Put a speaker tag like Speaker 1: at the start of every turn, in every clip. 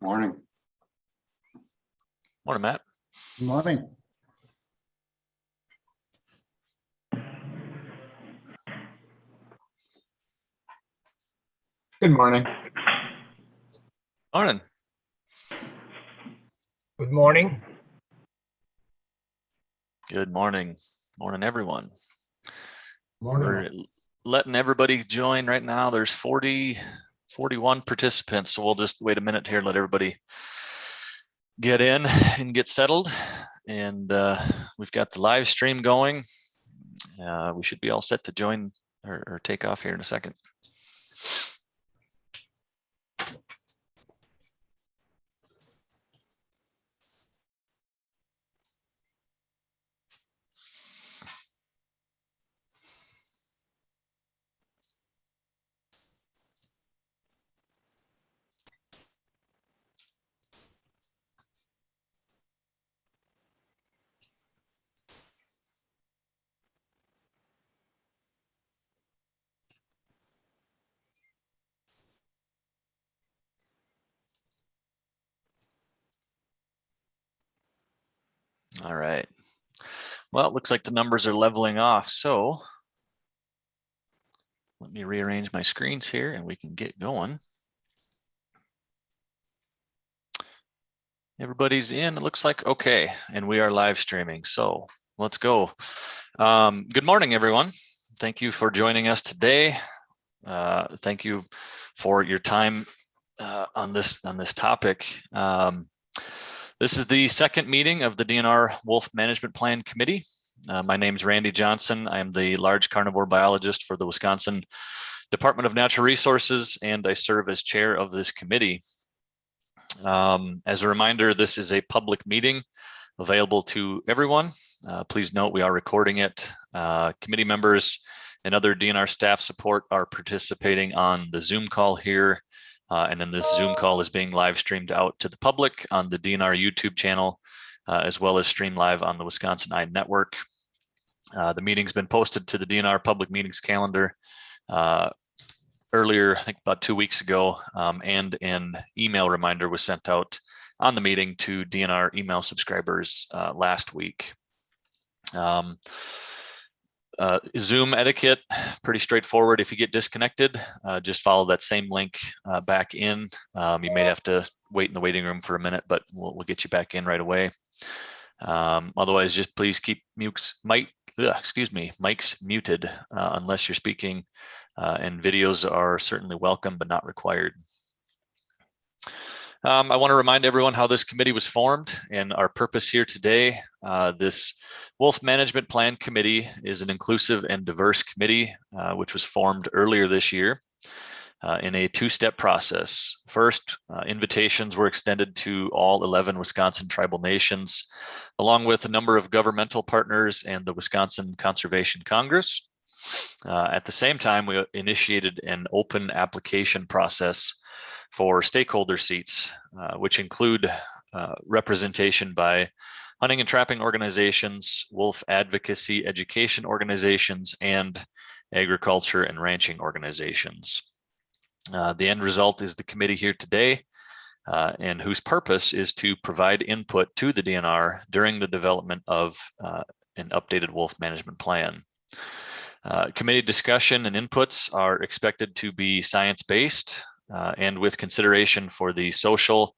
Speaker 1: Morning.
Speaker 2: Morning, Matt.
Speaker 3: Good morning.
Speaker 1: Good morning.
Speaker 2: Morning.
Speaker 4: Good morning.
Speaker 2: Good morning. Morning, everyone.
Speaker 3: Morning.
Speaker 2: We're letting everybody join right now. There's 41 participants, so we'll just wait a minute here and let everybody get in and get settled. And we've got the live stream going. We should be all set to join or take off here in a second. All right. Well, it looks like the numbers are leveling off. So let me rearrange my screens here and we can get going. Everybody's in, it looks like. Okay, and we are live streaming, so let's go. Good morning, everyone. Thank you for joining us today. Thank you for your time on this topic. This is the second meeting of the DNR Wolf Management Plan Committee. My name is Randy Johnson. I am the large carnivore biologist for the Wisconsin Department of Natural Resources, and I serve as chair of this committee. As a reminder, this is a public meeting available to everyone. Please note we are recording it. Committee members and other DNR staff support are participating on the Zoom call here. And then this Zoom call is being live streamed out to the public on the DNR YouTube channel, as well as streamed live on the Wisconsin Eye Network. The meeting's been posted to the DNR public meetings calendar earlier, I think about 2 weeks ago, and an email reminder was sent out on the meeting to DNR email subscribers last week. Zoom etiquette, pretty straightforward. If you get disconnected, just follow that same link back in. You may have to wait in the waiting room for a minute, but we'll get you back in right away. Otherwise, just please keep mics muted unless you're speaking, and videos are certainly welcome but not required. I want to remind everyone how this committee was formed and our purpose here today. This Wolf Management Plan Committee is an inclusive and diverse committee which was formed earlier this year in a two-step process. First, invitations were extended to all 11 Wisconsin tribal nations, along with a number of governmental partners and the Wisconsin Conservation Congress. At the same time, we initiated an open application process for stakeholder seats, which include representation by hunting and trapping organizations, wolf advocacy education organizations, and agriculture and ranching organizations. The end result is the committee here today, and whose purpose is to provide input to the DNR during the development of an updated wolf management plan. Committee discussion and inputs are expected to be science-based and with consideration for the social,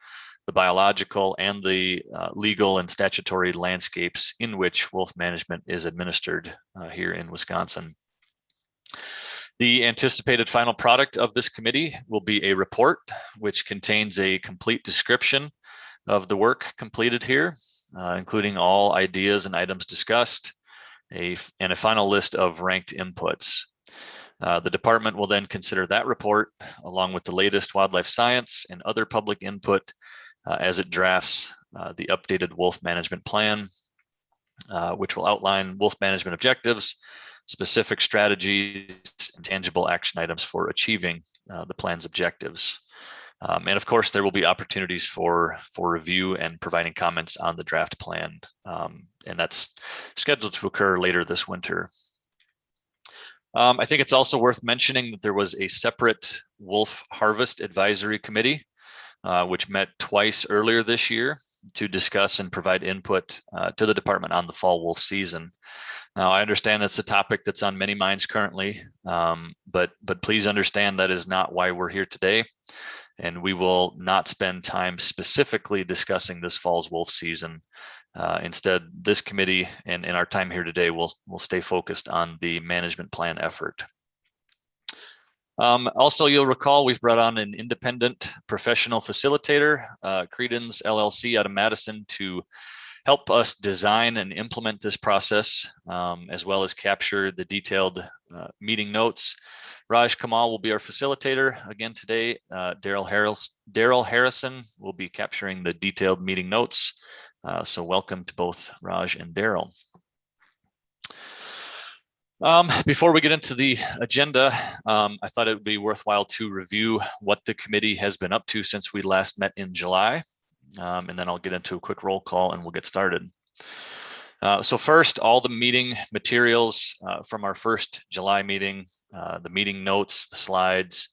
Speaker 2: the biological, and the legal and statutory landscapes in which wolf management is administered here in Wisconsin. The anticipated final product of this committee will be a report which contains a complete description of the work completed here, including all ideas and items discussed, and a final list of ranked inputs. The department will then consider that report along with the latest wildlife science and other public input as it drafts the updated wolf management plan, which will outline wolf management objectives, specific strategies, and tangible action items for achieving the plan's objectives. And of course, there will be opportunities for review and providing comments on the draft plan. And that's scheduled to occur later this winter. I think it's also worth mentioning that there was a separate wolf harvest advisory committee which met twice earlier this year to discuss and provide input to the department on the fall wolf season. Now, I understand it's a topic that's on many minds currently, but please understand that is not why we're here today. And we will not spend time specifically discussing this fall's wolf season. Instead, this committee and our time here today will stay focused on the management plan effort. Also, you'll recall we've brought on an independent professional facilitator, Credence LLC out of Madison, to help us design and implement this process, as well as capture the detailed meeting notes. Raj Kamal will be our facilitator again today. Daryl Harrison will be capturing the detailed meeting notes. So welcome to both Raj and Daryl. Before we get into the agenda, I thought it would be worthwhile to review what the committee has been up to since we last met in July. And then I'll get into a quick roll call and we'll get started. So first, all the meeting materials from our first July meeting, the meeting notes, the slides,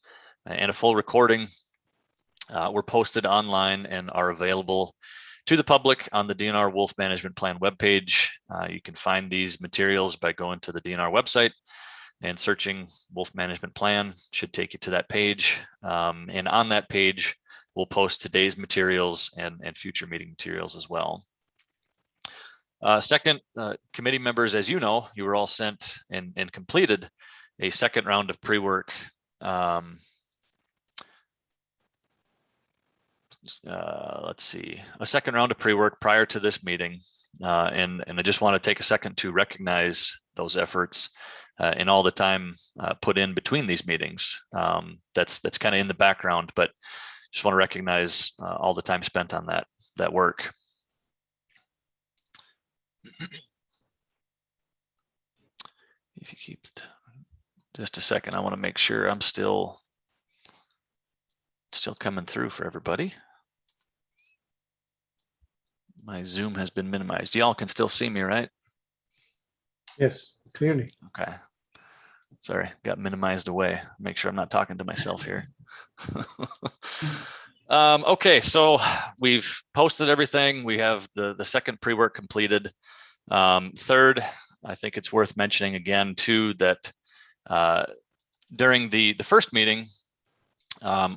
Speaker 2: and a full recording were posted online and are available to the public on the DNR Wolf Management Plan webpage. You can find these materials by going to the DNR website and searching Wolf Management Plan, should take you to that page. And on that page, we'll post today's materials and future meeting materials as well. Second, committee members, as you know, you were all sent and completed a second round of pre-work. Let's see, a second round of pre-work prior to this meeting. And I just want to take a second to recognize those efforts and all the time put in between these meetings. That's kind of in the background, but just want to recognize all the time spent on that work. If you keep just a second, I want to make sure I'm still coming through for everybody. My Zoom has been minimized. Y'all can still see me, right?
Speaker 3: Yes, clearly.
Speaker 2: Okay. Sorry, got minimized away. Make sure I'm not talking to myself here. Okay, so we've posted everything. We have the second pre-work completed. Third, I think it's worth mentioning again too that during the first meeting,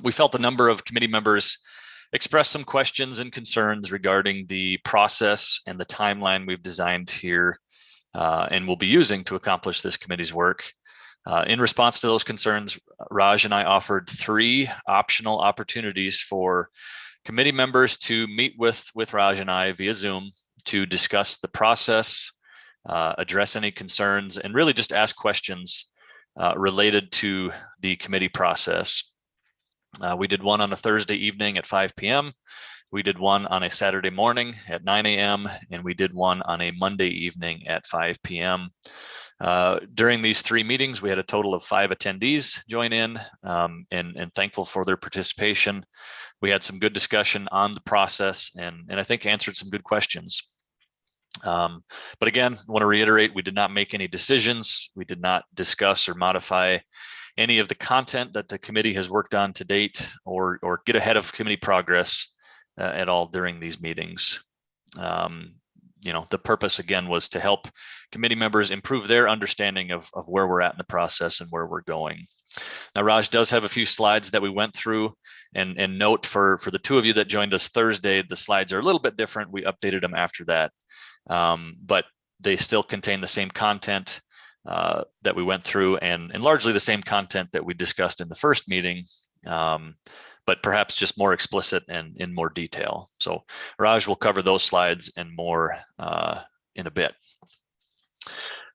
Speaker 2: we felt a number of committee members expressed some questions and concerns regarding the process and the timeline we've designed here and will be using to accomplish this committee's work. In response to those concerns, Raj and I offered 3 optional opportunities for committee members to meet with Raj and I via Zoom to discuss the process, address any concerns, and really just ask questions related to the committee process. We did one on a Thursday evening at 5 p.m. We did one on a Saturday morning at 9 a.m. and we did one on a Monday evening at 5 p.m. During these 3 meetings, we had a total of 5 attendees join in, and thankful for their participation. We had some good discussion on the process and I think answered some good questions. But again, I want to reiterate, we did not make any decisions. We did not discuss or modify any of the content that the committee has worked on to date or get ahead of committee progress at all during these meetings. You know, the purpose again was to help committee members improve their understanding of where we're at in the process and where we're going. Now, Raj does have a few slides that we went through, and note for the 2 of you that joined us Thursday, the slides are a little bit different. We updated them after that, but they still contain the same content that we went through and largely the same content that we discussed in the first meeting, but perhaps just more explicit and in more detail. So Raj will cover those slides and more in a bit.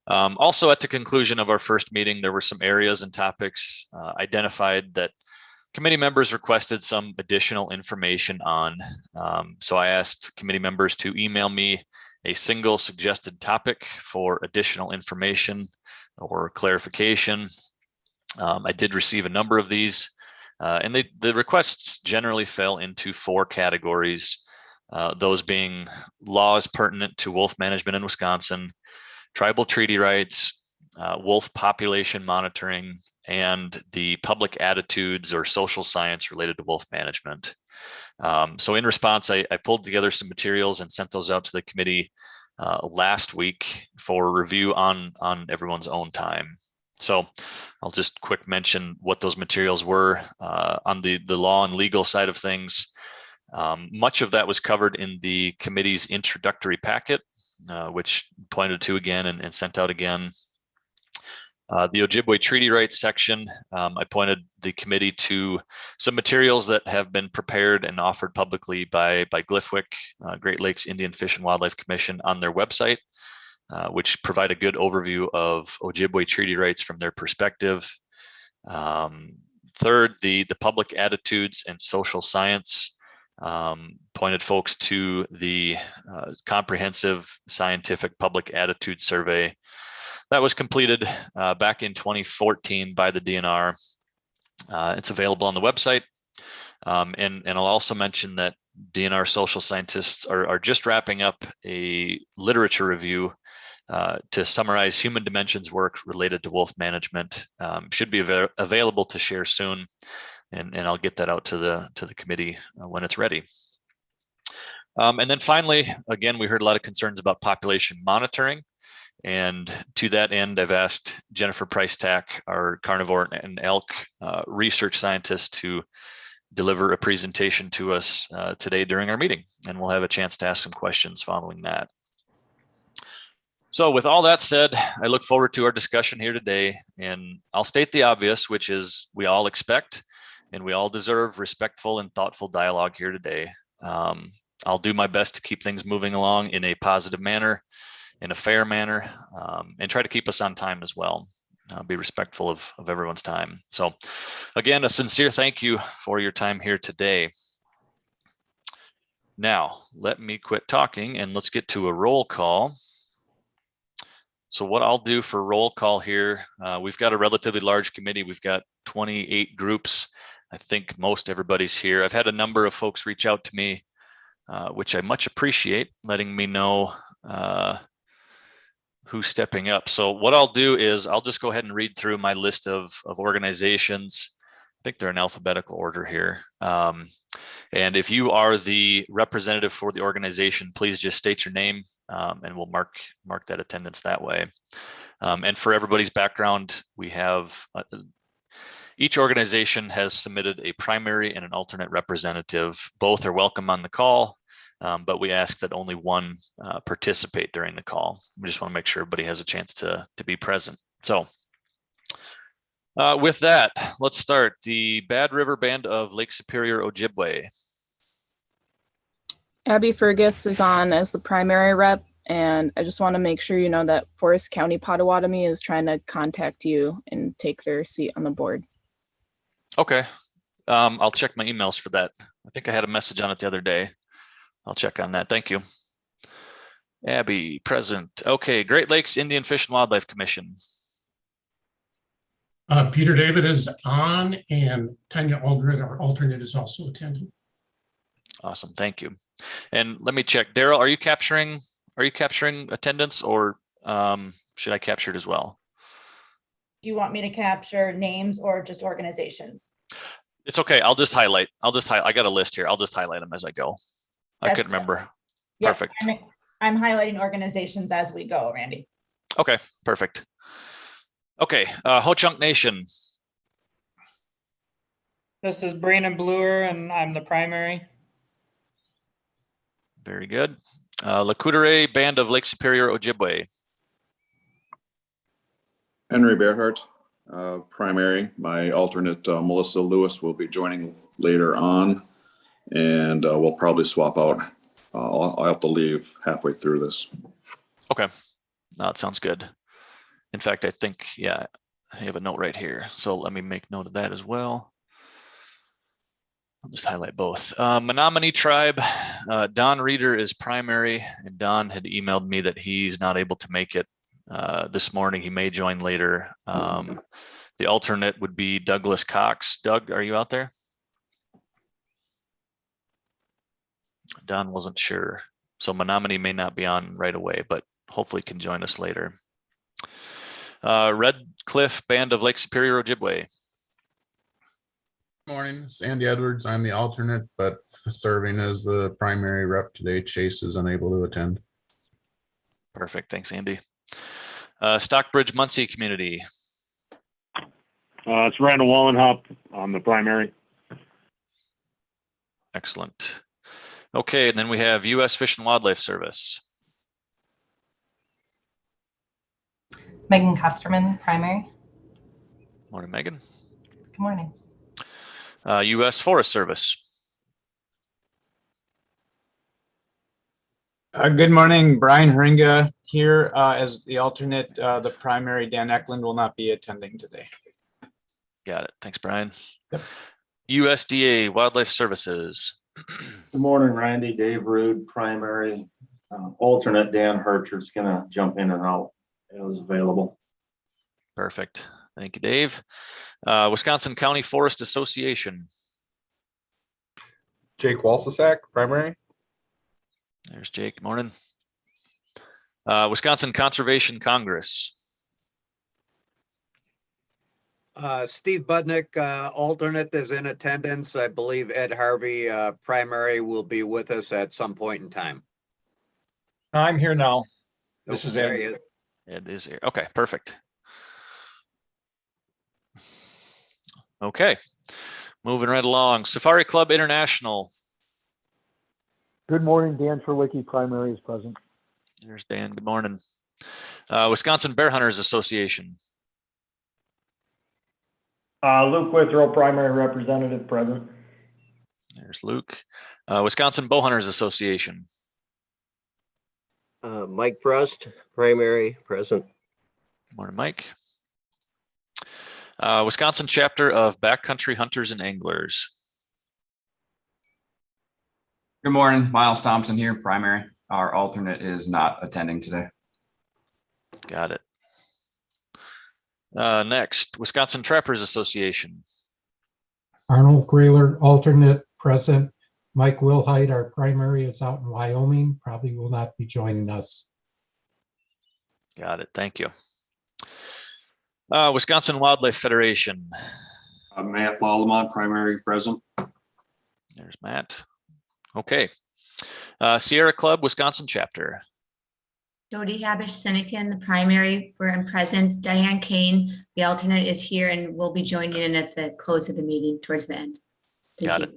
Speaker 2: Also, at the conclusion of our first meeting, there were some areas and topics identified that committee members requested some additional information on. So I asked committee members to email me a single suggested topic for additional information or clarification. I did receive a number of these, and the requests generally fell into 4 categories, those being laws pertinent to wolf management in Wisconsin, tribal treaty rights, wolf population monitoring, and the public attitudes or social science related to wolf management. So in response, I pulled together some materials and sent those out to the committee last week for review on everyone's own time. So I'll just quick mention what those materials were on the law and legal side of things. Much of that was covered in the committee's introductory packet, which pointed to again and sent out again. The Ojibwe Treaty Rights section, I pointed the committee to some materials that have been prepared and offered publicly by GLFWC, Great Lakes Indian Fish and Wildlife Commission, on their website, which provide a good overview of Ojibwe treaty rights from their perspective. Third, the public attitudes and social science pointed folks to the comprehensive scientific public attitude survey that was completed back in 2014 by the DNR. It's available on the website. And I'll also mention that DNR social scientists are just wrapping up a literature review to summarize human dimensions work related to wolf management. Should be available to share soon, and I'll get that out to the committee when it's ready. And then finally, again, we heard a lot of concerns about population monitoring. And to that end, I've asked Jennifer Price-Tack, our carnivore and elk research scientist, to deliver a presentation to us today during our meeting, and we'll have a chance to ask some questions following that. So with all that said, I look forward to our discussion here today, and I'll state the obvious, which is we all expect and we all deserve respectful and thoughtful dialogue here today. I'll do my best to keep things moving along in a positive manner, in a fair manner, and try to keep us on time as well. Be respectful of everyone's time. So again, a sincere thank you for your time here today. Now, let me quit talking and let's get to a roll call. So what I'll do for roll call here, we've got a relatively large committee. We've got 28 groups. I think most everybody's here. I've had a number of folks reach out to me, which I much appreciate, letting me know who's stepping up. So what I'll do is I'll just go ahead and read through my list of organizations. I think they're in alphabetical order here. And if you are the representative for the organization, please just state your name and we'll mark that attendance that way. And for everybody's background, we have each organization has submitted a primary and an alternate representative. Both are welcome on the call, but we ask that only one participate during the call. We just want to make sure everybody has a chance to be present. So with that, let's start. The Bad River Band of Lake Superior Ojibwe.
Speaker 1: Abby Fergus is on as the primary rep, and I just want to make sure you know that Forest County Potawatomi is trying to contact you and take their seat on the board.
Speaker 2: Okay, I'll check my emails for that. I think I had a message on it the other day. I'll check on that. Thank you. Abby, present. Okay, Great Lakes Indian Fish and Wildlife Commission.
Speaker 4: Peter David is on, and Tanya Aldred, our alternate, is also attending.
Speaker 2: Awesome, thank you. And let me check, Daryl, are you capturing attendance, or should I capture it as well?
Speaker 5: Do you want me to capture names or just organizations?
Speaker 2: It's okay. I'll just highlight. I got a list here. I'll just highlight them as I go. I could remember.
Speaker 5: Yep.
Speaker 2: Perfect.
Speaker 5: I'm highlighting organizations as we go, Randy.
Speaker 2: Okay, perfect. Okay, Ho-Chunk Nation.
Speaker 6: This is Brandon Bluer, and I'm the primary.
Speaker 2: Very good. Lakudere Band of Lake Superior Ojibwe.
Speaker 7: Henry Bearhart, primary. My alternate, Melissa Lewis, will be joining later on, and we'll probably swap out. I'll have to leave halfway through this.
Speaker 2: Okay, no, that sounds good. In fact, I think, yeah, I have a note right here. So let me make note of that as well. I'll just highlight both. Menominee Tribe, Don Reeder is primary, and Don had emailed me that he's not able to make it this morning. He may join later. The alternate would be Douglas Cox. Doug, are you out there? Don wasn't sure. So Menominee may not be on right away, but hopefully can join us later. Red Cliff Band of Lake Superior Ojibwe.
Speaker 8: Morning, Sandy Edwards. I'm the alternate, but serving as the primary rep today. Chase is unable to attend.
Speaker 2: Perfect. Thanks, Andy. Stockbridge Muncie Community.
Speaker 9: It's Randall Wallenhop. I'm the primary.
Speaker 2: Excellent. Okay, and then we have U.S. Fish and Wildlife Service.
Speaker 10: Megan Custerman, primary.
Speaker 2: Morning, Megan.
Speaker 10: Good morning.
Speaker 2: U.S. Forest Service.
Speaker 11: Good morning, Brian Heringa here as the alternate. The primary, Dan Eklund, will not be attending today.
Speaker 2: Got it. Thanks, Brian.
Speaker 11: Yep.
Speaker 2: USDA Wildlife Services.
Speaker 12: Good morning, Randy. Dave Rude, primary. Alternate Dan Hercher's gonna jump in and out as available.
Speaker 2: Perfect. Thank you, Dave. Wisconsin County Forest Association.
Speaker 8: Jake Walsasak, primary.
Speaker 2: There's Jake. Morning. Wisconsin Conservation Congress.
Speaker 13: Steve Budnick, alternate, is in attendance. I believe Ed Harvey, primary, will be with us at some point in time.
Speaker 6: I'm here now. This is
Speaker 13: There
Speaker 6: Ed.
Speaker 13: he is.
Speaker 2: It is here. Okay, perfect. Okay, moving right along. Safari Club International.
Speaker 14: Good morning, Dan Ferwicki, primary is present.
Speaker 2: There's Dan. Good morning. Wisconsin Bear Hunters Association.
Speaker 14: Luke Withrow, primary representative, present.
Speaker 2: There's Luke. Wisconsin Bow Hunters Association.
Speaker 15: Mike Brust, primary, present.
Speaker 2: Morning, Mike. Wisconsin chapter of Backcountry Hunters and Anglers.
Speaker 16: Good morning, Miles Thompson here, primary. Our alternate is not attending today.
Speaker 2: Got it. Next, Wisconsin Trappers Association.
Speaker 3: Arnold Grayler, alternate, present. Mike Wilhite, our primary, is out in Wyoming, probably will not be joining us.
Speaker 2: Got it. Thank you. Wisconsin Wildlife Federation.
Speaker 9: Matt Lallemont, primary, present.
Speaker 2: There's Matt. Okay. Sierra Club Wisconsin chapter.
Speaker 17: Jody Habish Senecan, the primary, we're present. Diane Kane, the alternate, is here and will be joining in at the close of the meeting towards the end.
Speaker 2: Got it.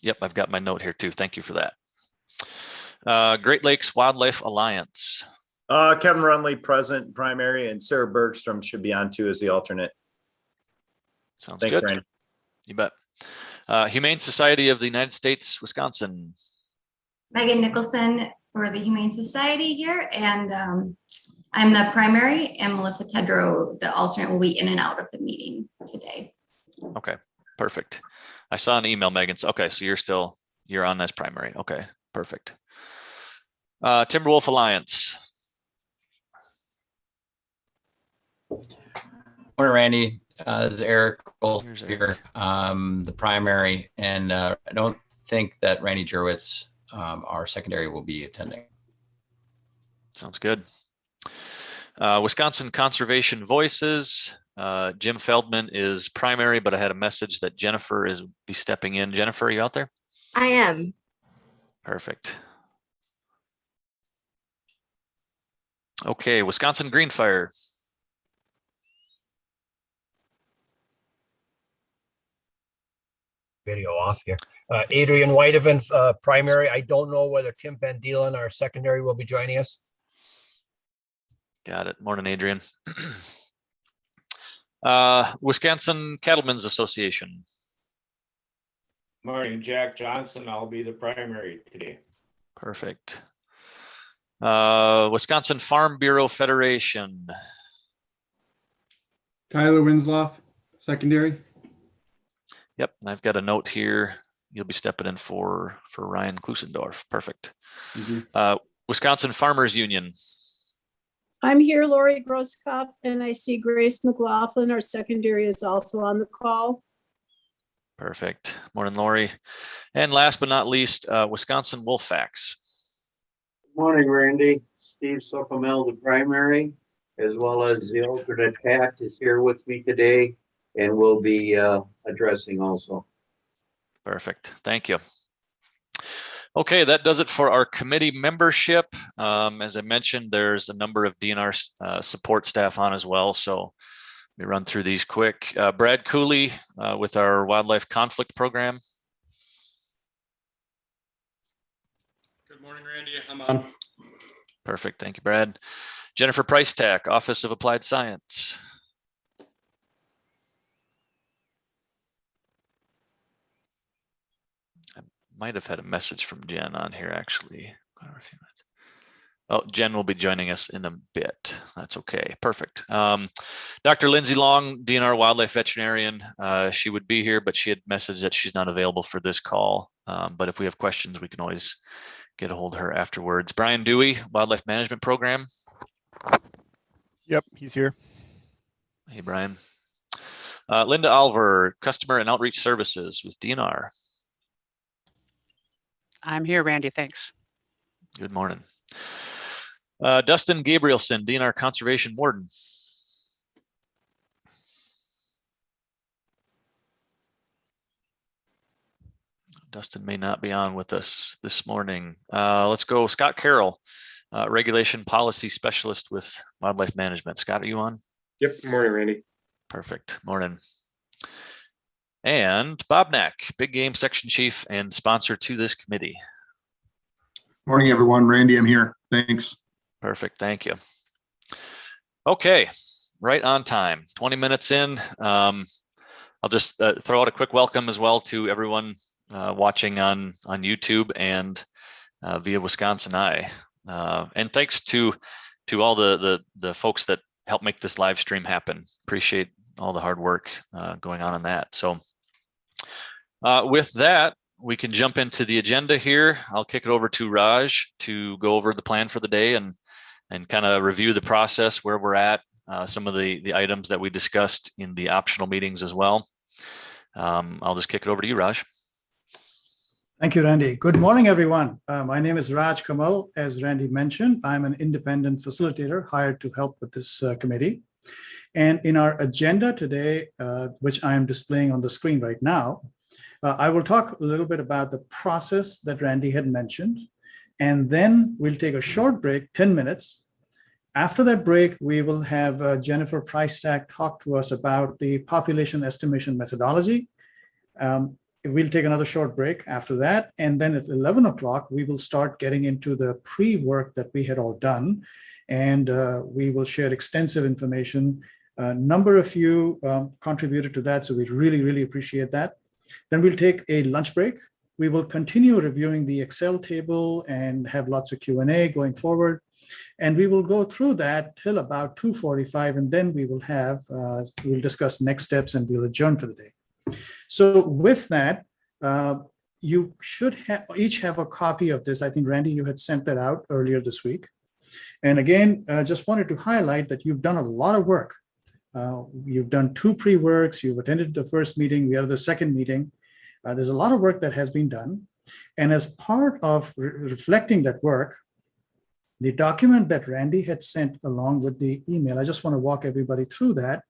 Speaker 2: Yep, I've got my note here too. Thank you for that. Great Lakes Wildlife Alliance.
Speaker 18: Kevin Runley, present, primary, and Sarah Bergstrom should be on too as the alternate.
Speaker 2: Sounds
Speaker 18: Thanks,
Speaker 2: good.
Speaker 18: Randy.
Speaker 2: You bet. Humane Society of the United States, Wisconsin.
Speaker 19: Megan Nicholson for the Humane Society here, and I'm the primary, and Melissa Tedrow, the alternate, will be in and out of the meeting today.
Speaker 2: Okay, perfect. I saw an email, Megan. Okay, so you're on as primary. Okay, perfect. Timberwolf Alliance.
Speaker 20: Morning, Randy. This is Eric here, the primary, and I don't think that Randy Jurwitz, our secondary, will be attending.
Speaker 2: Sounds good. Wisconsin Conservation Voices. Jim Feldman is primary, but I had a message that Jennifer is be stepping in. Jennifer, are you out there?
Speaker 21: I am.
Speaker 2: Perfect. Okay, Wisconsin Green Fire.
Speaker 22: Video off here. Adrian Whitehaven, primary. I don't know whether Tim Van Deelen, our secondary, will be joining us.
Speaker 2: Got it. Morning, Adrian. Wisconsin Cattlemen's Association.
Speaker 23: Morning, Jack Johnson. I'll be the primary today.
Speaker 2: Perfect. Wisconsin Farm Bureau Federation.
Speaker 24: Tyler Winslow, secondary.
Speaker 2: Yep, and I've got a note here. You'll be stepping in for Ryan Klusendorf. Perfect. Wisconsin Farmers Union.
Speaker 25: I'm here, Lori Grosskopf, and I see Grace McLaughlin, our secondary, is also on the call.
Speaker 2: Perfect. Morning, Lori. And last but not least, Wisconsin Wolffax.
Speaker 12: Morning, Randy. Steve Sopamel, the primary. as well as the alternate Pat is here with me today and will be addressing also.
Speaker 2: Perfect. Thank you. Okay, that does it for our committee membership. As I mentioned, there's a number of DNR support staff on as well. So let me run through these quick. Brad Cooley with our wildlife conflict program.
Speaker 1: Good morning, Randy. I'm on.
Speaker 2: Perfect. Thank you, Brad. Jennifer Price-Tack, Office of Applied Science. I might have had a message from Jen on here, actually. Oh, Jen will be joining us in a bit. That's okay. Perfect. Dr. Lindsay Long, DNR wildlife veterinarian. She would be here, but she had messaged that she's not available for this call. But if we have questions, we can always get a hold of her afterwards. Brian Dewey, Wildlife Management Program.
Speaker 24: Yep, he's here.
Speaker 2: Hey, Brian. Linda Alver, Customer and Outreach Services with DNR.
Speaker 4: I'm here, Randy. Thanks.
Speaker 2: Good morning. Dustin Gabrielson, DNR Conservation Warden. Dustin may not be on with us this morning. Let's go Scott Carroll, Regulation Policy Specialist with Wildlife Management. Scott, are you on?
Speaker 23: Yep. Good morning, Randy.
Speaker 2: Perfect. Morning. And Bob Knack, Big Game Section Chief and sponsor to this committee.
Speaker 5: Morning, everyone. Randy, I'm here. Thanks.
Speaker 2: Perfect. Thank you. Okay. Right on time. 20 minutes in. I'll just throw out a quick welcome as well to everyone watching on YouTube and via Wisconsin Eye. And thanks to all the folks that help make this live stream happen. Appreciate all the hard work going on that. So with that, we can jump into the agenda here. I'll kick it over to Raj to go over the plan for the day and kind of review the process, where we're at, some of the items that we discussed in the optional meetings as well. I'll just kick it over to you, Raj.
Speaker 7: Thank you, Randy. Good morning, everyone. My name is Raj Kamal. As Randy mentioned, I'm an independent facilitator hired to help with this committee. And in our agenda today, which I am displaying on the screen right now, I will talk a little bit about the process that Randy had mentioned, and then we'll take a short break, 10 minutes. After that break, we will have Jennifer Price-Tack talk to us about the population estimation methodology. We'll take another short break after that. And then at 11 o'clock, we will start getting into the pre-work that we had all done. And we will share extensive information. A number of you contributed to that, so we really, really appreciate that. Then we'll take a lunch break. We will continue reviewing the Excel table and have lots of Q&A going forward. And we will go through that till about 2:45, and then we will have, we'll discuss next steps and we'll adjourn for the day. So with that, you should each have a copy of this. I think, Randy, you had sent that out earlier this week. And again, just wanted to highlight that you've done a lot of work. You've done 2 pre-works, you've attended the first meeting, we are the second meeting. There's a lot of work that has been done. And as part of reflecting that work, the document that Randy had sent along with the email, I just want to walk everybody through that.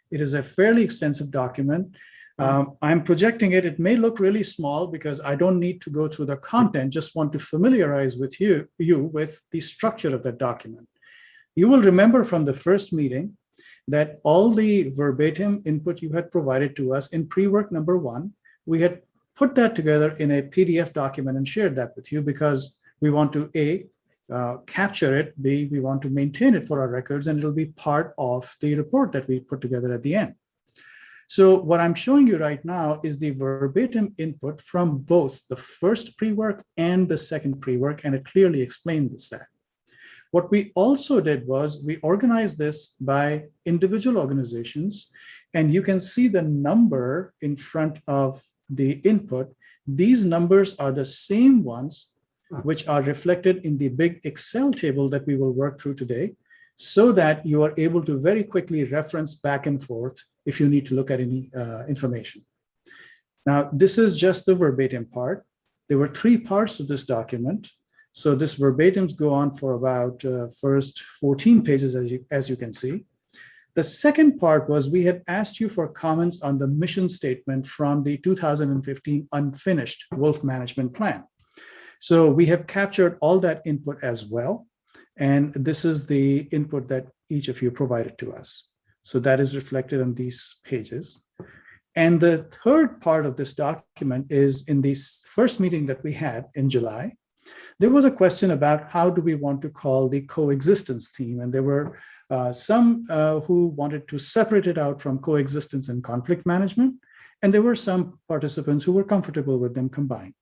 Speaker 7: It is a fairly extensive document. I'm projecting it. It may look really small because I don't need to go through the content, just want to familiarize with you with the structure of that document. You will remember from the first meeting that all the verbatim input you had provided to us in pre-work number 1, we had put that together in a PDF document and shared that with you because we want to A, capture it, B, we want to maintain it for our records, and it'll be part of the report that we put together at the end. So what I'm showing you right now is the verbatim input from both the first pre-work and the second pre-work, and it clearly explains that. What we also did was we organized this by individual organizations, and you can see the number in front of the input. These numbers are the same ones which are reflected in the big Excel table that we will work through today, so that you are able to very quickly reference back and forth if you need to look at any information. Now, this is just the verbatim part. There were 3 parts to this document. So this verbatims go on for about first 14 pages, as you can see. The second part was we had asked you for comments on the mission statement from the 2015 unfinished Wolf Management Plan. So we have captured all that input as well. And this is the input that each of you provided to us. So that is reflected on these pages. And the third part of this document is in this first meeting that we had in July. There was a question about how do we want to call the coexistence theme, and there were some who wanted to separate it out from coexistence and conflict management, and there were some participants who were comfortable with them combined.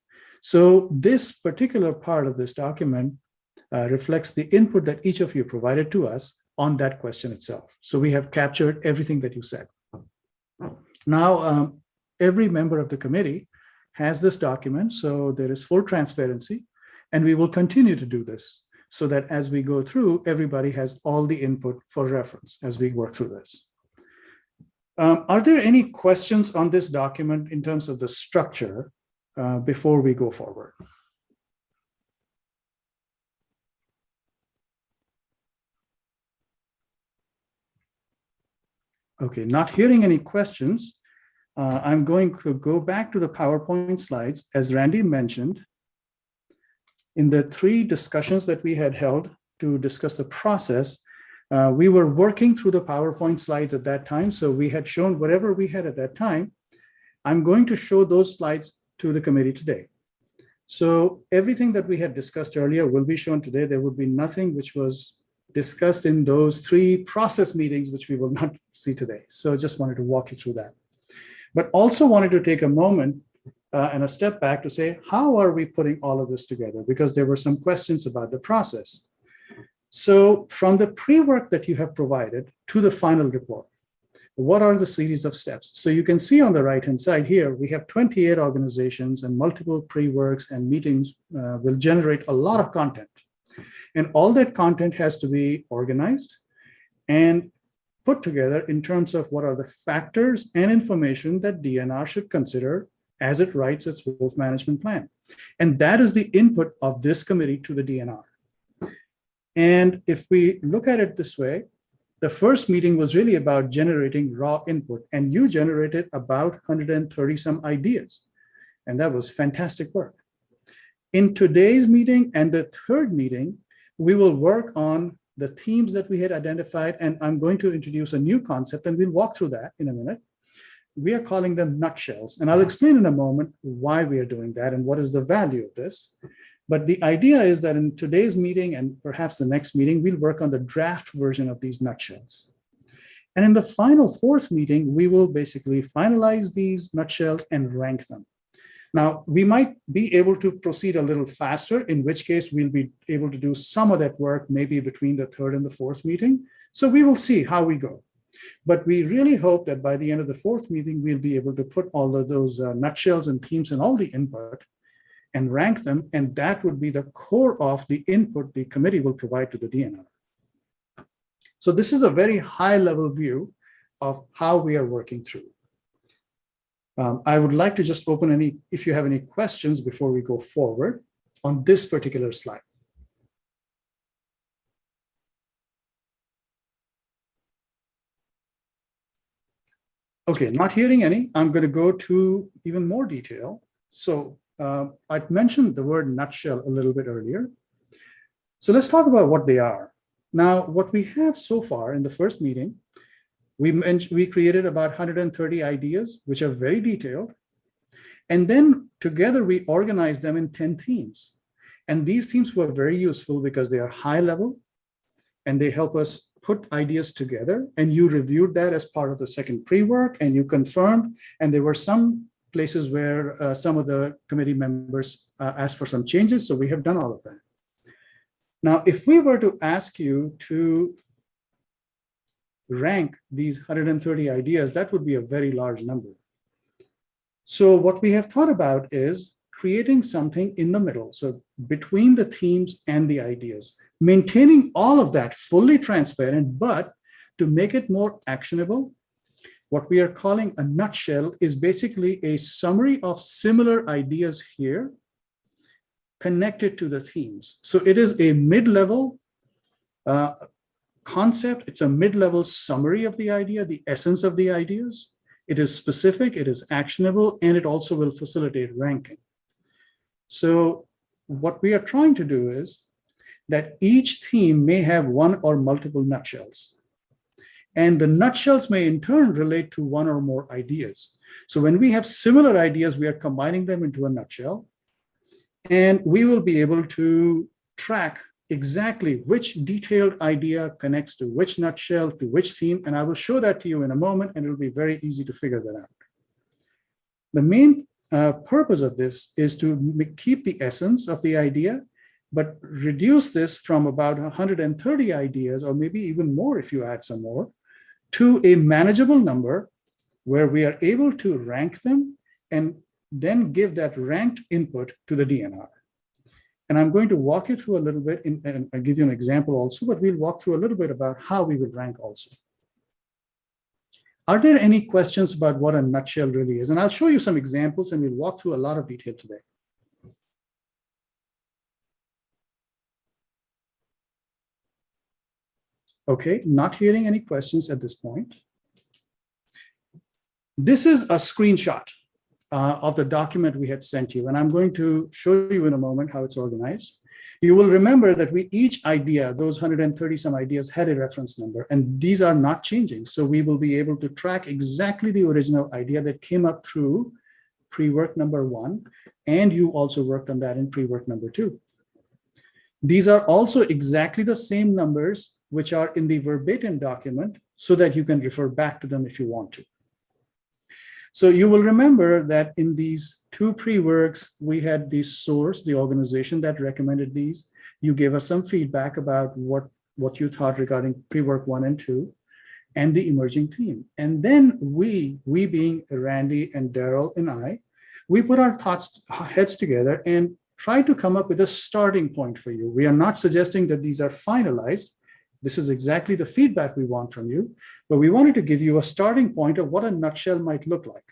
Speaker 7: So this particular part of this document reflects the input that each of you provided to us on that question itself. So we have captured everything that you said. Now, every member of the committee has this document, so there is full transparency. And we will continue to do this so that as we go through, everybody has all the input for reference as we work through this. Are there any questions on this document in terms of the structure before we go forward? Okay, not hearing any questions. I'm going to go back to the PowerPoint slides. As Randy mentioned, in the 3 discussions that we had held to discuss the process, we were working through the PowerPoint slides at that time. So we had shown whatever we had at that time. I'm going to show those slides to the committee today. So everything that we had discussed earlier will be shown today. There would be nothing which was discussed in those 3 process meetings, which we will not see today. So just wanted to walk you through that. But also wanted to take a moment and a step back to say, how are we putting all of this together? Because there were some questions about the process. So from the pre-work that you have provided to the final report, what are the series of steps? So you can see on the right-hand side here, we have 28 organizations, and multiple pre-works and meetings will generate a lot of content. And all that content has to be organized and put together in terms of what are the factors and information that DNR should consider as it writes its Wolf Management Plan. And that is the input of this committee to the DNR. And if we look at it this way, the first meeting was really about generating raw input, and you generated about 130 some ideas. And that was fantastic work. In today's meeting and the third meeting, we will work on the themes that we had identified, and I'm going to introduce a new concept, and we'll walk through that in a minute. We are calling them nutshells, and I'll explain in a moment why we are doing that and what is the value of this. But the idea is that in today's meeting and perhaps the next meeting, we'll work on the draft version of these nutshells. And in the final 4th meeting, we will basically finalize these nutshells and rank them. Now, we might be able to proceed a little faster, in which case we'll be able to do some of that work maybe between the 3rd and the 4th meeting. So we will see how we go. But we really hope that by the end of the 4th meeting, we'll be able to put all of those nutshells and themes and all the input and rank them. And that would be the core of the input the committee will provide to the DNR. So this is a very high level view of how we are working through. I would like to just open if you have any questions before we go forward on this particular slide. Okay, not hearing any, I'm going to go to even more detail. So I'd mentioned the word nutshell a little bit earlier. So let's talk about what they are. Now, what we have so far in the first meeting, we created about 130 ideas, which are very detailed. And then together we organized them in 10 themes. And these themes were very useful because they are high level and they help us put ideas together. And you reviewed that as part of the second pre-work and you confirmed. And there were some places where some of the committee members asked for some changes. So we have done all of that. Now, if we were to ask you to rank these 130 ideas, that would be a very large number. So what we have thought about is creating something in the middle. So between the themes and the ideas, maintaining all of that fully transparent, but to make it more actionable, what we are calling a nutshell is basically a summary of similar ideas here connected to the themes. So it is a mid-level concept. It's a mid-level summary of the idea, the essence of the ideas. It is specific, it is actionable, and it also will facilitate ranking. So what we are trying to do is that each theme may have one or multiple nutshells. And the nutshells may in turn relate to one or more ideas. So when we have similar ideas, we are combining them into a nutshell. And we will be able to track exactly which detailed idea connects to which nutshell, to which theme. And I will show that to you in a moment, and it'll be very easy to figure that out. The main purpose of this is to keep the essence of the idea, but reduce this from about 130 ideas, or maybe even more if you add some more, to a manageable number where we are able to rank them and then give that ranked input to the DNR. And I'm going to walk you through a little bit, and I'll give you an example also, but we'll walk through a little bit about how we would rank also. Are there any questions about what a nutshell really is? And I'll show you some examples, and we'll walk through a lot of detail today. Okay, not hearing any questions at this point. This is a screenshot of the document we had sent you, and I'm going to show you in a moment how it's organized. You will remember that each idea, those 130 some ideas, had a reference number, and these are not changing. So we will be able to track exactly the original idea that came up through pre-work number 1, and you also worked on that in pre-work number 2. These are also exactly the same numbers which are in the verbatim document, so that you can refer back to them if you want to. So you will remember that in these 2 pre-works, we had the source, the organization that recommended these. You gave us some feedback about what you thought regarding pre-work 1 and 2, and the emerging theme. And then we being Randy and Daryl and I, we put our heads together and tried to come up with a starting point for you. We are not suggesting that these are finalized. This is exactly the feedback we want from you, but we wanted to give you a starting point of what a nutshell might look like.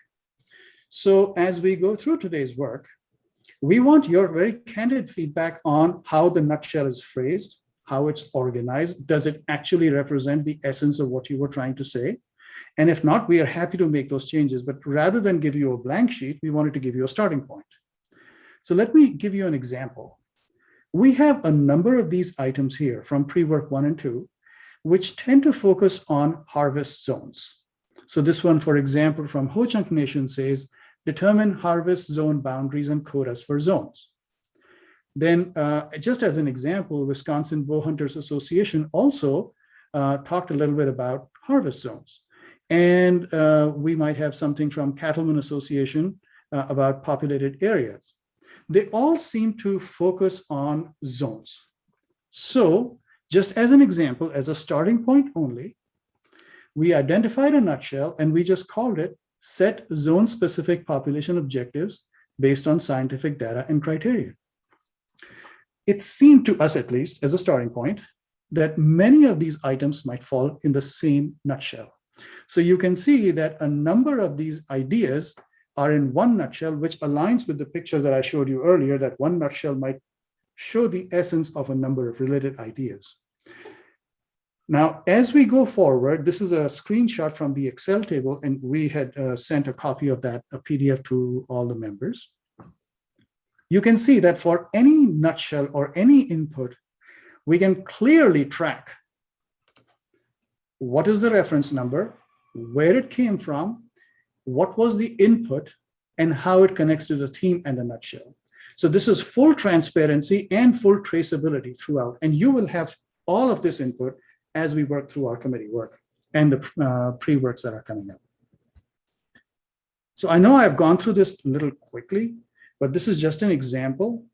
Speaker 7: So as we go through today's work, we want your very candid feedback on how the nutshell is phrased, how it's organized. Does it actually represent the essence of what you were trying to say? And if not, we are happy to make those changes, but rather than give you a blank sheet, we wanted to give you a starting point. So let me give you an example. We have a number of these items here from pre-work 1 and 2, which tend to focus on harvest zones. So this one, for example, from Ho Chunk Nation says, determine harvest zone boundaries and quotas for zones. Then just as an example, Wisconsin Bow Hunters Association also talked a little bit about harvest zones. And we might have something from Cattlemen Association about populated areas. They all seem to focus on zones. So just as an example, as a starting point only, we identified a nutshell and we just called it set zone-specific population objectives based on scientific data and criteria. It seemed to us, at least as a starting point, that many of these items might fall in the same nutshell. So you can see that a number of these ideas are in one nutshell, which aligns with the picture that I showed you earlier, that one nutshell might show the essence of a number of related ideas. Now, as we go forward, this is a screenshot from the Excel table, and we had sent a copy of that, a PDF to all the members. You can see that for any nutshell or any input, we can clearly track what is the reference number, where it came from, what was the input, and how it connects to the theme and the nutshell. So this is full transparency and full traceability throughout. And you will have all of this input as we work through our committee work and the pre-works that are coming up. So I know I've gone through this a little quickly, but this is just an example.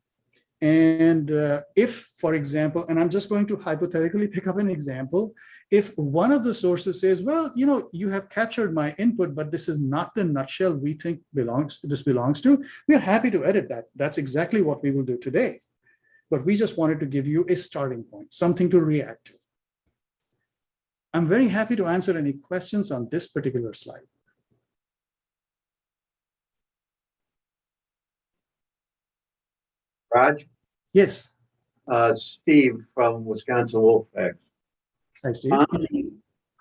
Speaker 7: And if, for example, and I'm just going to hypothetically pick up an example, if one of the sources says, well, you know, you have captured my input, but this is not the nutshell we think this belongs to, we are happy to edit that. That's exactly what we will do today. But we just wanted to give you a starting point, something to react to. I'm very happy to answer any questions on this particular slide.
Speaker 12: Raj?
Speaker 7: Yes.
Speaker 4: Steve from Wisconsin Wolfpack.
Speaker 7: Hi, Steve.
Speaker 4: On the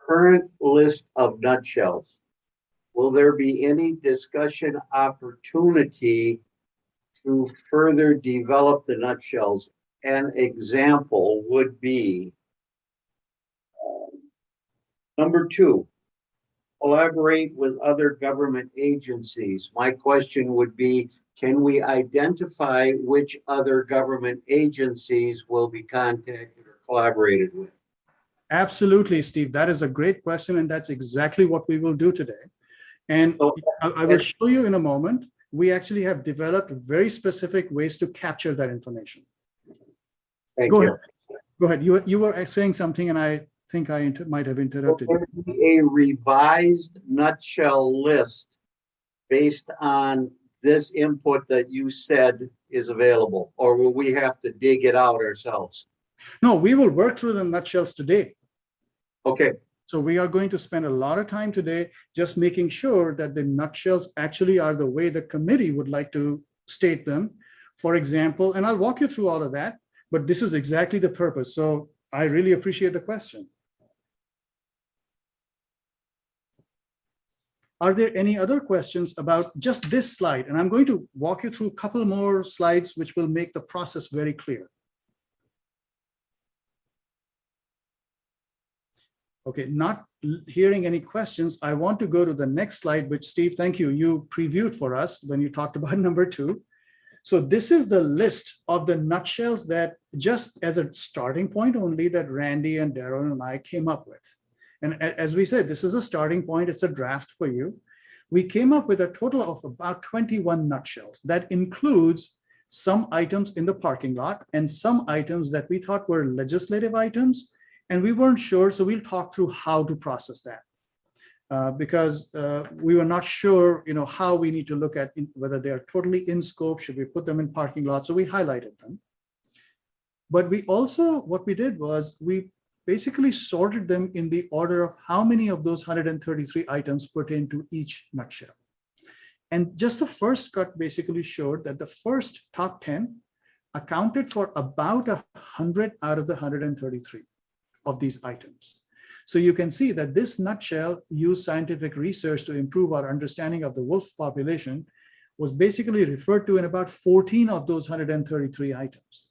Speaker 4: current list of nutshells, will there be any discussion opportunity to further develop the nutshells? An example would be number 2, collaborate with other government agencies. My question would be, can we identify which other government agencies will be contacted or collaborated with?
Speaker 7: Absolutely, Steve. That is a great question, and that's exactly what we will do today. And I will show you in a moment. We actually have developed very specific ways to capture that information.
Speaker 4: Thank
Speaker 7: Go
Speaker 4: you.
Speaker 7: ahead. Go ahead. You were saying something, and I think I might have interrupted.
Speaker 4: Will there be a revised nutshell list based on this input that you said is available, or will we have to dig it out ourselves?
Speaker 7: No, we will work through the nutshells today.
Speaker 4: Okay.
Speaker 7: So we are going to spend a lot of time today just making sure that the nutshells actually are the way the committee would like to state them. For example, and I'll walk you through all of that, but this is exactly the purpose. So I really appreciate the question. Are there any other questions about just this slide? And I'm going to walk you through a couple more slides, which will make the process very clear. Okay, not hearing any questions, I want to go to the next slide, which Steve, thank you. You previewed for us when you talked about number 2. So this is the list of the nutshells that, just as a starting point only, that Randy and Darren and I came up with. And as we said, this is a starting point. It's a draft for you. We came up with a total of about 21 nutshells. That includes some items in the parking lot and some items that we thought were legislative items. And we weren't sure, so we'll talk through how to process that because we were not sure, how we need to look at whether they are totally in scope. Should we put them in parking lots? So we highlighted them. But we also, what we did was we basically sorted them in the order of how many of those 133 items pertain to each nutshell. And just the first cut basically showed that the first top 10 accounted for about 100 out of the 133. Of these items. So you can see that this nutshell used scientific research to improve our understanding of the wolf population was basically referred to in about 14 of those 133 items.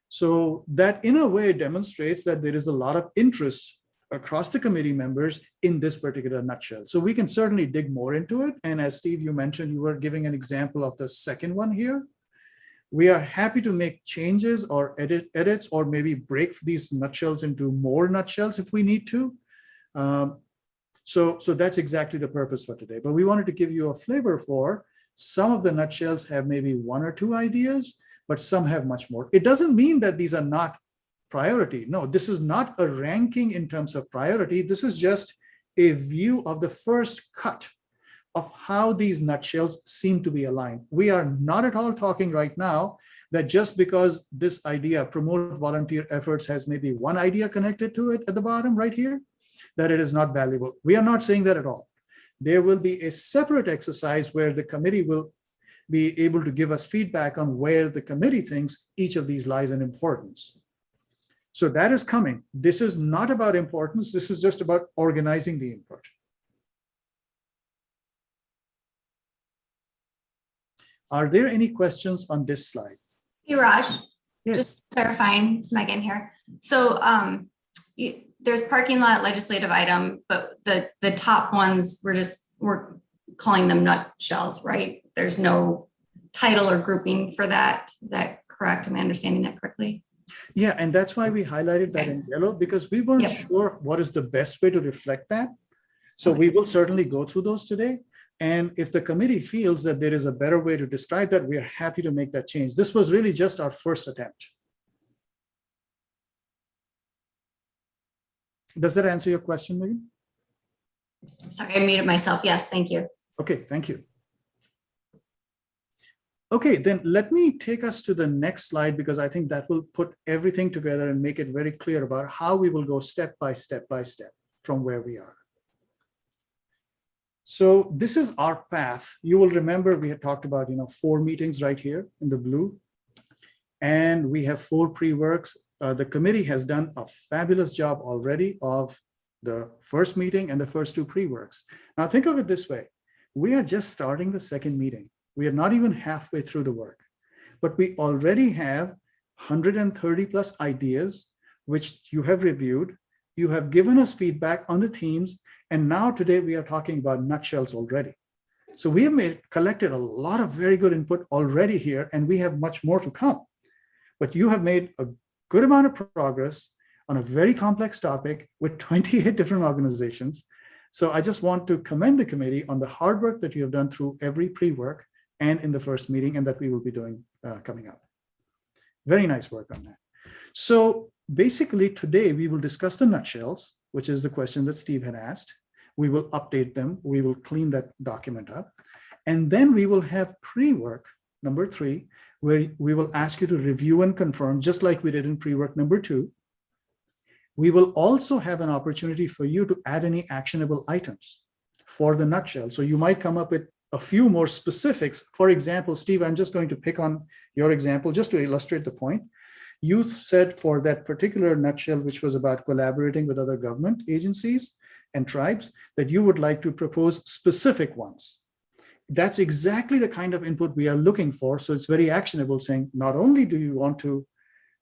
Speaker 7: So that in a way demonstrates that there is a lot of interest across the committee members in this particular nutshell. So we can certainly dig more into it. And as Steve, you mentioned, you were giving an example of the second one here. We are happy to make changes or edits or maybe break these nutshells into more nutshells if we need to. So that's exactly the purpose for today. But we wanted to give you a flavor for some of the nutshells have maybe 1 or 2 ideas, but some have much more. It doesn't mean that these are not priority. No, this is not a ranking in terms of priority. This is just a view of the first cut of how these nutshells seem to be aligned. We are not at all talking right now that just because this idea, promote volunteer efforts, has maybe 1 idea connected to it at the bottom right here, that it is not valuable. We are not saying that at all. There will be a separate exercise where the committee will be able to give us feedback on where the committee thinks each of these lies in importance. So that is coming. This is not about importance. This is just about organizing the input. Are there any questions on this slide?
Speaker 19: Hey, Raj.
Speaker 7: Yes.
Speaker 19: Just clarifying, it's Megan here. So there's parking lot legislative item, but the top ones, we're calling them nutshells, right? There's no title or grouping for that. Is that correct? Am I understanding that correctly?
Speaker 7: Yeah, and that's why we highlighted that in yellow, because we weren't sure what is the best way to reflect that. So we will certainly go through those today. And if the committee feels that there is a better way to describe that, we are happy to make that change. This was really just our first attempt. Does that answer your question, Megan?
Speaker 19: Sorry, I muted myself. Yes, thank you.
Speaker 7: Okay, thank you. Okay, then let me take us to the next slide, because I think that will put everything together and make it very clear about how we will go step by step from where we are. So this is our path. You will remember we had talked about 4 meetings right here in the blue. And we have 4 pre-works. The committee has done a fabulous job already of the first meeting and the first 2 pre-works. Now think of it this way. We are just starting the second meeting. We are not even halfway through the work, but we already have 130 plus ideas, which you have reviewed. You have given us feedback on the themes. And now today we are talking about nutshells already. So we have collected a lot of very good input already here, and we have much more to come. But you have made a good amount of progress on a very complex topic with 28 different organizations. So I just want to commend the committee on the hard work that you have done through every pre-work and in the first meeting, and that we will be doing coming up. Very nice work on that. So basically today we will discuss the nutshells, which is the question that Steve had asked. We will update them. We will clean that document up. And then we will have pre-work number 3, where we will ask you to review and confirm, just like we did in pre-work number 2. We will also have an opportunity for you to add any actionable items for the nutshell. So you might come up with a few more specifics. For example, Steve, I'm just going to pick on your example just to illustrate the point. You said for that particular nutshell, which was about collaborating with other government agencies and tribes, that you would like to propose specific ones. That's exactly the kind of input we are looking for. So it's very actionable, saying not only do you want to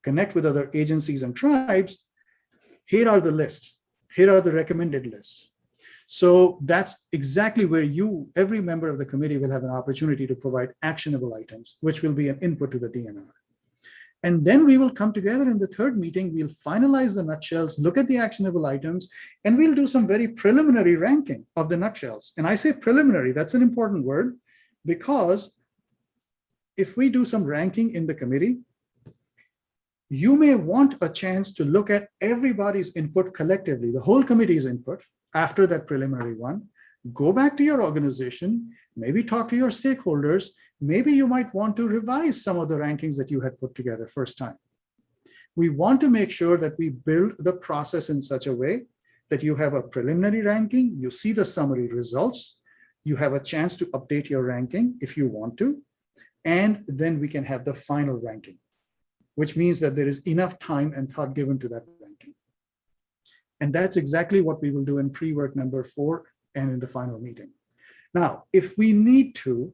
Speaker 7: connect with other agencies and tribes, here are the lists. Here are the recommended lists. So that's exactly where every member of the committee will have an opportunity to provide actionable items, which will be an input to the DNR. And then we will come together in the third meeting. We'll finalize the nutshells, look at the actionable items, and we'll do some very preliminary ranking of the nutshells. And I say preliminary, that's an important word, because if we do some ranking in the committee, you may want a chance to look at everybody's input collectively, the whole committee's input after that preliminary one. Go back to your organization, maybe talk to your stakeholders. Maybe you might want to revise some of the rankings that you had put together first time. We want to make sure that we build the process in such a way that you have a preliminary ranking, you see the summary results, you have a chance to update your ranking if you want to, and then we can have the final ranking, which means that there is enough time and thought given to that ranking. And that's exactly what we will do in pre-work number 4 and in the final meeting. Now, if we need to,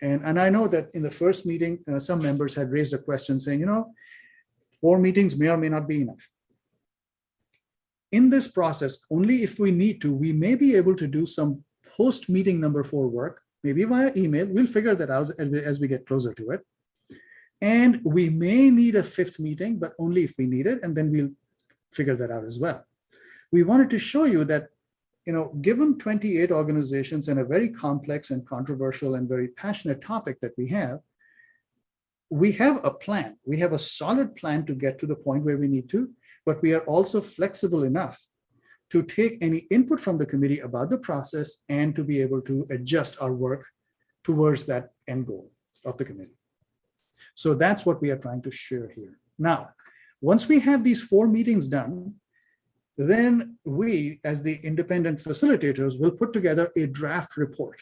Speaker 7: and I know that in the first meeting, some members had raised a question saying, 4 meetings may or may not be enough. In this process, only if we need to, we may be able to do some post-meeting number 4 work, maybe via email. We'll figure that out as we get closer to it. And we may need a 5th meeting, but only if we need it, and then we'll figure that out as well. We wanted to show you that, given 28 organizations and a very complex and controversial and very passionate topic that we have a plan. We have a solid plan to get to the point where we need to, but we are also flexible enough to take any input from the committee about the process and to be able to adjust our work towards that end goal of the committee. So that's what we are trying to share here. Now, once we have these 4 meetings done, then we, as the independent facilitators, will put together a draft report.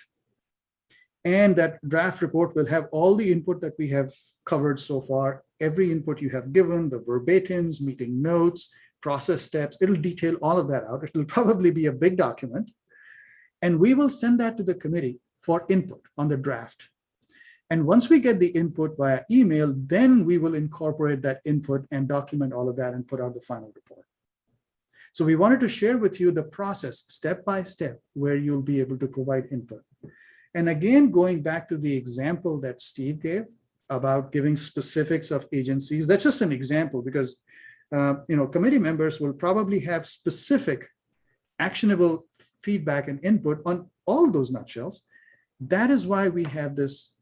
Speaker 7: And that draft report will have all the input that we have covered so far, every input you have given, the verbatims, meeting notes, process steps. It'll detail all of that out. It'll probably be a big document. And we will send that to the committee for input on the draft. And once we get the input via email, then we will incorporate that input and document all of that and put out the final report. So we wanted to share with you the process step by step where you'll be able to provide input. And again, going back to the example that Steve gave about giving specifics of agencies, that's just an example because committee members will probably have specific actionable feedback and input on all those nutshells. That is why we have this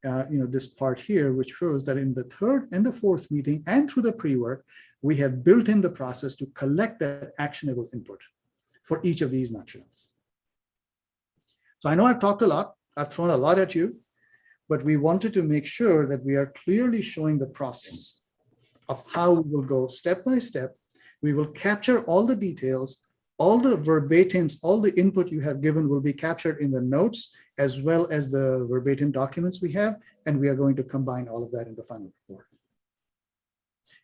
Speaker 7: this part here, which shows that in the 3rd and the 4th meeting and through the pre-work, we have built in the process to collect that actionable input for each of these nutshells. So I know I've talked a lot, I've thrown a lot at you, but we wanted to make sure that we are clearly showing the process of how we will go step by step. We will capture all the details, all the verbatims, all the input you have given will be captured in the notes as well as the verbatim documents we have, and we are going to combine all of that in the final report.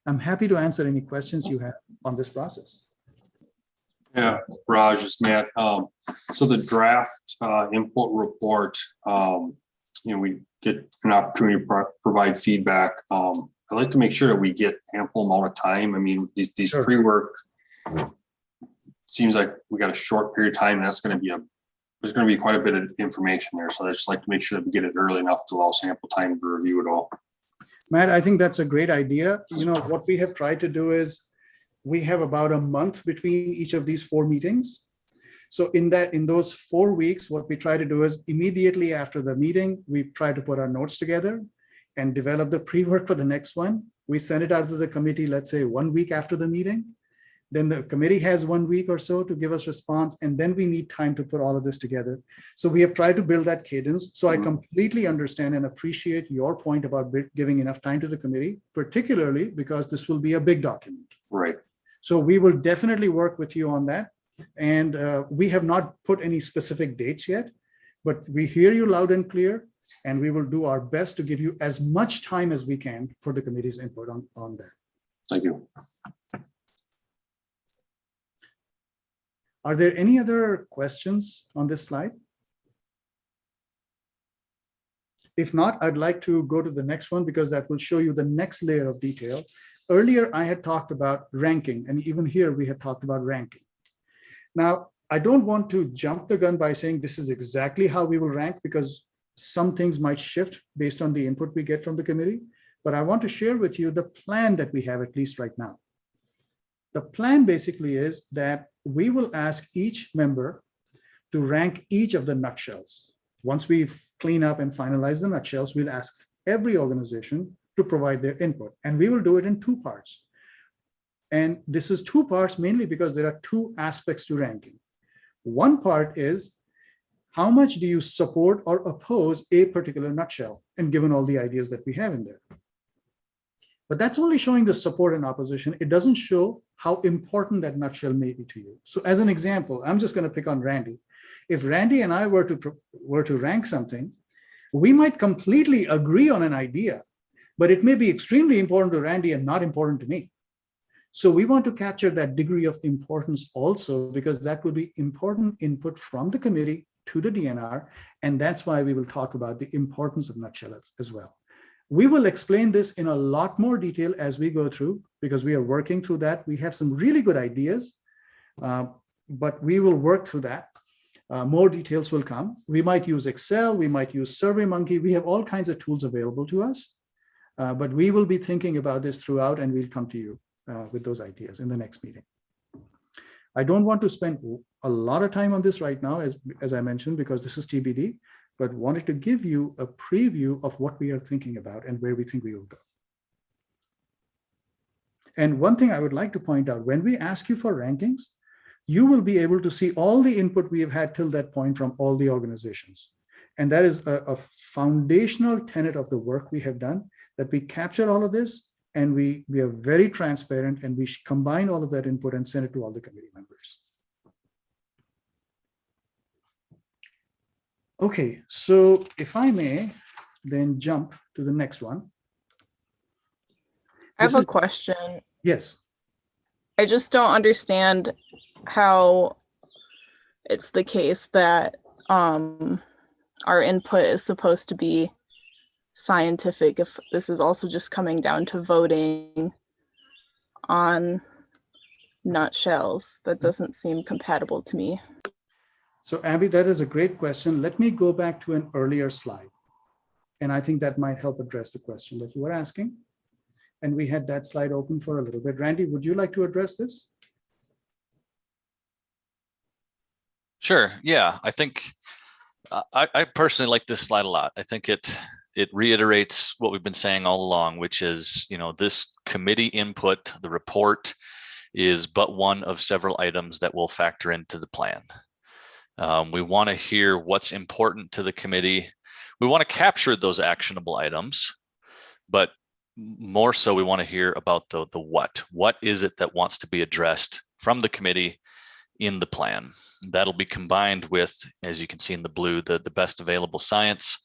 Speaker 7: I'm happy to answer any questions you have on this process.
Speaker 9: Yeah, Raj, it's Matt. So the draft input report, we get an opportunity to provide feedback. I'd like to make sure that we get ample amount of time. I mean, these
Speaker 7: Sure.
Speaker 9: pre-work, seems like we got a short period of time. That's going to be there's going to be quite a bit of information there. So I just like to make sure that we get it early enough to allow sample time to review it all.
Speaker 7: Matt, I think that's a great idea. What we have tried to do is we have about a month between each of these 4 meetings. So in those 4 weeks, what we try to do is immediately after the meeting, we try to put our notes together and develop the pre-work for the next one. We send it out to the committee, let's say 1 week after the meeting. Then the committee has 1 week or so to give us response, and then we need time to put all of this together. So we have tried to build that cadence. So I completely understand and appreciate your point about giving enough time to the committee, particularly because this will be a big document.
Speaker 9: Right.
Speaker 7: So we will definitely work with you on that. And we have not put any specific dates yet, but we hear you loud and clear, and we will do our best to give you as much time as we can for the committee's input on that.
Speaker 9: Thank you.
Speaker 7: Are there any other questions on this slide? If not, I'd like to go to the next one because that will show you the next layer of detail. Earlier, I had talked about ranking, and even here we had talked about ranking. Now, I don't want to jump the gun by saying this is exactly how we will rank because some things might shift based on the input we get from the committee, but I want to share with you the plan that we have at least right now. The plan basically is that we will ask each member to rank each of the nutshells. Once we clean up and finalize the nutshells, we'll ask every organization to provide their input, and we will do it in 2 parts. And this is 2 parts mainly because there are 2 aspects to ranking. One part is how much do you support or oppose a particular nutshell, and given all the ideas that we have in there. But that's only showing the support and opposition. It doesn't show how important that nutshell may be to you. So as an example, I'm just going to pick on Randy. If Randy and I were to rank something, we might completely agree on an idea, but it may be extremely important to Randy and not important to me. So we want to capture that degree of importance also, because that would be important input from the committee to the DNR. And that's why we will talk about the importance of nutshells as well. We will explain this in a lot more detail as we go through, because we are working through that. We have some really good ideas, but we will work through that. More details will come. We might use Excel, we might use SurveyMonkey. We have all kinds of tools available to us, but we will be thinking about this throughout, and we'll come to you with those ideas in the next meeting. I don't want to spend a lot of time on this right now, as I mentioned, because this is TBD, but wanted to give you a preview of what we are thinking about and where we think we will go. And one thing I would like to point out, when we ask you for rankings, you will be able to see all the input we have had till that point from all the organizations. And that is a foundational tenet of the work we have done, that we capture all of this, and we are very transparent, and we combine all of that input and send it to all the committee members. Okay, so if I may then jump to the next one.
Speaker 6: I have a question.
Speaker 7: Yes.
Speaker 6: I just don't understand how it's the case that our input is supposed to be scientific if this is also just coming down to voting on nutshells. That doesn't seem compatible to me.
Speaker 7: So Abby, that is a great question. Let me go back to an earlier slide. And I think that might help address the question that you were asking. And we had that slide open for a little bit. Randy, would you like to address this?
Speaker 2: Sure. Yeah, I think I personally like this slide a lot. I think it reiterates what we've been saying all along, which is, this committee input, the report, is but one of several items that will factor into the plan. We want to hear what's important to the committee. We want to capture those actionable items, but more so we want to hear about the what. What is it that wants to be addressed from the committee in the plan? That'll be combined with, as you can see in the blue, the best available science,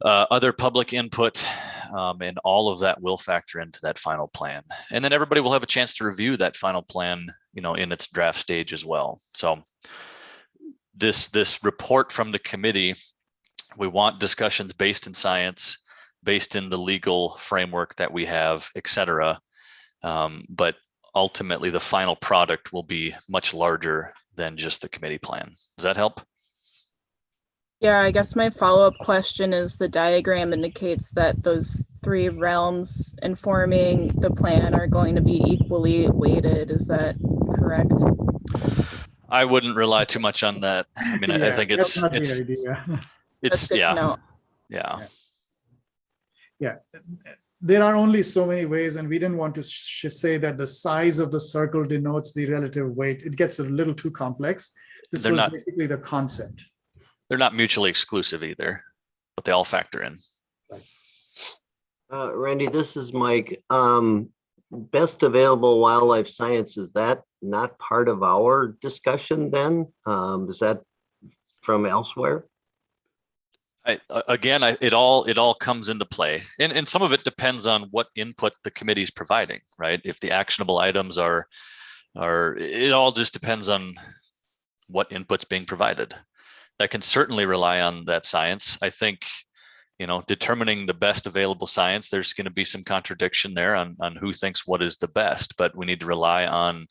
Speaker 2: other public input, and all of that will factor into that final plan. And then everybody will have a chance to review that final plan, in its draft stage as well. So this report from the committee, we want discussions based in science, based in the legal framework that we have, et cetera. But ultimately, the final product will be much larger than just the committee plan. Does that help?
Speaker 6: Yeah, I guess my follow-up question is the diagram indicates that those 3 realms informing the plan are going to be equally weighted. Is that correct?
Speaker 2: I wouldn't rely too much on that. I mean, I think
Speaker 7: that's not the idea.
Speaker 6: That's good to know.
Speaker 2: Yeah.
Speaker 7: There are only so many ways, and we didn't want to say that the size of the circle denotes the relative weight. It gets a little too complex. This was basically the concept.
Speaker 2: They're not mutually exclusive either, but they all factor in.
Speaker 15: Randy, this is Mike. Best available wildlife science, is that not part of our discussion then? Is that from elsewhere?
Speaker 2: It all comes into play, and some of it depends on what input the committee's providing, right? If the actionable items are, it all just depends on what input's being provided. That can certainly rely on that science. I think, determining the best available science, there's going to be some contradiction there on who thinks what is the best, but we need to rely on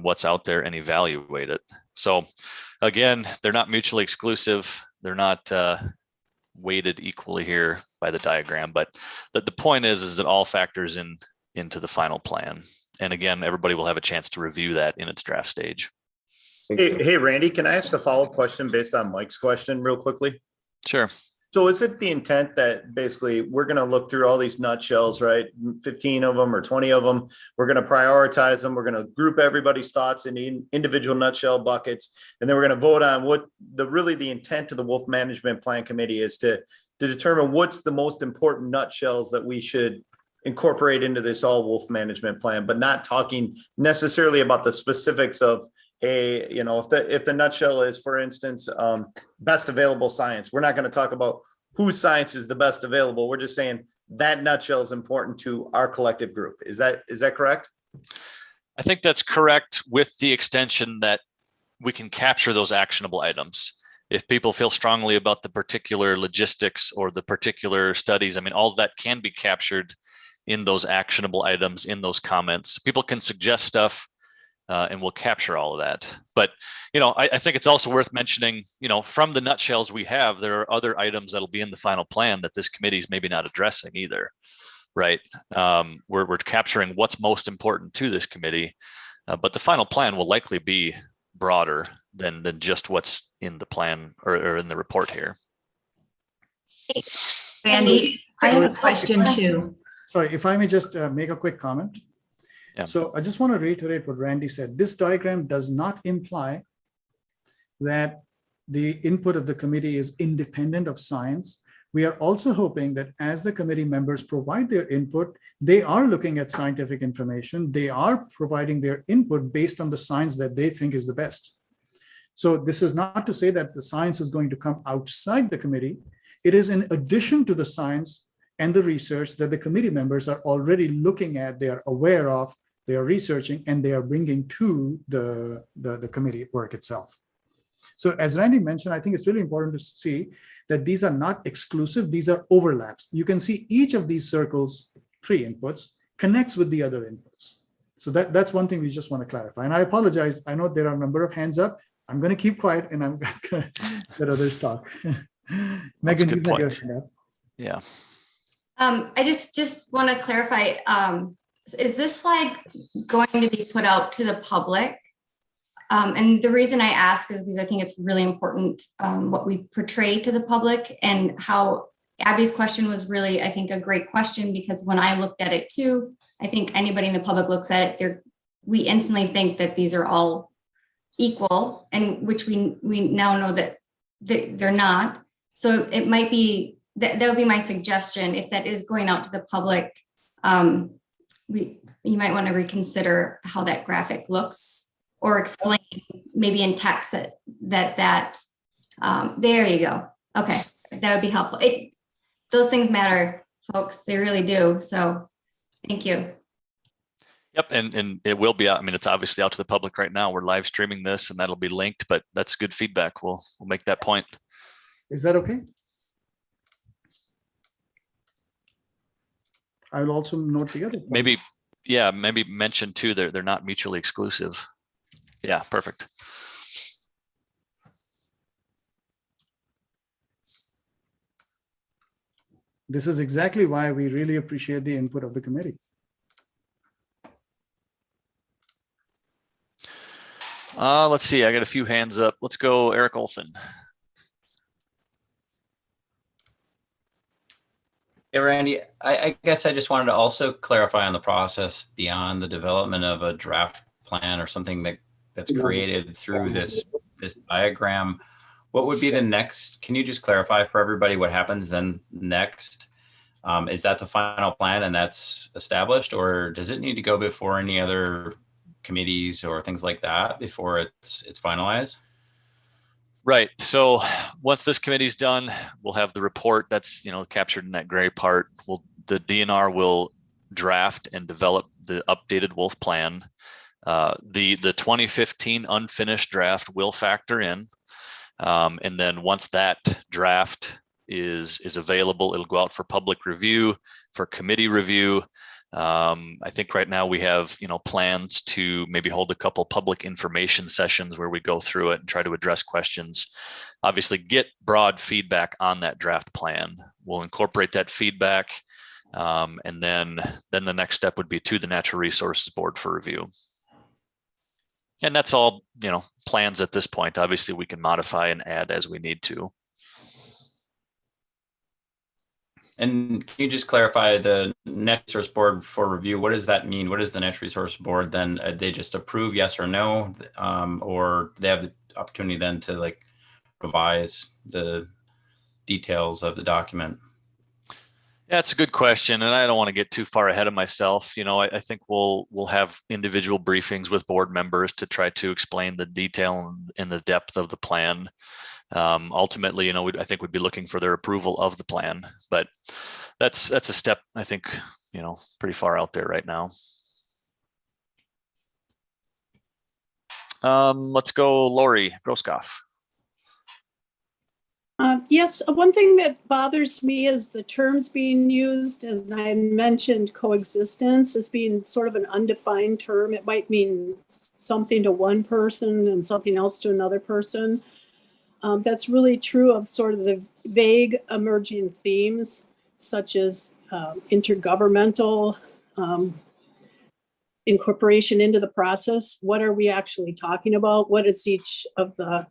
Speaker 2: what's out there and evaluate it. So again, they're not mutually exclusive. They're not weighted equally here by the diagram, but the point is it all factors into the final plan. And again, everybody will have a chance to review that in its draft stage.
Speaker 18: Hey, Randy, can I ask a follow-up question based on Mike's question real quickly?
Speaker 2: Sure.
Speaker 18: So is it the intent that basically we're going to look through all these nutshells, right? 15 of them or 20 of them. We're going to prioritize them. We're going to group everybody's thoughts in individual nutshell buckets. And then we're going to vote on what the intent of the Wolf Management Plan Committee is to determine what's the most important nutshells that we should incorporate into this all wolf management plan, but not talking necessarily about the specifics of, hey, if the nutshell is, for instance, best available science, we're not going to talk about whose science is the best available. We're just saying that nutshell is important to our collective group. Is that correct?
Speaker 2: I think that's correct, with the extension that we can capture those actionable items. If people feel strongly about the particular logistics or the particular studies, I mean, all of that can be captured in those actionable items, in those comments. People can suggest stuff, and we'll capture all of that. But, I think it's also worth mentioning, from the nutshells we have, there are other items that'll be in the final plan that this committee is maybe not addressing either, right? We're capturing what's most important to this committee, but the final plan will likely be broader than just what's in the plan or in the report here.
Speaker 17: Randy, I have a question too.
Speaker 7: Sorry, if I may just make a quick comment.
Speaker 2: Yeah.
Speaker 7: So I just want to reiterate what Randy said. This diagram does not imply that the input of the committee is independent of science. We are also hoping that as the committee members provide their input, they are looking at scientific information. They are providing their input based on the science that they think is the best. So this is not to say that the science is going to come outside the committee. It is in addition to the science and the research that the committee members are already looking at, they are aware of, they are researching, and they are bringing to the committee work itself. So as Randy mentioned, I think it's really important to see that these are not exclusive, these are overlaps. You can see each of these circles, 3 inputs, connects with the other inputs. So that's one thing we just want to clarify. And I apologize, I know there are a number of hands up. I'm going to keep quiet and I'm going to let others talk. Megan, you had your hand up.
Speaker 2: Yeah.
Speaker 19: I just want to clarify, is this slide going to be put out to the public? And the reason I ask is because I think it's really important what we portray to the public, and how Abby's question was really, I think, a great question, because when I looked at it too, I think anybody in the public looks at it, we instantly think that these are all equal, and which we now know that they're not. So it might be, that would be my suggestion, if that is going out to the public, you might want to reconsider how that graphic looks, or explain maybe in text that there you go. Okay, that would be helpful. those things matter, folks. They really do. So thank you.
Speaker 2: Yep, and it will be out. I mean, it's obviously out to the public right now. We're live streaming this, and that'll be linked. But that's good feedback. We'll make that point.
Speaker 7: Is that okay? I will also note the other.
Speaker 2: Maybe, yeah, maybe mention too. They're not mutually exclusive. Yeah, perfect.
Speaker 7: This is exactly why we really appreciate the input of the committee.
Speaker 2: Let's see. I got a few hands up. Let's go, Eric Olson.
Speaker 20: Hey, Randy, I guess I just wanted to also clarify on the process beyond the development of a draft plan or something that's created through this diagram. What would be the next? Can you just clarify for everybody what happens then next? Is that the final plan and that's established, or does it need to go before any other committees or things like that before it's finalized?
Speaker 2: Right. So once this committee's done, we'll have the report that's captured in that gray part. The DNR will draft and develop the updated Wolf plan. The 2015 unfinished draft will factor in, and then once that draft is available, it'll go out for public review, for committee review. I think right now we have plans to maybe hold a couple public information sessions where we go through it and try to address questions. Obviously, get broad feedback on that draft plan. We'll incorporate that feedback, and then the next step would be to the Natural Resources Board for review. And that's all plans at this point. Obviously, we can modify and add as we need to.
Speaker 20: And can you just clarify the Natural Resource Board for review? What does that mean? What is the Natural Resource Board then? They just approve yes or no, or they have the opportunity then to revise the details of the document?
Speaker 2: Yeah, it's a good question, and I don't want to get too far ahead of myself. I think we'll have individual briefings with board members to try to explain the detail and the depth of the plan. Ultimately, I think we'd be looking for their approval of the plan, but that's a step I think pretty far out there right now. Let's go, Lori Groskopf.
Speaker 25: Yes, one thing that bothers me is the terms being used. As I mentioned, coexistence as being sort of an undefined term. It might mean something to one person and something else to another person. That's really true of sort of the vague emerging themes, such as intergovernmental incorporation into the process. What are we actually talking about? What does each of the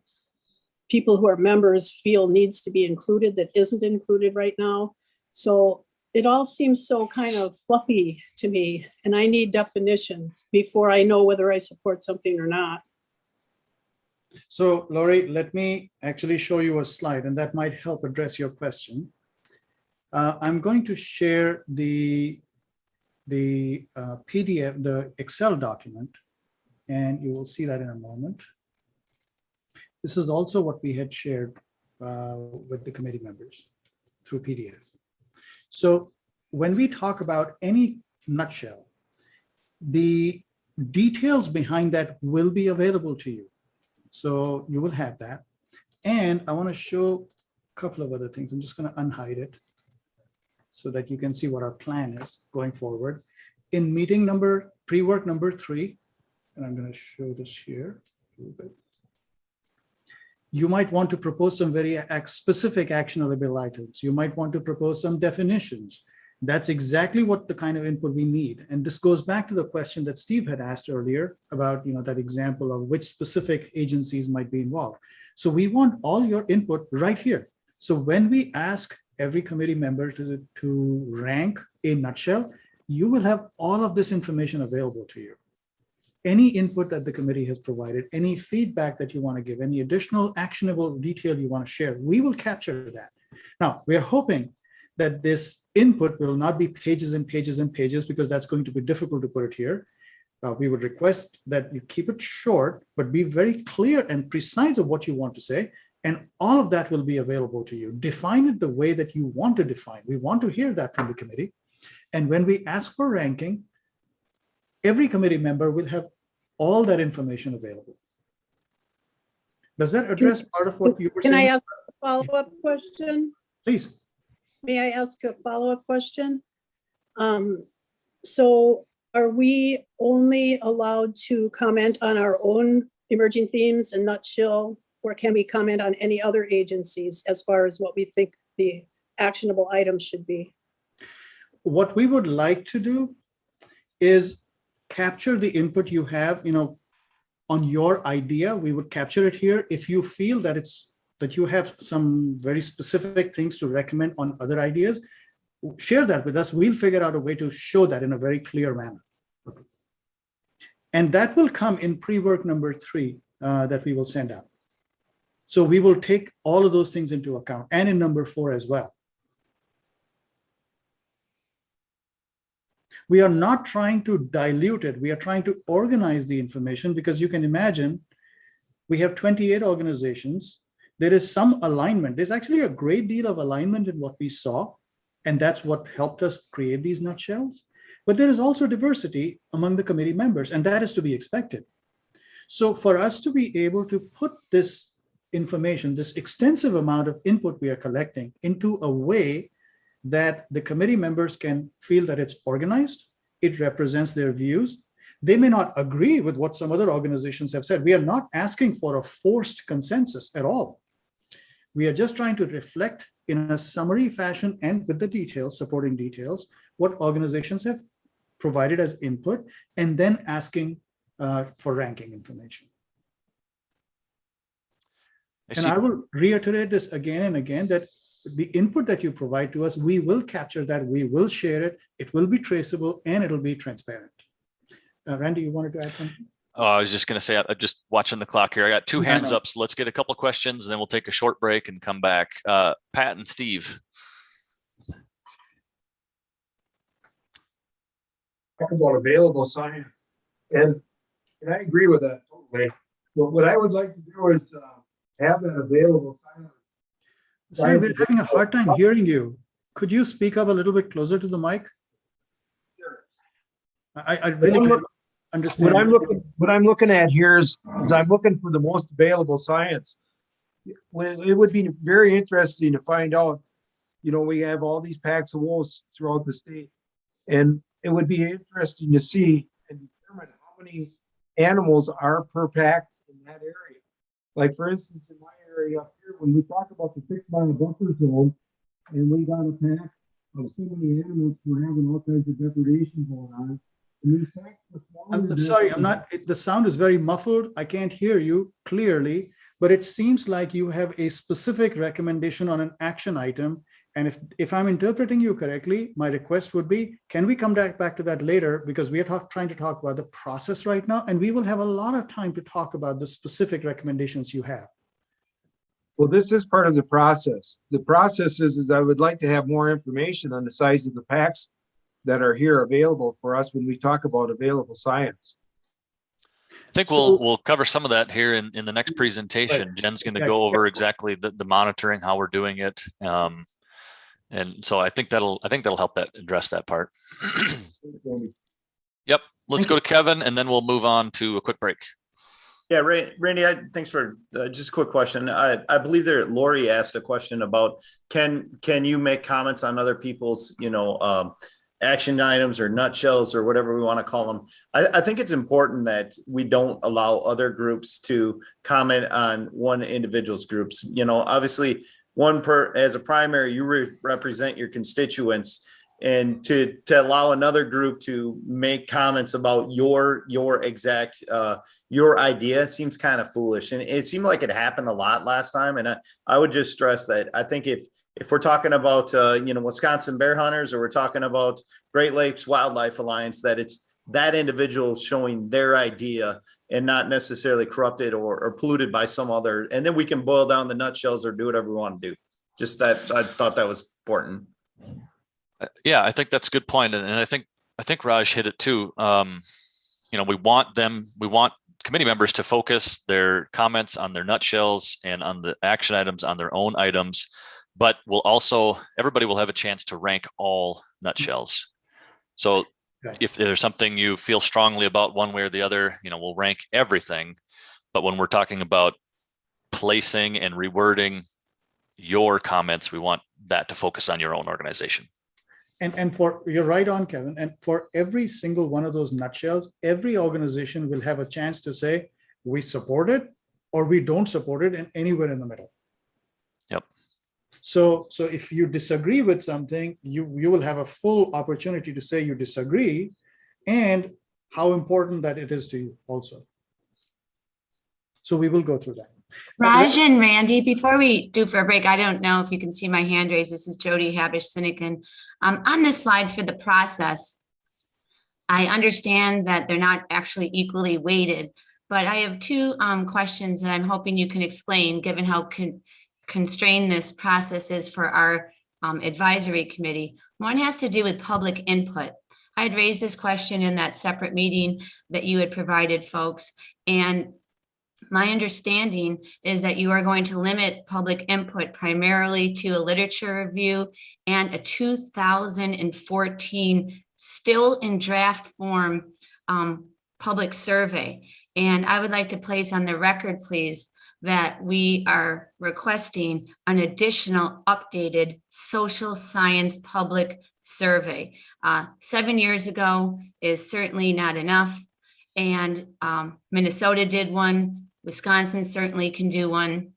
Speaker 25: people who are members feel needs to be included that isn't included right now? So it all seems so kind of fluffy to me, and I need definitions before I know whether I support something or not.
Speaker 7: So Lori, let me actually show you a slide, and that might help address your question. I'm going to share the PDF, the Excel document, and you will see that in a moment. This is also what we had shared with the committee members through PDF. So when we talk about any nutshell, the details behind that will be available to you. So you will have that. And I want to show a couple of other things. I'm just going to unhide it so that you can see what our plan is going forward. In meeting pre-work number 3, and I'm going to show this here a little bit. You might want to propose some very specific actionable items. You might want to propose some definitions. That's exactly what the kind of input we need. And this goes back to the question that Steve had asked earlier about that example of which specific agencies might be involved. So we want all your input right here. So when we ask every committee member to rank a nutshell, you will have all of this information available to you. Any input that the committee has provided, any feedback that you want to give, any additional actionable detail you want to share, we will capture that. Now, we're hoping that this input will not be pages and pages and pages, because that's going to be difficult to put it here. We would request that you keep it short, but be very clear and precise of what you want to say, And all of that will be available to you. Define it the way that you want to define. We want to hear that from the committee. And when we ask for ranking, every committee member will have all that information available. Does that address part of what you were saying?
Speaker 25: Can I ask a follow-up question?
Speaker 7: Please.
Speaker 25: May I ask a follow-up question? So are we only allowed to comment on our own emerging themes and nutshell, or can we comment on any other agencies as far as what we think the actionable items should be?
Speaker 7: What we would like to do is capture the input you have, on your idea. We would capture it here. If you feel that that you have some very specific things to recommend on other ideas, share that with us. We'll figure out a way to show that in a very clear manner. And that will come in pre-work number 3 that we will send out. So we will take all of those things into account, and in number 4 as well. We are not trying to dilute it. We are trying to organize the information, because you can imagine we have 28 organizations. There is some alignment. There's actually a great deal of alignment in what we saw, and that's what helped us create these nutshells. But there is also diversity among the committee members, and that is to be expected. So for us to be able to put this information, this extensive amount of input we are collecting, into a way that the committee members can feel that it's organized, it represents their views. They may not agree with what some other organizations have said. We are not asking for a forced consensus at all. We are just trying to reflect in a summary fashion, and with the details, supporting details, what organizations have provided as input, and then asking for ranking information. And I will reiterate this again and again, that the input that you provide to us, we will capture that, we will share it, it will be traceable, and it'll be transparent. Randy, you wanted to add something?
Speaker 2: Oh, I was just going to say, I'm just watching the clock here. I got 2 hands up, so let's get a couple of questions, and then we'll take a short break and come back. Pat and Steve.
Speaker 8: Talk about available science, and I agree with that totally. But what I would like to do is have that available science.
Speaker 7: Sorry, we're having a hard time hearing you. Could you speak up a little bit closer to the mic?
Speaker 8: Sure.
Speaker 7: I really don't understand.
Speaker 8: What I'm looking at here is I'm looking for the most available science. It would be very interesting to find out, we have all these packs of wolves throughout the state, and it would be interesting to see and determine how many animals are per pack in that area. Like, for instance, in my area up here, when we talk about the 6-mile buffer zone, and we got a pack of so many animals who are having all kinds of depredation going on. And these packs are smaller.
Speaker 7: I'm sorry, the sound is very muffled. I can't hear you clearly, but it seems like you have a specific recommendation on an action item. And if I'm interpreting you correctly, my request would be, can we come back to that later? Because we are trying to talk about the process right now, and we will have a lot of time to talk about the specific recommendations you have.
Speaker 8: Well, this is part of the process. The process is I would like to have more information on the size of the packs that are here available for us when we talk about available science.
Speaker 2: I think we'll cover some of that here in the next presentation. Jen's going to go over exactly the monitoring, how we're doing it. And so I think that'll help address that part. Yep. Let's go to Kevin, and then we'll move on to a quick break.
Speaker 18: Yeah, Randy, thanks for just a quick question. I believe that Lori asked a question about can you make comments on other people's action items or nutshells or whatever we want to call them. I think it's important that we don't allow other groups to comment on one individual's groups. Obviously, as a primary, you represent your constituents, and to allow another group to make comments about your exact your idea seems kind of foolish. And it seemed like it happened a lot last time. And I would just stress that I think if we're talking about Wisconsin bear hunters, or we're talking about Great Lakes Wildlife Alliance, that it's that individual showing their idea and not necessarily corrupted or polluted by some other, and then we can boil down the nutshells or do whatever we want to do. Just that, I thought that was important.
Speaker 2: Yeah, I think that's a good point. And I think Raj hit it too. We want committee members to focus their comments on their nutshells and on the action items on their own items, but everybody will have a chance to rank all nutshells. So
Speaker 7: Right.
Speaker 2: if there's something you feel strongly about one way or the other, we'll rank everything. But when we're talking about placing and rewording your comments, we want that to focus on your own organization.
Speaker 7: And you're right on, Kevin. And for every single one of those nutshells, every organization will have a chance to say, we support it or we don't support it, and anywhere in the middle.
Speaker 2: Yep.
Speaker 7: So if you disagree with something, you will have a full opportunity to say you disagree and how important that it is to you also. So we will go through that.
Speaker 17: Raj and Randy, before we do for a break, I don't know if you can see my hand raised. This is Jody Habish-Sinekin. On this slide for the process, I understand that they're not actually equally weighted, but I have two questions that I'm hoping you can explain, given how constrained this process is for our advisory committee. One has to do with public input. I had raised this question in that separate meeting that you had provided, folks, and my understanding is that you are going to limit public input primarily to a literature review and a 2014 still in draft form public survey. And I would like to place on the record, please, that we are requesting an additional updated social science public survey. 7 years ago is certainly not enough. And Minnesota did one. Wisconsin certainly can do one.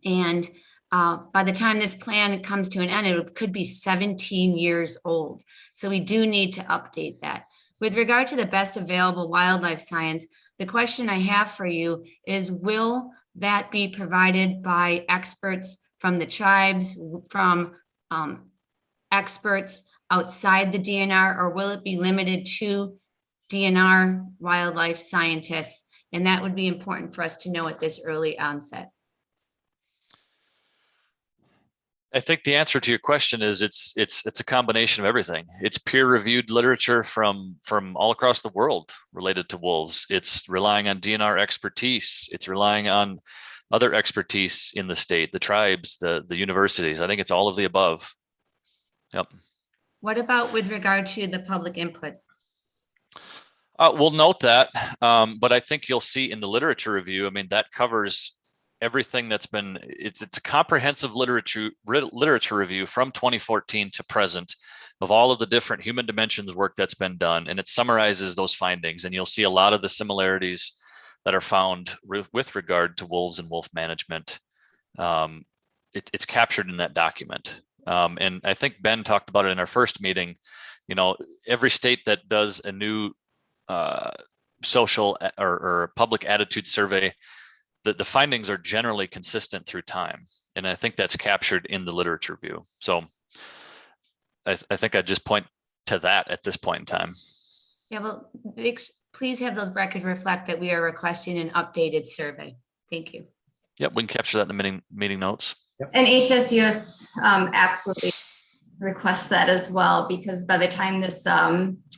Speaker 17: And by the time this plan comes to an end, it could be 17 years old. So we do need to update that. With regard to the best available wildlife science, the question I have for you is, will that be provided by experts from the tribes, from experts outside the DNR, or will it be limited to DNR wildlife scientists? And that would be important for us to know at this early onset.
Speaker 2: I think the answer to your question is it's a combination of everything. It's peer-reviewed literature from all across the world related to wolves. It's relying on DNR expertise. It's relying on other expertise in the state, the tribes, the universities. I think it's all of the above. Yep.
Speaker 17: What about with regard to the public input?
Speaker 2: We'll note that, but I think you'll see in the literature review, I mean, that covers everything that's been, it's a comprehensive literature review from 2014 to present of all of the different human dimensions work that's been done, and it summarizes those findings, and you'll see a lot of the similarities that are found with regard to wolves and wolf management. It's captured in that document. And I think Ben talked about it in our first meeting. Every state that does a new social or public attitude survey, the findings are generally consistent through time. And I think that's captured in the literature review. So I think I'd just point to that at this point in time.
Speaker 17: Yeah, well, please have the record reflect that we are requesting an updated survey. Thank you.
Speaker 2: Yep, we can capture that in the meeting notes.
Speaker 19: And HSUS absolutely requests that as well, because by the time this,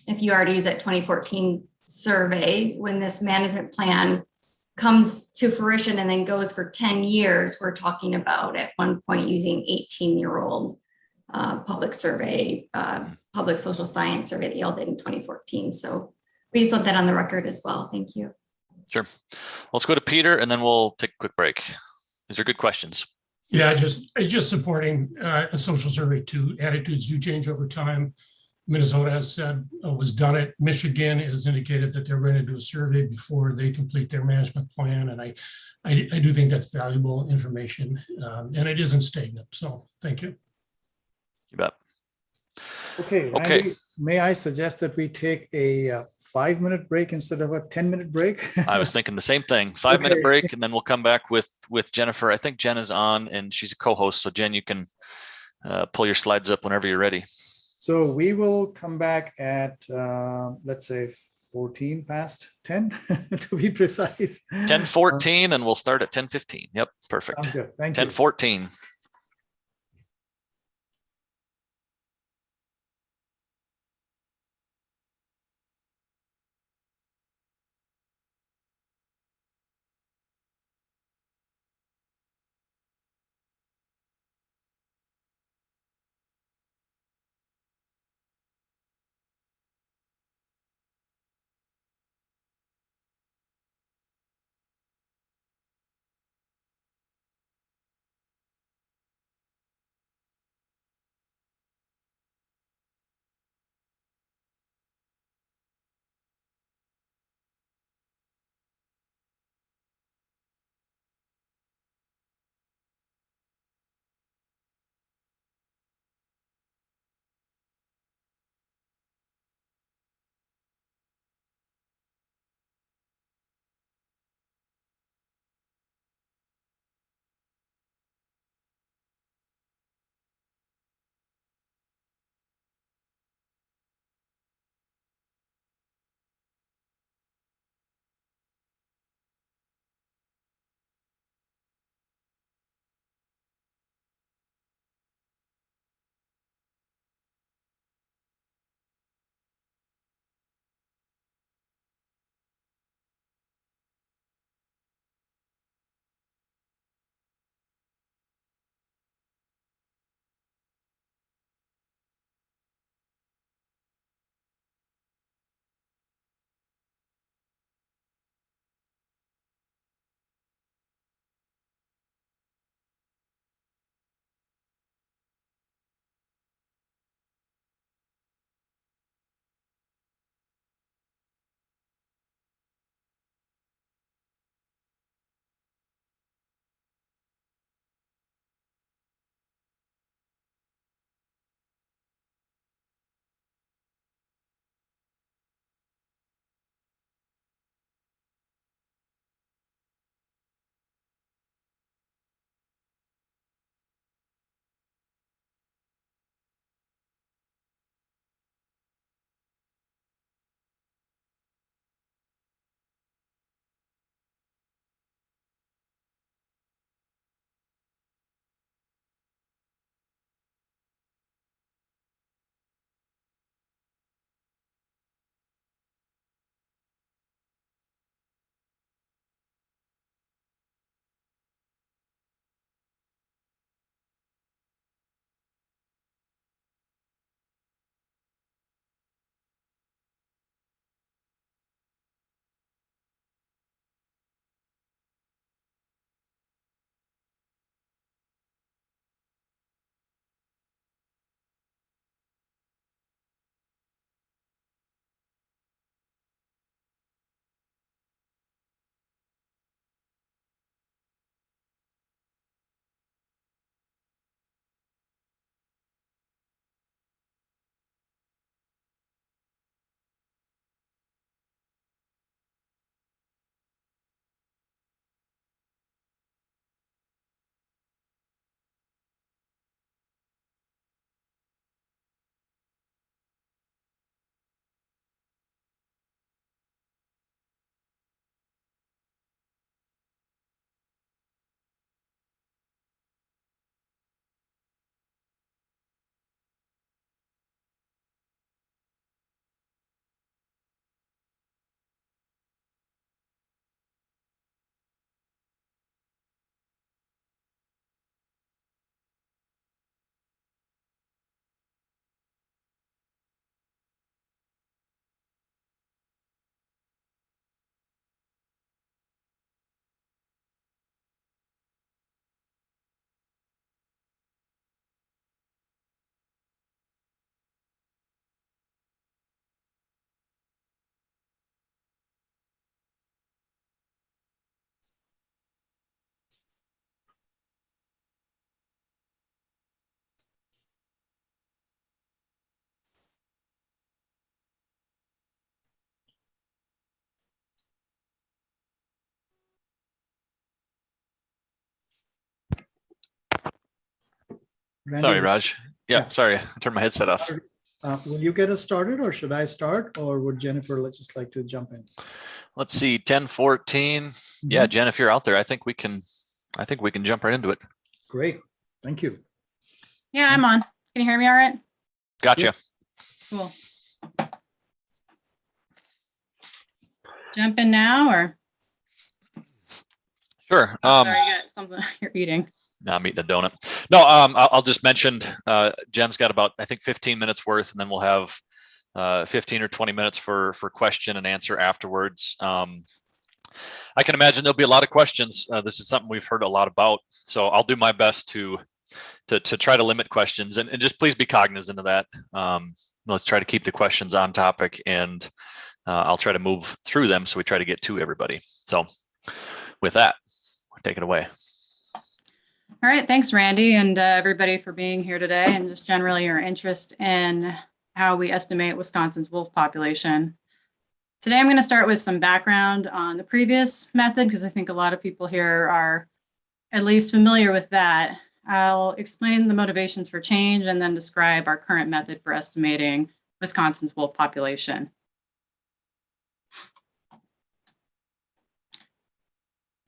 Speaker 19: if you already use that 2014 survey, when this management plan comes to fruition and then goes for 10 years, we're talking about at one point using 18-year-old public survey, public social science survey that y'all did in 2014. So we just want that on the record as well. Thank you.
Speaker 2: Sure. Let's go to Peter and then we'll take a quick break. These are good questions.
Speaker 10: Yeah, just supporting a social survey too. Attitudes do change over time. Minnesota has said was done it. Michigan has indicated that they're going to do a survey before they complete their management plan, and I do think that's valuable information, and it isn't stagnant. So thank you.
Speaker 2: You bet.
Speaker 7: Okay, Randy, may I suggest that we take a 5-minute break instead of a 10-minute break?
Speaker 2: I was thinking the same thing. 5-minute break, and then we'll come back with Jennifer. I think Jen is on, and she's a co-host. So Jen, you can pull your slides up whenever you're ready.
Speaker 7: So we will come back at, let's say, 14 past 10 to be precise.
Speaker 2: 10:14, and we'll start at 10:15. Yep, perfect.
Speaker 7: Sounds good. Thank you.
Speaker 2: 10:14.
Speaker 7: Randy,
Speaker 2: Sorry, Raj. Yeah,
Speaker 7: Yeah.
Speaker 2: sorry. I turned my headset off.
Speaker 7: Will you get us started or should I start or would Jennifer just like to jump in?
Speaker 2: Let's see, 10:14. Yeah, Jen, if you're out there, I think we can jump right into it.
Speaker 7: Great. Thank you.
Speaker 11: Yeah, I'm on. Can you hear me all right?
Speaker 2: Gotcha.
Speaker 11: Cool. Jump in now or?
Speaker 2: Sure.
Speaker 11: Sorry, you got something you're eating.
Speaker 2: No, I'm eating a donut. No, I'll just mention, Jen's got about, I think 15 minutes worth, and then we'll have 15 or 20 minutes for question and answer afterwards. I can imagine there'll be a lot of questions. This is something we've heard a lot about, so I'll do my best to try to limit questions, and just please be cognizant of that. Let's try to keep the questions on topic, and I'll try to move through them so we try to get to everybody. So with that, take it away.
Speaker 11: All right, thanks, Randy, and everybody for being here today, and just generally your interest in how we estimate Wisconsin's wolf population. Today, I'm going to start with some background on the previous method, because I think a lot of people here are at least familiar with that. I'll explain the motivations for change and then describe our current method for estimating Wisconsin's wolf population.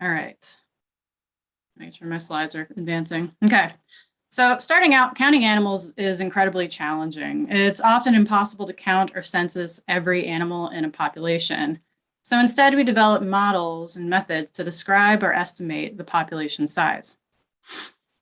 Speaker 11: All right. Make sure my slides are advancing. Okay. So starting out, counting animals is incredibly challenging. It's often impossible to count or census every animal in a population. So instead, we develop models and methods to describe or estimate the population size.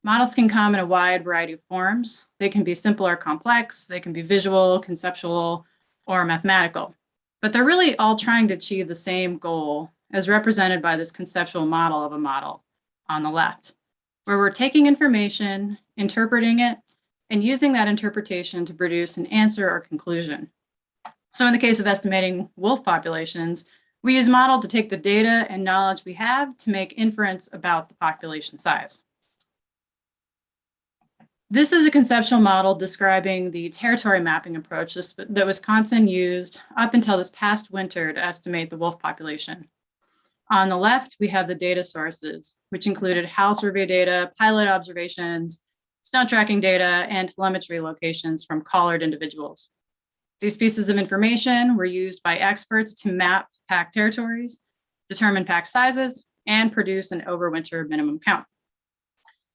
Speaker 11: Models can come in a wide variety of forms. They can be simple or complex. They can be visual, conceptual, or mathematical. But they're really all trying to achieve the same goal as represented by this conceptual model of a model on the left, where we're taking information, interpreting it, and using that interpretation to produce an answer or conclusion. So in the case of estimating wolf populations, we use model to take the data and knowledge we have to make inference about the population size. This is a conceptual model describing the territory mapping approach that Wisconsin used up until this past winter to estimate the wolf population. On the left, we have the data sources, which included HAL survey data, pilot observations, snow tracking data, and telemetry locations from collared individuals. These pieces of information were used by experts to map pack territories, determine pack sizes, and produce an overwinter minimum count.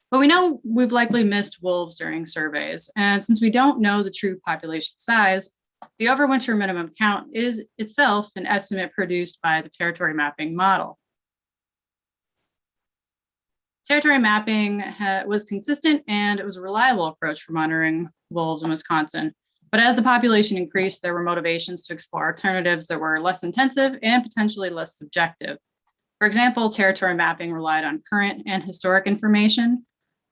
Speaker 11: But we know we've likely missed wolves during surveys, and since we don't know the true population size, the overwinter minimum count is itself an estimate produced by the territory mapping model. Territory mapping was consistent and it was a reliable approach for monitoring wolves in Wisconsin. But as the population increased, there were motivations to explore alternatives that were less intensive and potentially less subjective. For example, territory mapping relied on current and historic information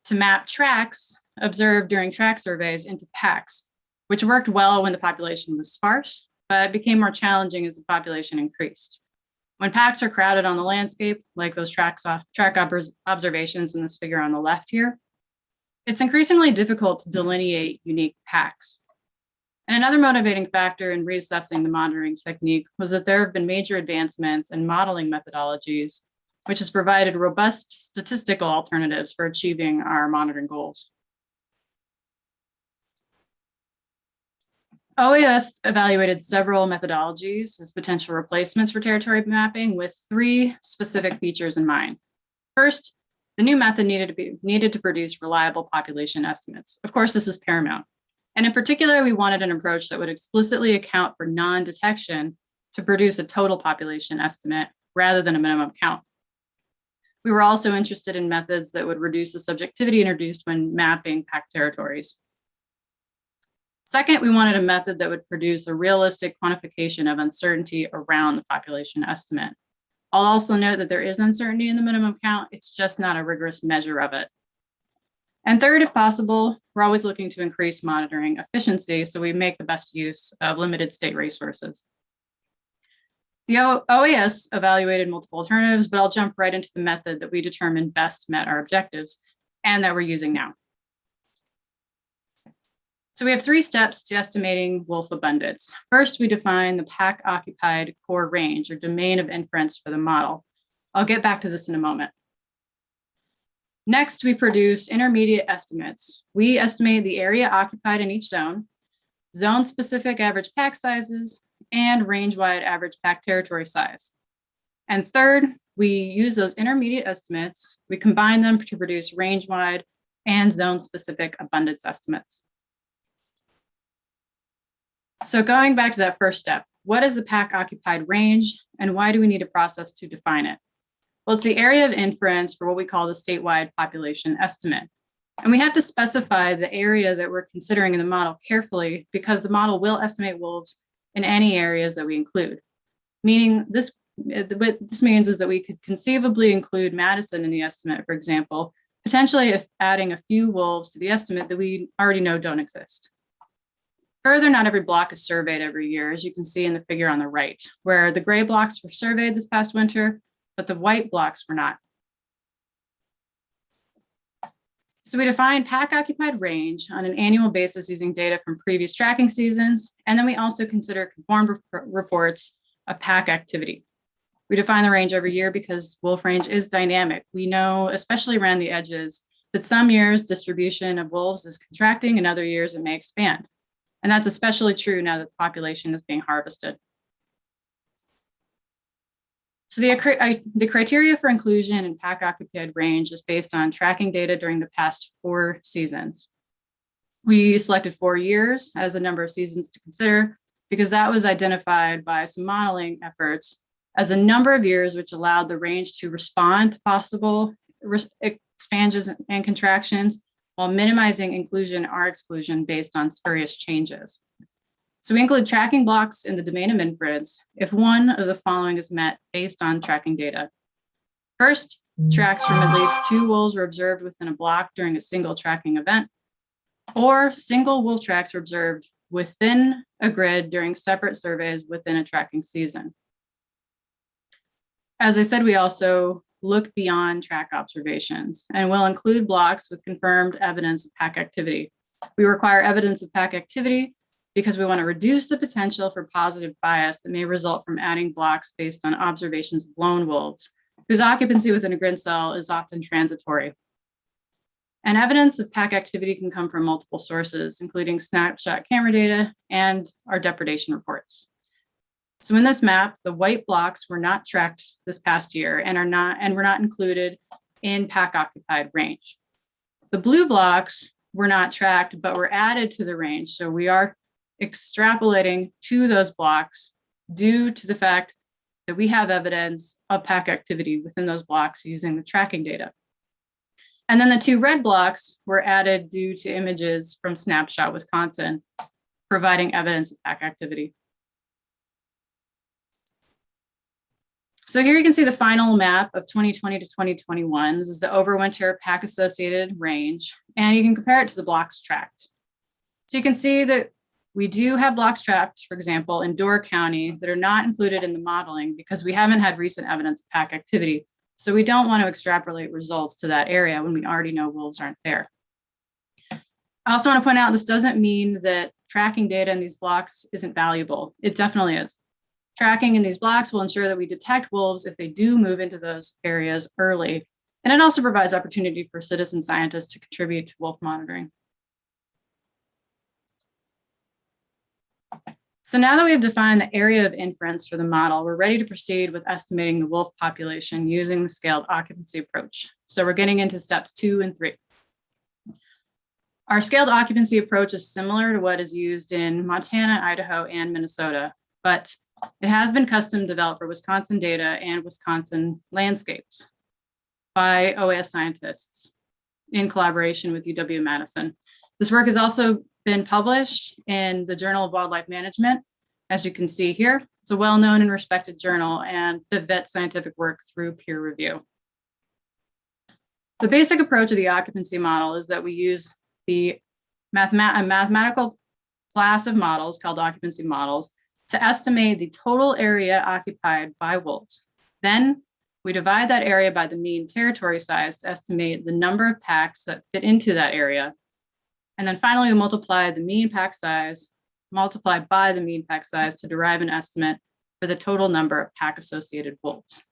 Speaker 11: to map tracks observed during track surveys into packs, which worked well when the population was sparse, but became more challenging as the population increased. When packs are crowded on the landscape, like those track observations in this figure on the left here, it's increasingly difficult to delineate unique packs. And another motivating factor in reassessing the monitoring technique was that there have been major advancements in modeling methodologies, which has provided robust statistical alternatives for achieving our monitoring goals. OAS evaluated several methodologies as potential replacements for territory mapping with 3 specific features in mind. First, the new method needed to produce reliable population estimates. Of course, this is paramount. And in particular, we wanted an approach that would explicitly account for non-detection to produce a total population estimate rather than a minimum count. We were also interested in methods that would reduce the subjectivity introduced when mapping pack territories. Second, we wanted a method that would produce a realistic quantification of uncertainty around the population estimate. I'll also note that there is uncertainty in the minimum count, it's just not a rigorous measure of it. And third, if possible, we're always looking to increase monitoring efficiency so we make the best use of limited state resources. The OAS evaluated multiple alternatives, but I'll jump right into the method that we determined best met our objectives and that we're using now. So we have 3 steps to estimating wolf abundance. First, we define the pack occupied core range or domain of inference for the model. I'll get back to this in a moment. Next, we produce intermediate estimates. We estimate the area occupied in each zone, zone-specific average pack sizes, and range-wide average pack territory size. And third, we use those intermediate estimates, we combine them to produce range-wide and zone-specific abundance estimates. So going back to that first step, what is the pack occupied range and why do we need a process to define it? Well, it's the area of inference for what we call the statewide population estimate. And we have to specify the area that we're considering in the model carefully because the model will estimate wolves in any areas that we include. Meaning what this means is that we could conceivably include Madison in the estimate, for example, potentially if adding a few wolves to the estimate that we already know don't exist. Further, not every block is surveyed every year, as you can see in the figure on the right, where the gray blocks were surveyed this past winter, but the white blocks were not. So we define pack occupied range on an annual basis using data from previous tracking seasons, and then we also consider conformed reports of pack activity. We define the range every year because wolf range is dynamic. We know, especially around the edges, that some years distribution of wolves is contracting and other years it may expand. And that's especially true now that the population is being harvested. So the criteria for inclusion in pack occupied range is based on tracking data during the past 4 seasons. We selected 4 years as a number of seasons to consider because that was identified by some modeling efforts as a number of years which allowed the range to respond to possible expansions and contractions while minimizing inclusion or exclusion based on spurious changes. So we include tracking blocks in the domain of inference if one of the following is met based on tracking data. First, tracks from at least 2 wolves were observed within a block during a single tracking event, or single wolf tracks were observed within a grid during separate surveys within a tracking season. As I said, we also look beyond track observations and will include blocks with confirmed evidence of pack activity. We require evidence of pack activity because we want to reduce the potential for positive bias that may result from adding blocks based on observations of lone wolves, whose occupancy within a grid cell is often transitory. And evidence of pack activity can come from multiple sources, including snapshot camera data and our depredation reports. So in this map, the white blocks were not tracked this past year and were not included in pack occupied range. The blue blocks were not tracked, but were added to the range. So we are extrapolating to those blocks due to the fact that we have evidence of pack activity within those blocks using the tracking data. And then the 2 red blocks were added due to images from Snapshot, Wisconsin, providing evidence of pack activity. So here you can see the final map of 2020 to 2021. This is the overwinter pack associated range, and you can compare it to the blocks tracked. So you can see that we do have blocks tracked, for example, in Door County that are not included in the modeling because we haven't had recent evidence of pack activity. So we don't want to extrapolate results to that area when we already know wolves aren't there. I also want to point out this doesn't mean that tracking data in these blocks isn't valuable. It definitely is. Tracking in these blocks will ensure that we detect wolves if they do move into those areas early. And it also provides opportunity for citizen scientists to contribute to wolf monitoring. So now that we have defined the area of inference for the model, we're ready to proceed with estimating the wolf population using the scaled occupancy approach. So we're getting into steps 2 and 3. Our scaled occupancy approach is similar to what is used in Montana, Idaho, and Minnesota, but it has been custom developed for Wisconsin data and Wisconsin landscapes by OAS scientists in collaboration with UW-Madison. This work has also been published in the Journal of Wildlife Management. As you can see here, it's a well-known and respected journal and that vets scientific work through peer review. The basic approach of the occupancy model is that we use a mathematical class of models called occupancy models to estimate the total area occupied by wolves. Then we divide that area by the mean territory size to estimate the number of packs that fit into that area. And then finally, we multiply the mean pack size, multiplied by the mean pack size to derive an estimate for the total number of pack-associated wolves.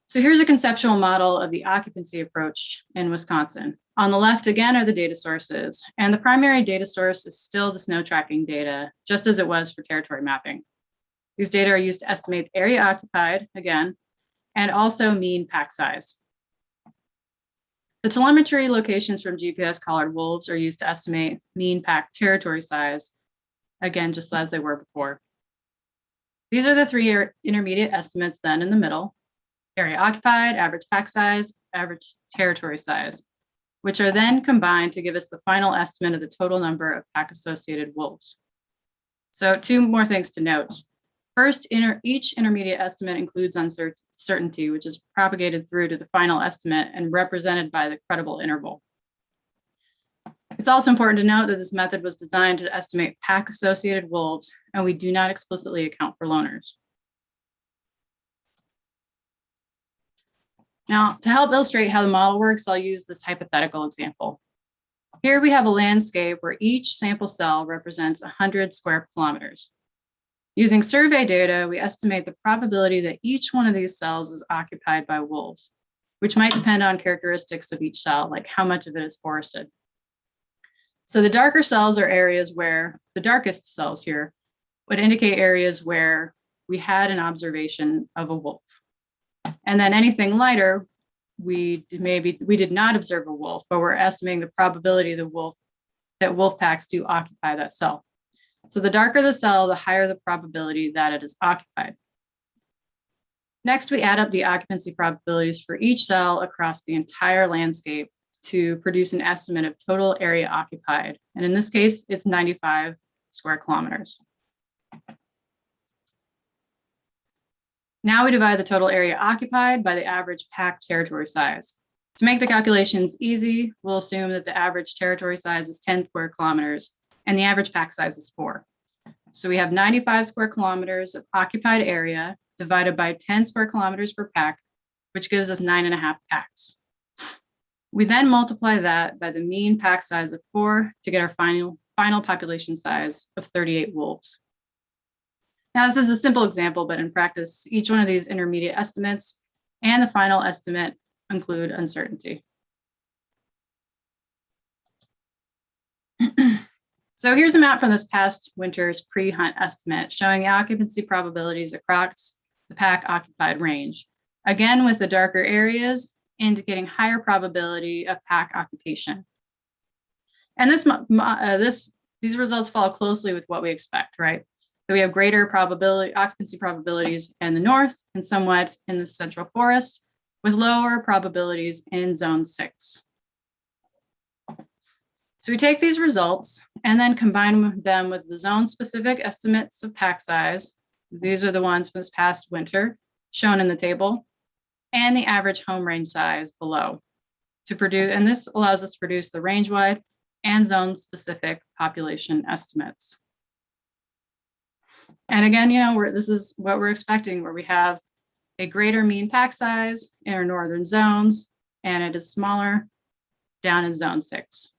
Speaker 11: So here's a conceptual model of the occupancy approach in Wisconsin. On the left, again, are the data sources, and the primary data source is still the snow tracking data, just as it was for territory mapping. These data are used to estimate the area occupied, again, and also mean pack size. The telemetry locations from GPS collared wolves are used to estimate mean pack territory size, again, just as they were before. These are the three intermediate estimates then in the middle: area occupied, average pack size, average territory size, which are then combined to give us the final estimate of the total number of pack associated wolves. So two more things to note. First, each intermediate estimate includes uncertainty, which is propagated through to the final estimate and represented by the credible interval. It's also important to note that this method was designed to estimate pack associated wolves, and we do not explicitly account for loners. Now, to help illustrate how the model works, I'll use this hypothetical example. Here we have a landscape where each sample cell represents 100 square kilometers. Using survey data, we estimate the probability that each one of these cells is occupied by wolves, which might depend on characteristics of each cell, like how much of it is forested. So the darker cells are areas where, the darkest cells here, would indicate areas where we had an observation of a wolf. And then anything lighter, we did not observe a wolf, but we're estimating the probability of that wolf packs do occupy that cell. So the darker the cell, the higher the probability that it is occupied. Next, we add up the occupancy probabilities for each cell across the entire landscape to produce an estimate of total area occupied. And in this case, it's 95 square kilometers. Now we divide the total area occupied by the average pack territory size. To make the calculations easy, we'll assume that the average territory size is 10 square kilometers and the average pack size is 4. So we have 95 square kilometers of occupied area divided by 10 square kilometers per pack, which gives us 9.5 packs. We then multiply that by the mean pack size of 4 to get our final population size of 38 wolves. Now, this is a simple example, but in practice, each one of these intermediate estimates and the final estimate include uncertainty. So here's a map from this past winter's pre-hunt estimate showing the occupancy probabilities across the pack occupied range. Again, with the darker areas indicating higher probability of pack occupation. And these results follow closely with what we expect, right? So we have greater occupancy probabilities in the north and somewhat in the central forest, with lower probabilities in zone 6. So we take these results and then combine them with the zone-specific estimates of pack size. These are the ones from this past winter, shown in the table, and the average home range size below to produce, and this allows us to produce the range-wide and zone-specific population estimates. And again, this is what we're expecting, where we have a greater mean pack size in our northern zones, and it is smaller down in zone 6.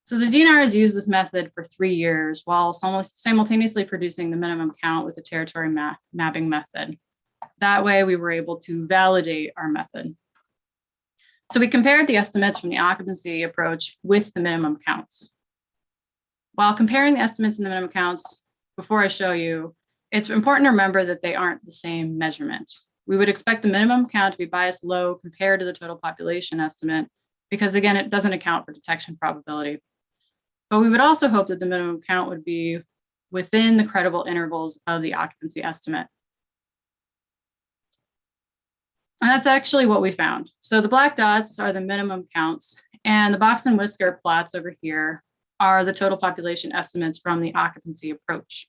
Speaker 11: So the DNR has used this method for 3 years while simultaneously producing the minimum count with the territory mapping method. That way we were able to validate our method. So we compared the estimates from the occupancy approach with the minimum counts. While comparing the estimates and the minimum counts, before I show you, it's important to remember that they aren't the same measurement. We would expect the minimum count to be biased low compared to the total population estimate, because again, it doesn't account for detection probability. But we would also hope that the minimum count would be within the credible intervals of the occupancy estimate. And that's actually what we found. So the black dots are the minimum counts, and the box and whisker plots over here are the total population estimates from the occupancy approach.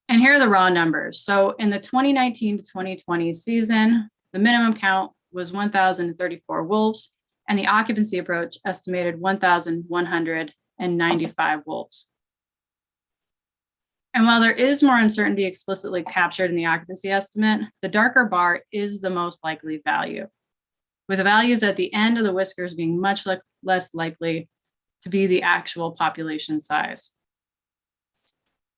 Speaker 11: And here are the raw numbers. So in the 2019 to 2020 season, the minimum count was 1,034 wolves, and the occupancy approach estimated 1,195 wolves. And while there is more uncertainty explicitly captured in the occupancy estimate, the darker bar is the most likely value, with the values at the end of the whiskers being much less likely to be the actual population size.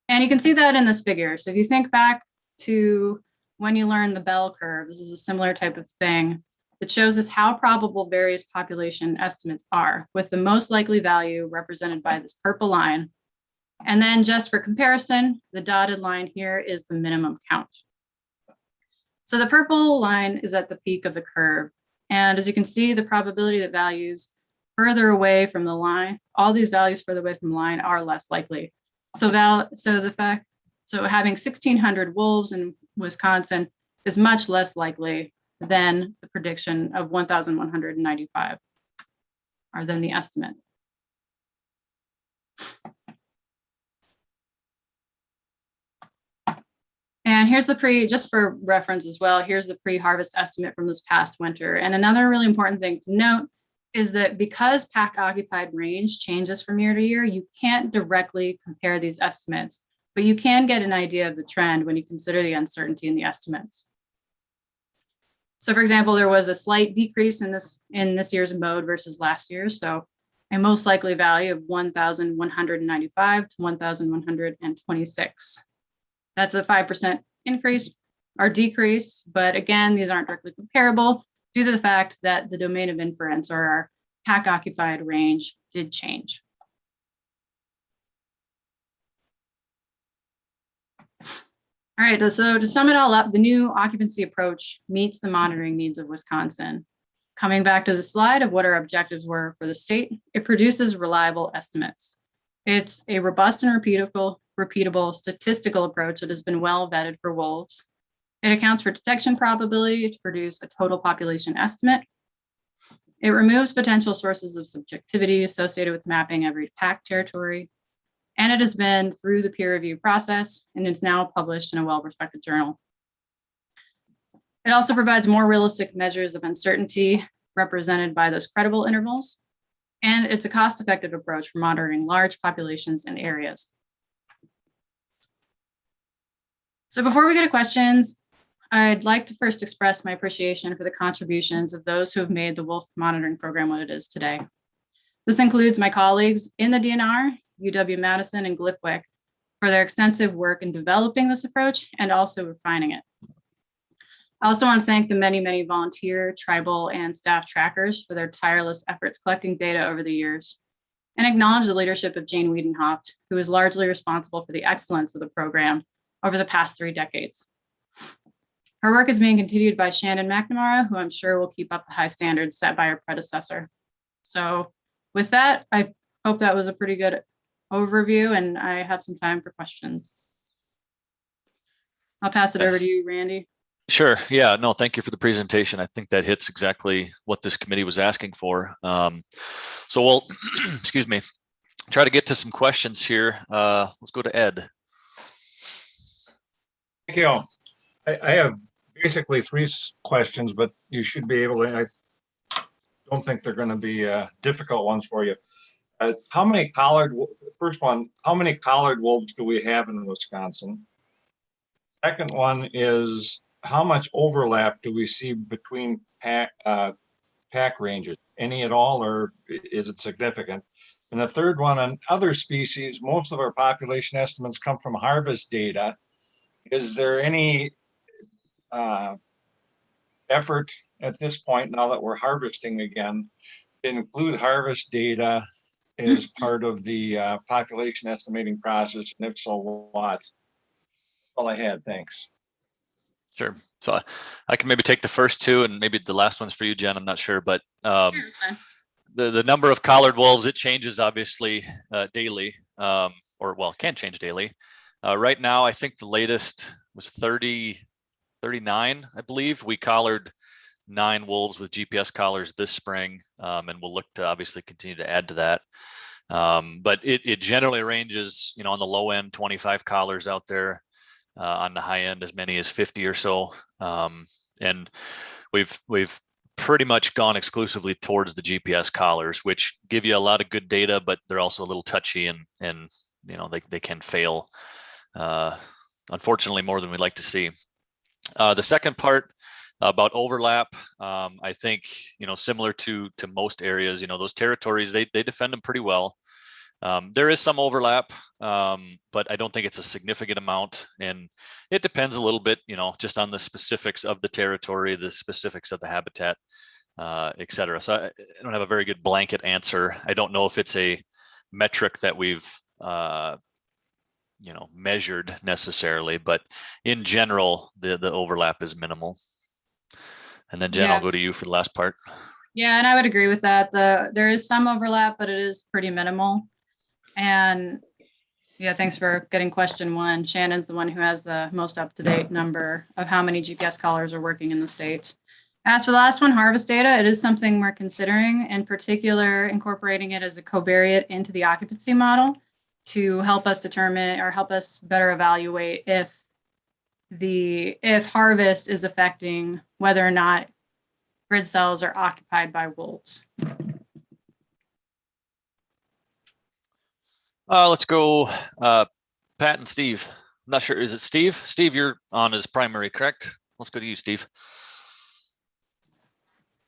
Speaker 11: And you can see that in this figure. So if you think back to when you learned the bell curve, this is a similar type of thing. It shows us how probable various population estimates are, with the most likely value represented by this purple line. And then just for comparison, the dotted line here is the minimum count. So the purple line is at the peak of the curve. And as you can see, the probability that values further away from the line, all these values further away from the line are less likely. So having 1,600 wolves in Wisconsin is much less likely than the prediction of 1,195, or than the estimate. And here's the just for reference as well, here's the pre-harvest estimate from this past winter. And another really important thing to note is that because pack occupied range changes from year to year, you can't directly compare these estimates, but you can get an idea of the trend when you consider the uncertainty in the estimates. So for example, there was a slight decrease in this year's mode versus last year. So a most likely value of 1,195 to 1,126. That's a 5% increase or decrease, but again, these aren't directly comparable due to the fact that the domain of inference, or our pack occupied range, did change. All right, so to sum it all up, the new occupancy approach meets the monitoring needs of Wisconsin. Coming back to the slide of what our objectives were for the state, it produces reliable estimates. It's a robust and repeatable statistical approach that has been well vetted for wolves. It accounts for detection probability to produce a total population estimate. It removes potential sources of subjectivity associated with mapping every pack territory. And it has been through the peer review process, and it's now published in a well-respected journal. It also provides more realistic measures of uncertainty represented by those credible intervals. And it's a cost-effective approach for monitoring large populations and areas. So before we go to questions, I'd like to first express my appreciation for the contributions of those who have made the wolf monitoring program what it is today. This includes my colleagues in the DNR, UW-Madison, and GLPWC for their extensive work in developing this approach and also refining it. I also want to thank the many, many volunteer, tribal, and staff trackers for their tireless efforts collecting data over the years, and acknowledge the leadership of Jane Wiedenhoft, who is largely responsible for the excellence of the program over the past 3 decades. Her work is being continued by Shannon McNamara, who I'm sure will keep up the high standards set by her predecessor. So with that, I hope that was a pretty good overview, and I have some time for questions. I'll pass it over to you, Randy.
Speaker 2: Sure. Yeah, no, thank you for the presentation. I think that hits exactly what this committee was asking for. So we'll, excuse me, try to get to some questions here. Let's go to Ed.
Speaker 3: Thank you. I have basically 3 questions, but you should be able to, I don't think they're going to be difficult ones for you. How many collared, first one, how many collared wolves do we have in Wisconsin? Second one is, how much overlap do we see between pack ranges? Any at all, or is it significant? And the third one, on other species, most of our population estimates come from harvest data. Is there any effort at this point, now that we're harvesting again, to include harvest data as part of the population estimating process? And if so, what? That's all I had. Thanks.
Speaker 2: Sure. So I can maybe take the first 2, and maybe the last one's for you, Jen. I'm not sure, but the number of collared wolves, it changes obviously daily, or well, it can change daily. Right now, I think the latest was 39, I believe. We collared 9 wolves with GPS collars this spring, and we'll look to obviously continue to add to that. But it generally ranges, on the low end, 25 collars out there. On the high end, as many as 50 or so, and we've pretty much gone exclusively towards the GPS collars, which give you a lot of good data, but they're also a little touchy, and they can fail, unfortunately, more than we'd like to see. The second part about overlap, I think similar to most areas, those territories, they defend them pretty well. There is some overlap, but I don't think it's a significant amount. And it depends a little bit, just on the specifics of the territory, the specifics of the habitat, et cetera. So I don't have a very good blanket answer. I don't know if it's a metric that we've, measured necessarily, but in general, the overlap is minimal. And then Jen,
Speaker 11: Yeah.
Speaker 2: I'll go to you for the last part.
Speaker 11: Yeah, and I would agree with that. There is some overlap, but it is pretty minimal. And yeah, thanks for getting question one. Shannon's the one who has the most up-to-date number of how many GPS collars are working in the state. As for the last one, harvest data, it is something we're considering, in particular, incorporating it as a covariate into the occupancy model to help us determine or help us better evaluate if harvest is affecting whether or not grid cells are occupied by wolves.
Speaker 2: Let's go Pat and Steve. I'm not sure, is it Steve? Steve, you're on as primary, correct? Let's go to you, Steve.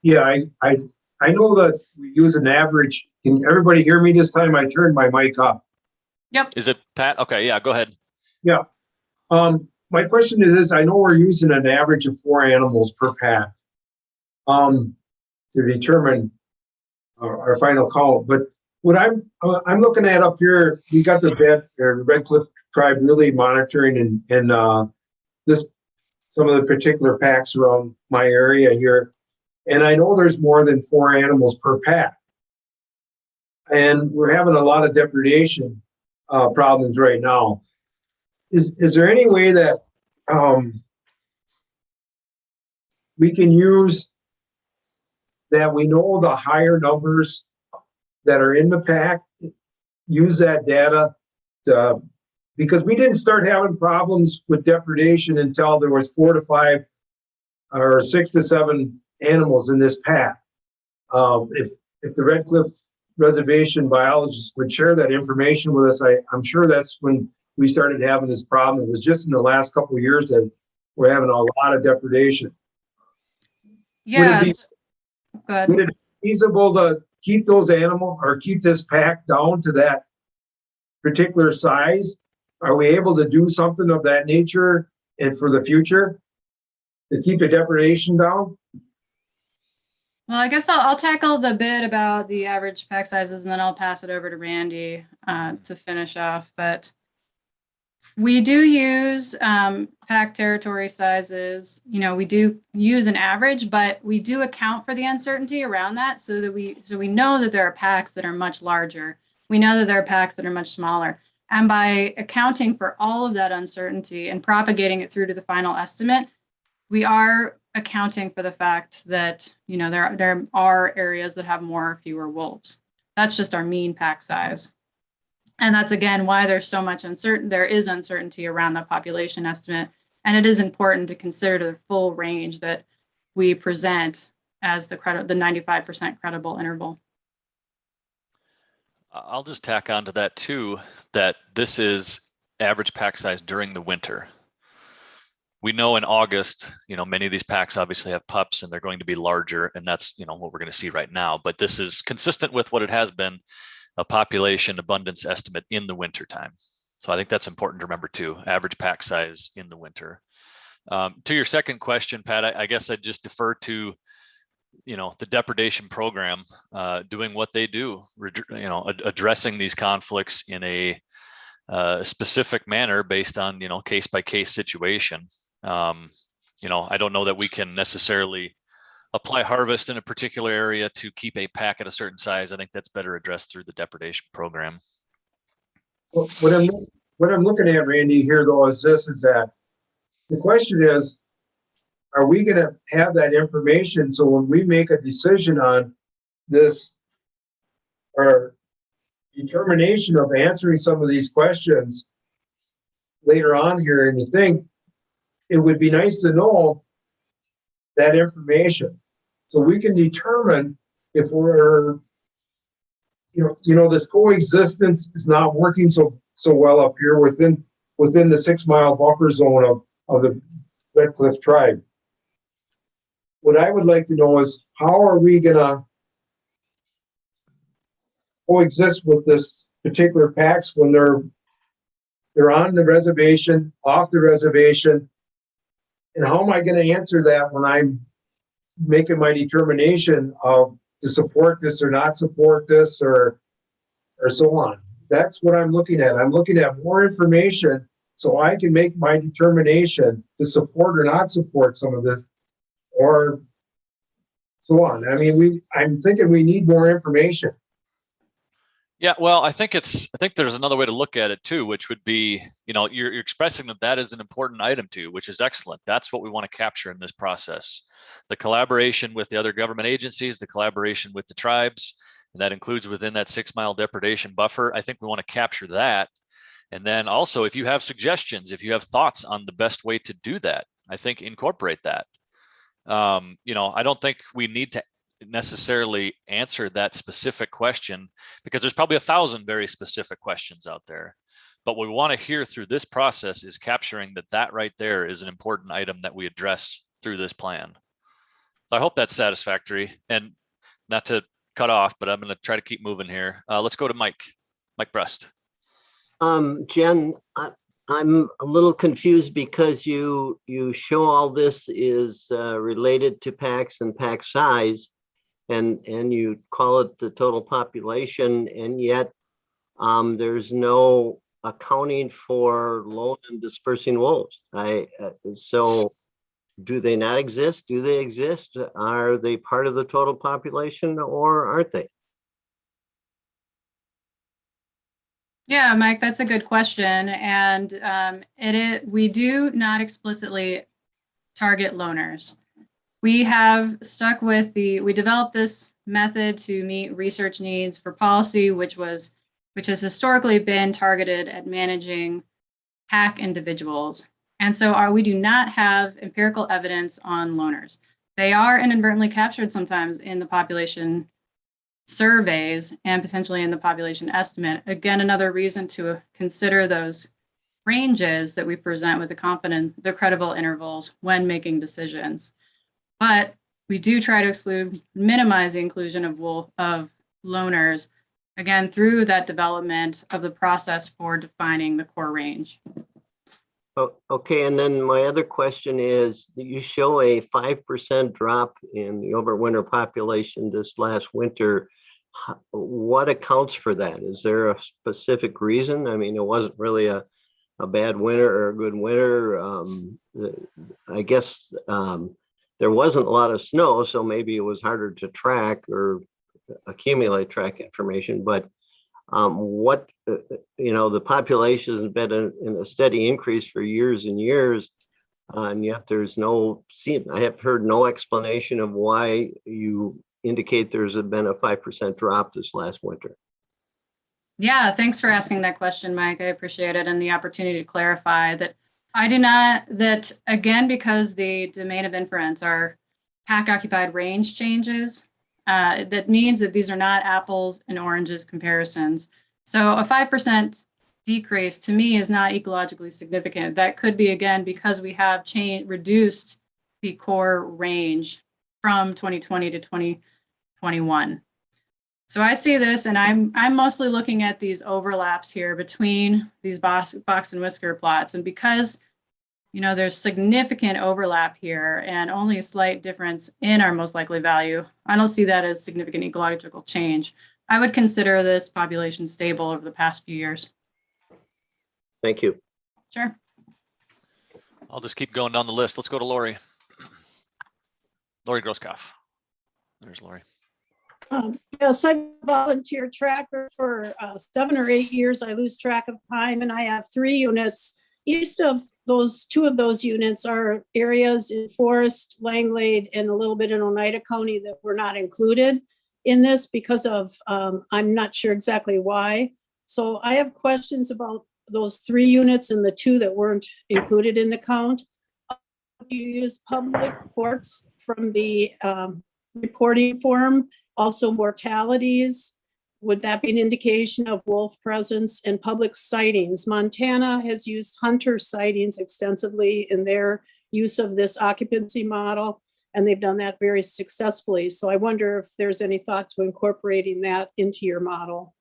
Speaker 8: Yeah, I know that we use an average. Can everybody hear me this time? I turned my mic up.
Speaker 11: Yep.
Speaker 2: Is it Pat? Okay, yeah, go ahead.
Speaker 8: Yeah. My question is this, I know we're using an average of 4 animals per pack to determine our final count, but what I'm looking at up here, we got the Red Cliff Tribe really monitoring and some of the particular packs around my area here. And I know there's more than 4 animals per pack. And we're having a lot of depredation problems right now. Is there any way that we can use that we know the higher numbers that are in the pack, use that data to, because we didn't start having problems with depredation until there was 4 to 5 or 6 to 7 animals in this pack. If the Red Cliff Reservation biologists would share that information with us, I'm sure that's when we started having this problem. It was just in the last couple of years that we're having a lot of depredation.
Speaker 11: Yes.
Speaker 8: Would it be feasible to keep those animals or keep this pack down to that particular size? Are we able to do something of that nature and for the future to keep the depredation down?
Speaker 11: Well, I guess I'll tackle the bit about the average pack sizes and then I'll pass it over to Randy to finish off. But we do use pack territory sizes. We do use an average, but we do account for the uncertainty around that so that we know that there are packs that are much larger. We know that there are packs that are much smaller. And by accounting for all of that uncertainty and propagating it through to the final estimate, we are accounting for the fact that there are areas that have more or fewer wolves. That's just our mean pack size. And that's again why there's so much there is uncertainty around the population estimate. And it is important to consider the full range that we present as the 95% credible interval.
Speaker 2: I'll just tack on to that too, that this is average pack size during the winter. We know in August, many of these packs obviously have pups and they're going to be larger, and that's, what we're going to see right now. But this is consistent with what it has been, a population abundance estimate in the winter time. So I think that's important to remember too, average pack size in the winter. To your second question, Pat, I guess I'd just defer to, the depredation program doing what they do, addressing these conflicts in a specific manner based on, case by case situation. I don't know that we can necessarily apply harvest in a particular area to keep a pack at a certain size. I think that's better addressed through the depredation program.
Speaker 8: Well, what I'm looking at, Randy, here though is that the question is, are we going to have that information so when we make a decision on this or determination of answering some of these questions later on here in the thing, it would be nice to know that information so we can determine if we're, this coexistence is not working so well up here within the 6 mile buffer zone of the Red Cliff Tribe. What I would like to know is how are we gonna coexist with this particular packs when they're on the reservation, off the reservation? And how am I going to answer that when I'm making my determination of to support this or not support this or so on? That's what I'm looking at. I'm looking at more information so I can make my determination to support or not support some of this or so on. I mean, I'm thinking we need more information.
Speaker 2: Yeah, well, I think there's another way to look at it too, which would be, you're expressing that is an important item too, which is excellent. That's what we want to capture in this process. The collaboration with the other government agencies, the collaboration with the tribes, and that includes within that 6 mile depredation buffer. I think we want to capture that. And then also, if you have suggestions, if you have thoughts on the best way to do that, I think incorporate that. I don't think we need to necessarily answer that specific question because there's probably 1,000 very specific questions out there. But what we want to hear through this process is capturing that right there is an important item that we address through this plan. So I hope that's satisfactory, and not to cut off, but I'm going to try to keep moving here. Let's go to Mike Brust.
Speaker 15: Jen, I'm a little confused because you show all this is related to packs and pack size, and you call it the total population, and yet there's no accounting for lone and dispersing wolves. So do they not exist? Do they exist? Are they part of the total population or aren't they?
Speaker 11: Yeah, Mike, that's a good question. And we do not explicitly target loners. We have stuck with we developed this method to meet research needs for policy, which has historically been targeted at managing pack individuals. And so we do not have empirical evidence on loners. They are inadvertently captured sometimes in the population surveys and potentially in the population estimate. Again, another reason to consider those ranges that we present with the credible intervals when making decisions. But we do try to minimize the inclusion of loners, again, through that development of the process for defining the core range.
Speaker 15: Oh, okay, and then my other question is, you show a 5% drop in the overwinter population this last winter. What accounts for that? Is there a specific reason? I mean, it wasn't really a bad winter or a good winter. I guess there wasn't a lot of snow, so maybe it was harder to track or accumulate track information. But the population has been in a steady increase for years and years, and yet there's I have heard no explanation of why you indicate there's been a 5% drop this last winter.
Speaker 11: Yeah, thanks for asking that question, Mike. I appreciate it, and the opportunity to clarify that I do not, again, because the domain of inference are pack occupied range changes, that means that these are not apples and oranges comparisons. So a 5% decrease to me is not ecologically significant. That could be, again, because we have reduced the core range from 2020 to 2021. So I see this, and I'm mostly looking at these overlaps here between these box and whisker plots. And because there's significant overlap here and only a slight difference in our most likely value, I don't see that as significant ecological change. I would consider this population stable over the past few years.
Speaker 15: Thank you.
Speaker 11: Sure.
Speaker 2: I'll just keep going down the list. Let's go to Lori. Lori Groskopf. There's Lori.
Speaker 25: Yes, I've volunteer tracker for 7 or 8 years. I lose track of time, and I have 3 units. East of those, 2 of those units are areas in Forest, Langlade, and a little bit in Oneida County that were not included in this because of, I'm not sure exactly why. So I have questions about those 3 units and the 2 that weren't included in the count. Do you use public reports from the reporting form? Also mortalities? Would that be an indication of wolf presence and public sightings? Montana has used hunter sightings extensively in their use of this occupancy model, and they've done that very successfully. So I wonder if there's any thought to incorporating that into your model.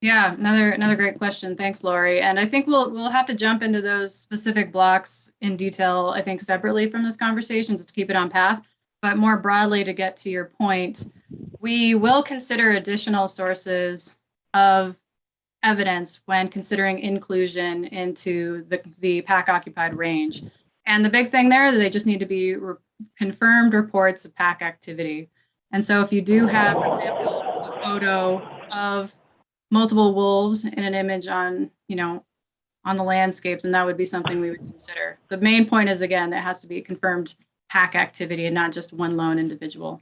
Speaker 11: Yeah, another great question. Thanks, Lori. And I think we'll have to jump into those specific blocks in detail, I think separately from this conversation, just to keep it on path. But more broadly, to get to your point, we will consider additional sources of evidence when considering inclusion into the PAC occupied range. And the big thing there, they just need to be confirmed reports of PAC activity. And so if you do have, for example, a photo of multiple wolves in an image on, on the landscape, then that would be something we would consider. The main point is, again, it has to be confirmed PAC activity and not just one lone individual.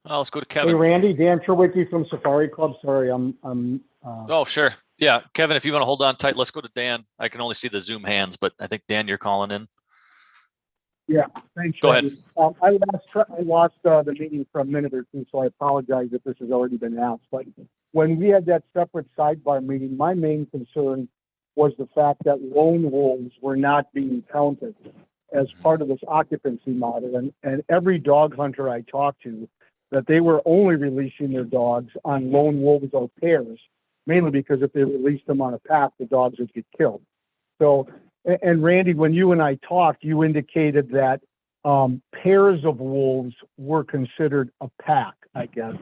Speaker 2: Let's go to Kevin.
Speaker 13: Hey, Randy, Dan Terwicki from Safari Club. Sorry,
Speaker 2: Oh, sure. Yeah, Kevin, if you want to hold on tight, let's go to Dan. I can only see the Zoom hands, but I think Dan, you're calling in.
Speaker 13: Yeah, thanks.
Speaker 2: Go
Speaker 13: Randy.
Speaker 2: ahead.
Speaker 13: I lost the meeting for a minute or two, so I apologize if this has already been announced. But when we had that separate sidebar meeting, my main concern was the fact that lone wolves were not being counted as part of this occupancy model. And every dog hunter I talked to, that they were only releasing their dogs on lone wolves or pairs, mainly because if they released them on a pack, the dogs would get killed. So, and Randy, when you and I talked, you indicated that pairs of wolves were considered a pack, I guess.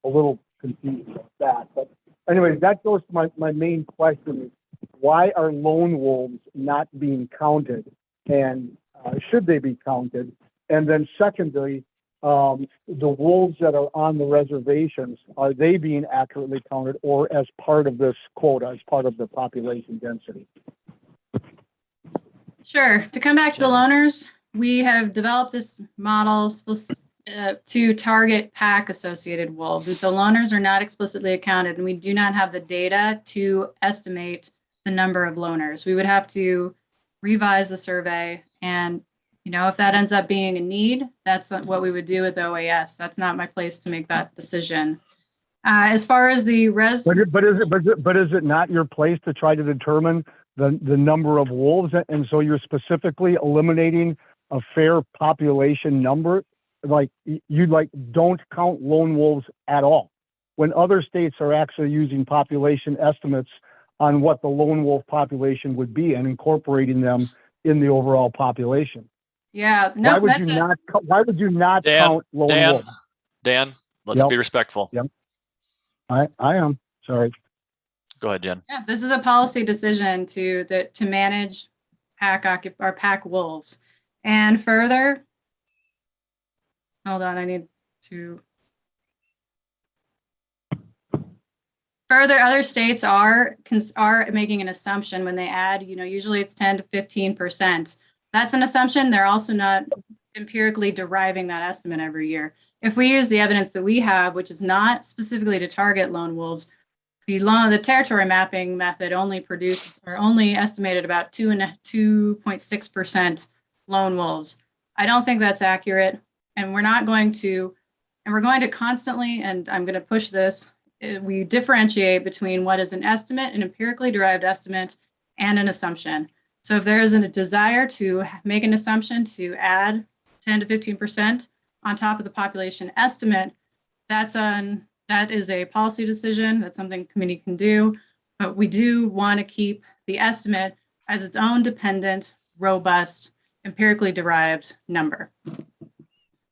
Speaker 13: A little confused about that. But anyway, that goes to my main question is, why are lone wolves not being counted? And should they be counted? And then secondly, the wolves that are on the reservations, are they being accurately counted or as part of this quota, as part of the population density?
Speaker 11: Sure. To come back to the loners, we have developed this model to target pack associated wolves. And so loners are not explicitly accounted, and we do not have the data to estimate the number of loners. We would have to revise the survey, and if that ends up being a need, that's what we would do with OAS. That's not my place to make that decision. As far as the
Speaker 13: but is it not your place to try to determine the number of wolves? And so you're specifically eliminating a fair population number, don't count lone wolves at all, when other states are actually using population estimates on what the lone wolf population would be and incorporating them in the overall population.
Speaker 11: Yeah. No,
Speaker 13: why would you not count lone wolves?
Speaker 2: Dan, let's be respectful.
Speaker 13: Yep. I am. Sorry.
Speaker 2: Go ahead, Jen.
Speaker 11: Yeah, this is a policy decision to manage pack wolves. And further, hold on, I need to. Further, other states are making an assumption when they add, usually it's 10 to 15%. That's an assumption. They're also not empirically deriving that estimate every year. If we use the evidence that we have, which is not specifically to target lone wolves, the territory mapping method only estimated about 2.6% lone wolves. I don't think that's accurate, and we're going to constantly, and I'm going to push this, we differentiate between what is an estimate, an empirically derived estimate, and an assumption. So if there is a desire to make an assumption to add 10 to 15% on top of the population estimate, that is a policy decision. That's something the committee can do, but we do want to keep the estimate as its own dependent, robust, empirically derived number.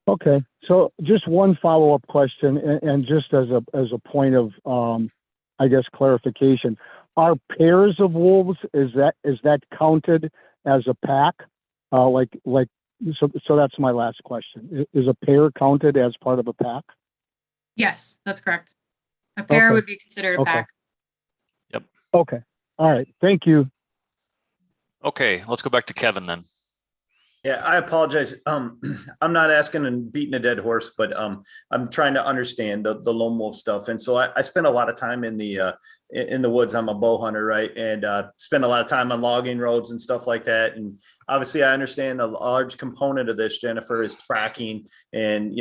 Speaker 13: Okay, so just one follow-up question, and just as a point of, I guess, clarification, are pairs of wolves, is that counted as a pack? So that's my last question. Is a pair counted as part of a pack?
Speaker 11: Yes, that's correct. A pair would be considered a pack.
Speaker 2: Yep.
Speaker 13: Okay. All right. Thank you.
Speaker 2: Okay, let's go back to Kevin then.
Speaker 18: Yeah, I apologize. I'm not asking and beating a dead horse, but I'm trying to understand the lone wolf stuff. And so I spend a lot of time in the woods. I'm a bow hunter, right? And spend a lot of time on logging roads and stuff like that. And obviously I understand a large component of this, Jennifer, is tracking and,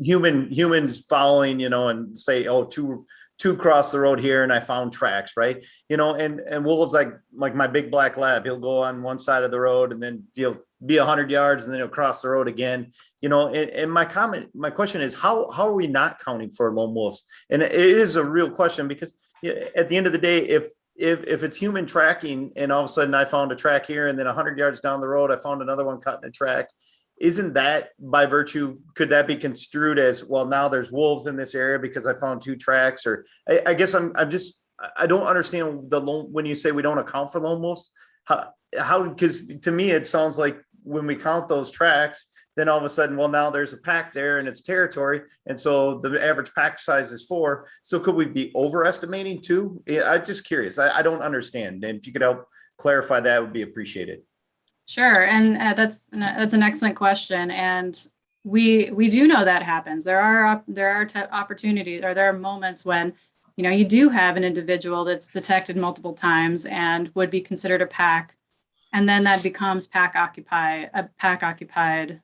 Speaker 18: humans following, and say, oh, two two across the road here and I found tracks, right? And wolves like my big black lab, he'll go on one side of the road and then he'll be 100 yards and then he'll cross the road again, and my question is, how are we not counting for lone wolves? And it is a real question, because at the end of the day, if it's human tracking and all of a sudden I found a track here and then 100 yards down the road, I found another one cutting a track, isn't that by virtue, could that be construed as, well, now there's wolves in this area because I found two tracks? Or I guess I don't understand when you say we don't account for lone wolves, how, because to me, it sounds like when we count those tracks, then all of a sudden, well, now there's a pack there and it's territory. And so the average pack size is 4. So could we be overestimating too? I'm just curious. I don't understand. And if you could help clarify that, would be appreciated.
Speaker 11: Sure, and that's an excellent question, and we do know that happens. There are opportunities, or there are moments when you do have an individual that's detected multiple times and would be considered a pack, and then that becomes a pack occupied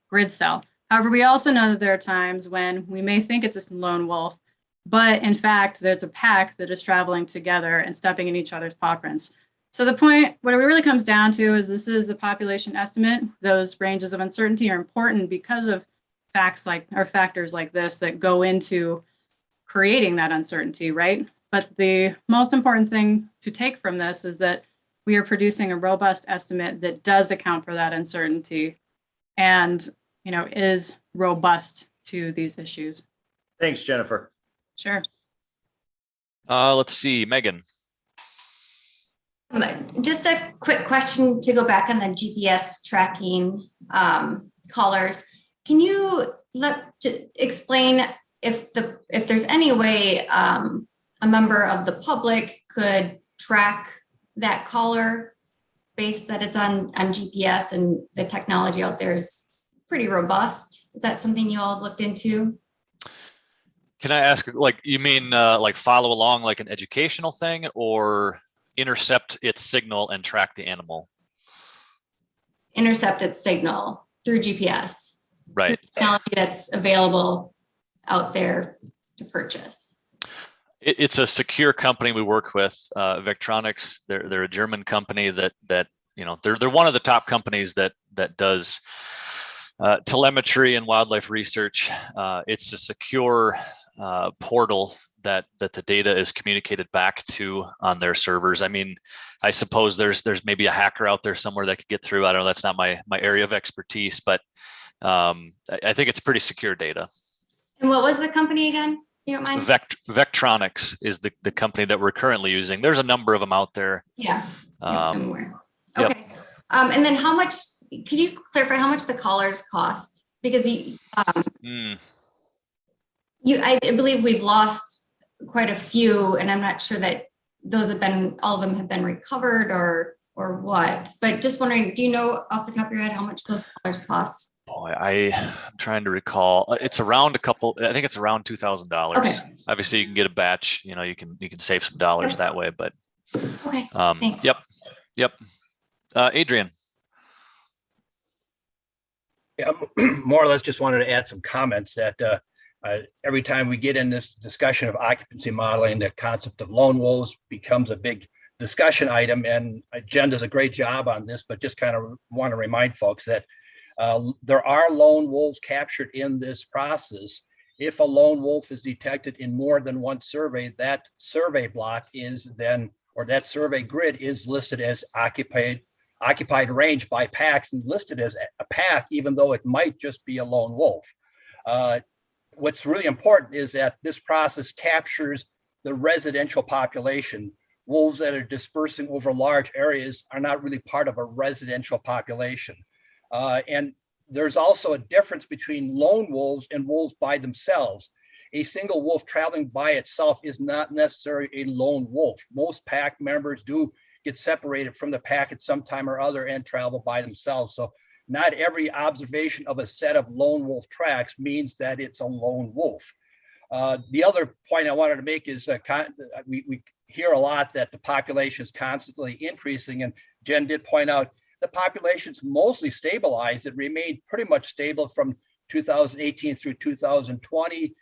Speaker 11: grid cell. However, we also know that there are times when we may think it's a lone wolf, but in fact there's a pack that is traveling together and stepping in each other's paw prints. So the point, what it really comes down to is this is a population estimate. Those ranges of uncertainty are important because of factors like this that go into creating that uncertainty, right? But the most important thing to take from this is that we are producing a robust estimate that does account for that uncertainty and, is robust to these issues.
Speaker 18: Thanks, Jennifer.
Speaker 11: Sure.
Speaker 2: Let's see, Megan.
Speaker 19: Just a quick question to go back on the GPS tracking collars. Can you explain if there's any way a member of the public could track that collar based that it's on GPS, and the technology out there is pretty robust? Is that something you all have looked into?
Speaker 2: Can I ask, you mean follow along like an educational thing, or intercept its signal and track the animal?
Speaker 19: Intercept its signal through GPS.
Speaker 2: Right.
Speaker 19: Through technology that's available out there to purchase.
Speaker 2: It's a secure company we work with, Vectronics. They're a German company that they're one of the top companies that does telemetry and wildlife research. It's a secure portal that the data is communicated back to on their servers. I mean, I suppose there's maybe a hacker out there somewhere that could get through. I don't know. That's not my area of expertise, but I think it's pretty secure data.
Speaker 19: And what was the company again? You don't mind?
Speaker 2: Vectronics is the company that we're currently using. There's a number of them out there.
Speaker 19: Yeah. I'm aware. Okay. Yep. And then how much? Can you clarify how much the collars cost? Because I believe we've lost quite a few, and I'm not sure that all of them have been recovered or what. But just wondering, do you know off the top of your head how much those collars cost?
Speaker 2: Boy, I'm trying to recall. It's around I think it's around $2,000.
Speaker 19: Okay.
Speaker 2: Obviously, you can get a batch. You can save some dollars that way. But
Speaker 19: okay, thanks.
Speaker 2: Yep. Adrian.
Speaker 1: Yeah, more or less just wanted to add some comments that every time we get in this discussion of occupancy modeling, the concept of lone wolves becomes a big discussion item, and Jen does a great job on this, but just kind of want to remind folks that there are lone wolves captured in this process. If a lone wolf is detected in more than one survey, that survey block is then, or that survey grid is listed as occupied range by packs and listed as a pack, even though it might just be a lone wolf. What's really important is that this process captures the residential population. Wolves that are dispersing over large areas are not really part of a residential population. And there's also a difference between lone wolves and wolves by themselves. A single wolf traveling by itself is not necessarily a lone wolf. Most pack members do get separated from the pack at some time or other and travel by themselves. So not every observation of a set of lone wolf tracks means that it's a lone wolf. The other point I wanted to make is we hear a lot that the population is constantly increasing, and Jen did point out the population's mostly stabilized. It remained pretty much stable from 2018 through 2020.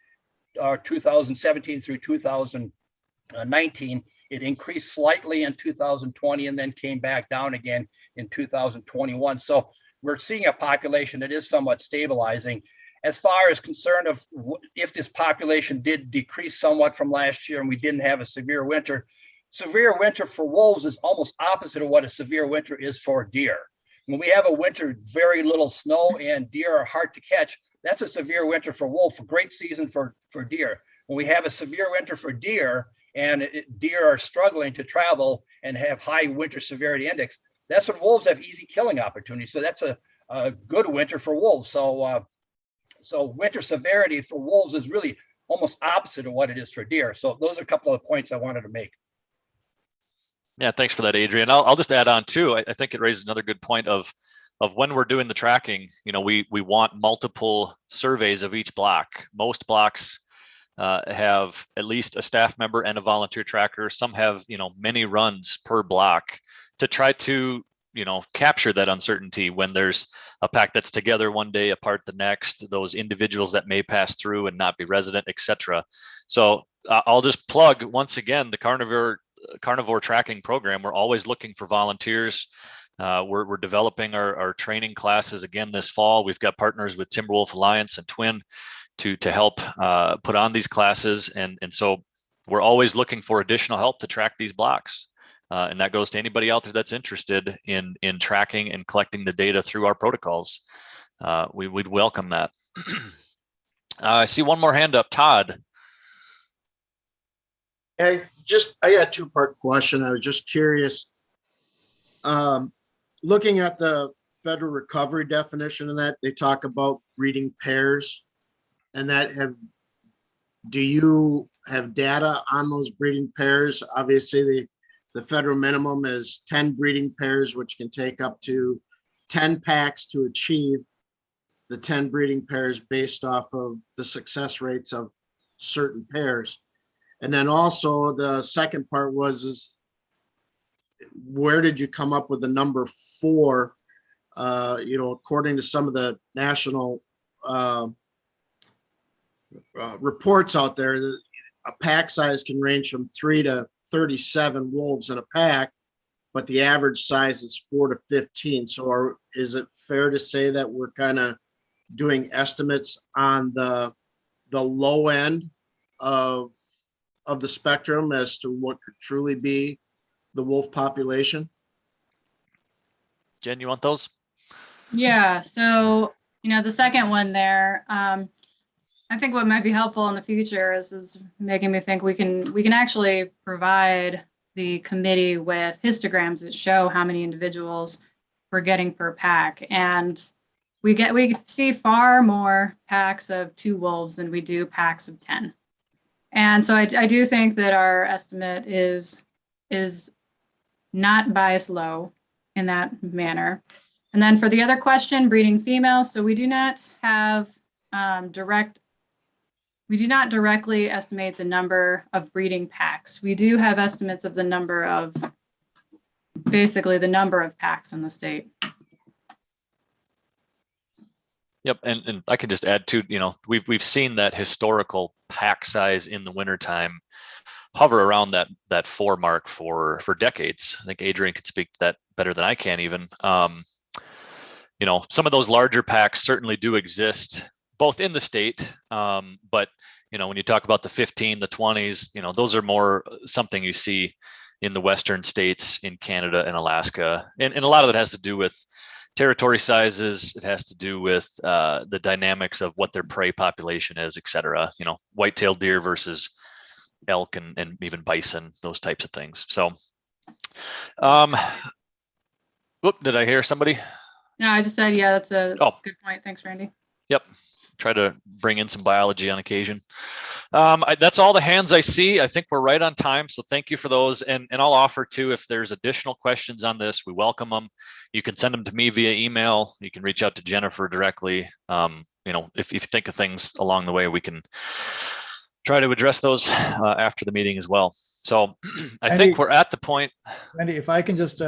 Speaker 1: 2017 through 2019. It increased slightly in 2020 and then came back down again in 2021. So we're seeing a population that is somewhat stabilizing. As far as concern of if this population did decrease somewhat from last year and we didn't have a severe winter for wolves is almost opposite of what a severe winter is for deer. When we have a winter, very little snow and deer are hard to catch, that's a severe winter for wolf, a great season for deer. When we have a severe winter for deer and deer are struggling to travel and have high winter severity index, that's when wolves have easy killing opportunities. So that's a good winter for wolves. So winter severity for wolves is really almost opposite of what it is for deer. So those are a couple of points I wanted to make.
Speaker 2: Yeah, thanks for that, Adrian. I'll just add on too. I think it raises another good point of when we're doing the tracking. You know, we want multiple surveys of each block. Most blocks have at least a staff member and a volunteer tracker. Some have, you know, many runs per block to try to, you know, capture that uncertainty when there's a pack that's together one day, apart the next, those individuals that may pass through and not be resident, etc. So I'll just plug once again the carnivore tracking program. We're always looking for volunteers. We're developing our training classes again this fall. We've got partners with Timberwolf Alliance and Twin to help put on these classes, and so we're always looking for additional help to track these blocks. And that goes to anybody out there that's interested in tracking and collecting the data through our protocols. We'd welcome that. I see one more hand up, Todd.
Speaker 14: I got a two-part question. I was just curious. Looking at the federal recovery definition of that, they talk about breeding pairs, and do you have data on those breeding pairs? Obviously, the federal minimum is 10 breeding pairs, which can take up to 10 packs to achieve the 10 breeding pairs based off of the success rates of certain pairs. And then also the second part is where did you come up with the number 4? You know, according to some of the national reports out there, a pack size can range from 3 to 37 wolves in a pack, but the average size is 4 to 15. So is it fair to say that we're kind of doing estimates on the low end of the spectrum as to what could truly be the wolf population?
Speaker 2: Jen, you want those?
Speaker 11: Yeah, so, you know, the second one there, I think what might be helpful in the future is making me think we can actually provide the committee with histograms that show how many individuals we're getting per pack. And we see far more packs of 2 wolves than we do packs of 10. And so I do think that our estimate is not biased low in that manner. And then for the other question, breeding females, so we do not have we do not directly estimate the number of breeding packs. We do have estimates of the number of, basically the number of packs in the state.
Speaker 2: Yep, and I can just add too, you know, we've seen that historical pack size in the wintertime hover around that 4 mark for decades. I think Adrian could speak to that better than I can even. You know, some of those larger packs certainly do exist both in the state, but you know, when you talk about the 15, the 20s, you know, those are more something you see in the western states, in Canada and Alaska, and a lot of it has to do with territory sizes. It has to do with the dynamics of what their prey population is, et cetera. You know, white-tailed deer versus elk and even bison, those types of things. So, whoop, did I hear somebody?
Speaker 11: No, I just said, yeah, that's a good point. Thanks, Randy.
Speaker 2: Yep. Try to bring in some biology on occasion. That's all the hands I see. I think we're right on time. So thank you for those. And I'll offer too, if there's additional questions on this, we welcome them. You can send them to me via email. You can reach out to Jennifer directly. You know, if you think of things along the way, we can try to address those after the meeting as well. So I think we're at the point.
Speaker 7: Randy, if I can just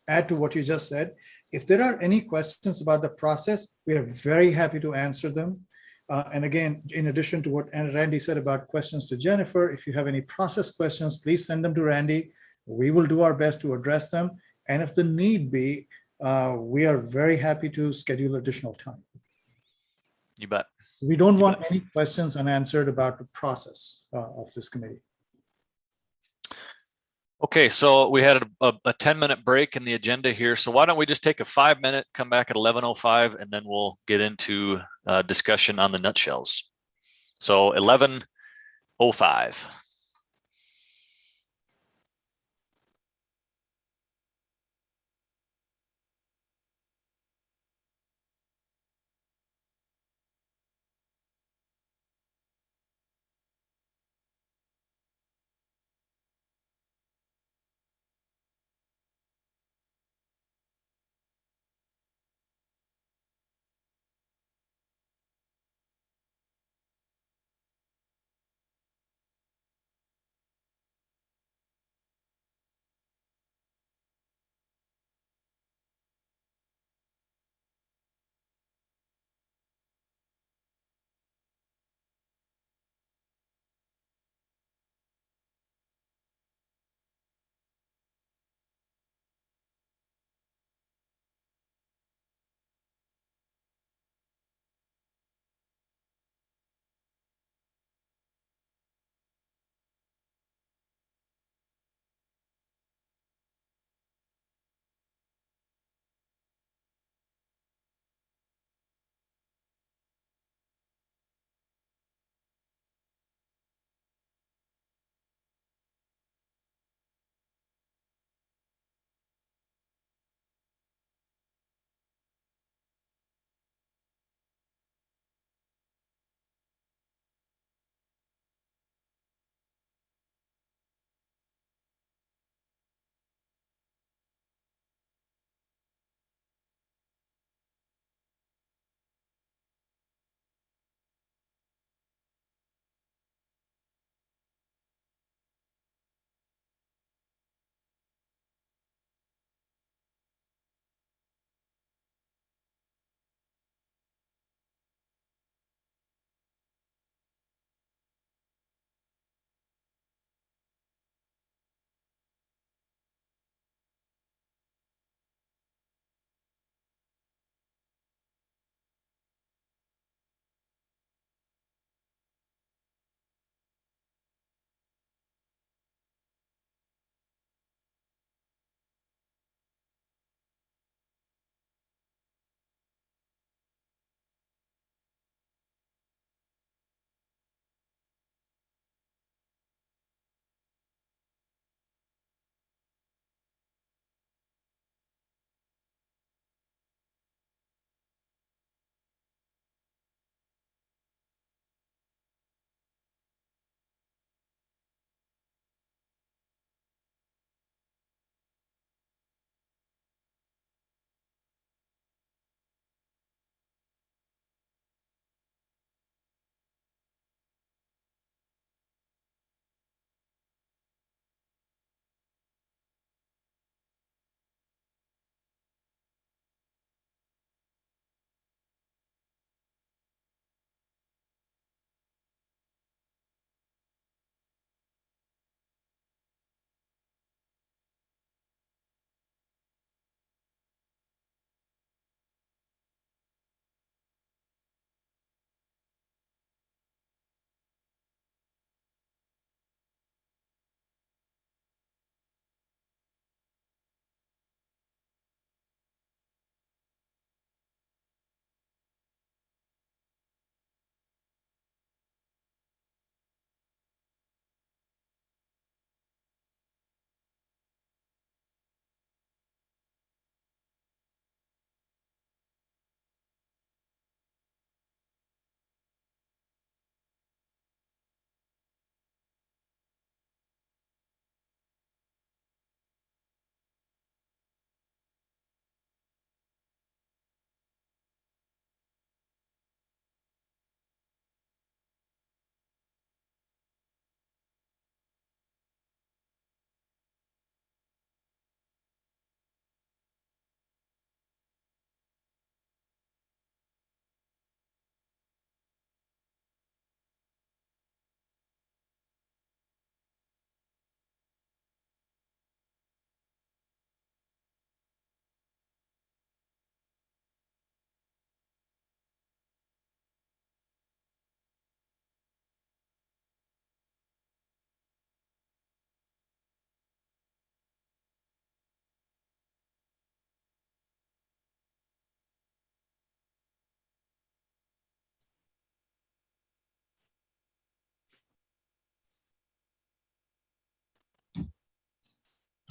Speaker 7: add to what you just said. If there are any questions about the process, we are very happy to answer them. And again, in addition to what Randy said about questions to Jennifer, if you have any process questions, please send them to Randy. We will do our best to address them. And if the need be, we are very happy to schedule additional time.
Speaker 2: You bet.
Speaker 7: We don't want any questions unanswered about the process of this committee.
Speaker 2: Okay, so we had a 10-minute break in the agenda here. So why don't we just take a 5-minute, come back at 11:05, and then we'll get into discussion on the nutshells. So 11:05.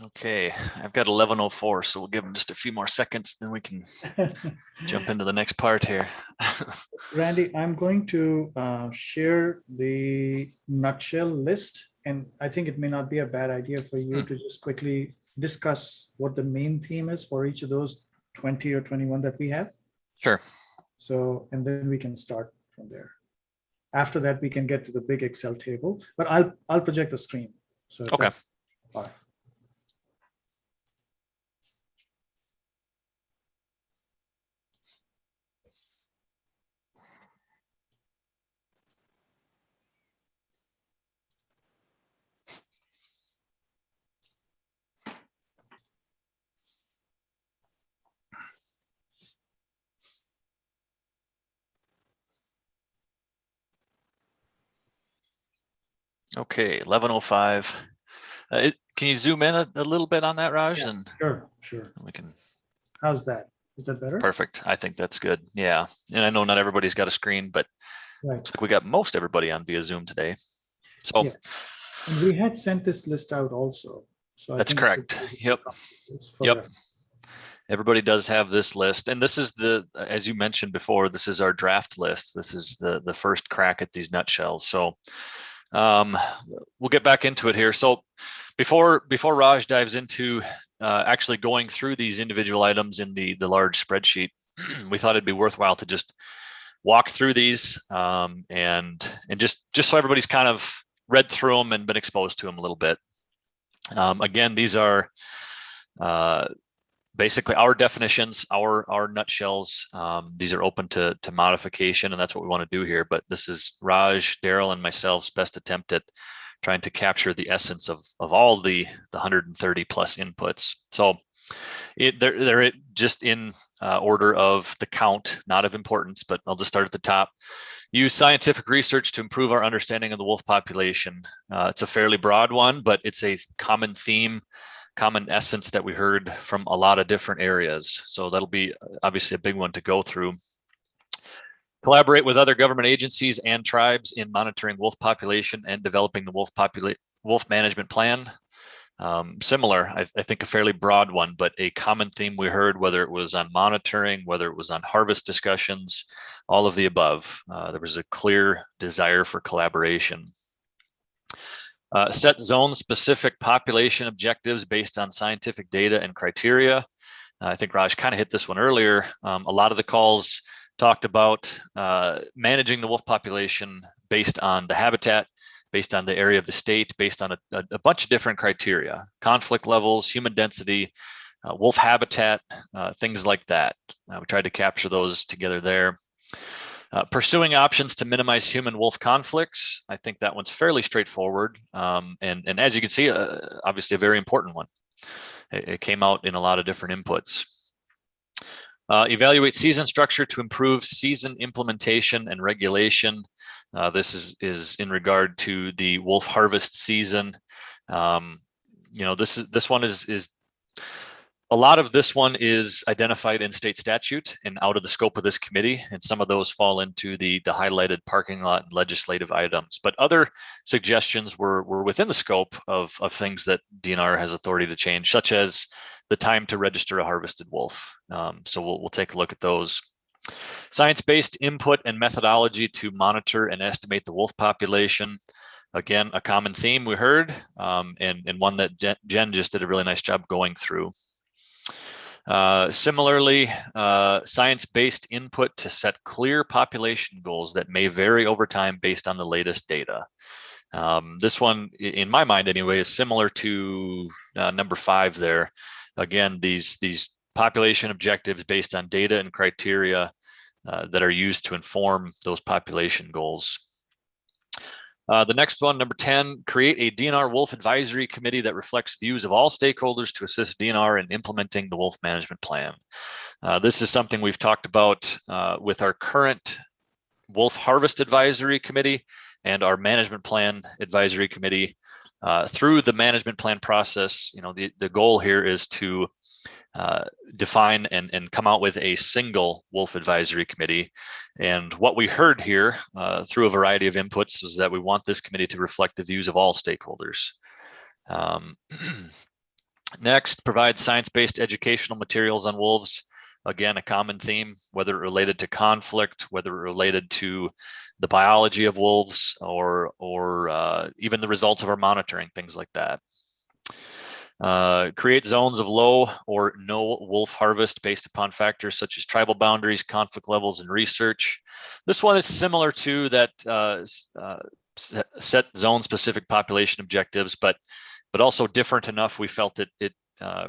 Speaker 2: Okay, I've got 11:04, so we'll give them just a few more seconds, then we can jump into the next part here.
Speaker 7: Randy, I'm going to share the nutshell list, and I think it may not be a bad idea for you to just quickly discuss what the main theme is for each of those 20 or 21 that we have.
Speaker 2: Sure.
Speaker 7: So, and then we can start from there. After that, we can get to the big Excel table, but I'll project the screen. So
Speaker 2: okay.
Speaker 7: All right.
Speaker 2: Okay, 11:05. Can you zoom in a little bit on that, Raj?
Speaker 7: Yeah,
Speaker 2: and
Speaker 7: sure.
Speaker 2: We can.
Speaker 7: How's that? Is that better?
Speaker 2: Perfect. I think that's good. Yeah, and I know not everybody's got a screen, but
Speaker 7: right.
Speaker 2: Looks like we got most everybody on via Zoom today. So
Speaker 7: yeah. And we had sent this list out also. So
Speaker 2: that's correct. Yep. Yep. Everybody does have this list, and this is as you mentioned before, this is our draft list. This is the first crack at these nutshells. So we'll get back into it here. So before Raj dives into actually going through these individual items in the large spreadsheet, we thought it'd be worthwhile to just walk through these and just so everybody's kind of read through them and been exposed to them a little bit. Again, these are basically our definitions, our nutshells. These are open to modification, and that's what we want to do here. But this is Raj, Daryl, and myself's best attempt at trying to capture the essence of all the 130 plus inputs. So they're just in order of the count, not of importance, but I'll just start at the top. Use scientific research to improve our understanding of the wolf population. It's a fairly broad one, but it's a common theme, common essence that we heard from a lot of different areas. So that'll be obviously a big one to go through. Collaborate with other government agencies and tribes in monitoring wolf population and developing the wolf management plan. Similar, I think a fairly broad one, but a common theme we heard, whether it was on monitoring, whether it was on harvest discussions, all of the above. There was a clear desire for collaboration. Set zone-specific population objectives based on scientific data and criteria. I think Raj kind of hit this one earlier. A lot of the calls talked about managing the wolf population based on the habitat, based on the area of the state, based on a bunch of different criteria, conflict levels, human density, wolf habitat, things like that. We tried to capture those together there. Pursuing options to minimize human-wolf conflicts. I think that one's fairly straightforward. And as you can see, obviously a very important one. It came out in a lot of different inputs. Evaluate season structure to improve season implementation and regulation. This is in regard to the wolf harvest season. This one is a lot of this one is identified in state statute and out of the scope of this committee, and some of those fall into the highlighted parking lot and legislative items. But other suggestions were within the scope of things that DNR has authority to change, such as the time to register a harvested wolf. So we'll take a look at those. Science-based input and methodology to monitor and estimate the wolf population. Again, a common theme we heard, and one that Jen just did a really nice job going through. Similarly, science-based input to set clear population goals that may vary over time based on the latest data. This one, in my mind anyway, is similar to number 5 there. Again, these population objectives based on data and criteria that are used to inform those population goals. The next one, number 10, create a DNR Wolf Advisory Committee that reflects views of all stakeholders to assist DNR in implementing the wolf management plan. This is something we've talked about with our current Wolf Harvest Advisory Committee and our Management Plan Advisory Committee. Through the management plan process, the goal here is to define and come out with a single wolf advisory committee. And what we heard here through a variety of inputs is that we want this committee to reflect the views of all stakeholders. Next, provide science-based educational materials on wolves. Again, a common theme, whether related to conflict, whether related to the biology of wolves, or even the results of our monitoring, things like that. Create zones of low or no wolf harvest based upon factors such as tribal boundaries, conflict levels, and research. This one is similar to that set zone-specific population objectives, but also different enough we felt that it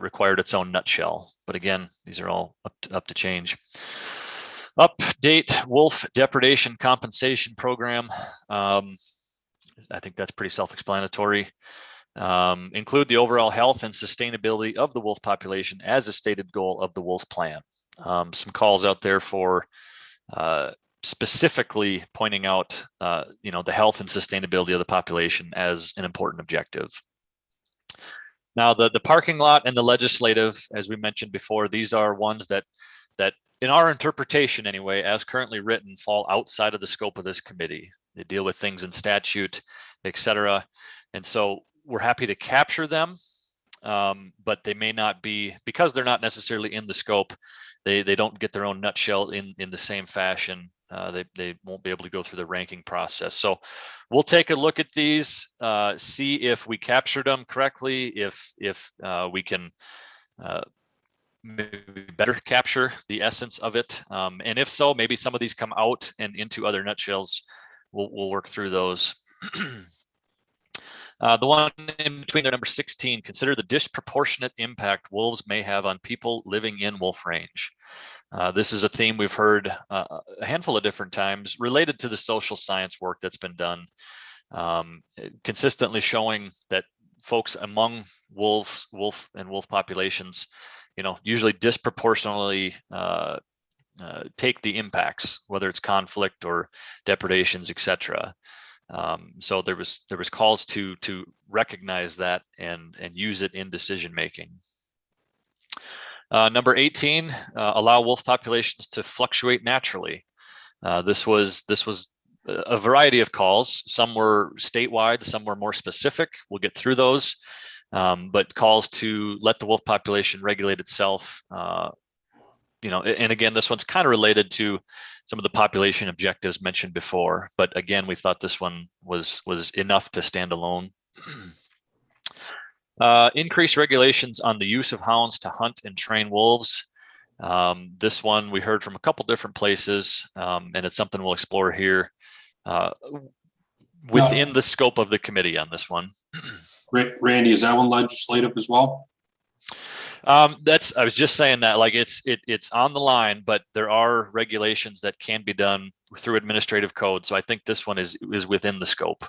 Speaker 2: required its own nutshell. But again, these are all up to change. Update wolf depredation compensation program. I think that's pretty self-explanatory. Include the overall health and sustainability of the wolf population as a stated goal of the wolf plan. Some calls out there for specifically pointing out the health and sustainability of the population as an important objective. Now, the parking lot and the legislative, as we mentioned before, these are ones that in our interpretation anyway, as currently written, fall outside of the scope of this committee. They deal with things in statute, etc. And so we're happy to capture them, but they may not be, because they're not necessarily in the scope, they don't get their own nutshell in the same fashion. They won't be able to go through the ranking process. So we'll take a look at these, see if we captured them correctly, if we can maybe better capture the essence of it. And if so, maybe some of these come out and into other nutshells. We'll work through those. The one in between there, number 16, consider the disproportionate impact wolves may have on people living in wolf range. This is a theme we've heard a handful of different times related to the social science work that's been done, consistently showing that folks among wolf populations, usually disproportionately take the impacts, whether it's conflict or depredations, etc. So there was calls to recognize that and use it in decision making. Number 18, allow wolf populations to fluctuate naturally. This was a variety of calls. Some were statewide, some were more specific. We'll get through those, but calls to let the wolf population regulate itself. And again, this one's kind of related to some of the population objectives mentioned before, but again, we thought this one was enough to stand alone. Increase regulations on the use of hounds to hunt and train wolves. This one we heard from a couple different places, and it's something we'll explore here within the scope of the committee on this one.
Speaker 9: Randy, is that one legislative as well?
Speaker 2: I was just saying that, like, it's on the line, but there are regulations that can be done through administrative code. So I think this one is within the scope.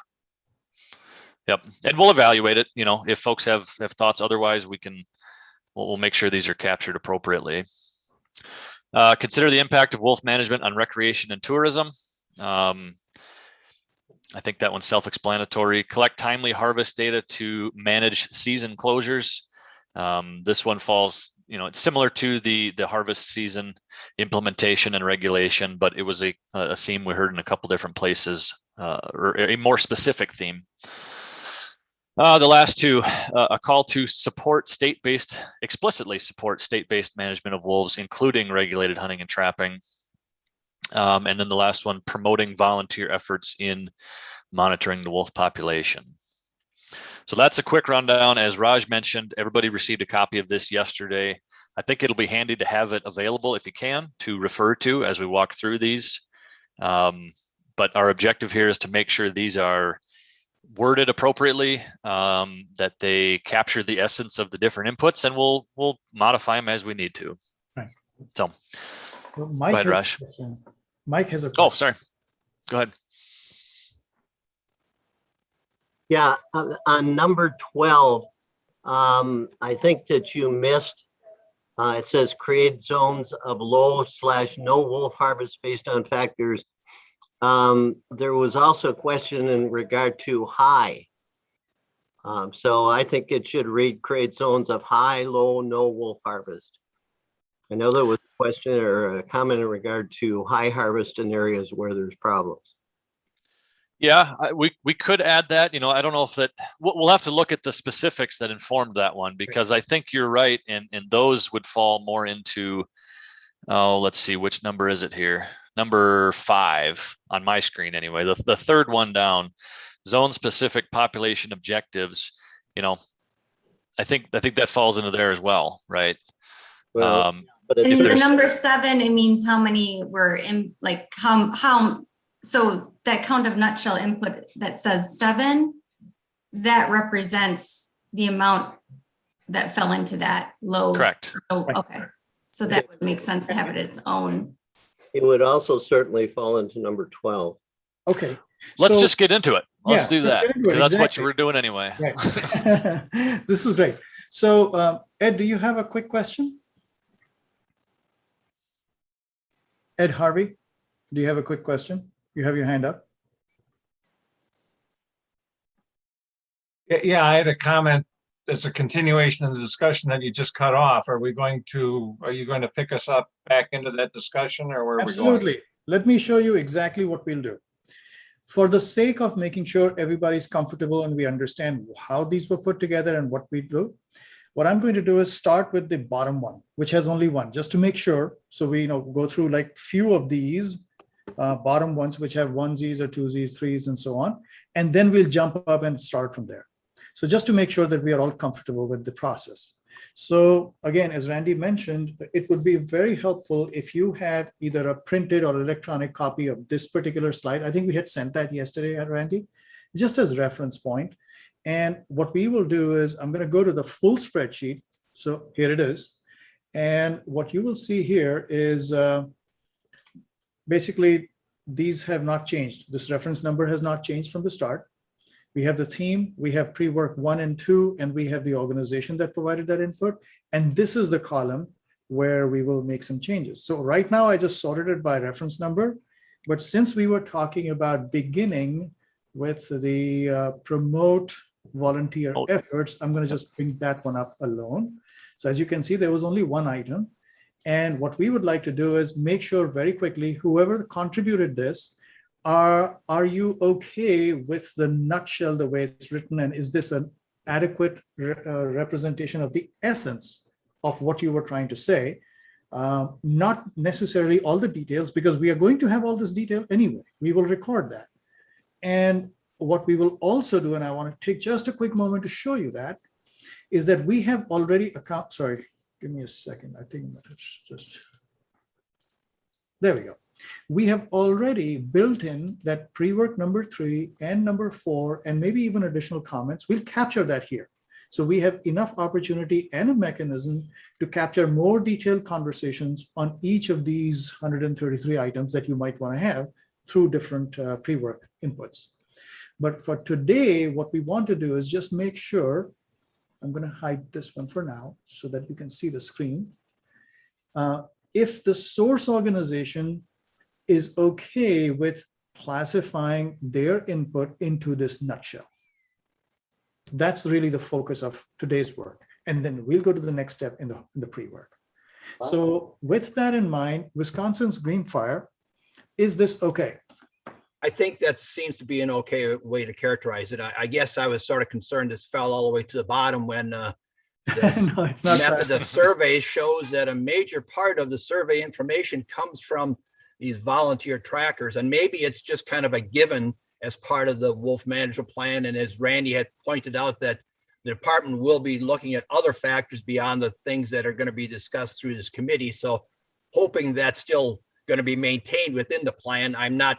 Speaker 2: Yep. And we'll evaluate it. If folks have thoughts otherwise, we'll make sure these are captured appropriately. Consider the impact of wolf management on recreation and tourism. I think that one's self-explanatory. Collect timely harvest data to manage season closures. This one falls, it's similar to the harvest season implementation and regulation, but it was a theme we heard in a couple different places, or a more specific theme. The last two, a call to explicitly support state-based management of wolves, including regulated hunting and trapping. And then the last one, promoting volunteer efforts in monitoring the wolf population. So that's a quick rundown. As Raj mentioned, everybody received a copy of this yesterday. I think it'll be handy to have it available if you can to refer to as we walk through these. But our objective here is to make sure these are worded appropriately, that they capture the essence of the different inputs, and we'll modify them as we need to.
Speaker 7: Right.
Speaker 2: So,
Speaker 7: well,
Speaker 2: go ahead, Raj.
Speaker 7: Mike has a question.
Speaker 2: Oh, sorry. Go ahead.
Speaker 15: Yeah, on number 12, I think that you missed, it says create zones of low/no wolf harvest based on factors. There was also a question in regard to high. So I think it should read create zones of high, low, no wolf harvest. I know there was a question or a comment in regard to high harvest in areas where there's problems.
Speaker 2: Yeah, we could add that, I don't know if that, we'll have to look at the specifics that informed that one, because I think you're right. And those would fall more into, let's see, which number is it here? Number 5 on my screen anyway, the third one down, zone specific population objectives, I think that falls into there as well, right?
Speaker 15: Well, but
Speaker 19: And
Speaker 15: if
Speaker 19: the
Speaker 15: there's,
Speaker 19: number 7, it means how many were in, like how, so that count of nutshell input that says 7, that represents the amount that fell into that low.
Speaker 2: Correct.
Speaker 19: Oh, okay. So that would make sense to have it its own.
Speaker 15: it would also certainly fall into number 12.
Speaker 7: Okay.
Speaker 2: Let's
Speaker 7: so-
Speaker 2: just get into it. Let's
Speaker 7: Yeah,
Speaker 2: do
Speaker 7: let's
Speaker 2: that,
Speaker 7: get into it,
Speaker 2: because that's what
Speaker 7: exactly.
Speaker 2: you were doing anyway.
Speaker 7: Right. This is great. So Ed, do you have a quick question? Ed Harvey, do you have a quick question? You have your hand up.
Speaker 3: Yeah, I had a comment. That's a continuation of the discussion that you just cut off. Are you going to pick us up back into that discussion, or where are we going?
Speaker 7: Absolutely. Let me show you exactly what we'll do. For the sake of making sure everybody's comfortable and we understand how these were put together and what we do, what I'm going to do is start with the bottom one, which has only one, just to make sure. So we go through like few of these bottom ones, which have onesies or twosies, threes, and so on. And then we'll jump up and start from there. So just to make sure that we are all comfortable with the process. So again, as Randy mentioned, it would be very helpful if you have either a printed or electronic copy of this particular slide. I think we had sent that yesterday, Randy, just as reference point. And what we will do is I'm going to go to the full spreadsheet. So here it is. And what you will see here is basically these have not changed. This reference number has not changed from the start. We have the theme, we have pre-work 1 and 2, and we have the organization that provided that input. And this is the column where we will make some changes. So right now I just sorted it by reference number, but since we were talking about beginning with the promote volunteer efforts, I'm going to just bring that one up alone. So as you can see, there was only one item. And what we would like to do is make sure very quickly, whoever contributed this, are you okay with the nutshell the way it's written, and is this an adequate representation of the essence of what you were trying to say? Not necessarily all the details, because we are going to have all this detail anyway. We will record that. And what we will also do, and I want to take just a quick moment to show you that, is that we have already sorry, give me a second. I think that's just, there we go. We have already built in that pre-work number 3 and number 4, and maybe even additional comments. We'll capture that here. So we have enough opportunity and a mechanism to capture more detailed conversations on each of these 133 items that you might want to have through different pre-work inputs. But for today, what we want to do is just make sure, I'm going to hide this one for now so that you can see the screen. If the source organization is okay with classifying their input into this nutshell. That's really the focus of today's work. And then we'll go to the next step in the pre-work. Wow. So with that in mind, Wisconsin's Green Fire, is this okay?
Speaker 1: I think that seems to be an okay way to characterize it. I guess I was sort of concerned this fell all the way to the bottom when the
Speaker 7: no, it's not
Speaker 1: method of survey shows that a major part of the survey information comes from these volunteer trackers. And maybe it's just kind of a given as part of the Wolf Management Plan. And as Randy had pointed out, that the department will be looking at other factors beyond the things that are going to be discussed through this committee. So hoping that's still going to be maintained within the plan. I'm not,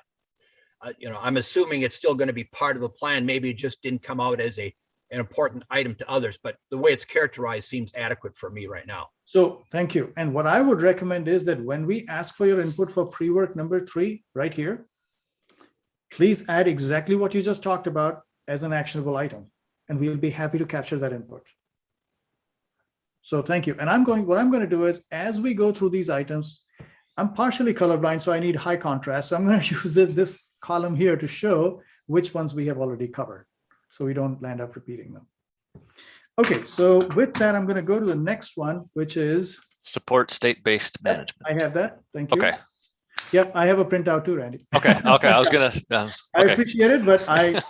Speaker 1: I'm assuming it's still going to be part of the plan. Maybe it just didn't come out as an important item to others, but the way it's characterized seems adequate for me right now.
Speaker 7: So thank you. And what I would recommend is that when we ask for your input for pre-work number 3 right here, please add exactly what you just talked about as an actionable item, and we'll be happy to capture that input. So thank you. And what I'm going to do is, as we go through these items, I'm partially colorblind, so I need high contrast. So I'm going to use this column here to show which ones we have already covered, so we don't land up repeating them. Okay, so with that, I'm going to go to the next one, which is
Speaker 2: support state-based management.
Speaker 7: I have that. Thank you.
Speaker 2: Okay.
Speaker 7: Yep, I have a printout too, Randy.
Speaker 2: Okay, I was gonna,
Speaker 7: I
Speaker 2: okay,
Speaker 7: appreciate it, but I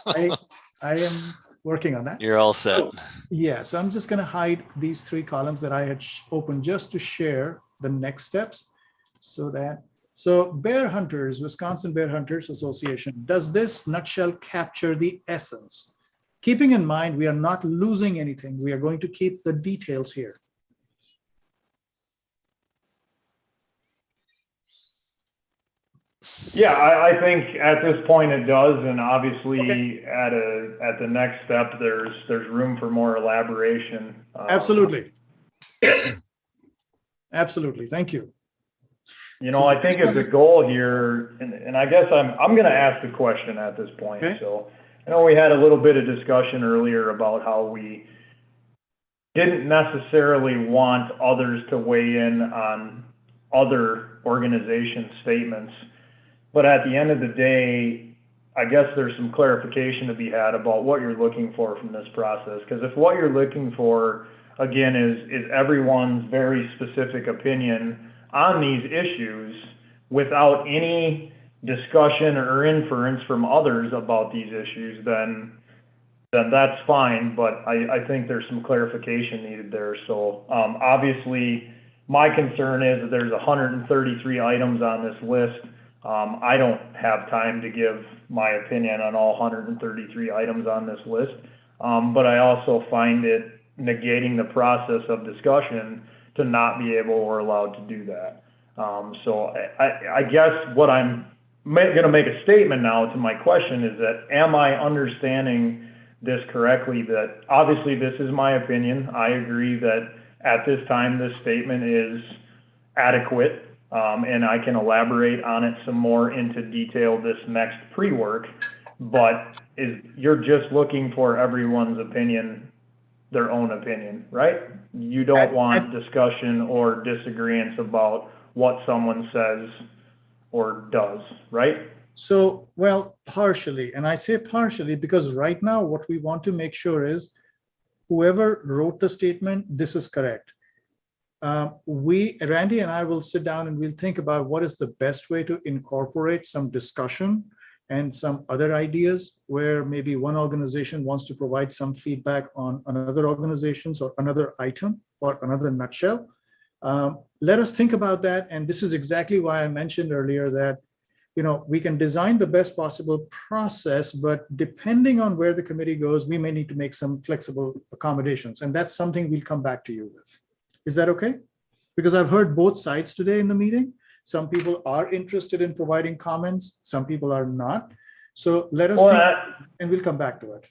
Speaker 7: am working on that.
Speaker 2: you're all set.
Speaker 7: So, yeah, so I'm just gonna hide these 3 columns that I had opened just to share the next steps. So Bear Hunters, Wisconsin Bear Hunters Association, does this nutshell capture the essence? Keeping in mind, we are not losing anything. We are going to keep the details here.
Speaker 16: Yeah, I think at this point it does, and obviously at the next step, there's room for more elaboration.
Speaker 7: Absolutely. Absolutely. Thank you.
Speaker 16: You know, I think as a goal here, and I guess I'm going to ask the question at this point.
Speaker 7: Okay.
Speaker 16: So I know we had a little bit of discussion earlier about how we didn't necessarily want others to weigh in on other organization statements. But at the end of the day, I guess there's some clarification to be had about what you're looking for from this process. Because if what you're looking for, again, is everyone's very specific opinion on these issues without any discussion or inference from others about these issues, then that's fine. But I think there's some clarification needed there. So obviously, my concern is that there's 133 items on this list. I don't have time to give my opinion on all 133 items on this list, but I also find it negating the process of discussion to not be able or allowed to do that. So I guess what I'm going to make a statement now to my question is that, am I understanding this correctly? That obviously this is my opinion. I agree that at this time this statement is adequate. And I can elaborate on it some more into detail this next pre-work, but you're just looking for everyone's opinion, their own opinion, right? You don't want discussion or disagreements about what someone says or does, right?
Speaker 7: So, well, partially, and I say partially because right now what we want to make sure is whoever wrote the statement, this is correct. Randy and I will sit down and we'll think about what is the best way to incorporate some discussion and some other ideas where maybe one organization wants to provide some feedback on another organization's or another item or another nutshell. Let us think about that. And this is exactly why I mentioned earlier that, you know, we can design the best possible process, but depending on where the committee goes, we may need to make some flexible accommodations. And that's something we'll come back to you with. Is that okay? Because I've heard both sides today in the meeting. Some people are interested in providing comments. Some people are not. So let us think, and we'll come back to it.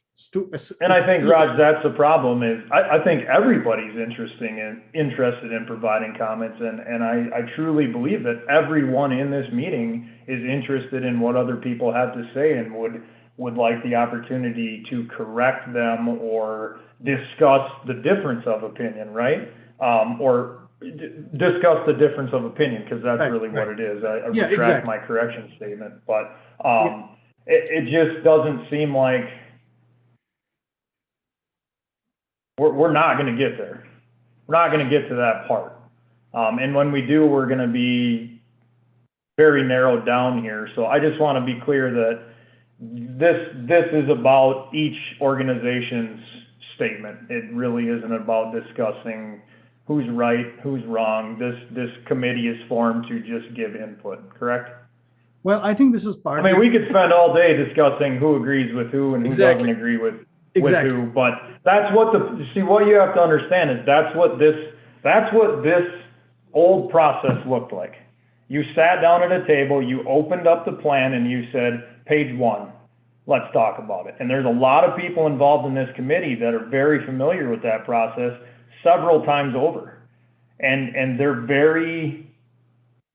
Speaker 16: And I think, Raj, that's the problem is I think everybody's interested in providing comments. And I truly believe that everyone in this meeting is interested in what other people have to say and would like the opportunity to correct them or discuss the difference of opinion, right? Or discuss the difference of opinion, because that's really what it is. I retract my correction statement, but it just doesn't seem like we're not going to get there. We're not going to get to that part. And when we do, we're going to be very narrowed down here. So I just want to be clear that this is about each organization's statement. It really isn't about discussing who's right, who's wrong. This committee is formed to just give input, correct?
Speaker 7: Well, I think this is part.
Speaker 16: I mean, we could spend all day discussing who agrees with who and who doesn't agree with who, but that's what what you have to understand is that's what this old process looked like. You sat down at a table, you opened up the plan and you said, page 1, let's talk about it. And there's a lot of people involved in this committee that are very familiar with that process several times over. And they're very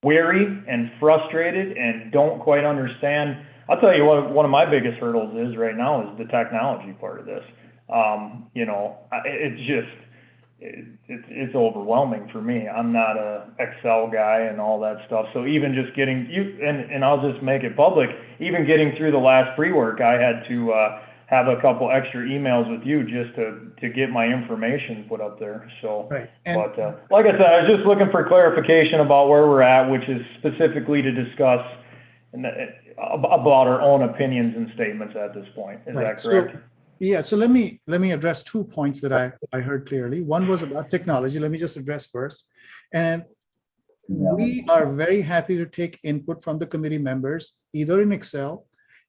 Speaker 16: weary and frustrated and don't quite understand. I'll tell you what one of my biggest hurdles is right now is the technology part of this. You know, it's overwhelming for me. I'm not a Excel guy and all that stuff. So even just getting and I'll just make it public, even getting through the last pre-work, I had to have a couple extra emails with you just to get my information put up there. So,
Speaker 7: Right.
Speaker 16: but like I said, I was just looking for clarification about where we're at, which is specifically to discuss about our own opinions and statements at this point. Is that correct?
Speaker 7: So, yeah, so let me address 2 points that I heard clearly. One was about technology. Let me just address first. And we are very happy to take input from the committee members, either in Excel,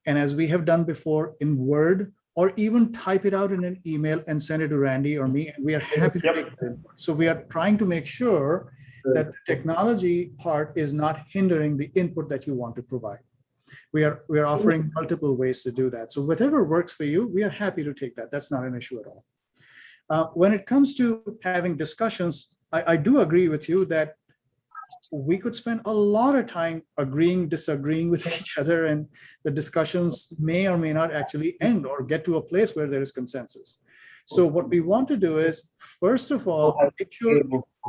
Speaker 7: and as we have done before, in Word, or even type it out in an email and send it to Randy or me. And we are happy to take that input. So we are trying to make sure that the technology part is not hindering the input that you want to provide. We are offering multiple ways to do that. So whatever works for you, we are happy to take that. That's not an issue at all. When it comes to having discussions, I do agree with you that we could spend a lot of time agreeing, disagreeing with each other, and the discussions may or may not actually end or get to a place where there is consensus. So what we want to do is, first of all, make sure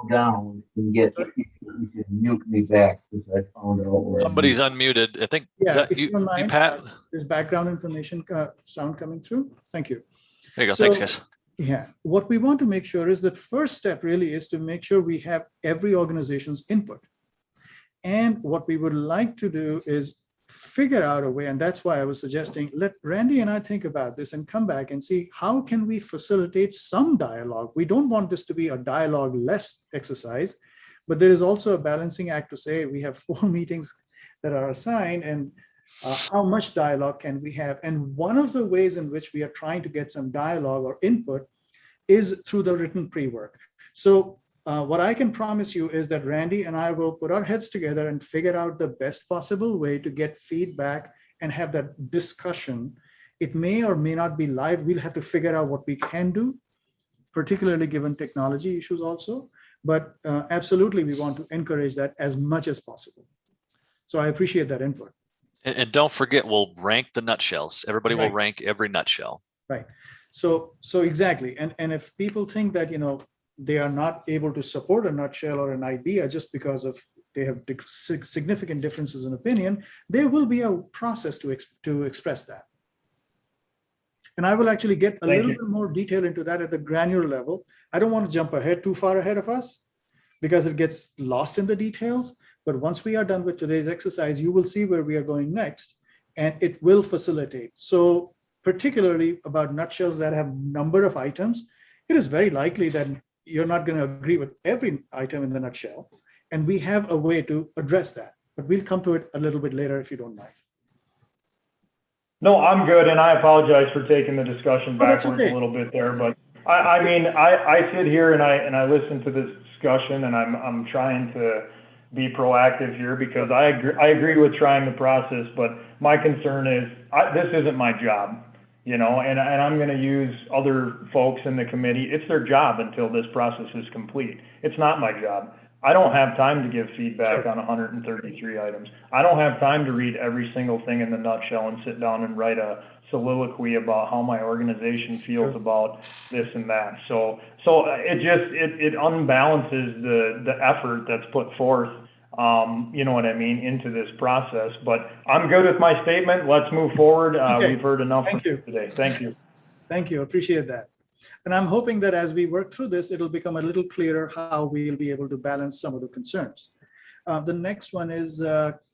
Speaker 4: down and get, you can mute me back because I found out where
Speaker 2: Somebody's unmuted. I think, is that
Speaker 7: if
Speaker 2: you,
Speaker 7: you don't mind,
Speaker 2: Pat?
Speaker 7: there's background information sound coming through. Thank you.
Speaker 2: There you go.
Speaker 7: So,
Speaker 2: Thanks, guys.
Speaker 7: Yeah, what we want to make sure is that first step really is to make sure we have every organization's input. And what we would like to do is figure out a way, and that's why I was suggesting, let Randy and I think about this and come back and see how can we facilitate some dialogue. We don't want this to be a dialogue-less exercise, but there is also a balancing act to say we have 4 meetings that are assigned, and how much dialogue can we have? And one of the ways in which we are trying to get some dialogue or input is through the written pre-work. So what I can promise you is that Randy and I will put our heads together and figure out the best possible way to get feedback and have that discussion. It may or may not be live. We'll have to figure out what we can do, particularly given technology issues also. But absolutely, we want to encourage that as much as possible. So I appreciate that input.
Speaker 2: And don't forget, we'll rank the nutshells. Everybody will
Speaker 7: Right.
Speaker 2: rank every nutshell.
Speaker 7: Right. So exactly. And if people think that, they are not able to support a nutshell or an idea just because of they have significant differences in opinion, there will be a process to express that. And I will actually get a little bit more detail into that at the granular level. I don't want to jump too far ahead of us because it gets lost in the details. But once we are done with today's exercise, you will see where we are going next, and it will facilitate. So particularly about nutshells that have number of items, it is very likely that you're not going to agree with every item in the nutshell. And we have a way to address that, but we'll come to it a little bit later if you don't mind.
Speaker 16: No, I'm good, and I apologize for taking the discussion
Speaker 7: that's
Speaker 16: backwards
Speaker 7: okay.
Speaker 16: a little bit there, but I mean, I sit here and I listen to this discussion, and I'm trying to be proactive here because I agree with trying the process, but my concern is this isn't my job, and I'm going to use other folks in the committee. It's their job until this process is complete. It's not my job. I don't have time to give feedback on 133 items. I don't have time to read every single thing in the nutshell and sit down and write a soliloquy about how my organization feels about this and that. So it unbalances the effort that's put forth, you know what I mean, into this process. But I'm good with my statement. Let's move forward. We've heard enough today. Thank you.
Speaker 7: Thank you. Appreciate that. And I'm hoping that as we work through this, it'll become a little clearer how we'll be able to balance some of the concerns. The next one is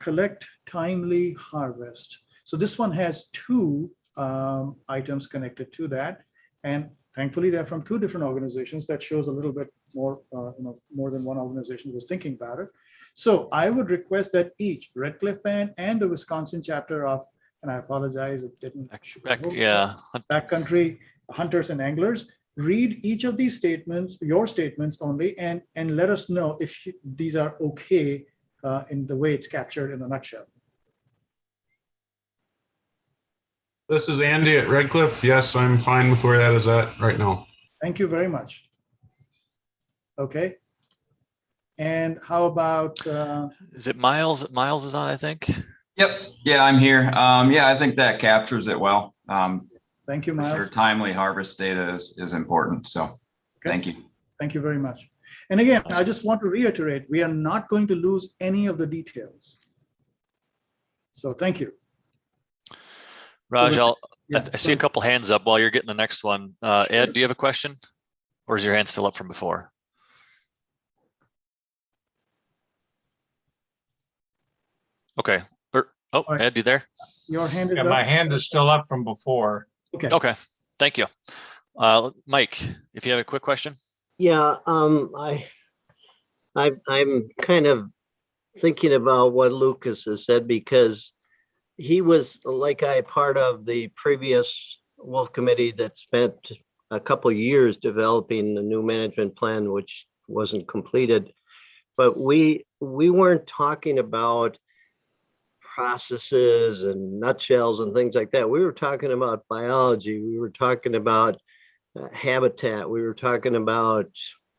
Speaker 7: collect, timely, harvest. So this one has 2 items connected to that. And thankfully, they're from 2 different organizations. That shows a little bit more, more than one organization was thinking about it. So I would request that each Red Cliff Band and the Wisconsin chapter of, and I apologize, it didn't. Backcountry Hunters and Anglers, read each of these statements, your statements only, and let us know if these are okay in the way it's captured in the nutshell.
Speaker 5: This is Andy at Red Cliff. Yes, I'm fine with where that is at right now.
Speaker 7: Thank you very much. Okay. And how about?
Speaker 2: Is it Miles? Miles is on, I think.
Speaker 21: Yep. Yeah, I'm here. Yeah, I think that captures it well.
Speaker 7: Thank you, Miles.
Speaker 21: Sure, timely harvest data is important. So thank you.
Speaker 7: Thank you very much. And again, I just want to reiterate, we are not going to lose any of the details. So thank you.
Speaker 2: Raj,
Speaker 7: So
Speaker 2: I see a couple hands up while you're getting the next one. Ed, do you have a question? Or is your hand still up from before? Okay. Oh, Ed, you there?
Speaker 7: Your hand is
Speaker 3: Yeah,
Speaker 7: up.
Speaker 3: my hand is still up from before.
Speaker 7: Okay.
Speaker 2: Okay, thank you. Mike, if you have a quick question.
Speaker 15: Yeah, I'm kind of thinking about what Lucas has said, because he was, like I, part of the previous Wolf Committee that spent a couple of years developing the new management plan, which wasn't completed. But we weren't talking about processes and nutshells and things like that. We were talking about biology. We were talking about habitat. We were talking about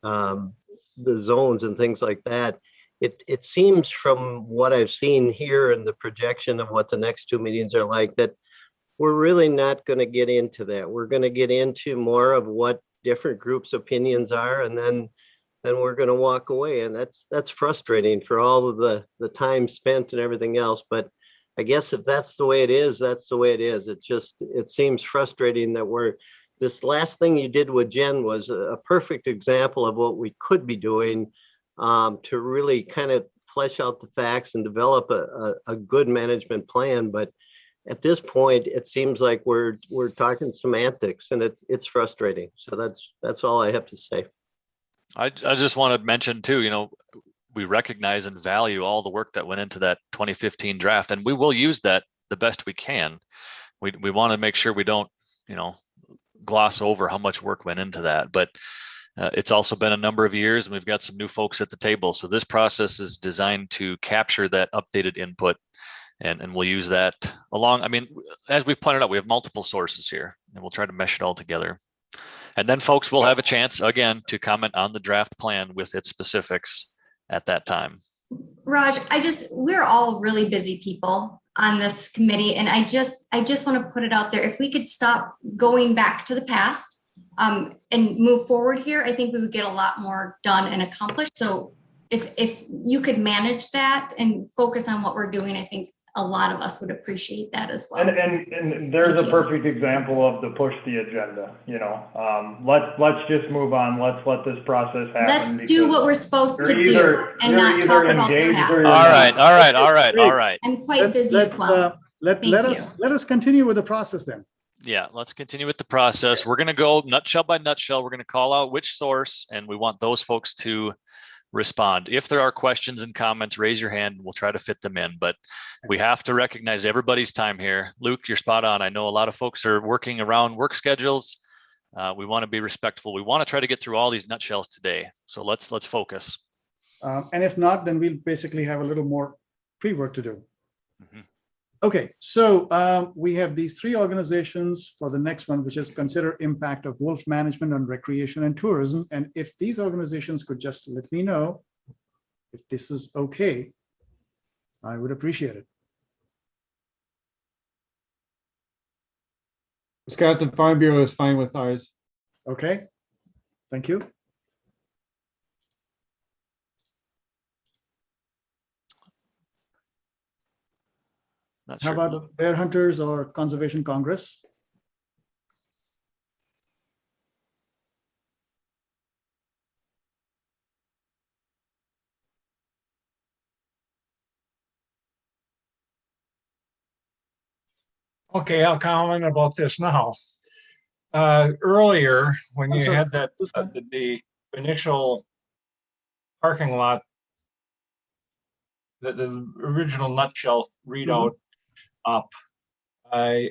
Speaker 15: the zones and things like that. It seems from what I've seen here and the projection of what the next two meetings are like, that we're really not going to get into that. We're going to get into more of what different groups' opinions are, and then we're going to walk away. And that's frustrating for all of the time spent and everything else. But I guess if that's the way it is, that's the way it is. It seems frustrating that this last thing you did with Jen was a perfect example of what we could be doing to really kind of flesh out the facts and develop a good management plan. But at this point, it seems like we're talking semantics, and it's frustrating. So that's all I have to say.
Speaker 2: I just want to mention too, we recognize and value all the work that went into that 2015 draft, and we will use that the best we can. We want to make sure we don't, gloss over how much work went into that. But it's also been a number of years, and we've got some new folks at the table. So this process is designed to capture that updated input, and we'll use that along. I mean, as we've pointed out, we have multiple sources here, and we'll try to mesh it all together. And then folks will have a chance again to comment on the draft plan with its specifics at that time.
Speaker 19: Raj, we're all really busy people on this committee. And I just want to put it out there. If we could stop going back to the past and move forward here, I think we would get a lot more done and accomplished. So if you could manage that and focus on what we're doing, I think a lot of us would appreciate that as well.
Speaker 16: And there's a perfect example of the push the agenda, let's just move on. Let's let this process happen.
Speaker 19: Let's do what we're supposed to do and not talk about the past.
Speaker 2: All right.
Speaker 19: I'm quite busy as well.
Speaker 7: Let us continue with the process then.
Speaker 2: Yeah, let's continue with the process. We're going to go nutshell by nutshell. We're going to call out which source, and we want those folks to respond. If there are questions and comments, raise your hand and we'll try to fit them in. But we have to recognize everybody's time here. Luke, you're spot on. I know a lot of folks are working around work schedules. We want to be respectful. We want to try to get through all these nutshells today. So let's focus.
Speaker 7: And if not, then we'll basically have a little more pre-work to do. Mm-hmm. Okay, so we have these three organizations for the next one, which is consider impact of wolf management on recreation and tourism. And if these organizations could just let me know if this is okay, I would appreciate it.
Speaker 13: Wisconsin Farm Bureau is fine with ours.
Speaker 7: Okay, thank you. How about the Bear Hunters or Conservation Congress?
Speaker 3: Okay, I'll comment about this now. Earlier, when you had that the initial parking lot, the original nutshell readout up,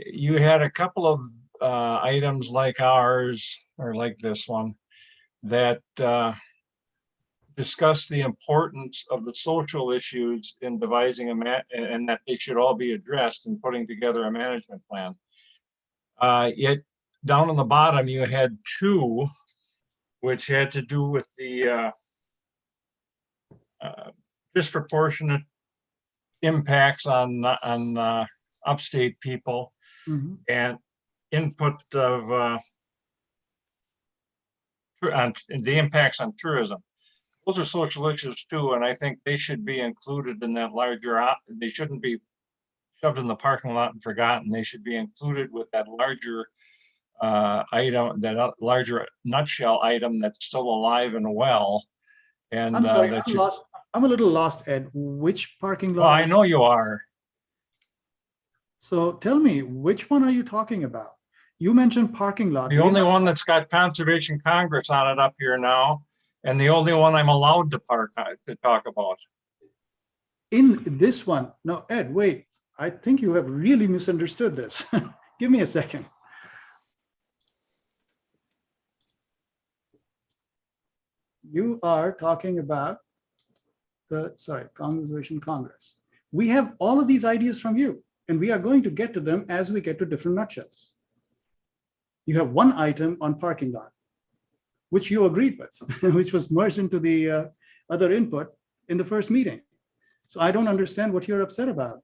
Speaker 3: you had a couple of items like ours or like this one that discuss the importance of the social issues in devising and that they should all be addressed in putting together a management plan. Yet down on the bottom, you had two, which had to do with the disproportionate impacts on upstate people and input of on the impacts on tourism. Those are social issues too, and I think they should be included in that larger. They shouldn't be shoved in the parking lot and forgotten. They should be included with that larger item, that larger nutshell item that's still alive and well. And
Speaker 7: I'm sorry,
Speaker 3: that
Speaker 7: I'm
Speaker 3: you,
Speaker 7: lost. I'm a little lost, Ed. Which parking lot?
Speaker 3: well, I know you are.
Speaker 7: So tell me, which one are you talking about? You mentioned parking lot.
Speaker 3: The only one that's got Conservation Congress on it up here now, and the only one I'm allowed to talk about.
Speaker 7: In this one, no, Ed, wait, I think you have really misunderstood this. Give me a second. You are talking about Conservation Congress. We have all of these ideas from you, and we are going to get to them as we get to different nutshells. You have one item on parking lot, which you agreed with, which was merged into the other input in the first meeting. So I don't understand what you're upset about.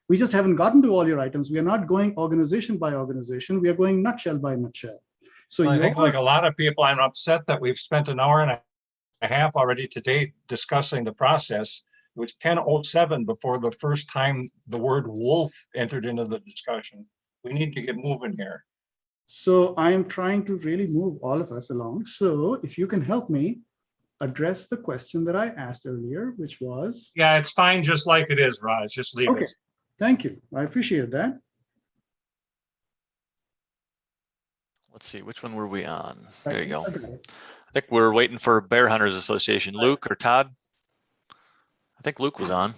Speaker 7: We just haven't gotten to all your items. We are not going organization by organization. We are going nutshell by nutshell. So
Speaker 3: I think like a lot of people, I'm upset that we've spent an hour and a half already today discussing the process. It was 10:07 before the first time the word wolf entered into the discussion. We need to get moving here.
Speaker 7: So I am trying to really move all of us along. So if you can help me address the question that I asked earlier, which was.
Speaker 3: Yeah, it's fine just like it is, Raj. Just leave
Speaker 7: Okay,
Speaker 3: it.
Speaker 7: thank you. I appreciate that.
Speaker 2: Let's see, which one were we on? There you go. I think we're waiting for Bear Hunters Association. Luke or Todd? I think Luke was on.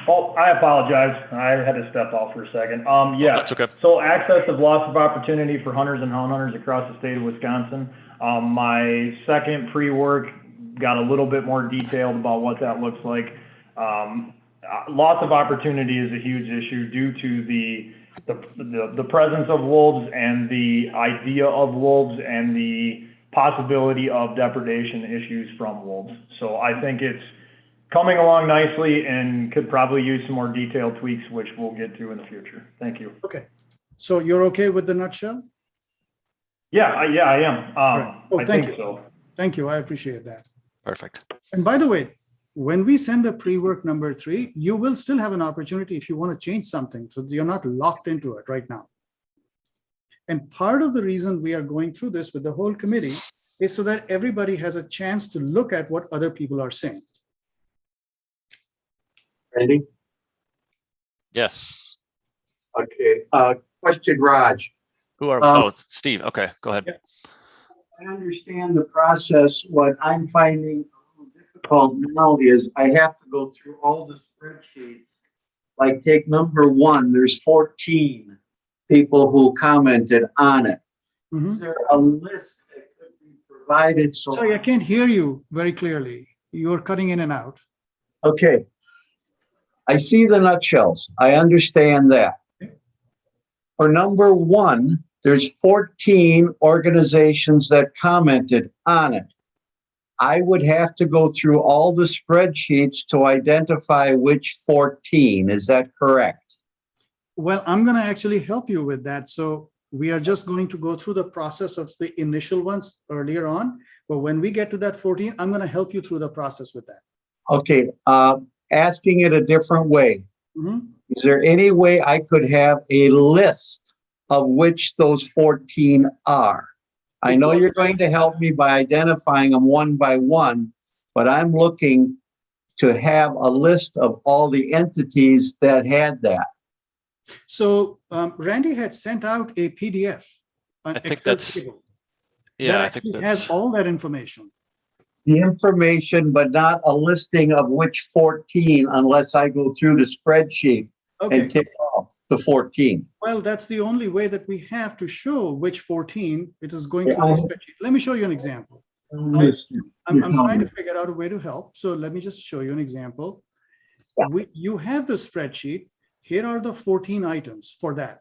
Speaker 16: Oh, I apologize. I had to step off for a second. Yeah.
Speaker 2: That's okay.
Speaker 16: So access of loss of opportunity for hunters and hound hunters across the state of Wisconsin. My second pre-work got a little bit more detailed about what that looks like. Loss of opportunity is a huge issue due to the presence of wolves and the idea of wolves and the possibility of depredation issues from wolves. So I think it's coming along nicely and could probably use some more detailed tweaks, which we'll get to in the future. Thank you.
Speaker 7: Okay, so you're okay with the nutshell?
Speaker 16: Yeah, I am.
Speaker 7: Right. Oh,
Speaker 16: I
Speaker 7: thank
Speaker 16: think
Speaker 7: you.
Speaker 16: so.
Speaker 7: Thank you. I appreciate that.
Speaker 2: Perfect.
Speaker 7: And by the way, when we send the pre-work number 3, you will still have an opportunity if you want to change something. So you're not locked into it right now. And part of the reason we are going through this with the whole committee is so that everybody has a chance to look at what other people are saying.
Speaker 4: Randy?
Speaker 2: Yes.
Speaker 4: Okay, question, Raj.
Speaker 2: Who are, oh, Steve. Okay, go ahead.
Speaker 4: I understand the process. What I'm finding a little difficult now is I have to go through all the spreadsheets. Like take number 1, there's 14 people who commented on it. Is there a list that could be provided?
Speaker 7: Sorry, I can't hear you very clearly. You're cutting in and out.
Speaker 4: Okay. I see the nutshells. I understand that. For number 1, there's 14 organizations that commented on it. I would have to go through all the spreadsheets to identify which 14. Is that correct?
Speaker 7: Well, I'm going to actually help you with that. So we are just going to go through the process of the initial ones earlier on. But when we get to that 14, I'm going to help you through the process with that.
Speaker 4: Okay. Asking it a different way. Is there any way I could have a list of which those 14 are? I know you're going to help me by identifying them one by one, but I'm looking to have a list of all the entities that had that.
Speaker 7: So Randy had sent out a PDF.
Speaker 2: I think that's, yeah, I think
Speaker 7: that
Speaker 2: that's.
Speaker 7: has all that information.
Speaker 4: The information, but not a listing of which 14 unless I go through the spreadsheet and tick off the 14.
Speaker 7: Well, that's the only way that we have to show which 14 it is going through the spreadsheet. Let me show you an example. I'm trying to figure out a way to help. So let me just show you an example. You have the spreadsheet. Here are the 14 items for that.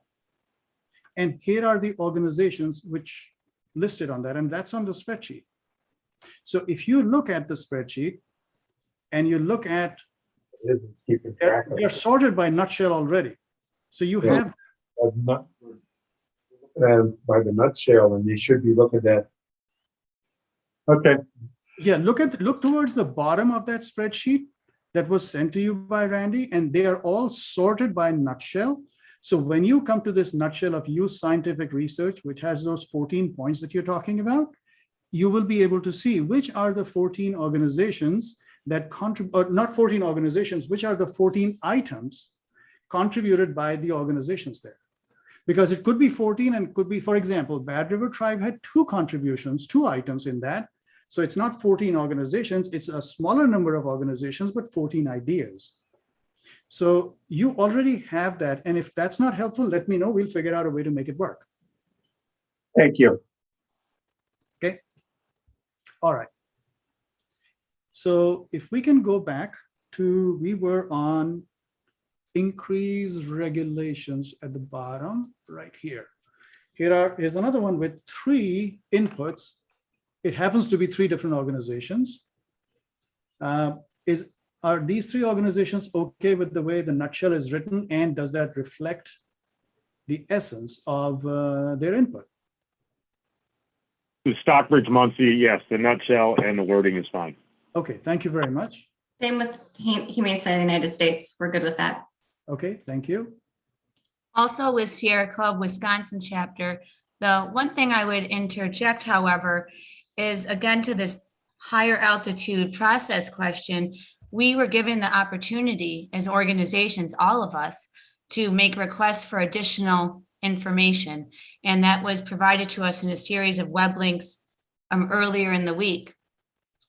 Speaker 7: And here are the organizations which listed on that, and that's on the spreadsheet. So if you look at the spreadsheet and you look at, they're sorted by nutshell already. So you have
Speaker 13: by the nutshell, and you should be looking at. Okay.
Speaker 7: Yeah, look towards the bottom of that spreadsheet. that was sent to you by Randy, and they are all sorted by nutshell. So when you come to this nutshell of use scientific research, which has those 14 points that you're talking about, you will be able to see which are the 14 organizations that contribute, or not 14 organizations, which are the 14 items contributed by the organizations there. Because it could be 14 and could be, for example, Bad River Tribe had 2 contributions, 2 items in that. So it's not 14 organizations, it's a smaller number of organizations, but 14 ideas. So you already have that. And if that's not helpful, let me know. We'll figure out a way to make it work.
Speaker 14: Thank you.
Speaker 7: Okay. All right. So if we can go back to, we were on increased regulations at the bottom right here. Here's another one with 3 inputs. It happens to be 3 different organizations. Are these 3 organizations okay with the way the nutshell is written, and does that reflect the essence of their input?
Speaker 13: The Stockbridge Muncie, yes, the nutshell and the wording is fine.
Speaker 7: Okay, thank you very much.
Speaker 19: Same with Humane Society of the United States. We're good with that.
Speaker 7: Okay, thank you.
Speaker 17: Also with Sierra Club Wisconsin chapter, the one thing I would interject, however, is again to this higher altitude process question. We were given the opportunity as organizations, all of us, to make requests for additional information. And that was provided to us in a series of web links earlier in the week.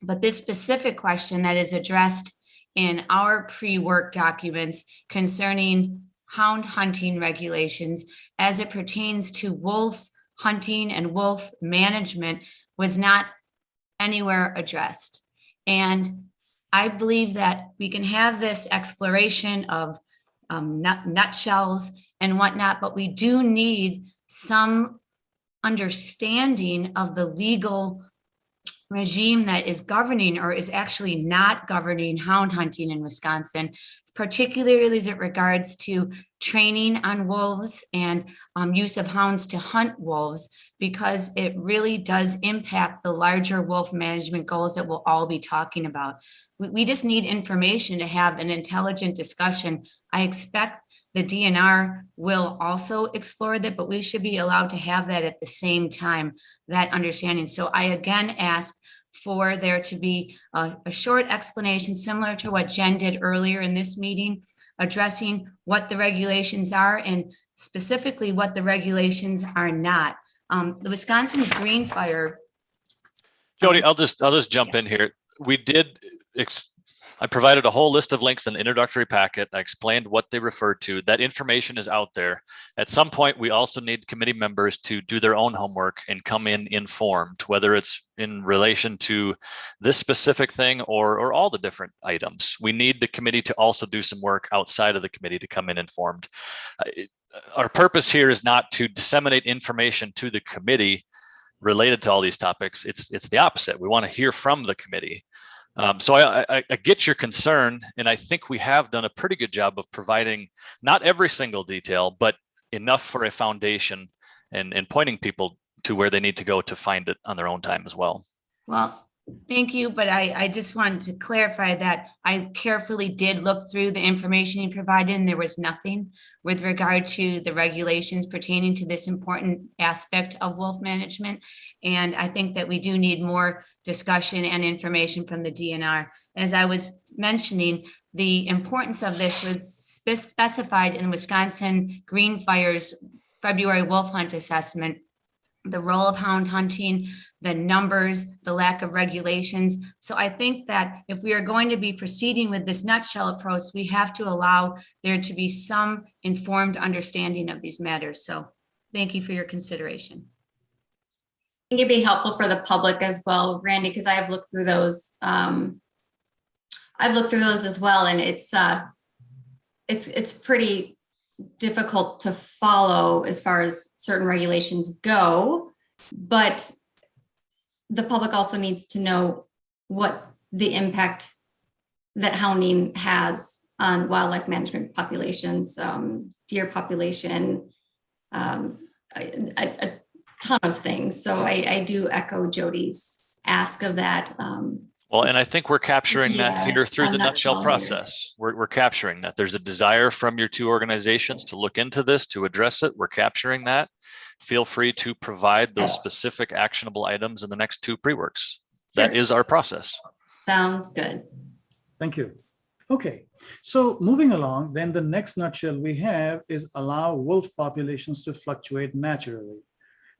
Speaker 17: But this specific question that is addressed in our pre-work documents concerning hound hunting regulations as it pertains to wolves hunting and wolf management was not anywhere addressed. And I believe that we can have this exploration of nutshells and whatnot, but we do need some understanding of the legal regime that is governing or is actually not governing hound hunting in Wisconsin, particularly as it regards to training on wolves and use of hounds to hunt wolves, because it really does impact the larger wolf management goals that we'll all be talking about. We just need information to have an intelligent discussion. I expect the DNR will also explore that, but we should be allowed to have that at the same time, that understanding. So I again ask for there to be a short explanation similar to what Jen did earlier in this meeting, addressing what the regulations are and specifically what the regulations are not. The Wisconsin's Green Fire.
Speaker 2: Jody, I'll just jump in here. We did, I provided a whole list of links in the introductory packet. I explained what they referred to. That information is out there. At some point, we also need committee members to do their own homework and come in informed, whether it's in relation to this specific thing or all the different items. We need the committee to also do some work outside of the committee to come in informed. Our purpose here is not to disseminate information to the committee related to all these topics. It's the opposite. We want to hear from the committee. So I get your concern, and I think we have done a pretty good job of providing not every single detail, but enough for a foundation and pointing people to where they need to go to find it on their own time as well.
Speaker 17: Well, thank you, but I just wanted to clarify that I carefully did look through the information you provided, and there was nothing with regard to the regulations pertaining to this important aspect of wolf management. And I think that we do need more discussion and information from the DNR. As I was mentioning, the importance of this was specified in Wisconsin Green Fire's February wolf hunt assessment, the role of hound hunting, the numbers, the lack of regulations. So I think that if we are going to be proceeding with this nutshell approach, we have to allow there to be some informed understanding of these matters. So thank you for your consideration.
Speaker 19: I think it'd be helpful for the public as well, Randy, because I've looked through those. I've looked through those as well, and it's pretty difficult to follow as far as certain regulations go, but the public also needs to know what the impact that hounding has on wildlife management populations, deer population, a ton of things. So I do echo Jody's ask of that.
Speaker 2: Well, Well, and I think we're capturing that
Speaker 19: Yeah,
Speaker 2: here through
Speaker 19: a
Speaker 2: the nutshell
Speaker 19: nutshell here.
Speaker 2: process. We're capturing that. There's a desire from your two organizations to look into this, to address it. We're capturing that. Feel free to provide those specific actionable items in the next two pre-works. That
Speaker 19: Sure.
Speaker 2: is our process.
Speaker 19: Sounds good.
Speaker 7: Thank you. Okay, so moving along, then the next nutshell we have is allow wolf populations to fluctuate naturally.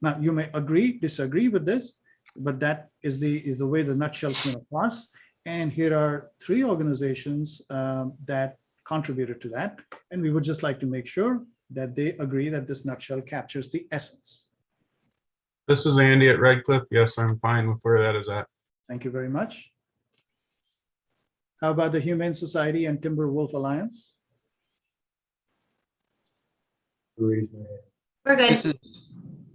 Speaker 7: Now, you may agree, disagree with this, but that is the way the nutshell came across. And here are three organizations that contributed to that. And we would just like to make sure that they agree that this nutshell captures the essence.
Speaker 5: This is Andy at Red Cliff. Yes, I'm fine with where that is at.
Speaker 7: Thank you very much. How about the Humane Society and Timber Wolf Alliance?
Speaker 19: We're good.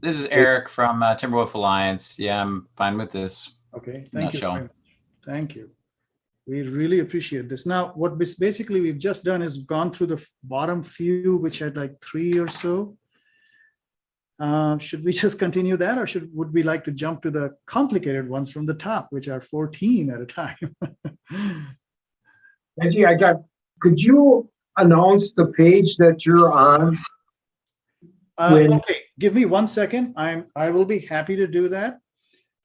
Speaker 20: This is Eric from Timberwolf Alliance. Yeah, I'm fine with this.
Speaker 7: Okay, thank you
Speaker 20: nutshell.
Speaker 7: very much. Thank you. We really appreciate this. Now, what basically we've just done is gone through the bottom few, which had like 3 or so. Should we just continue that, or would we like to jump to the complicated ones from the top, which are 14 at a time?
Speaker 8: Angie, could you announce the page that you're on?
Speaker 7: Okay, give me 1 second. I will be happy to do that.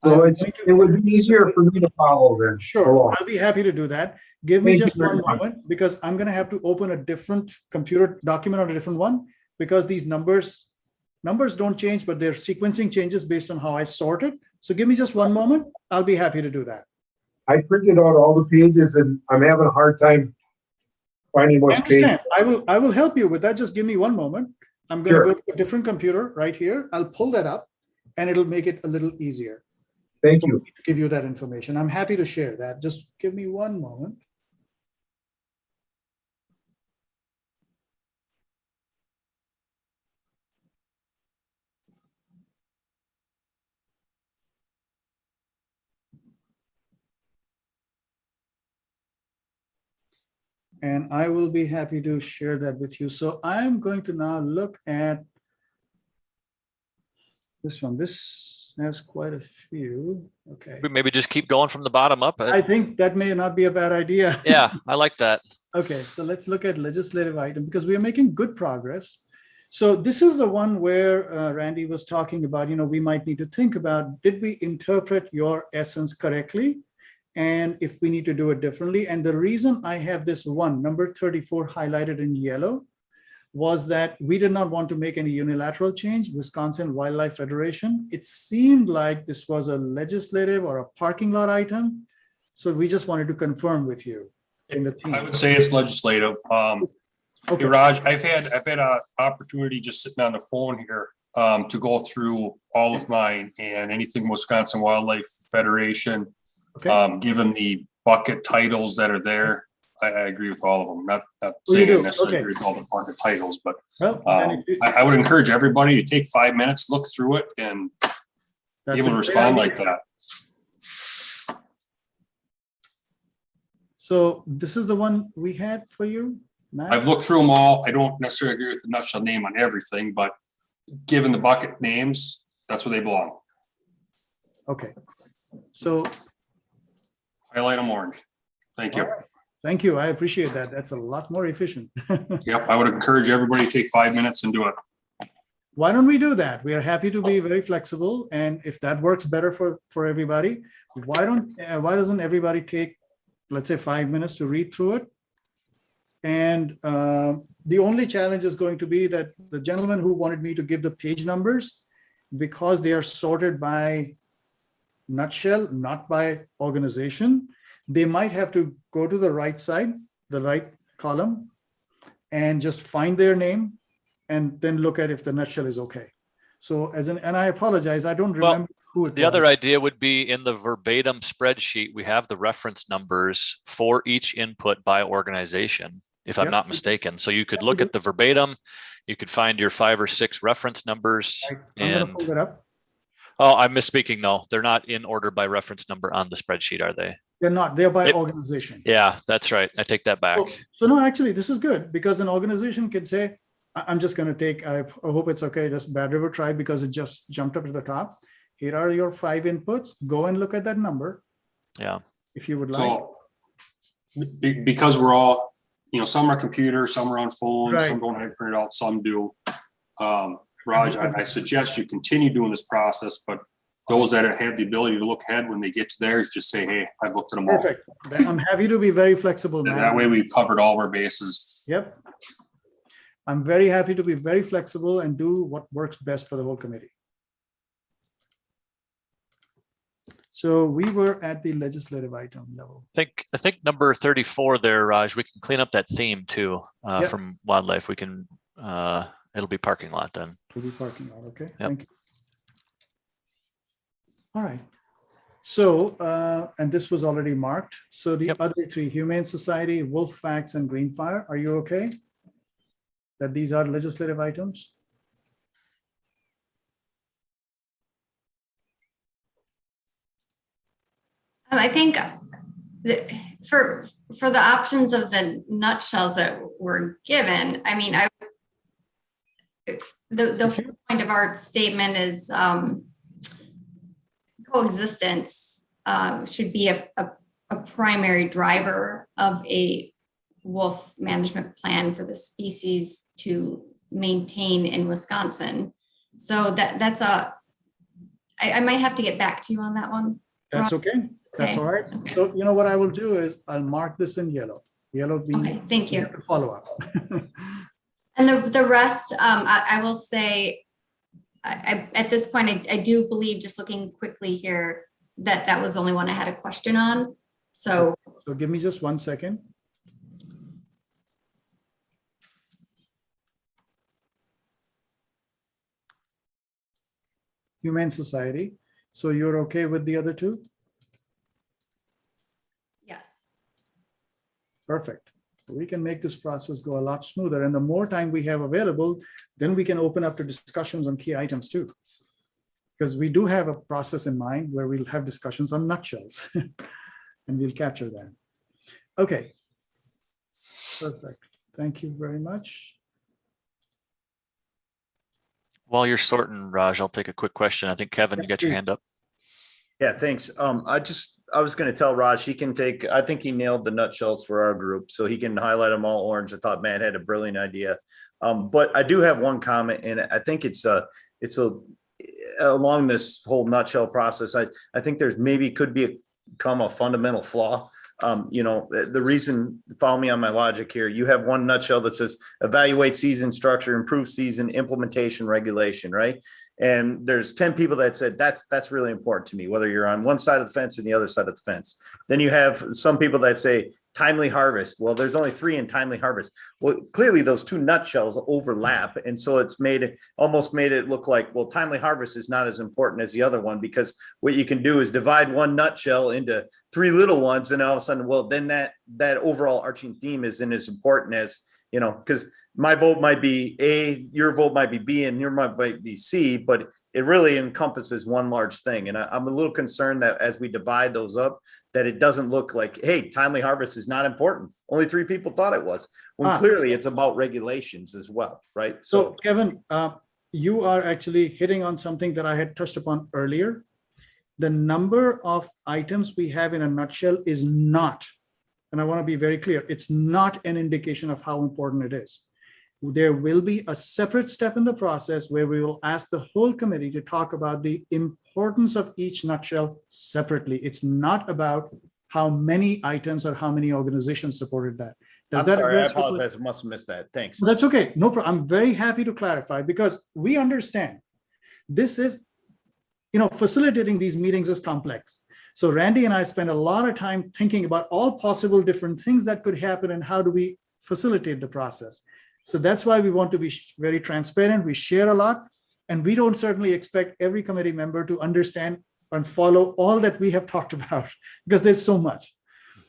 Speaker 8: So it would be easier for me to follow then.
Speaker 7: Sure, I'll be happy to do that. Give me
Speaker 8: Thank
Speaker 7: just
Speaker 8: you very
Speaker 7: one moment, because I'm going to have to open a different computer document on a different one, because these numbers don't change, but their sequencing changes based on how I sort it. So give me just one moment. I'll be happy to do that.
Speaker 13: I printed out all the pages and I'm having a hard time finding
Speaker 7: I
Speaker 13: which page.
Speaker 7: understand. I will help you with that. Just give me one moment. I'm going to go to a different computer right here. I'll pull that up and it'll make it a little easier.
Speaker 13: Thank you.
Speaker 7: To give you that information. I'm happy to share that. Just give me one moment. And I will be happy to share that with you. So I'm going to now look at this one. This has quite a few. Okay.
Speaker 2: We maybe just keep going from the bottom up.
Speaker 7: I think that may not be a bad idea.
Speaker 2: Yeah, I like that.
Speaker 7: Okay, so let's look at legislative item because we are making good progress. So this is the one where Randy was talking about, we might need to think about, did we interpret your essence correctly? And if we need to do it differently. And the reason I have this one, number 34 highlighted in yellow, was that we did not want to make any unilateral change. Wisconsin Wildlife Federation, it seemed like this was a legislative or a parking lot item. So we just wanted to confirm with you in the team.
Speaker 9: I would say it's legislative.
Speaker 7: Okay.
Speaker 9: Hey, Raj, I've had an opportunity just sitting on the phone here to go through all of mine and anything Wisconsin Wildlife Federation.
Speaker 7: Okay.
Speaker 9: Given the bucket titles that are there, I agree with all of them. Not saying I necessarily agree with all the bucket titles, but I would encourage everybody to take 5 minutes, look through it, and be able to respond like that.
Speaker 7: So this is the one we had for you, Matt?
Speaker 9: I've looked through them all. I don't necessarily agree with the nutshell name on everything, but given the bucket names, that's where they belong.
Speaker 7: Okay. So
Speaker 9: highlight them orange. Thank you.
Speaker 7: Thank you. I appreciate that. That's a lot more efficient.
Speaker 9: Yep, I would encourage everybody to take 5 minutes and do it.
Speaker 7: Why don't we do that? We are happy to be very flexible. And if that works better for everybody, why doesn't everybody take, let's say, 5 minutes to read through it? And the only challenge is going to be that the gentleman who wanted me to give the page numbers, because they are sorted by nutshell, not by organization, they might have to go to the right side, the right column, and just find their name and then look at if the nutshell is okay. So and I apologize, I don't remember who it was.
Speaker 2: The other idea would be in the verbatim spreadsheet, we have the reference numbers for each input by organization, if I'm not mistaken. So you could look at the verbatim, you could find your 5 or 6 reference numbers.
Speaker 7: I'm going to pull that up.
Speaker 2: Oh, I'm misspeaking. No, they're not in order by reference number on the spreadsheet, are they?
Speaker 7: They're not. They're by organization.
Speaker 2: Yeah, that's right. I take that back.
Speaker 7: So no, actually, this is good because an organization can say, I'm just going to take, I hope it's okay, just Bad River Tribe because it just jumped up to the top. Here are your 5 inputs. Go and look at that number.
Speaker 2: Yeah.
Speaker 7: if you would like.
Speaker 9: So because we're all, some are computers, some are on phones, some don't have printed out, some do. Raj, I suggest you continue doing this process, but those that have the ability to look ahead when they get to theirs, just say, hey, I've looked at them all.
Speaker 7: Perfect. I'm happy to be very flexible.
Speaker 9: And that way we've covered all of our bases.
Speaker 7: Yep. I'm very happy to be very flexible and do what works best for the whole committee. So we were at the legislative item level.
Speaker 2: I think number 34 there, Raj, we can clean up that theme too, from wildlife. We can, it'll be parking lot then.
Speaker 7: It'll be parking lot, okay,
Speaker 2: Yep.
Speaker 7: thank you. All right. So, and this was already marked. So the other three, Humane Society, Wolf Facts, and Greenfire, are you okay? That these are legislative items?
Speaker 19: I think for the options of the nutshells that were given, I mean, the whole point of our statement is coexistence should be a primary driver of a wolf management plan for the species to maintain in Wisconsin. So that's I might have to get back to you on that one.
Speaker 7: That's okay. That's all right. So you know what I will do is I'll mark this in yellow. Yellow being
Speaker 19: thank you.
Speaker 7: Follow up.
Speaker 19: And the rest, I will say, at this point, I do believe, just looking quickly here, that was the only one I had a question on. So
Speaker 7: give me just 1 second. Humane Society. So you're okay with the other two?
Speaker 19: Yes.
Speaker 7: Perfect. We can make this process go a lot smoother. And the more time we have available, then we can open up to discussions on key items too. Because we do have a process in mind where we'll have discussions on nutshells and we'll capture that. Okay. Perfect. Thank you very much.
Speaker 2: While you're sorting, Raj, I'll take a quick question. I think Kevin, you got your hand up.
Speaker 18: Yeah, thanks. I was going to tell Raj, he can take, I think he nailed the nutshells for our group, so he can highlight them all orange. I thought Matt had a brilliant idea. But I do have one comment, and I think it's along this whole nutshell process. I think there's maybe could become a fundamental flaw. The reason, follow me on my logic here, you have one nutshell that says evaluate season structure, improve season implementation regulation, right? And there's 10 people that said that's really important to me, whether you're on one side of the fence or the other side of the fence. Then you have some people that say timely harvest. Well, there's only 3 in timely harvest. Well, clearly those two nutshells overlap. And so it's almost made it look like, well, timely harvest is not as important as the other one, because what you can do is divide one nutshell into 3 little ones. And all of a sudden, well, then that overall arching theme isn't as important as, because my vote might be A, your vote might be B, and your vote might be C, but it really encompasses one large thing. And I'm a little concerned that as we divide those up, that it doesn't look like, hey, timely harvest is not important. Only 3 people thought it was, when clearly it's about regulations as well, right?
Speaker 7: So Kevin, you are actually hitting on something that I had touched upon earlier. The number of items we have in a nutshell is not, and I want to be very clear, it's not an indication of how important it is. There will be a separate step in the process where we will ask the whole committee to talk about the importance of each nutshell separately. It's not about how many items or how many organizations supported that.
Speaker 18: I'm sorry, I apologize. I must have missed that. Thanks.
Speaker 7: That's okay. No problem. I'm very happy to clarify, because we understand this is, facilitating these meetings is complex. So Randy and I spend a lot of time thinking about all possible different things that could happen and how do we facilitate the process. So that's why we want to be very transparent. We share a lot, and we don't certainly expect every committee member to understand and follow all that we have talked about, because there's so much.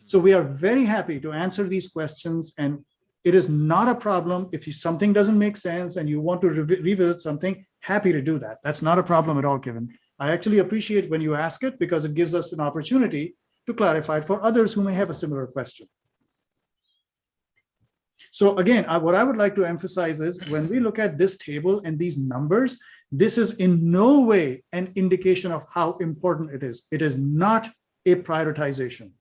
Speaker 7: So we are very happy to answer these questions, and it is not a problem if something doesn't make sense and you want to revisit something, happy to do that. That's not a problem at all, Kevin. I actually appreciate when you ask it, because it gives us an opportunity to clarify it for others who may have a similar question. So again, what I would like to emphasize is when we look at this table and these numbers, this is in no way an indication of how important it is. It is not a prioritization.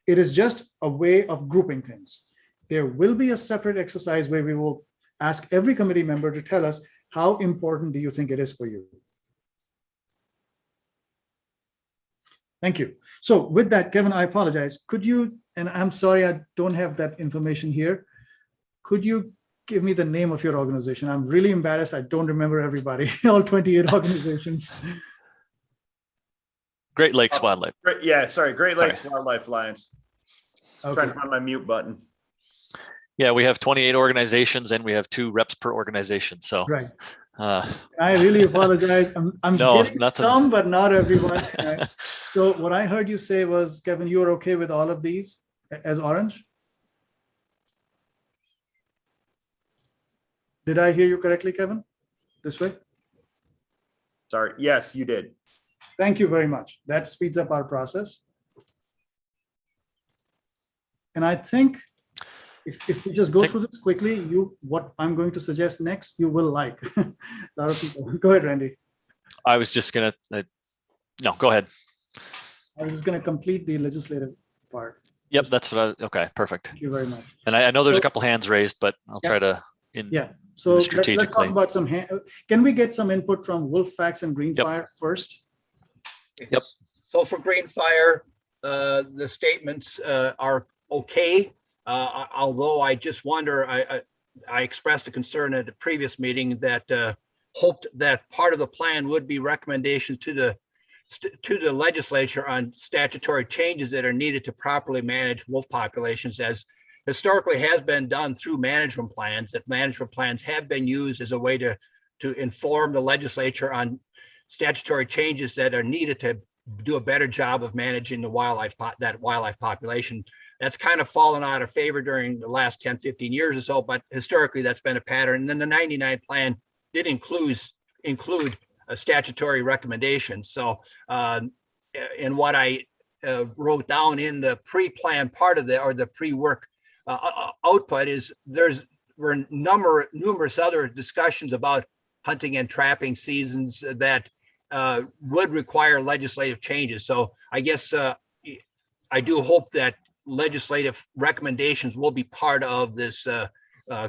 Speaker 7: It is just a way of grouping things. There will be a separate exercise where we will ask every committee member to tell us how important do you think it is for you. Thank you. So with that, Kevin, I apologize. Could you, and I'm sorry, I don't have that information here. Could you give me the name of your organization? I'm really embarrassed. I don't remember everybody, all 28 organizations.
Speaker 2: Great Lakes Wildlife.
Speaker 18: Yeah, sorry, Great Lakes
Speaker 2: Sorry.
Speaker 18: Wildlife Alliance.
Speaker 7: Okay.
Speaker 18: Trying to find my mute button.
Speaker 2: Yeah, we have 28 organizations and we have 2 reps per organization. So
Speaker 7: Right.
Speaker 2: uh,
Speaker 7: I really apologize. I'm
Speaker 2: No,
Speaker 7: getting
Speaker 2: nothing.
Speaker 7: some, but not everyone. So what I heard you say was, Kevin, you are okay with all of these as orange? Did I hear you correctly, Kevin? This way?
Speaker 18: Sorry. Yes, you did.
Speaker 7: Thank you very much. That speeds up our process. And I think if we just go through this quickly, what I'm going to suggest next, you will like. A lot of people. Go ahead, Randy.
Speaker 2: I was just gonna, no, go ahead.
Speaker 7: I was just going to complete the legislative part.
Speaker 2: Yep, that's what okay, perfect.
Speaker 7: Thank you very much.
Speaker 2: And I know there's a
Speaker 7: So-
Speaker 2: couple hands raised, but I'll
Speaker 7: Yeah.
Speaker 2: try to
Speaker 7: Yeah. So let's talk
Speaker 2: strategically.
Speaker 7: about some, can we get some input from Wolffax and Greenfire first?
Speaker 2: Yep.
Speaker 1: So for Greenfire, the statements are okay. Although I just wonder, I expressed a concern at the previous meeting that hoped that part of the plan would be recommendations to the legislature on statutory changes that are needed to properly manage wolf populations, as historically has been done through management plans. That management plans have been used as a way to inform the legislature on statutory changes that are needed to do a better job of managing the wildlife population. That's kind of fallen out of favor during the last 10, 15 years or so, but historically that's been a pattern. And then the 99 plan did include statutory recommendations. So in what I wrote down in the pre-plan part of the pre-work output is were numerous other discussions about hunting and trapping seasons that would require legislative changes. So I guess I do hope that legislative recommendations will be part of this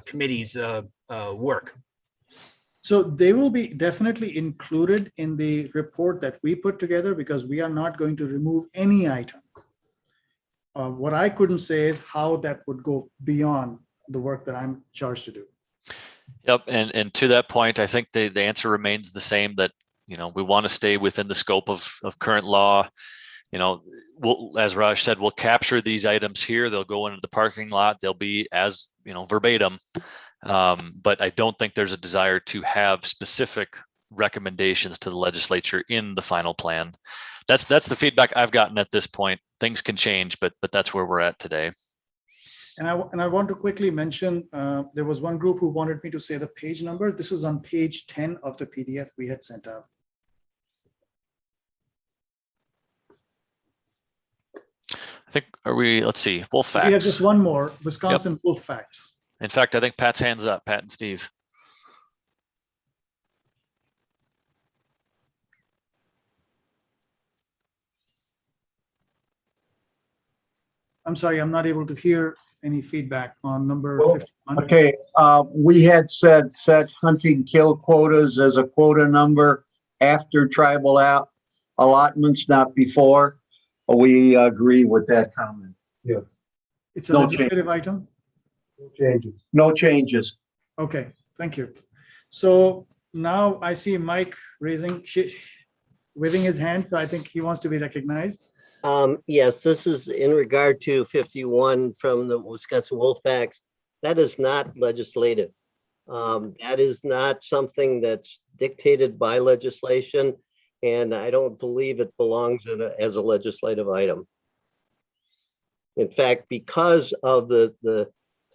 Speaker 1: committee's work.
Speaker 7: So they will be definitely included in the report that we put together, because we are not going to remove any item. What I couldn't say is how that would go beyond the work that I'm charged to do.
Speaker 2: Yep, and to that point, I think the answer remains the same, that we want to stay within the scope of current law. We'll, as Raj said, we'll capture these items here. They'll go into the parking lot. They'll be as verbatim. But I don't think there's a desire to have specific recommendations to the legislature in the final plan. That's the feedback I've gotten at this point. Things can change, but that's where we're at today.
Speaker 7: And I want to quickly mention, there was one group who wanted me to say the page number. This is on page 10 of the PDF we had sent out.
Speaker 2: I think, let's see, Wolffax.
Speaker 7: We have just one more, Wisconsin Wolffax.
Speaker 2: In fact, I think Pat's hands up, Pat and Steve.
Speaker 7: I'm sorry, I'm not able to hear any feedback on number
Speaker 4: Well,
Speaker 7: 51.
Speaker 4: Okay, we had said set hunting kill quotas as a quota number after tribal allotments, not before. We agree with that comment. Yes.
Speaker 7: It's a
Speaker 4: No
Speaker 7: legislative item?
Speaker 4: No changes. No changes.
Speaker 7: Okay, thank you. So now I see Mike waving his hand, so I think he wants to be recognized.
Speaker 15: Yes, this is in regard to 51 from the Wisconsin Wolffax. That is not legislative. That is not something that's dictated by legislation, and I don't believe it belongs as a legislative item. In fact, because of the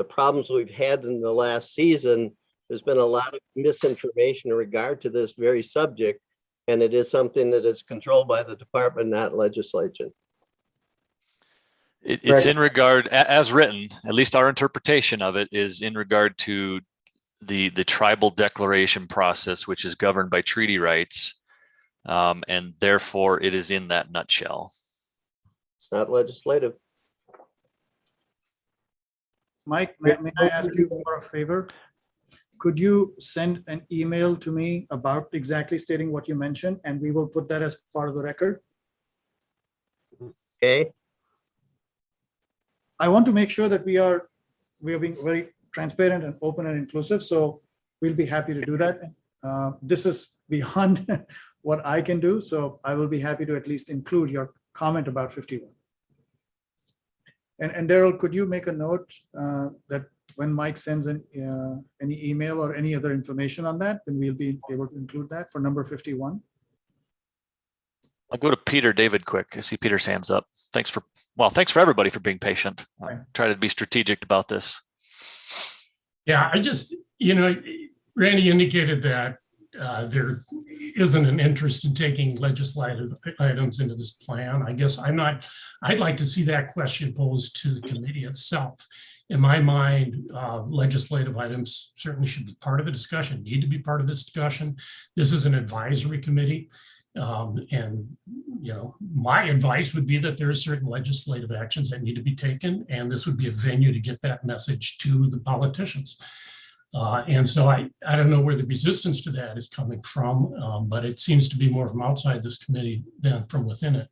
Speaker 15: problems we've had in the last season, there's been a lot of misinformation in regard to this very subject, and it is something that is controlled by the department, not legislation.
Speaker 2: It's in regard, as written, at least our interpretation of it is in regard to the tribal declaration process, which is governed by treaty rights, and therefore it is in that nutshell.
Speaker 15: It's not legislative.
Speaker 7: Mike, may I ask you for a favor? Could you send an email to me about exactly stating what you mentioned, and we will put that as part of the record?
Speaker 15: Okay,
Speaker 7: I want to make sure that we are being very transparent and open and inclusive, so we'll be happy to do that. This is beyond what I can do, so I will be happy to at least include your comment about 51. And Daryl, could you make a note that when Mike sends any email or any other information on that, then we'll be able to include that for number 51.
Speaker 2: I'll go to Peter David quick. I see Peter's hands up. Thanks for everybody for being patient. Try to be strategic about this.
Speaker 10: Yeah, I just, Randy indicated that there isn't an interest in taking legislative items into this plan. I guess I'd like to see that question posed to the committee itself. In my mind, legislative items certainly should be part of the discussion, need to be part of this discussion. This is an advisory committee. My advice would be that there are certain legislative actions that need to be taken, and this would be a venue to get that message to the politicians. And so I don't know where the resistance to that is coming from, but it seems to be more from outside this committee than from within it.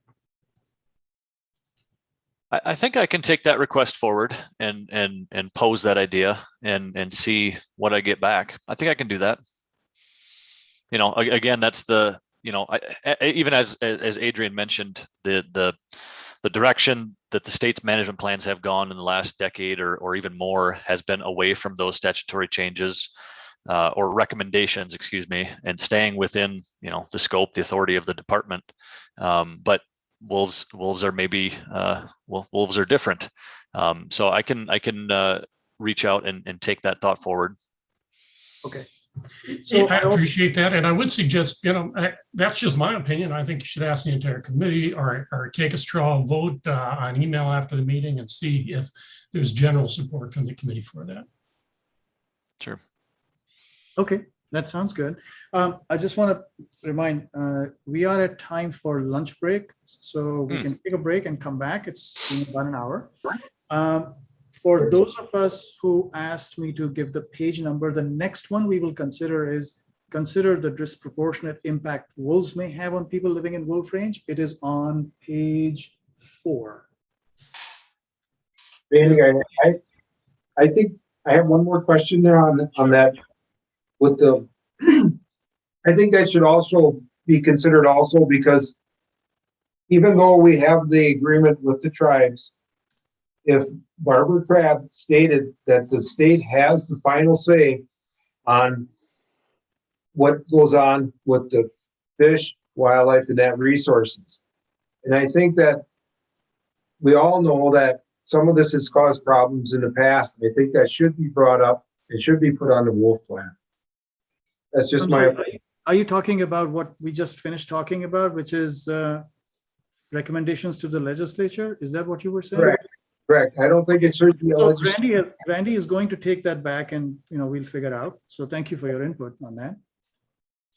Speaker 2: I think I can take that request forward and pose that idea and see what I get back. I think I can do that. Again, that's the, even as Adrian mentioned, the direction that the state's management plans have gone in the last decade or even more has been away from those statutory changes or recommendations, excuse me, and staying within, the scope, the authority of the department. But wolves are maybe wolves are different. So I can reach out and take that thought forward.
Speaker 7: Okay.
Speaker 10: So I appreciate that. And I would suggest, that's just my opinion. I think you should ask the entire committee or take a straw vote on email after the meeting and see if there's general support from the committee for that.
Speaker 2: Sure.
Speaker 7: Okay, that sounds good. I just want to remind, we are at time for lunch break, so we can take a break and come back. It's been about an hour. For those of us who asked me to give the page number, the next one we will consider the disproportionate impact wolves may have on people living in wolf range. It is on page 4.
Speaker 8: Randy, I think I have one more question there on that. With the, I think that should also be considered also, because even though we have the agreement with the tribes, if Barbara Crabb stated that the state has the final say on what goes on with the fish, wildlife, and that resources. And I think that we all know that some of this has caused problems in the past. I think that should be brought up. It should be put on the wolf plan. That's just my opinion.
Speaker 7: Are you talking about what we just finished talking about, which is recommendations to the legislature? Is that what you were saying?
Speaker 8: Correct. I don't think it should be.
Speaker 7: So Randy is going to take that back, and we'll figure it out. So thank you for your input on that.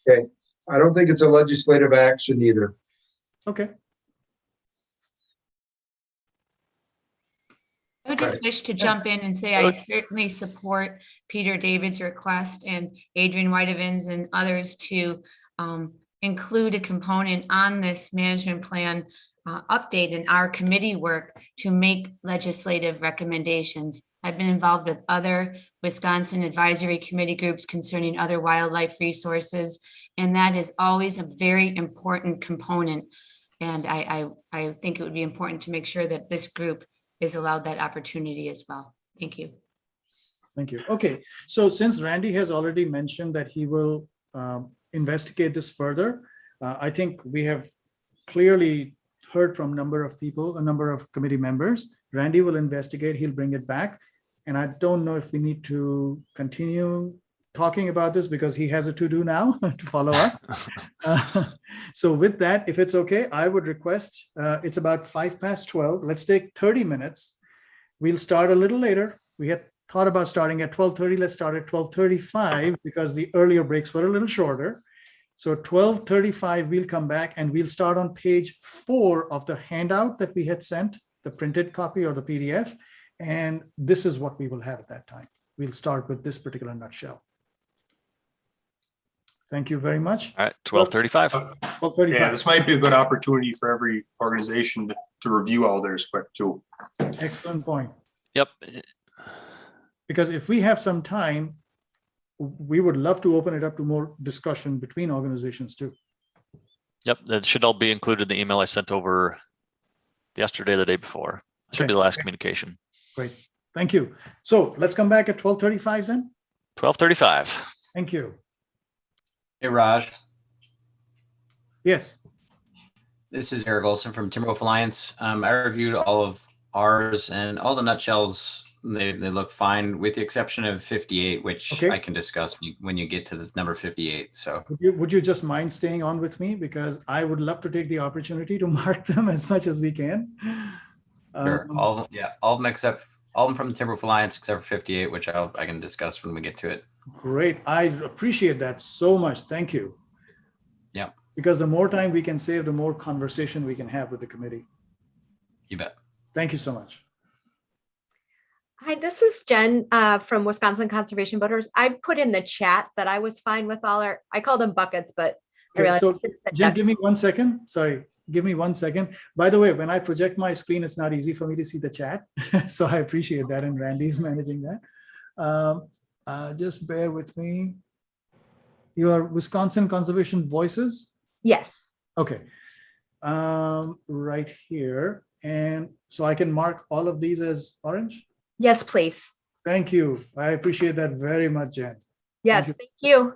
Speaker 8: Okay. I don't think it's a legislative action either.
Speaker 7: Okay.
Speaker 17: I would just wish to jump in and say I certainly support Peter David's request and Adrian Whitevins and others to include a component on this management plan update in our committee work to make legislative recommendations. I've been involved with other Wisconsin advisory committee groups concerning other wildlife resources, and that is always a very important component. And I think it would be important to make sure that this group is allowed that opportunity as well. Thank you.
Speaker 7: Thank you. Okay, so since Randy has already mentioned that he will investigate this further, I think we have clearly heard from a number of committee members. Randy will investigate, he'll bring it back. And I don't know if we need to continue talking about this because he has a to-do now to follow up. So with that, if it's okay, I would request, it's about 12:05. Let's take 30 minutes. We'll start a little later. We had thought about starting at 12:30. Let's start at 12:35 because the earlier breaks were a little shorter. So 12:35, we'll come back and we'll start on page 4 of the handout that we had sent, the printed copy or the PDF. And this is what we will have at that time. We'll start with this particular nutshell. Thank you very much.
Speaker 2: All right, 12:35.
Speaker 7: 12:35.
Speaker 9: Yeah, this might be a good opportunity for every organization to review all theirs quick too.
Speaker 7: Excellent point.
Speaker 2: Yep.
Speaker 7: Because if we have some time, we would love to open it up to more discussion between organizations too.
Speaker 2: Yep, that should all be included in the email I sent over yesterday, the day before. Should be the last communication.
Speaker 7: Great, thank you. So let's come back at 12:35 then.
Speaker 2: 12:35.
Speaker 7: Thank you.
Speaker 20: Hey, Raj,
Speaker 7: Yes,
Speaker 20: this is Eric Olson from Timberwolf Alliance. I reviewed all of ours and all the nutshells. They look fine with the exception of 58, which
Speaker 7: Okay.
Speaker 20: I can discuss when you get to the number 58. So
Speaker 7: would you just mind staying on with me? Because I would love to take the opportunity to mark them as much as we can.
Speaker 20: sure, all of them, yeah, all of them from the Timberwolf Alliance except for 58, which I can discuss when we get to it.
Speaker 7: Great, I appreciate that so much. Thank you.
Speaker 20: Yeah,
Speaker 7: Because the more time we can save, the more conversation we can have with the committee.
Speaker 20: you bet.
Speaker 7: Thank you so much.
Speaker 6: Hi, this is Jen from Wisconsin Conservation Voters. I put in the chat that I was fine with all I call them buckets, but I
Speaker 7: Okay,
Speaker 6: realized.
Speaker 7: so Jen, give me 1 second. Sorry, give me 1 second. By the way, when I project my screen, it's not easy for me to see the chat. So I appreciate that, and Randy's managing that. Just bear with me. Your Wisconsin Conservation Voices?
Speaker 6: Yes.
Speaker 7: Okay. Right here. And so I can mark all of these as orange?
Speaker 6: Yes, please.
Speaker 7: Thank you. I appreciate that very much, Jen.
Speaker 6: Yes, thank you.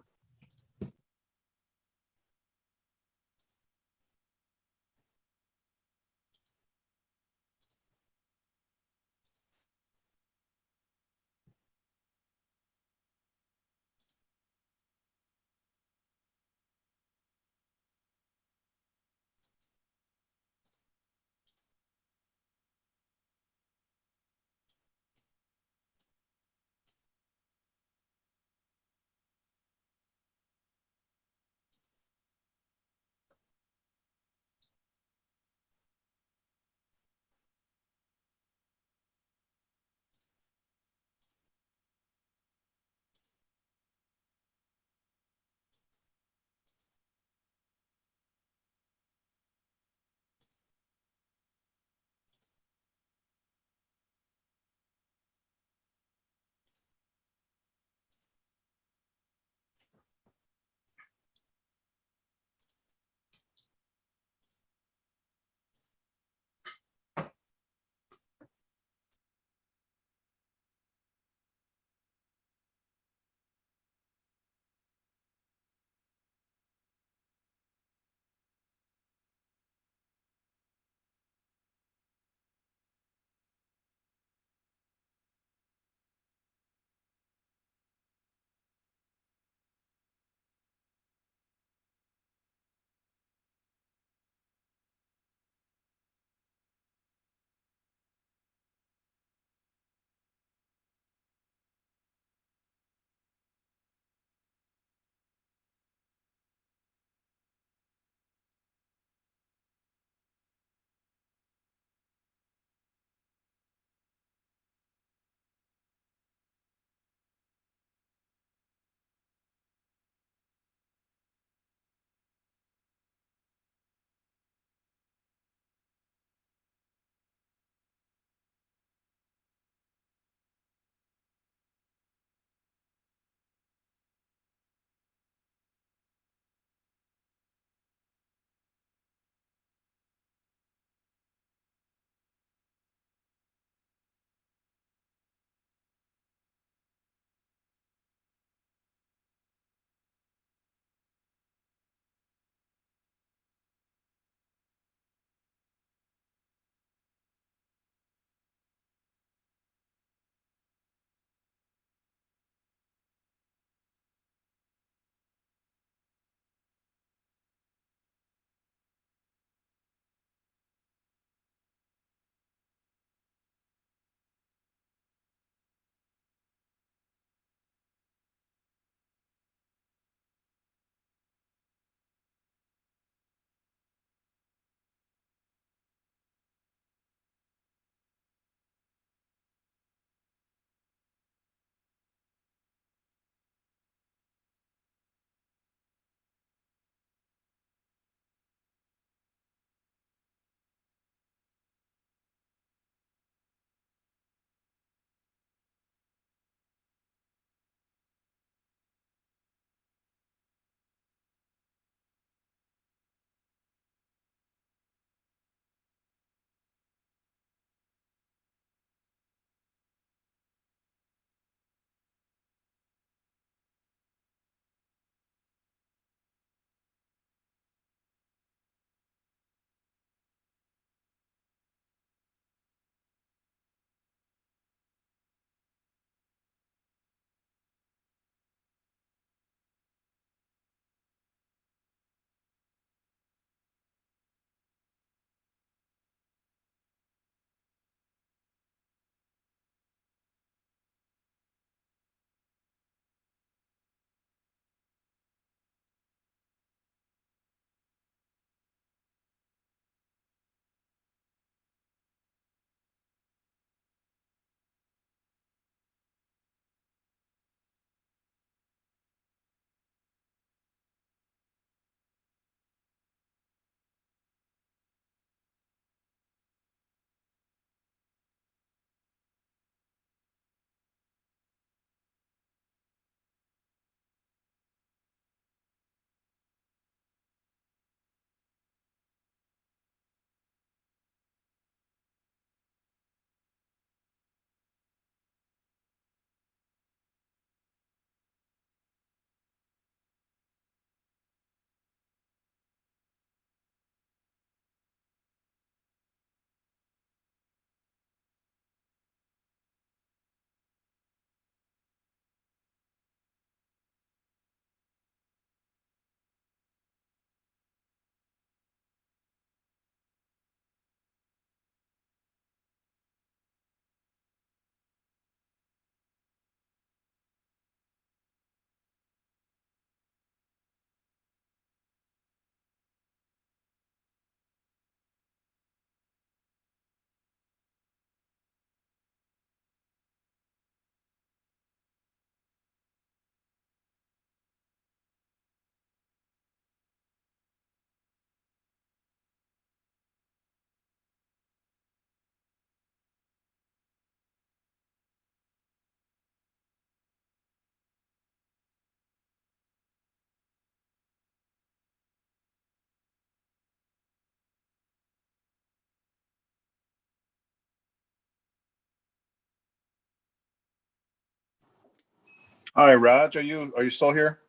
Speaker 12: Hi, Raj, are you still here?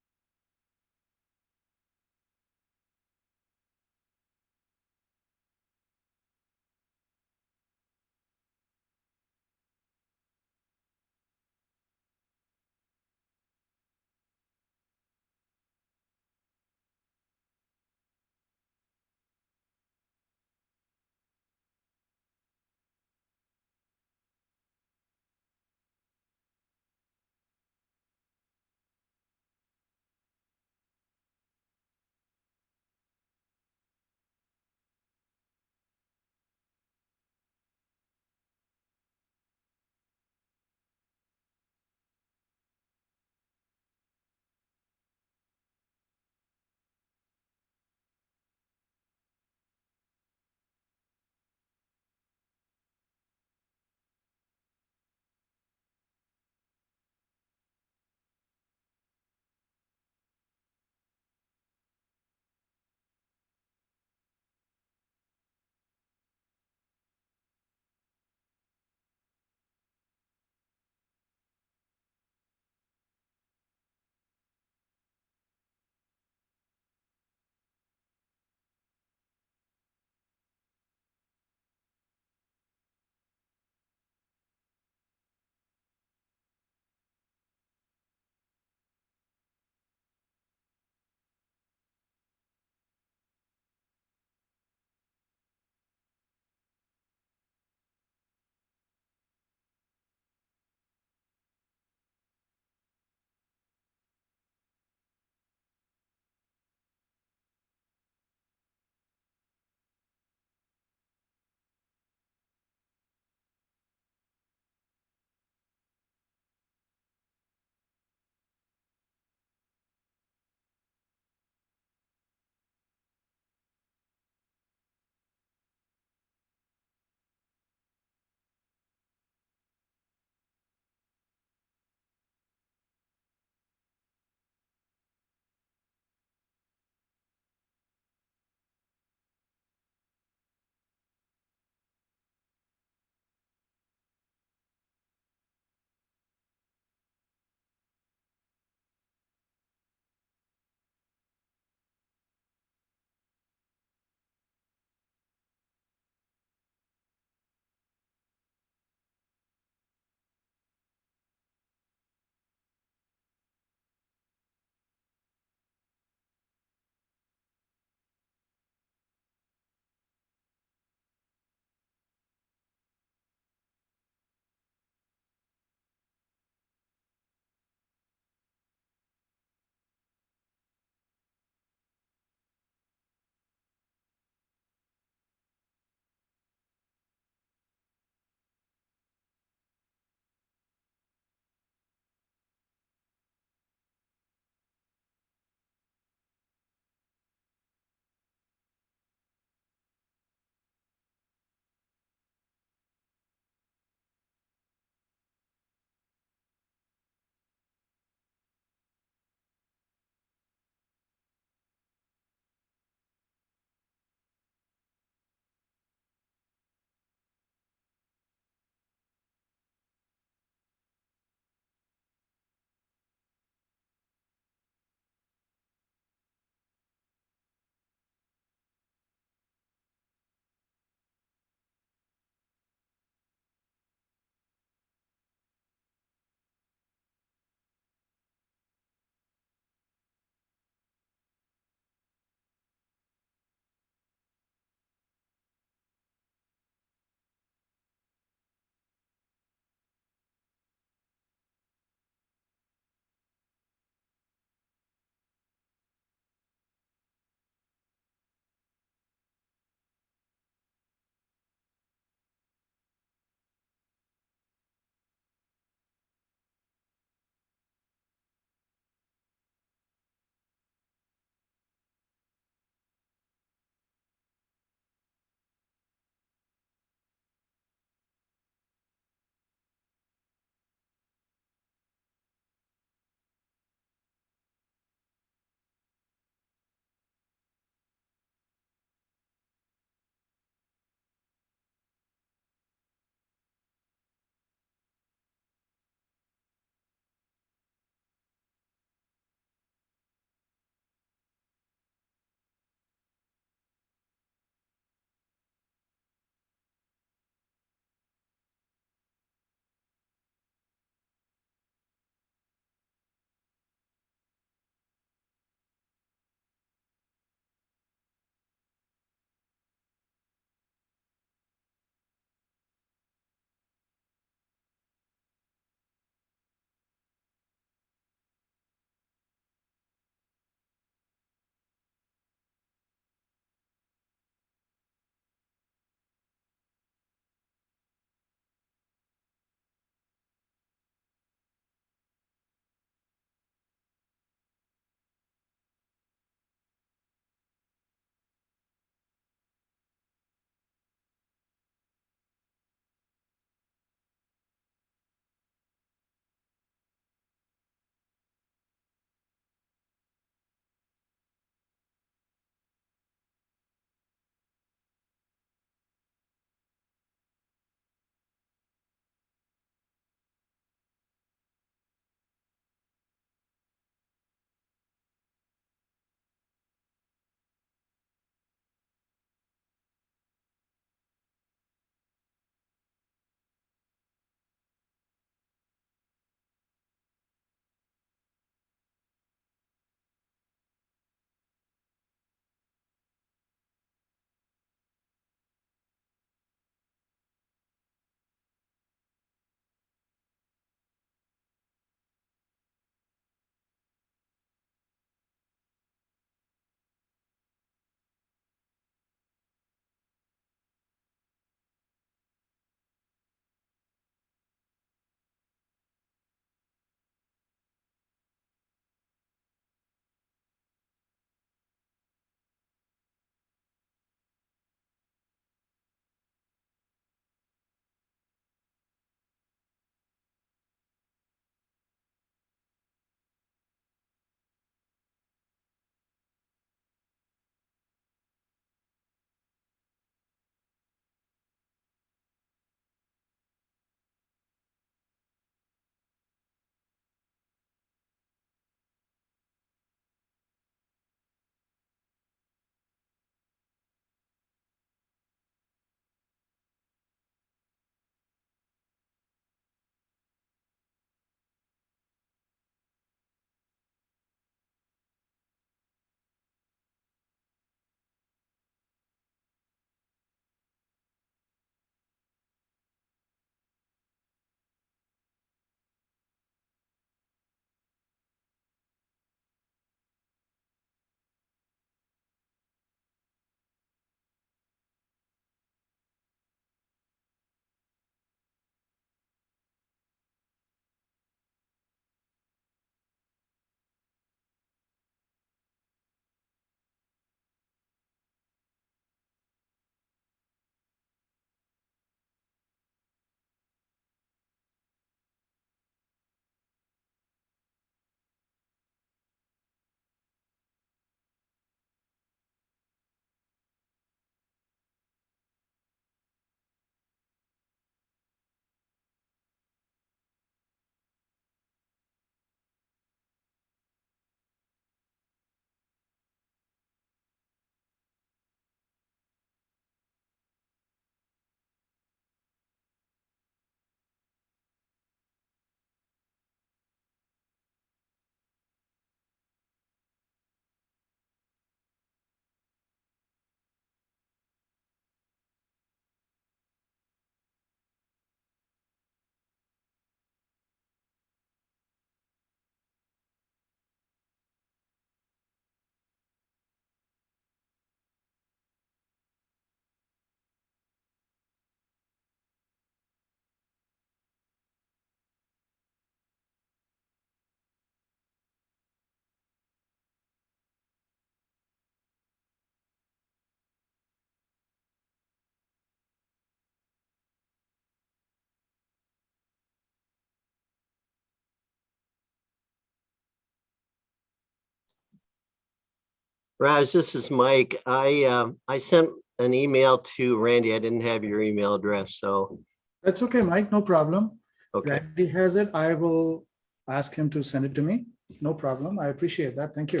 Speaker 15: Raj, this is Mike. I sent an email to Randy. I didn't have your email address, so.
Speaker 7: That's okay, Mike, no problem.
Speaker 15: Okay.
Speaker 7: Randy has it. I will ask him to send it to me. No problem. I appreciate that. Thank you.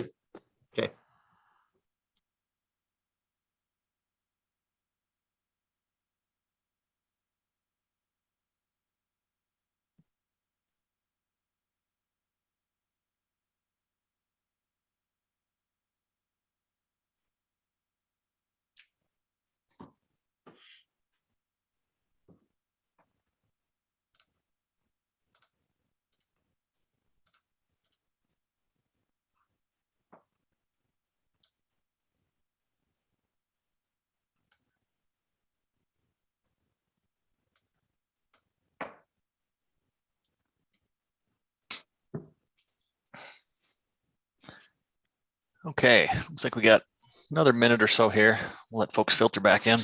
Speaker 15: Okay.
Speaker 2: Okay, looks like we got another minute or so here. We'll let folks filter back in.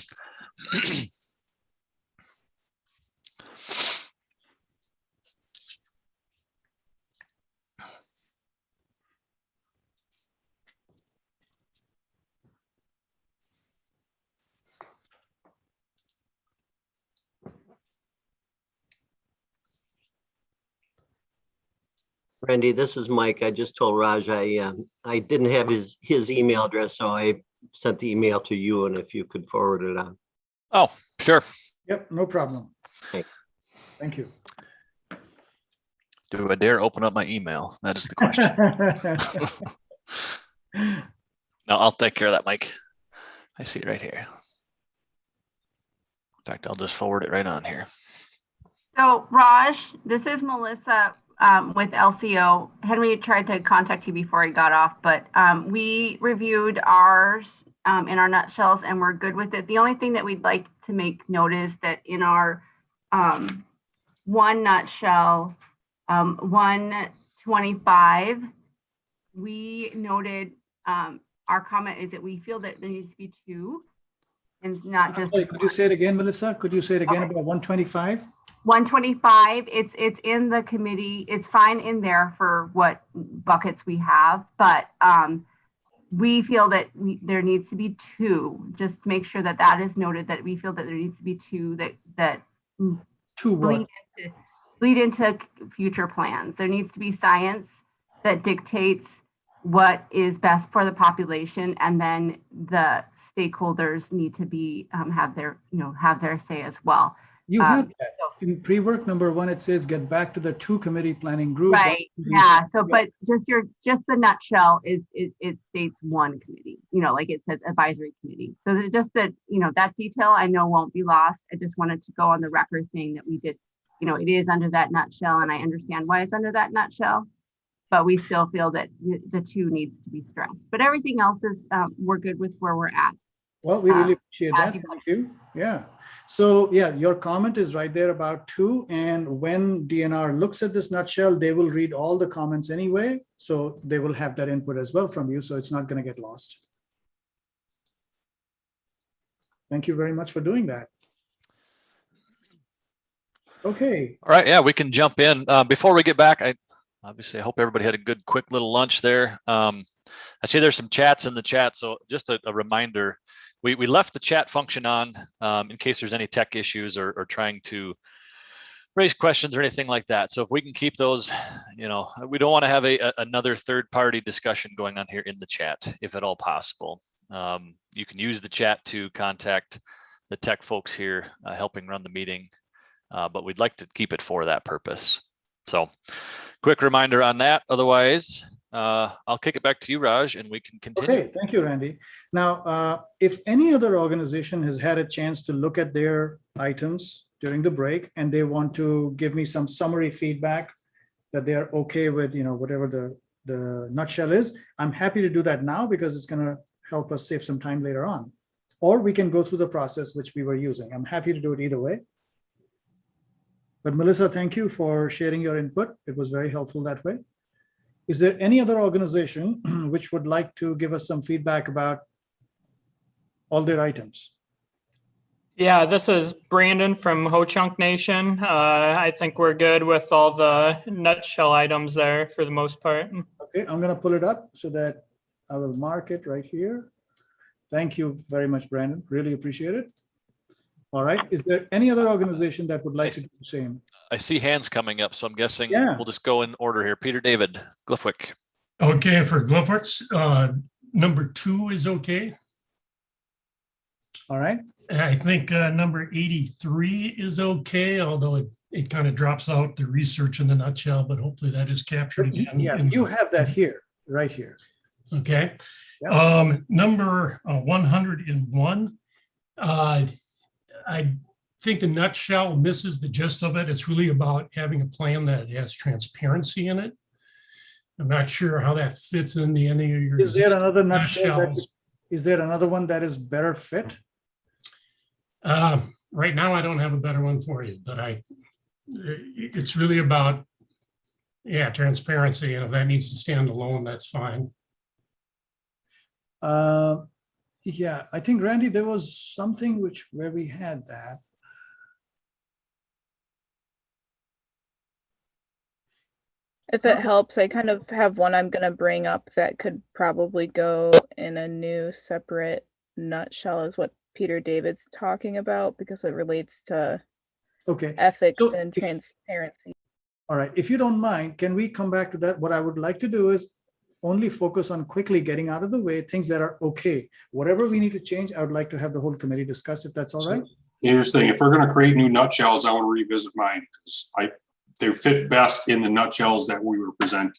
Speaker 15: Randy, this is Mike. I just told Raj I didn't have his email address, so I sent the email to you, and if you could forward it on.
Speaker 2: Oh, sure.
Speaker 7: Yep, no problem.
Speaker 15: Thanks.
Speaker 7: Thank you.
Speaker 2: Do I dare open up my email? That is the question. No, I'll take care of that, Mike. I see it right here. In fact, I'll just forward it right on here.
Speaker 11: So Raj, this is Melissa with LCO. Henry tried to contact you before he got off, but we reviewed ours in our nutshells and we're good with it. The only thing that we'd like to make note is that in our one nutshell, 125, we noted our comment is that we feel that there needs to be two and not just.
Speaker 7: Sorry, could you say it again, Melissa? Could you say it again about 125?
Speaker 11: 125, it's in the committee. It's fine in there for what buckets we have, but we feel that there needs to be two. Just make sure that that is noted, that we feel that there needs to be two that lead into future plans. There needs to be science that dictates what is best for the population, and then the stakeholders need to be have their say as well.
Speaker 7: You have that. In pre-work number 1, it says get back to the 2 committee planning group.
Speaker 11: Right. Yeah. So, but just the nutshell is it states 1 committee. Like it says advisory committee. So just that that detail I know won't be lost. I just wanted to go on the record saying that we did. It is under that nutshell, and I understand why it's under that nutshell. But we still feel that the 2 needs to be stressed. But everything else is we're good with where we're at.
Speaker 7: Well, we really appreciate that. Thank you. Yeah. So yeah, your comment is right there about 2. And when DNR looks at this nutshell, they will read all the comments anyway. So they will have that input as well from you. So it's not going to get lost. Thank you very much for doing that. Okay.
Speaker 2: All right. Yeah, we can jump in. Before we get back, I hope everybody had a good, quick little lunch there. I see there's some chats in the chat. So just a reminder, we left the chat function on in case there's any tech issues or trying to raise questions or anything like that. So if we can keep those, we don't want to have another third-party discussion going on here in the chat, if at all possible. You can use the chat to contact the tech folks here helping run the meeting, but we'd like to keep it for that purpose. So quick reminder on that. Otherwise, I'll kick it back to you, Raj, and we can continue.
Speaker 7: Okay, thank you, Randy. Now, if any other organization has had a chance to look at their items during the break and they want to give me some summary feedback that they're okay with, whatever the nutshell is, I'm happy to do that now because it's going to help us save some time later on. Or we can go through the process which we were using. I'm happy to do it either way. But Melissa, thank you for sharing your input. It was very helpful that way. Is there any other organization which would like to give us some feedback about all their items?
Speaker 22: Yeah, this is Brandon from Ho Chunk Nation. I think we're good with all the nutshell items there for the most part.
Speaker 7: Okay, I'm going to pull it up so that I will mark it right here. Thank you very much, Brandon. Really appreciate it. All right. Is there any other organization that would like to do the same?
Speaker 2: I see hands coming up, so I'm guessing
Speaker 7: Yeah.
Speaker 2: we'll just go in order here. Peter David, Glyphwick.
Speaker 10: Okay, for Glyphworks, number 2 is okay.
Speaker 7: All right.
Speaker 10: I think number 83 is okay, although it kind of drops out the research in the nutshell, but hopefully that is captured again.
Speaker 7: Yeah, you have that here, right here.
Speaker 10: Okay.
Speaker 7: Yep.
Speaker 10: Number 101. I think the nutshell misses the gist of it. It's really about having a plan that has transparency in it. I'm not sure how that fits into any of your.
Speaker 7: Is there another nutshell?
Speaker 10: nutshells.
Speaker 7: Is there another one that is better fit?
Speaker 10: Right now, I don't have a better one for you, but it's really about, yeah, transparency. And if that needs to stand alone, that's fine.
Speaker 7: Yeah, I think, Randy, there was something where we had that.
Speaker 3: If it helps, I kind of have one I'm going to bring up that could probably go in a new separate nutshell, is what Peter David's talking about, because it relates to ethics and transparency.
Speaker 7: All right, if you don't mind, can we come back to that? What I would like to do is only focus on quickly getting out of the way things that are okay. Whatever we need to change, I would like to have the whole committee discuss, if that's all right.
Speaker 9: Here's the thing, if we're gonna create new nutshells, I want to revisit mine, because they fit best in the nutshells that we were presenting.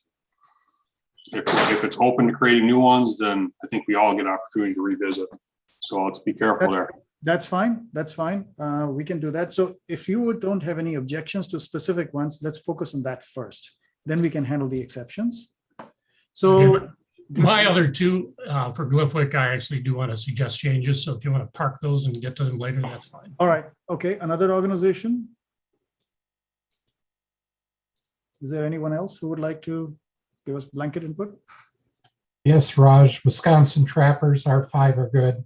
Speaker 9: If it's open to creating new ones, then I think we all get an opportunity to revisit. So let's be careful there.
Speaker 7: That's fine. That's fine. We can do that. So if you don't have any objections to specific ones, let's focus on that first. Then we can handle the exceptions. So
Speaker 10: Okay, my other 2 for Glyphwick, I actually do want to suggest changes. So if you want to park those and get to them later, that's fine.
Speaker 7: all right. Okay. Another organization. Is there anyone else who would like to give us blanket input?
Speaker 21: Yes, Raj, Wisconsin Trappers, R5 are good.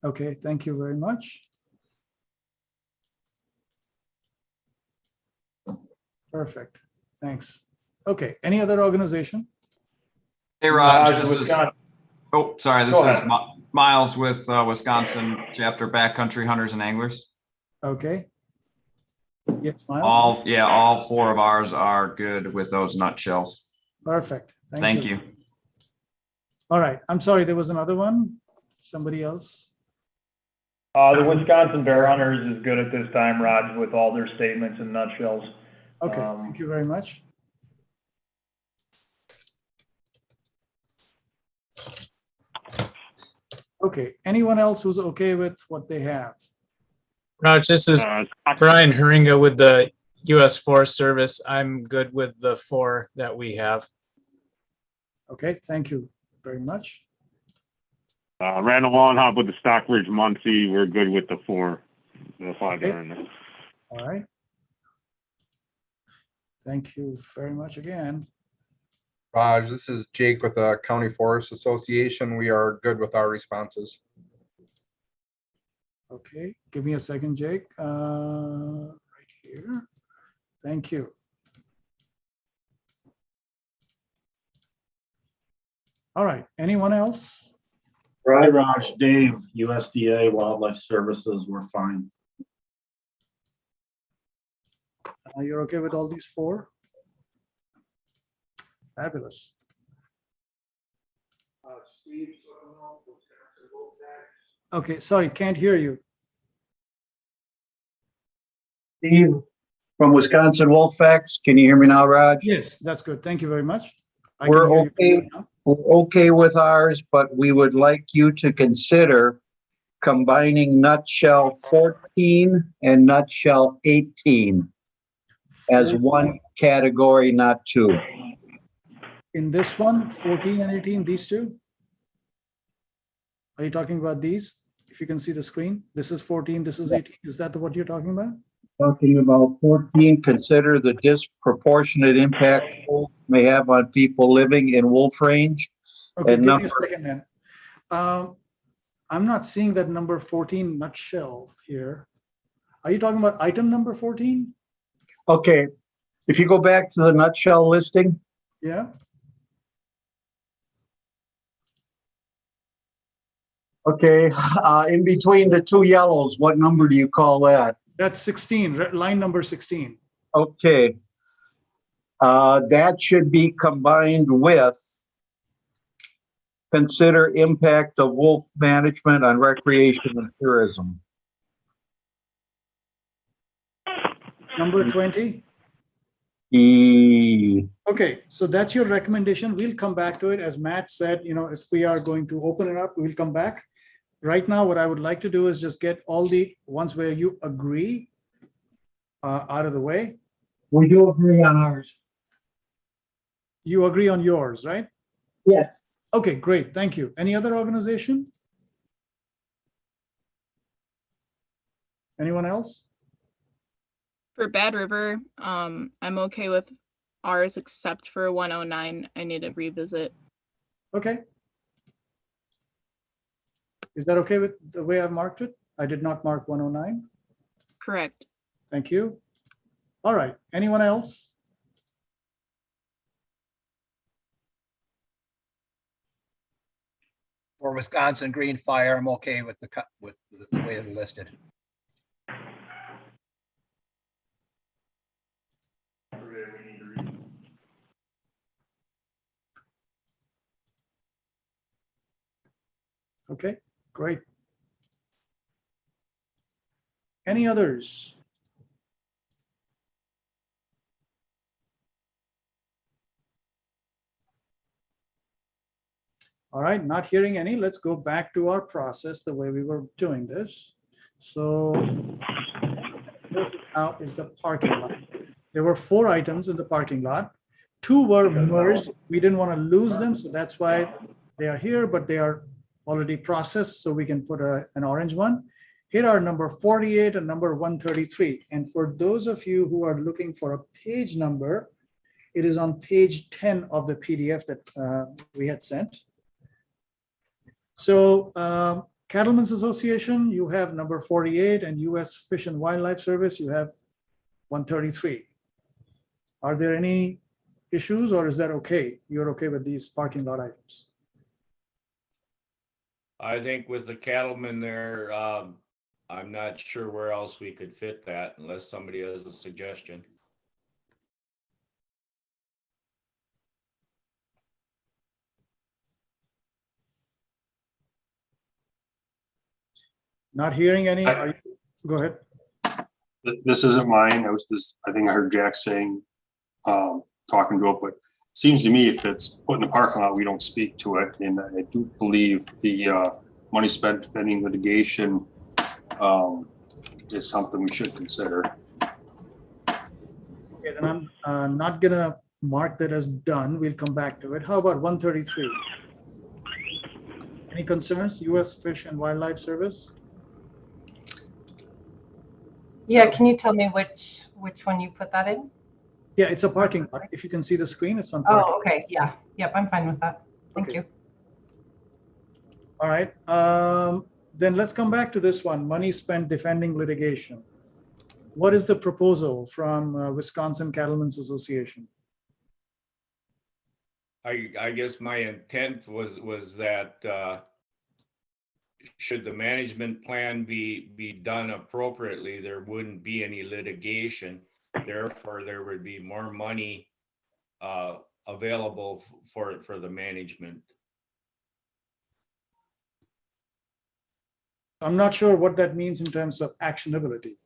Speaker 7: Okay, thank you very much. Perfect, thanks. Okay, any other organization?
Speaker 23: Hey, Raj, this is,
Speaker 22: Wisconsin.
Speaker 23: oh, sorry, this
Speaker 22: Go
Speaker 23: is
Speaker 22: ahead.
Speaker 23: Miles with Wisconsin Chapter Backcountry Hunters and Anglers.
Speaker 7: Okay. Yes, Miles?
Speaker 23: All 4 of ours are good with those nutshells.
Speaker 7: Perfect,
Speaker 23: Thank you.
Speaker 7: All right, I'm sorry, there was another one, somebody else?
Speaker 16: The Wisconsin Bear Hunters is good at this time, Raj, with all their statements and nutshells.
Speaker 7: Okay, thank you very much. Okay, anyone else who's okay with what they have?
Speaker 24: Raj, this is Brian Haringa with the U.S. Forest Service. I'm good with the 4 that we have.
Speaker 7: Okay, thank you very much.
Speaker 25: Randall Longhop with the Stockbridge Muncie. We're good with the 4, the 5
Speaker 7: Okay.
Speaker 25: that are in there.
Speaker 7: All right. Thank you very much again.
Speaker 26: Raj, this is Jake with the County Forest Association. We are good with our responses.
Speaker 7: Okay, give me a second, Jake. Right here. Thank you. All right, anyone else?
Speaker 27: Right, Raj, Dave, USDA Wildlife Services, we're fine.
Speaker 7: You're okay with all these 4? Fabulous. Okay, sorry, can't hear you.
Speaker 4: Steve from Wisconsin Wolfex, can you hear me now, Raj?
Speaker 7: Yes, that's good. Thank you very much. I can
Speaker 4: We're
Speaker 7: hear you
Speaker 4: okay,
Speaker 7: now.
Speaker 4: we're okay with ours, but we would like you to consider combining nutshell 14 and nutshell 18 as one category, not 2.
Speaker 7: In this one, 14 and 18, these 2? Are you talking about these? If you can see the screen, this is 14, this is 18. Is that what you're talking about?
Speaker 4: Talking about 14, consider the disproportionate impact wolves may have on people living in wolf range.
Speaker 7: Okay,
Speaker 4: And
Speaker 7: give me
Speaker 4: number,
Speaker 7: a second then. I'm not seeing that number 14 nutshell here. Are you talking about item number 14?
Speaker 4: okay, if you go back to the nutshell listing,
Speaker 7: Yeah.
Speaker 4: Okay, in between the two yellows, what number do you call that?
Speaker 7: That's 16, line number 16.
Speaker 4: Okay. That should be combined with consider impact of wolf management on recreation and tourism.
Speaker 7: Number 20. Okay, so that's your recommendation. We'll come back to it. As Matt said, if we are going to open it up, we'll come back. Right now, what I would like to do is just get all the ones where you agree out of the way.
Speaker 4: We do agree on ours.
Speaker 7: You agree on yours, right?
Speaker 4: Yes.
Speaker 7: Okay, great. Thank you. Any other organization? Anyone else?
Speaker 1: For Bad River, I'm okay with ours except for 109. I need to revisit.
Speaker 7: Okay. Is that okay with the way I've marked it? I did not mark 109.
Speaker 1: Correct.
Speaker 7: Thank you. All right. Anyone else?
Speaker 5: For Wisconsin Green Fire, I'm okay with the way it's listed.
Speaker 7: Okay, great. Any others? All right, not hearing any. Let's go back to our process the way we were doing this. So now is the parking lot. There were 4 items in the parking lot. 2 were merged. We didn't want to lose them, so that's why they are here, but they are already processed, so we can put an orange one. Here are number 48 and number 133. And for those of you who are looking for a page number, it is on page 10 of the PDF that we had sent. So Cattlemen's Association, you have number 48, and U.S. Fish and Wildlife Service, you have 133. Are there any issues, or is that okay? You're okay with these parking lot items?
Speaker 8: I think with the cattlemen there, I'm not sure where else we could fit that unless somebody has a suggestion.
Speaker 7: Not hearing any. Go ahead.
Speaker 9: This isn't mine. I think I heard Jack saying, talking to it, but it seems to me if it's put in the parking lot, we don't speak to it. And I do believe the money spent defending litigation is something we should consider.
Speaker 7: Okay, then I'm not gonna mark that as done. We'll come back to it. How about 133? Any concerns? U.S. Fish and Wildlife Service?
Speaker 13: Yeah, can you tell me which one you put that in?
Speaker 7: Yeah, it's a parking lot. If you can see the screen, it's on parking.
Speaker 13: Oh, okay. Yeah. Yep, I'm fine with that. Thank you.
Speaker 7: All right. Then let's come back to this one, money spent defending litigation. What is the proposal from Wisconsin Cattlemen's Association?
Speaker 8: I guess my intent was that should the management plan be done appropriately, there wouldn't be any litigation. Therefore, there would be more money available for the management.
Speaker 7: I'm not sure what that means in terms of actionability.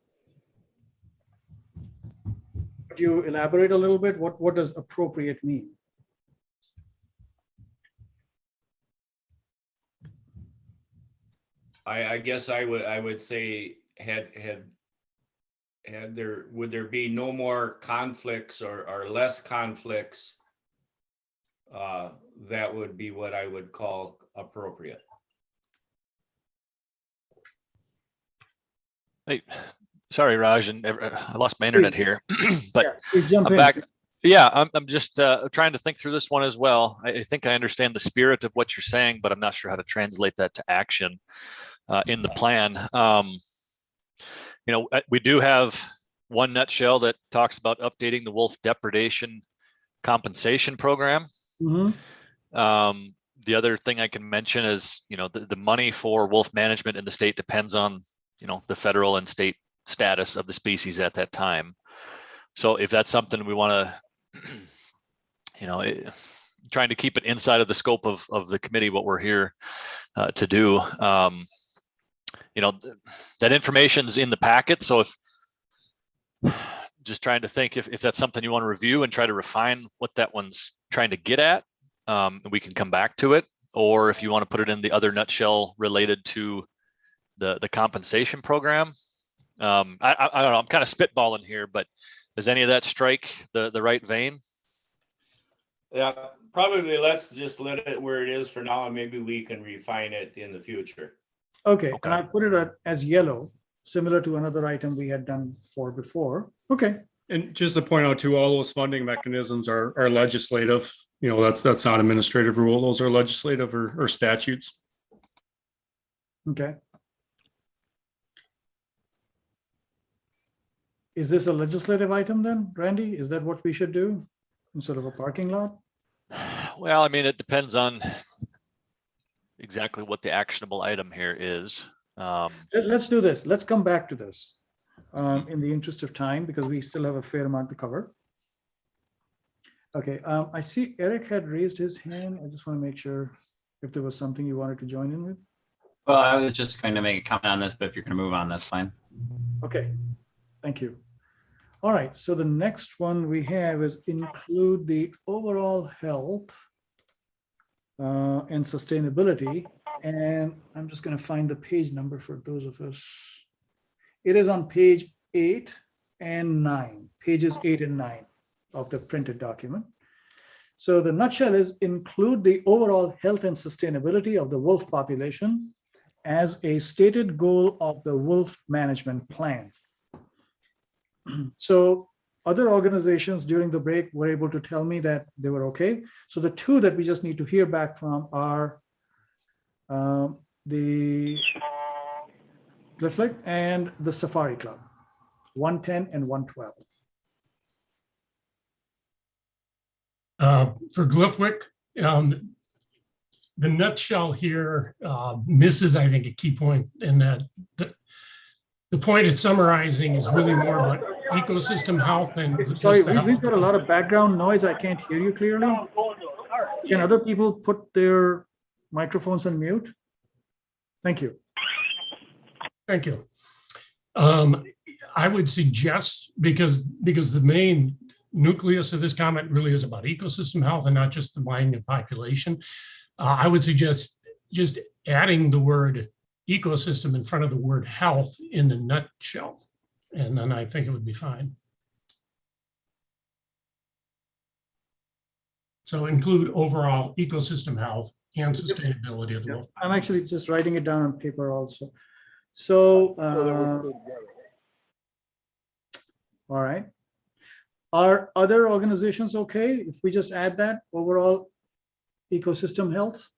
Speaker 7: Could you elaborate a little bit? What does appropriate mean?
Speaker 8: I guess I would say would there be no more conflicts or less conflicts? That would be what I would call appropriate.
Speaker 2: Hey, sorry, Raj, and I lost my internet here, but
Speaker 7: I'm
Speaker 2: back. Yeah, I'm just trying to think through this one as well. I think I understand the spirit of what you're saying, but I'm not sure how to translate that to action in the plan. We do have one nutshell that talks about updating the wolf depredation compensation program.
Speaker 7: Mm-hmm.
Speaker 2: the other thing I can mention is, the money for wolf management in the state depends on, the federal and state status of the species at that time. So if that's something we want to, trying to keep it inside of the scope of the committee, what we're here to do, that information's in the packet. So if just trying to think if that's something you want to review and try to refine what that one's trying to get at, we can come back to it. Or if you want to put it in the other nutshell related to the compensation program. I don't know, I'm kind of spitballing here, but does any of that strike the right vein?
Speaker 8: Yeah, probably let's just let it where it is for now, and maybe we can refine it in the future.
Speaker 7: Okay, and I put it as yellow, similar to another item we had done before. Okay.
Speaker 6: And just to point out too, all those funding mechanisms are legislative. That's not administrative rule. Those are legislative or statutes.
Speaker 7: Okay. Is this a legislative item then, Randy? Is that what we should do instead of a parking lot?
Speaker 2: Well, I mean, it depends on exactly what the actionable item here is.
Speaker 7: Let's do this. Let's come back to this in the interest of time, because we still have a fair amount to cover. Okay, I see Eric had raised his hand. I just want to make sure if there was something you wanted to join in with.
Speaker 12: Well, I was just going to make a comment on this, but if you're going to move on, that's fine.
Speaker 7: Okay, thank you. All right, so the next one we have is include the overall health and sustainability. And I'm just going to find the page number for those of us. It is on page 8 and 9, pages 8 and 9 of the printed document. So the nutshell is include the overall health and sustainability of the wolf population as a stated goal of the wolf management plan. So other organizations during the break were able to tell me that they were okay. So the two that we just need to hear back from are the Glifflick and the Safari Club, 110 and 112.
Speaker 10: For Gliffwick, the nutshell here misses, I think, a key point in that the point it's summarizing is really more about ecosystem health and.
Speaker 7: Sorry, we've got a lot of background noise. I can't hear you clearly. Can other people put their microphones on mute? Thank you.
Speaker 10: Thank you. I would suggest, because the main nucleus of this comment really is about ecosystem health and not just the mining and population, I would suggest just adding the word ecosystem in front of the word health in the nutshell, and then I think it would be fine. So include overall ecosystem health and sustainability of the wolf.
Speaker 7: I'm actually just writing it down on paper also. So, all right. Are other organizations okay if we just add that overall ecosystem health?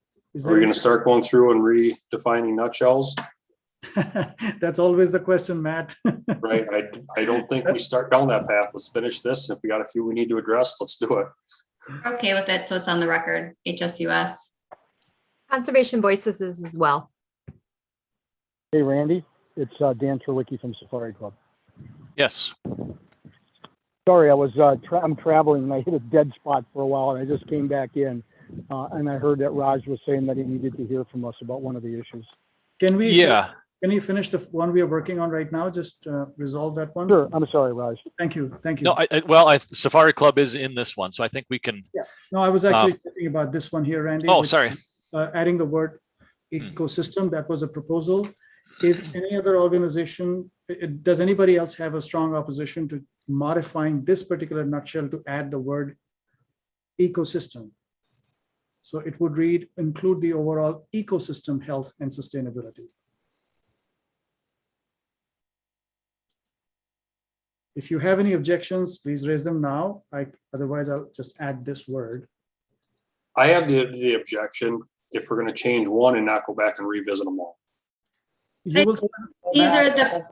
Speaker 9: Are we going to start going through and redefining nutshells?
Speaker 7: That's always the question, Matt.
Speaker 9: Right. I don't think we start down that path. Let's finish this. If we got a few we need to address, let's do it.
Speaker 14: Okay with it, so it's on the record, HSUS.
Speaker 17: Conservation Voices is as well.
Speaker 18: Hey, Randy, it's Dan Terwicki from Safari Club.
Speaker 2: Yes.
Speaker 18: Sorry, I was I'm traveling and I hit a dead spot for a while and I just came back in and I heard that Raj was saying that he needed to hear from us about one of the issues.
Speaker 7: Can we?
Speaker 2: Yeah.
Speaker 7: Can you finish the one we are working on right now? Just resolve that one.
Speaker 18: Sure. I'm sorry, Raj.
Speaker 7: Thank you. Thank you.
Speaker 2: No, Safari Club is in this one, so I think we can.
Speaker 7: Yeah. No, I was actually thinking about this one here, Randy.
Speaker 2: Oh, sorry.
Speaker 7: Adding the word ecosystem, that was a proposal. Is any other organization, does anybody else have a strong opposition to modifying this particular nutshell to add the word ecosystem? So it would read, include the overall ecosystem health and sustainability. If you have any objections, please raise them now. Otherwise, I'll just add this word.
Speaker 9: I have the objection if we're going to change one and not go back and revisit them all.
Speaker 14: These are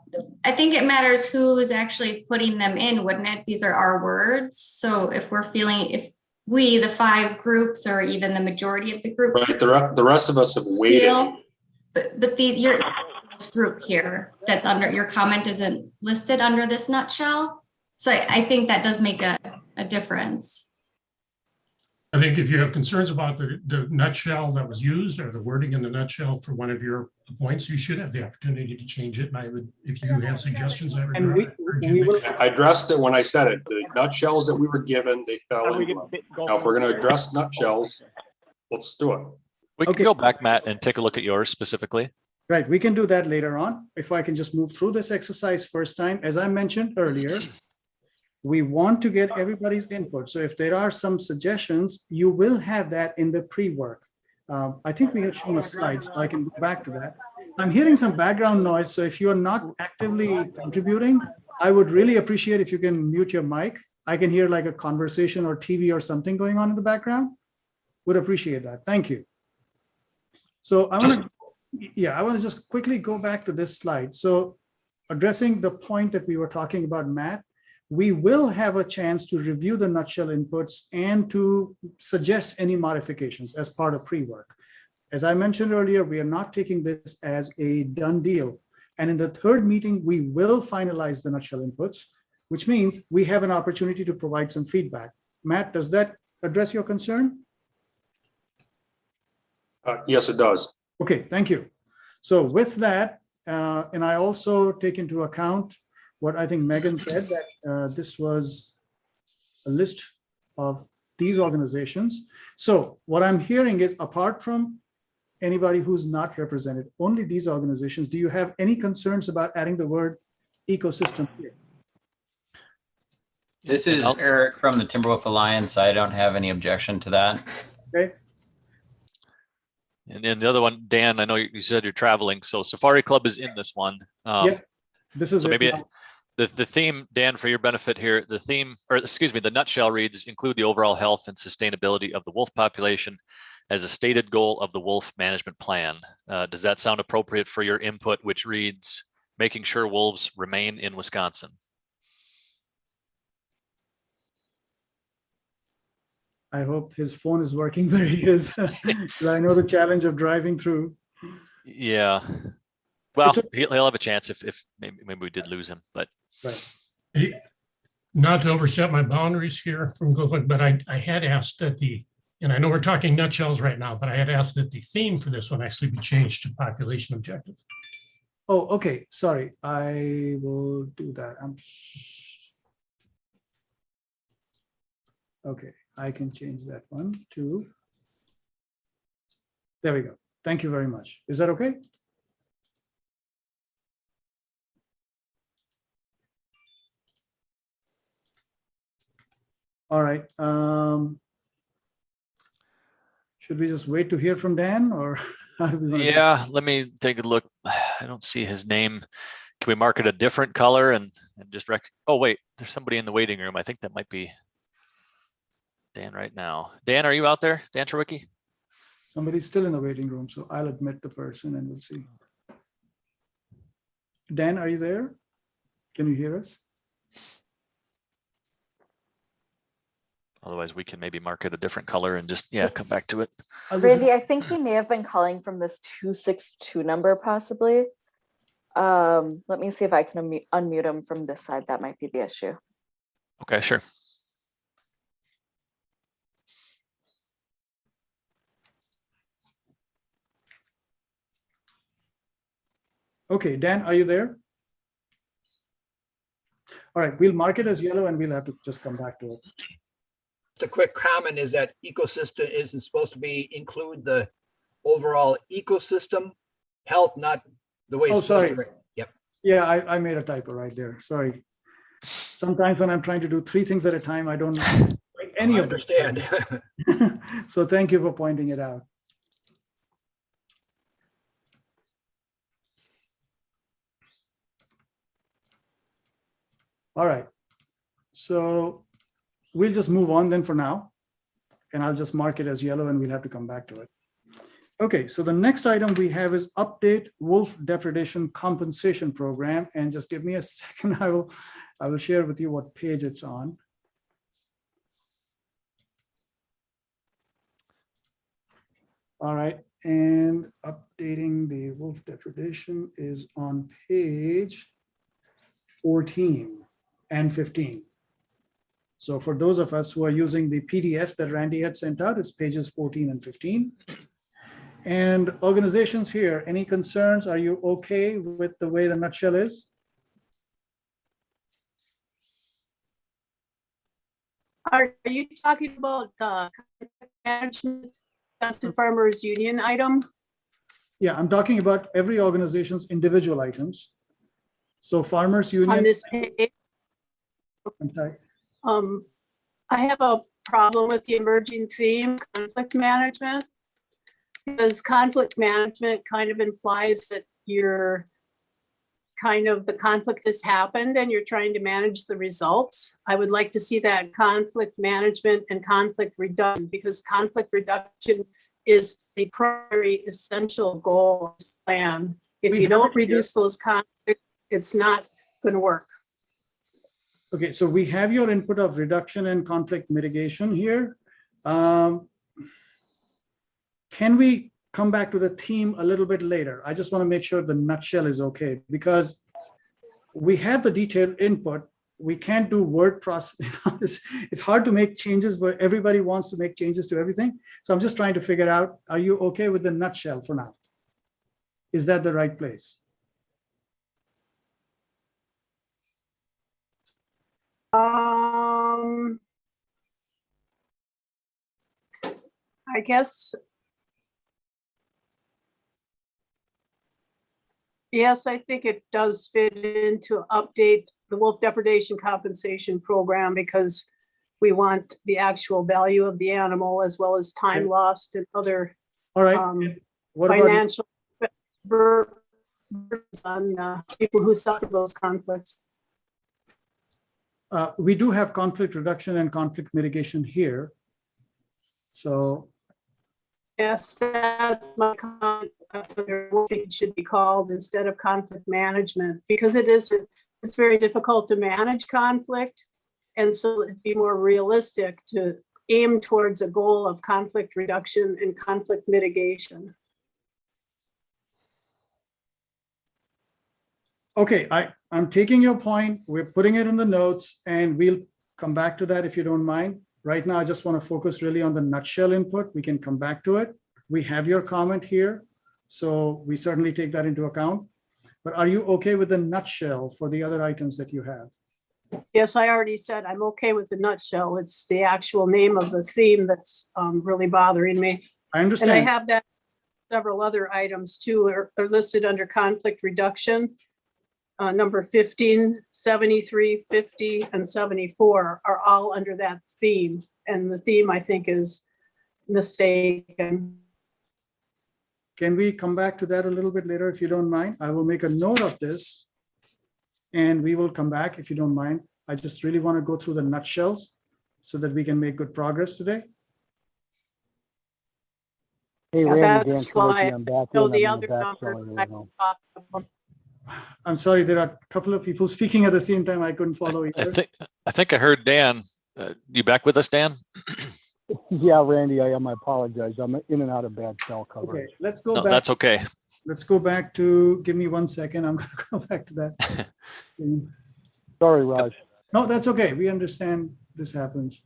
Speaker 14: I think it matters who is actually putting them in, wouldn't it? These are our words. So if we're feeling, we, the 5 groups, or even the majority of the groups.
Speaker 9: Right, the rest of us have waited.
Speaker 14: feel- But this group here that's under, your comment isn't listed under this nutshell. So I think that does make a difference.
Speaker 10: I think if you have concerns about the nutshell that was used or the wording in the nutshell for one of your points, you should have the opportunity to change it. And I would, if you have suggestions, I would
Speaker 7: And
Speaker 10: urge you to make
Speaker 9: I addressed it when I said it. The nutshells that we were given, they fell in. Now, if we're gonna address nutshells, let's do it.
Speaker 2: We can go back, Matt, and take a look at yours specifically.
Speaker 7: Right, we can do that later on. If I can just move through this exercise first time, as I mentioned earlier, we want to get everybody's input. So if there are some suggestions, you will have that in the pre-work. I think we have shown a slide, so I can go back to that. I'm hearing some background noise, so if you are not actively contributing, I would really appreciate if you can mute your mic. I can hear like a conversation or TV or something going on in the background. Would appreciate that. Thank you. So I want to just quickly go back to this slide. So addressing the point that we were talking about, Matt, we will have a chance to review the nutshell inputs and to suggest any modifications as part of pre-work. As I mentioned earlier, we are not taking this as a done deal. And in the third meeting, we will finalize the nutshell inputs, which means we have an opportunity to provide some feedback. Matt, does that address your concern?
Speaker 9: Yes, it does.
Speaker 7: Okay, thank you. So with that, and I also take into account what I think Megan said, that this was a list of these organizations. So what I'm hearing is, apart from anybody who's not represented, only these organizations, do you have any concerns about adding the word ecosystem here?
Speaker 12: This is Eric from the Timberwolf Alliance. I don't have any objection to that.
Speaker 7: Okay.
Speaker 2: And then the other one, Dan, I know you said you're traveling, so Safari Club is in this one.
Speaker 7: Yep. This is
Speaker 2: so
Speaker 7: it.
Speaker 2: maybe the theme, Dan, for your benefit here, the theme, or excuse me, the nutshell reads, include the overall health and sustainability of the wolf population as a stated goal of the wolf management plan. Does that sound appropriate for your input, which reads, making sure wolves remain in Wisconsin?
Speaker 7: I hope his phone is working where he is. I know the challenge of driving through.
Speaker 2: Yeah. Well, he'll have a chance if maybe we did lose him, but.
Speaker 7: Right.
Speaker 10: Not to overstep my boundaries here from Glenn, but I had asked that and I know we're talking nutshells right now, but I had asked that the theme for this one actually be changed to population objective.
Speaker 7: Oh, okay. Sorry. I will do that. Okay. I can change that one to. There we go. Thank you very much. Is that okay? All right. Should we just wait to hear from Dan, or how do we want to?
Speaker 2: Yeah, let me take a look. I don't see his name. Can we mark it a different color and just oh, wait, there's somebody in the waiting room. I think that might be Dan right now. Dan, are you out there? Dan Trewicki?
Speaker 7: Somebody's still in the waiting room, so I'll admit the person and we'll see. Dan, are you there? Can you hear us?
Speaker 2: Otherwise, we can maybe mark it a different color and just, yeah, come back to it.
Speaker 3: Randy, I think he may have been calling from this 262 number possibly. Let me see if I can unmute him from this side. That might be the issue.
Speaker 2: Okay, sure.
Speaker 7: Okay, Dan, are you there? All right, we'll mark it as yellow and we'll have to just come back to it.
Speaker 5: Just a quick comment is that ecosystem isn't supposed to be include the overall ecosystem health, not the way.
Speaker 7: Oh,
Speaker 5: it's supposed
Speaker 7: sorry.
Speaker 5: to. Yep.
Speaker 7: Yeah, I made a typo right there. Sorry. Sometimes when I'm trying to do 3 things at a time, I don't write any of them.
Speaker 5: Understand.
Speaker 7: So thank you for pointing it out. All right. So we'll just move on then for now. And I'll just mark it as yellow and we'll have to come back to it. Okay, so the next item we have is update wolf depredation compensation program. And just give me a second. I will share with you what page it's on. All right, and updating the wolf depredation is on page 14 and 15. So for those of us who are using the PDF that Randy had sent out, it's pages 14 and 15. And organizations here, any concerns? Are you okay with the way the nutshell is?
Speaker 11: Are you talking about the management Wisconsin Farmers Union item?
Speaker 7: Yeah, I'm talking about every organization's individual items. So Farmers Union.
Speaker 11: On this page?
Speaker 7: I'm sorry.
Speaker 11: I have a problem with the emerging theme, conflict management. Because conflict management kind of implies that you're the conflict has happened and you're trying to manage the results. I would like to see that conflict management and conflict reduction, because conflict reduction is the primary essential goal of this plan. If you don't reduce those conflicts, it's not going to work.
Speaker 7: Okay, so we have your input of reduction and conflict mitigation here. Can we come back to the theme a little bit later? I just want to make sure the nutshell is okay, because we have the detailed input. We can't do word process. It's hard to make changes where everybody wants to make changes to everything. So I'm just trying to figure out, are you okay with the nutshell for now? Is that the right place?
Speaker 11: I guess. Yes, I think it does fit into update the wolf depredation compensation program, because we want the actual value of the animal as well as time lost and other
Speaker 7: all right. What
Speaker 11: financial burdens on people who suffer those conflicts.
Speaker 7: We do have conflict reduction and conflict mitigation here. So
Speaker 11: yes, that's my comment. It should be called instead of conflict management, because it's very difficult to manage conflict, and so it'd be more realistic to aim towards a goal of conflict reduction and conflict mitigation.
Speaker 7: okay, I'm taking your point. We're putting it in the notes, and we'll come back to that if you don't mind. Right now, I just want to focus really on the nutshell input. We can come back to it. We have your comment here, so we certainly take that into account. But are you okay with the nutshell for the other items that you have?
Speaker 11: Yes, I already said I'm okay with the nutshell. It's the actual name of the theme that's really bothering me.
Speaker 7: I understand.
Speaker 11: And I have that several other items too are listed under conflict reduction. Number 15, 73, 50, and 74 are all under that theme. And the theme, I think, is mistaken.
Speaker 7: Can we come back to that a little bit later if you don't mind? I will make a note of this and we will come back if you don't mind. I just really want to go through the nutshells so that we can make good progress today.
Speaker 18: Hey,
Speaker 11: Yeah,
Speaker 18: Randy,
Speaker 11: that's
Speaker 18: Dan
Speaker 11: why
Speaker 18: Trinicky, I'm back
Speaker 11: I know
Speaker 18: in.
Speaker 11: the
Speaker 18: I'm in
Speaker 11: other
Speaker 18: back
Speaker 11: number.
Speaker 18: cellar right now.
Speaker 7: I'm sorry, there are a couple of people speaking at the same time. I couldn't follow either.
Speaker 2: I think I heard Dan. You back with us, Dan?
Speaker 18: Yeah, Randy, I am. I apologize. I'm in and out of bad cell coverage.
Speaker 7: Okay, let's go
Speaker 2: No,
Speaker 7: back.
Speaker 2: that's okay.
Speaker 7: Let's go back to, give me 1 second. I'm going to go back to that.
Speaker 18: Sorry, Raj.
Speaker 7: No, that's okay. We understand this happens.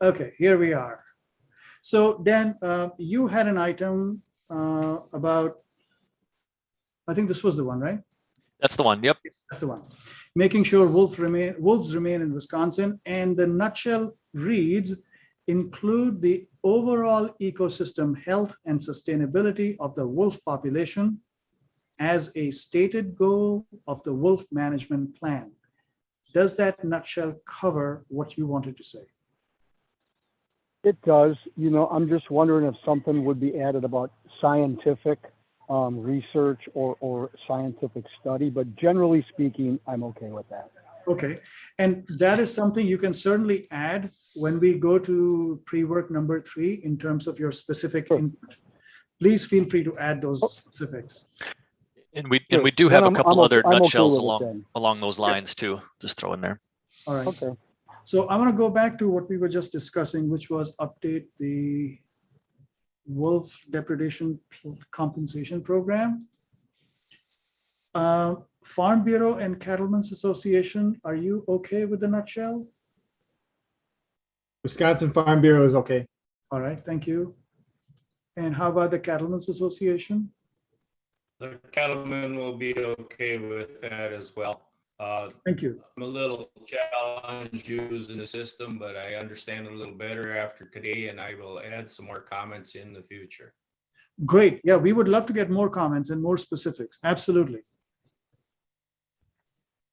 Speaker 7: Okay, here we are. So Dan, you had an item about, I think this was the one, right?
Speaker 2: That's the one. Yep.
Speaker 7: That's the one. Making sure wolves remain in Wisconsin. And the nutshell reads, include the overall ecosystem health and sustainability of the wolf population as a stated goal of the wolf management plan. Does that nutshell cover what you wanted to say?
Speaker 18: It does. You know, I'm just wondering if something would be added about scientific research or scientific study, but generally speaking, I'm okay with that.
Speaker 7: Okay, and that is something you can certainly add when we go to pre-work number 3 in terms of your specific input. Please feel free to add those specifics.
Speaker 2: And we do have a couple other nutshells along those lines too. Just throw in there.
Speaker 7: All right.
Speaker 18: Okay.
Speaker 7: So I'm going to go back to what we were just discussing, which was update the wolf depredation compensation program. Farm Bureau and Cattlemen's Association, are you okay with the nutshell?
Speaker 15: Wisconsin Farm Bureau is okay.
Speaker 7: All right, thank you. And how about the Cattlemen's Association?
Speaker 8: The cattlemen will be okay with that as well.
Speaker 7: Thank you.
Speaker 8: I'm a little challenged using the system, but I understand it a little better after today, and I will add some more comments in the future.
Speaker 7: Great. Yeah, we would love to get more comments and more specifics. Absolutely.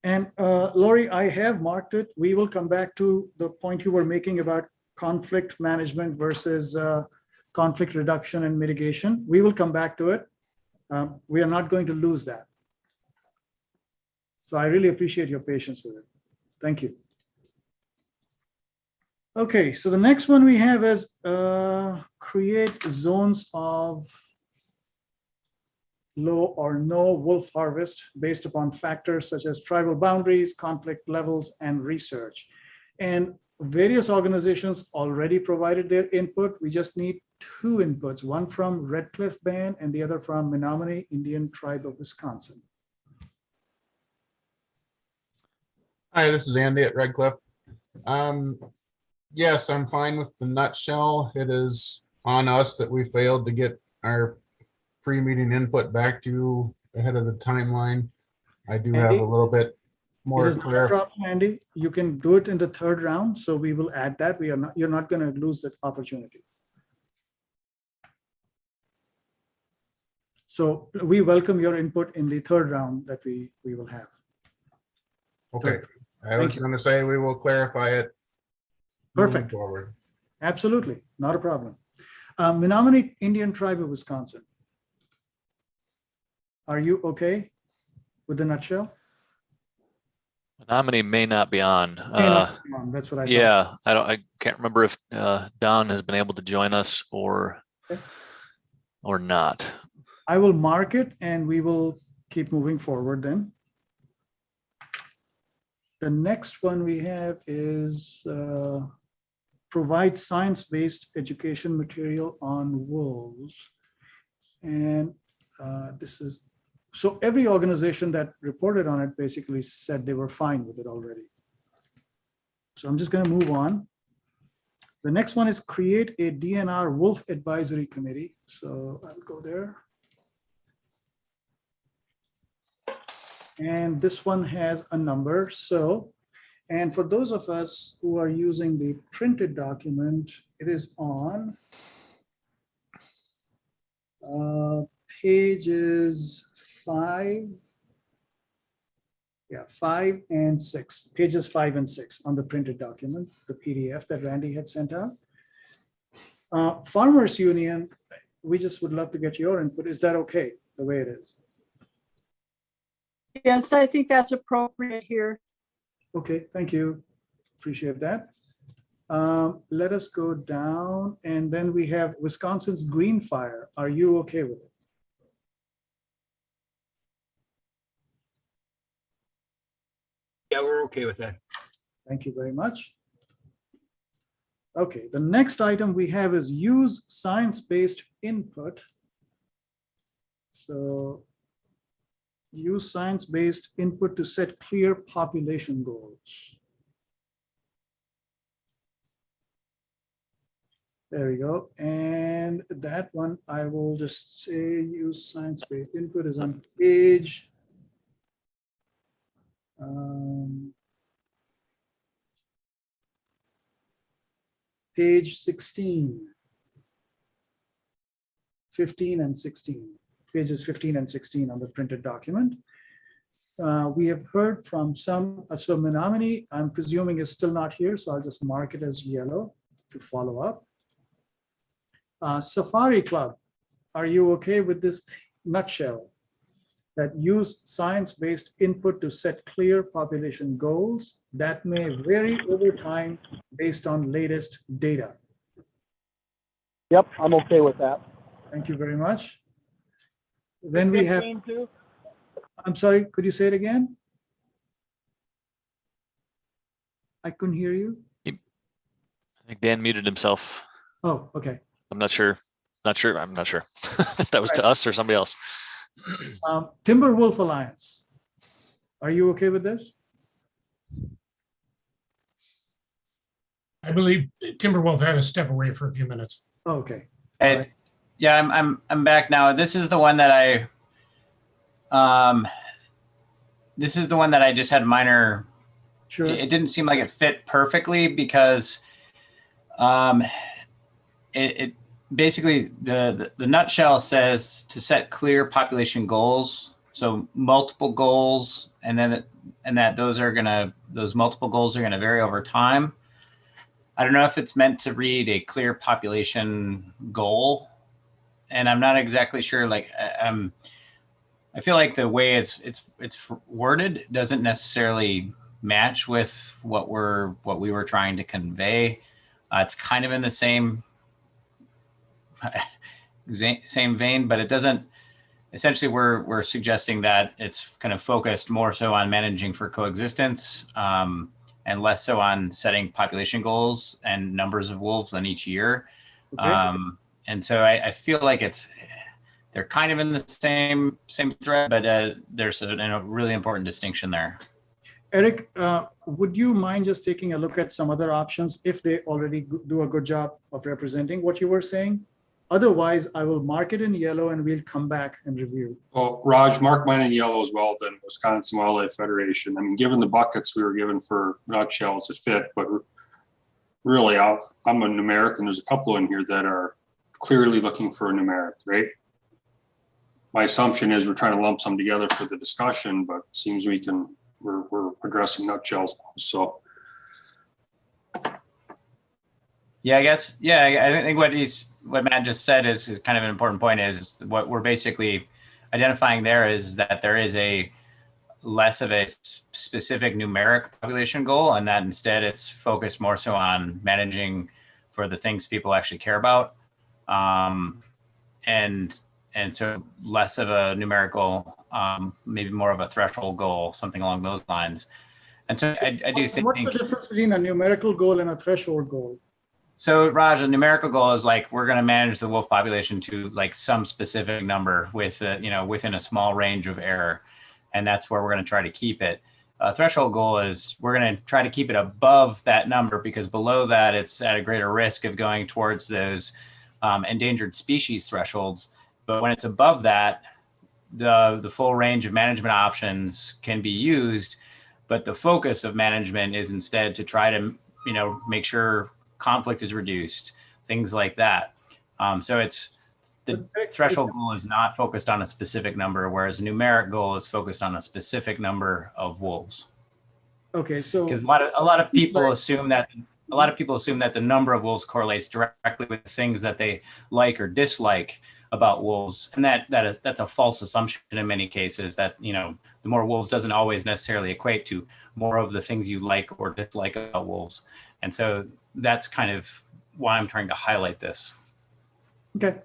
Speaker 7: And Lori, I have marked it. We will come back to the point you were making about conflict management versus conflict reduction and mitigation. We will come back to it. We are not going to lose that. So I really appreciate your patience with it. Thank you. Okay, so the next one we have is create zones of low or no wolf harvest based upon factors such as tribal boundaries, conflict levels, and research. And various organizations already provided their input. We just need 2 inputs, one from Red Cliff Band and the other from Menominee Indian Tribe of Wisconsin.
Speaker 16: Hi, this is Andy at Red Cliff. Yes, I'm fine with the nutshell. It is on us that we failed to get our pre-meeting input back to you ahead of the timeline. I do have a little bit more
Speaker 7: It is not a
Speaker 16: clear.
Speaker 7: problem, Andy. You can do it in the 3rd round, so we will add that. You're not going to lose that opportunity. So we welcome your input in the 3rd round that we will have.
Speaker 16: Okay, I
Speaker 7: Thank
Speaker 16: was
Speaker 7: you.
Speaker 16: going to say we will clarify it. moving
Speaker 7: Perfect.
Speaker 16: Forward.
Speaker 7: Absolutely, not a problem. Menominee Indian Tribe of Wisconsin. Are you okay with the nutshell?
Speaker 2: Menominee may not be on.
Speaker 7: May not be on, that's what I thought.
Speaker 2: Yeah, I can't remember if Don has been able to join us or not.
Speaker 7: I will mark it and we will keep moving forward then. The next one we have is provide science-based education material on wolves. And this is, so every organization that reported on it basically said they were fine with it already. So I'm just going to move on. The next one is create a DNR Wolf Advisory Committee. So I'll go there. And this one has a number. So, and for those of us who are using the printed document, it is on pages 5. Yeah, 5 and 6, pages 5 and 6 on the printed document, the PDF that Randy had sent out. Farmers Union, we just would love to get your input. Is that okay, the way it is?
Speaker 11: Yes, I think that's appropriate here.
Speaker 7: Okay, thank you. Appreciate that. Let us go down and then we have Wisconsin's Green Fire. Are you okay with it?
Speaker 5: Yeah, we're okay with that.
Speaker 7: Thank you very much. Okay, the next item we have is use science-based input. So use science-based input to set clear population goals. There we go. And that one, I will just say use science-based input is on page page 16, 15 and 16, pages 15 and 16 on the printed document. We have heard from some, so Menominee, I'm presuming is still not here, so I'll just mark it as yellow to follow up. Safari Club, are you okay with this nutshell? That use science-based input to set clear population goals that may vary over time based on latest data.
Speaker 18: Yep, I'm okay with that.
Speaker 7: Thank you very much. Then we have, I'm sorry, could you say it again? I couldn't hear you.
Speaker 2: I think Dan muted himself.
Speaker 7: Oh, okay.
Speaker 2: I'm not sure. Not sure. I'm not sure if that was to us or somebody else.
Speaker 7: Timber Wolf Alliance. Are you okay with this?
Speaker 10: I believe Timberwolf had to step away for a few minutes.
Speaker 7: Okay.
Speaker 12: Hey, yeah, I'm back now. This is the one that this is the one that I just had minor.
Speaker 7: Sure.
Speaker 12: It didn't seem like it fit perfectly because it basically the nutshell says to set clear population goals. So multiple goals, and that those multiple goals are gonna vary over time. I don't know if it's meant to read a clear population goal, and I'm not exactly sure. Like, I feel like the way it's worded doesn't necessarily match with what we were trying to convey. It's kind of in the same vein, but it doesn't. Essentially, we're suggesting that it's kind of focused more so on managing for coexistence. And less so on setting population goals and numbers of wolves on each year.
Speaker 7: Okay.
Speaker 12: And so I feel like they're kind of in the same thread, but there's a really important distinction there.
Speaker 7: Eric, would you mind just taking a look at some other options if they already do a good job of representing what you were saying? Otherwise, I will mark it in yellow and we'll come back and review.
Speaker 9: Well, Raj, mark mine in yellow as well, then Wisconsin Wildlife Federation. I mean, given the buckets we were given for nutshells, it fit, but really, I'm a numeric, and there's a couple in here that are clearly looking for a numeric, right? My assumption is we're trying to lump some together for the discussion, but it seems we're addressing nutshells, so.
Speaker 12: Yeah, I guess, I think what Matt just said is kind of an important point. Is what we're basically identifying there is that there is a less of a specific numeric population goal, and that instead it's focused more so on managing for the things people actually care about, and so less of a numerical, maybe more of a threshold goal, something along those lines. And so I do think.
Speaker 7: What's the difference between a numerical goal and a threshold goal?
Speaker 12: So Raj, a numerical goal is like, we're going to manage the wolf population to like some specific number with, within a small range of error. And that's where we're going to try to keep it. A threshold goal is we're going to try to keep it above that number, because below that, it's at a greater risk of going towards those endangered species thresholds. But when it's above that, the full range of management options can be used. But the focus of management is instead to try to, make sure conflict is reduced, things like that. So it's the threshold goal is not focused on a specific number, whereas a numeric goal is focused on a specific number of wolves.
Speaker 7: Okay, so
Speaker 12: because a lot of people assume that the number of wolves correlates directly with things that they like or dislike about wolves, and that's a false assumption in many cases. That the more wolves doesn't always necessarily equate to more of the things you like or dislike about wolves, and so that's kind of why I'm trying to highlight this.
Speaker 7: Okay.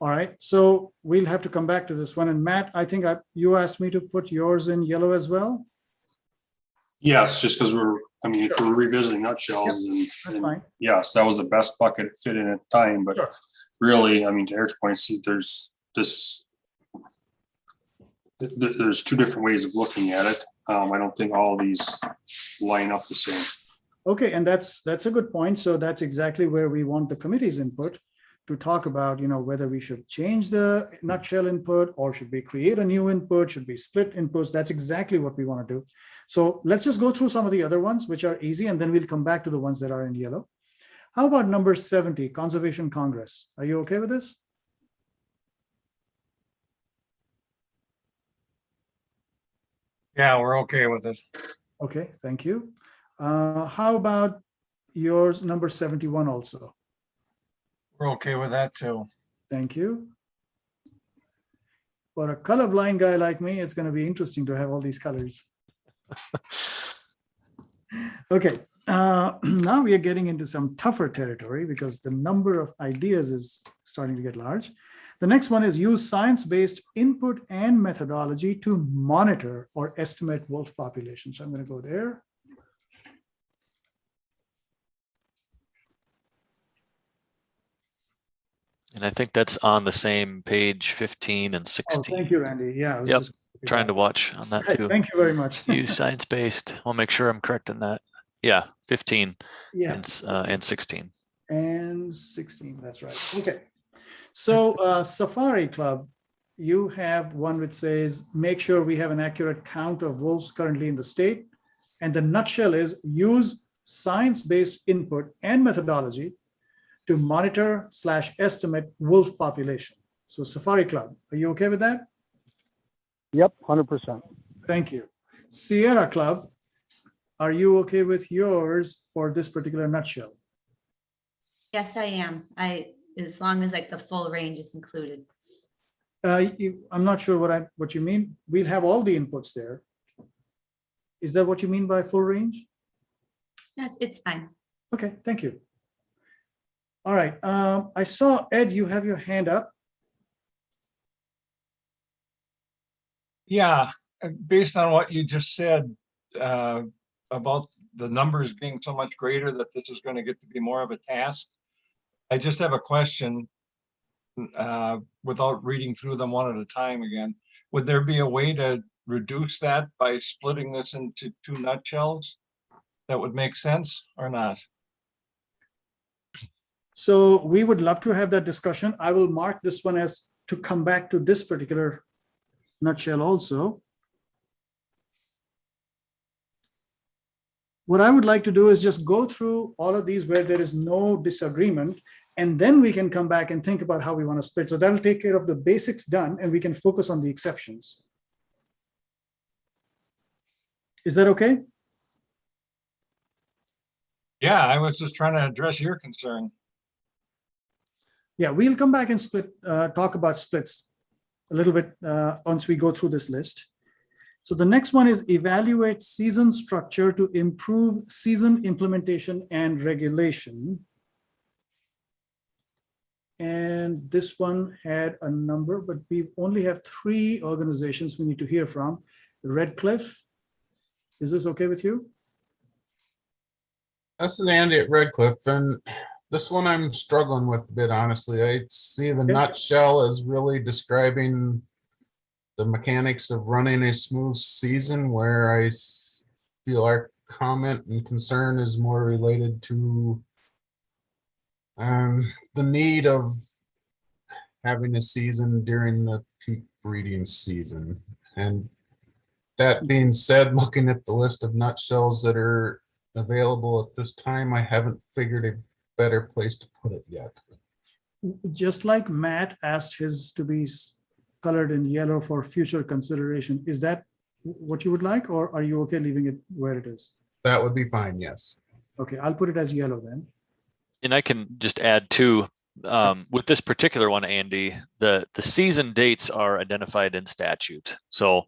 Speaker 7: All right. So we'll have to come back to this one. And Matt, I think you asked me to put yours in yellow as well.
Speaker 9: Yes, just because if we're revisiting nutshells, and yes, that was the best bucket it fit in at the time. But really, to Eric's point, see, there's two different ways of looking at it. I don't think all of these line up the same.
Speaker 7: Okay, and that's a good point. So that's exactly where we want the committee's input to talk about, whether we should change the nutshell input or should we create a new input, should we split inputs? That's exactly what we want to do. So let's just go through some of the other ones, which are easy, and then we'll come back to the ones that are in yellow. How about number 70, Conservation Congress? Are you okay with this?
Speaker 16: Yeah, we're okay with it.
Speaker 7: Okay, thank you. How about yours, number 71 also?
Speaker 16: We're okay with that too.
Speaker 7: Thank you. For a colorblind guy like me, it's going to be interesting to have all these colors. Okay, now we are getting into some tougher territory because the number of ideas is starting to get large. The next one is use science-based input and methodology to monitor or estimate wolf populations. So I'm going to go there.
Speaker 2: And I think that's on the same page 15 and
Speaker 7: Oh,
Speaker 2: 16.
Speaker 7: thank you, Randy. Yeah. I was
Speaker 2: Yep.
Speaker 7: just-
Speaker 2: Trying to watch on that
Speaker 7: Right,
Speaker 2: too.
Speaker 7: thank you very much.
Speaker 2: Use science-based. I'll make sure I'm correct in that. Yeah, 15
Speaker 7: Yeah.
Speaker 2: and 16.
Speaker 7: And 16, that's right. Okay. So Safari Club, you have one which says, make sure we have an accurate count of wolves currently in the state. And the nutshell is use science-based input and methodology to monitor/estimate wolf population. So Safari Club, are you okay with that?
Speaker 18: Yep, 100%.
Speaker 7: Thank you. Sierra Club, are you okay with yours for this particular nutshell?
Speaker 15: Yes, I am. As long as like the full range is included.
Speaker 7: I'm not sure what you mean. We'll have all the inputs there. Is that what you mean by full range?
Speaker 15: Yes, it's fine.
Speaker 7: Okay, thank you. All right, I saw Ed, you have your hand up.
Speaker 19: Yeah, based on what you just said about the numbers being so much greater that this is going to get to be more of a task, I just have a question without reading through them one at a time again. Would there be a way to reduce that by splitting this into two nutshells? That would make sense or not?
Speaker 7: So we would love to have that discussion. I will mark this one as to come back to this particular nutshell also. What I would like to do is just go through all of these where there is no disagreement, and then we can come back and think about how we want to split. So that'll take care of the basics done, and we can focus on the exceptions. Is that okay?
Speaker 19: Yeah, I was just trying to address your concern.
Speaker 7: Yeah, we'll come back and talk about splits a little bit once we go through this list. So the next one is evaluate season structure to improve season implementation and regulation. And this one had a number, but we only have 3 organizations we need to hear from. Red Cliff, is this okay with you?
Speaker 16: This is Andy at Red Cliff, and this one I'm struggling with a bit, honestly. I see the nutshell as really describing the mechanics of running a smooth season, where I feel our comment and concern is more related to the need of having a season during the peak breeding season. And that being said, looking at the list of nutshells that are available at this time, I haven't figured a better place to put it yet.
Speaker 7: Just like Matt asked his to be colored in yellow for future consideration, is that what you would like, or are you okay leaving it where it is?
Speaker 16: That would be fine, yes.
Speaker 7: Okay, I'll put it as yellow then.
Speaker 2: And I can just add too, with this particular one, Andy, the season dates are identified in statute. So,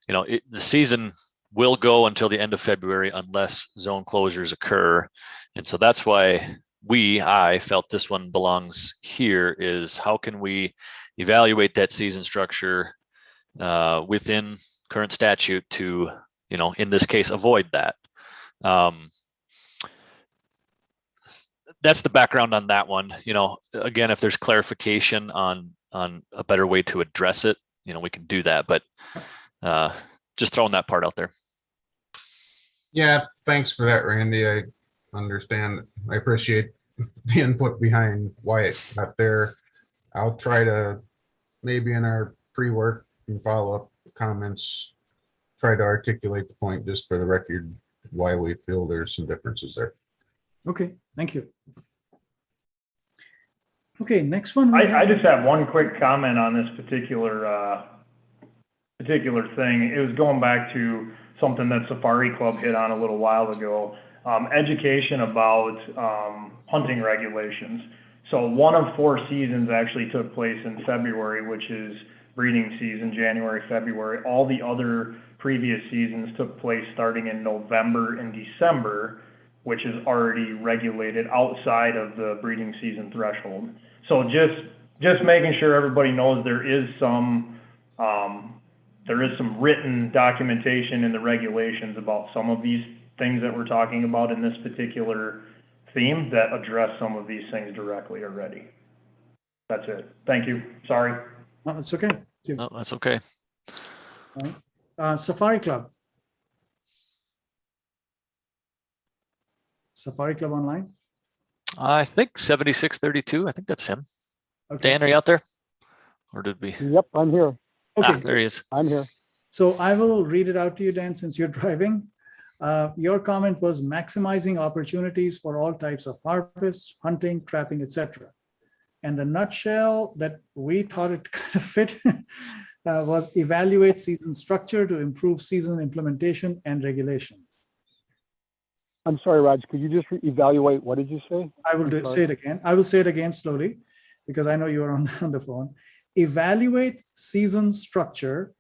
Speaker 2: you know, the season will go until the end of February unless zone closures occur. And so that's why I felt this one belongs here, is how can we evaluate that season structure within current statute to, you know, in this case, avoid that. That's the background on that one. You know, again, if there's clarification on a better way to address it, you know, we can do that, but just throwing that part out there.
Speaker 16: Yeah, thanks for that, Randy. I understand. I appreciate the input behind why it got there. I'll try to, maybe in our pre-work and follow-up comments, try to articulate the point just for the record, why we feel there's some differences there.
Speaker 7: Okay, thank you. Okay, next one.
Speaker 27: I just have one quick comment on this particular thing. It was going back to something that Safari Club hit on a little while ago. Education about hunting regulations. So 1 of 4 seasons actually took place in February, which is breeding season, January, February. All the other previous seasons took place starting in November and December, which is already regulated outside of the breeding season threshold. So just making sure everybody knows there is some written documentation in the regulations about some of these things that we're talking about in this particular theme that address some of these things directly already. That's it. Thank you. Sorry.
Speaker 7: No, it's okay. Thank you.
Speaker 2: No, that's okay.
Speaker 7: All right. Safari Club. Safari Club online.
Speaker 2: I think 7632. I think that's him.
Speaker 7: Okay.
Speaker 2: Dan, are you out there? Or did we?
Speaker 18: Yep, I'm here.
Speaker 7: Okay.
Speaker 2: There he is.
Speaker 18: I'm here.
Speaker 7: So I will read it out to you, Dan, since you're driving. Your comment was maximizing opportunities for all types of harvests, hunting, trapping, etc. And the nutshell that we thought it kind of fit was evaluate season structure to improve season implementation and regulation.
Speaker 18: I'm sorry, Raj, could you just evaluate? What did you say?
Speaker 7: I will
Speaker 18: I'm sorry.
Speaker 7: say it again. I will say it again slowly because I know you are on the phone. Evaluate season structure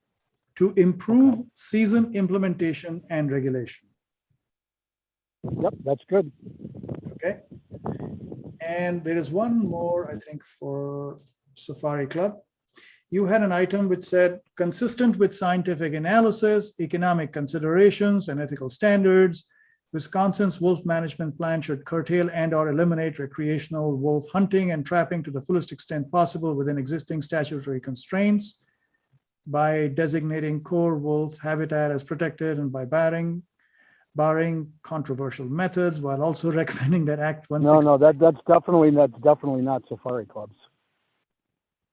Speaker 7: to improve season implementation and regulation.
Speaker 18: Yep, that's good.
Speaker 7: Okay. And there is one more, I think, for Safari Club. You had an item which said, consistent with scientific analysis, economic considerations, and ethical standards, Wisconsin's wolf management plan should curtail and/or eliminate recreational wolf hunting and trapping to the fullest extent possible within existing statutory constraints by designating core wolf habitat as protected and by barring controversial methods, while also recommending that Act 160.
Speaker 18: No, that's definitely not Safari Clubs.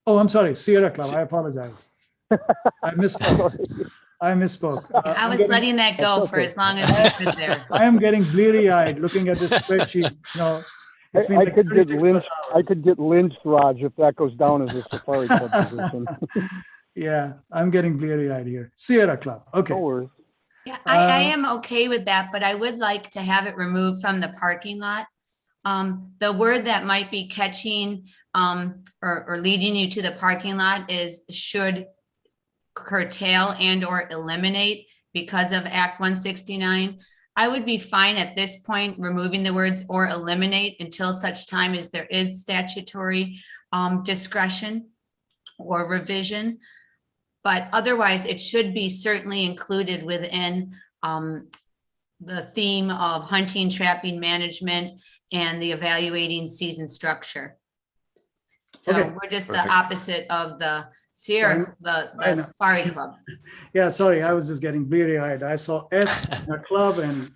Speaker 7: Oh, I'm sorry, Sierra Club. I apologize. I misspoke. I misspoke.
Speaker 15: I was letting that go for as long as we could there.
Speaker 7: I am getting bleary-eyed looking at this spreadsheet. No, it's been
Speaker 18: I
Speaker 7: like
Speaker 18: could get
Speaker 7: 36
Speaker 18: lynched.
Speaker 7: plus
Speaker 18: I
Speaker 7: hours.
Speaker 18: could get lynched, Raj, if that goes down as a Safari Club position.
Speaker 7: Yeah, I'm getting bleary-eyed here. Sierra Club. Okay.
Speaker 18: No worries.
Speaker 15: Yeah, I am okay with that, but I would like to have it removed from the parking lot. The word that might be catching or leading you to the parking lot is should curtail and or eliminate because of Act 169. I would be fine at this point removing the words or eliminate until such time as there is statutory discretion or revision. But otherwise, it should be certainly included within the theme of hunting, trapping, management, and the evaluating season structure. So
Speaker 7: Okay.
Speaker 15: we're just
Speaker 2: Perfect.
Speaker 15: the opposite of the Sierra,
Speaker 7: I
Speaker 15: the
Speaker 7: know.
Speaker 15: Safari Club.
Speaker 7: Yeah, sorry, I was just getting bleary-eyed. I saw S in a club and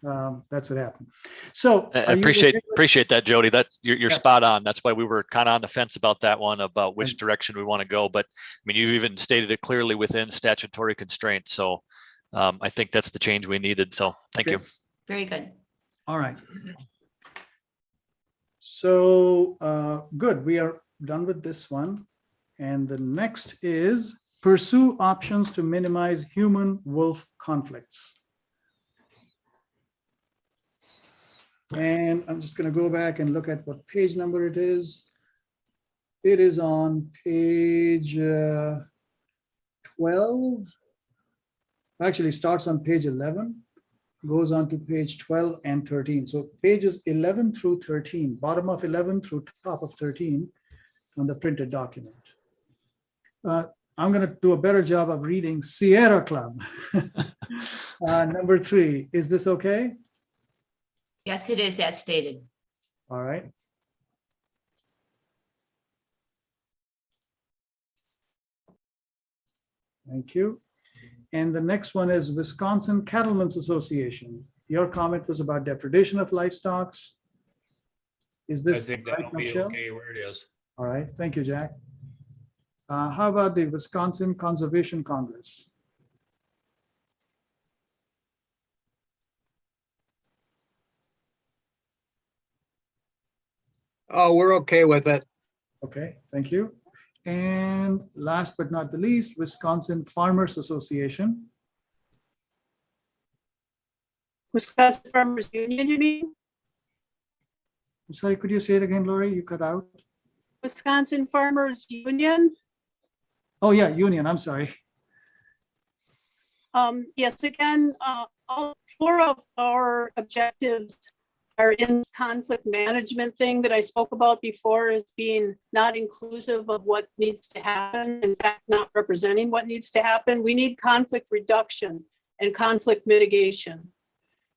Speaker 7: that's what happened. So.
Speaker 2: I
Speaker 7: are you
Speaker 2: appreciate
Speaker 7: okay with-
Speaker 2: appreciate that, Jody. That you're
Speaker 7: Yeah.
Speaker 2: spot on. That's why we were kind of on the fence about that one, about which direction we want to go. But I mean, you even stated it clearly within statutory constraints. So I think that's the change we needed. So thank
Speaker 7: Okay.
Speaker 2: you.
Speaker 15: Very good.
Speaker 7: All right. So, good, we are done with this one. And the next is pursue options to minimize human-wolf conflicts. And I'm just going to go back and look at what page number it is. It is on page 12. Actually starts on page 11, goes on to page 12 and 13. So pages 11 through 13, bottom of 11 through top of 13 on the printed document. I'm going to do a better job of reading Sierra Club. Number 3, is this okay?
Speaker 15: Yes, it is as stated.
Speaker 7: All right. Thank you. And the next one is Wisconsin Cattlemen's Association. Your comment was about depredation of livestock. Is
Speaker 8: I
Speaker 7: this the
Speaker 8: think
Speaker 7: right
Speaker 8: that'll be
Speaker 7: nutshell?
Speaker 8: okay where it is.
Speaker 7: All right, thank you, Jack. How about the Wisconsin Conservation Congress?
Speaker 5: Oh, we're okay with it.
Speaker 7: Okay, thank you. And last but not the least, Wisconsin Farmers Association.
Speaker 11: Wisconsin Farmers Union, you mean?
Speaker 7: I'm sorry, could you say it again, Lori? You cut out.
Speaker 11: Wisconsin Farmers Union?
Speaker 7: Oh, yeah, union, I'm sorry.
Speaker 11: Yes, again, all 4 of our objectives are in this conflict management thing that I spoke about before as being not inclusive of what needs to happen. In fact, not representing what needs to happen. We need conflict reduction and conflict mitigation.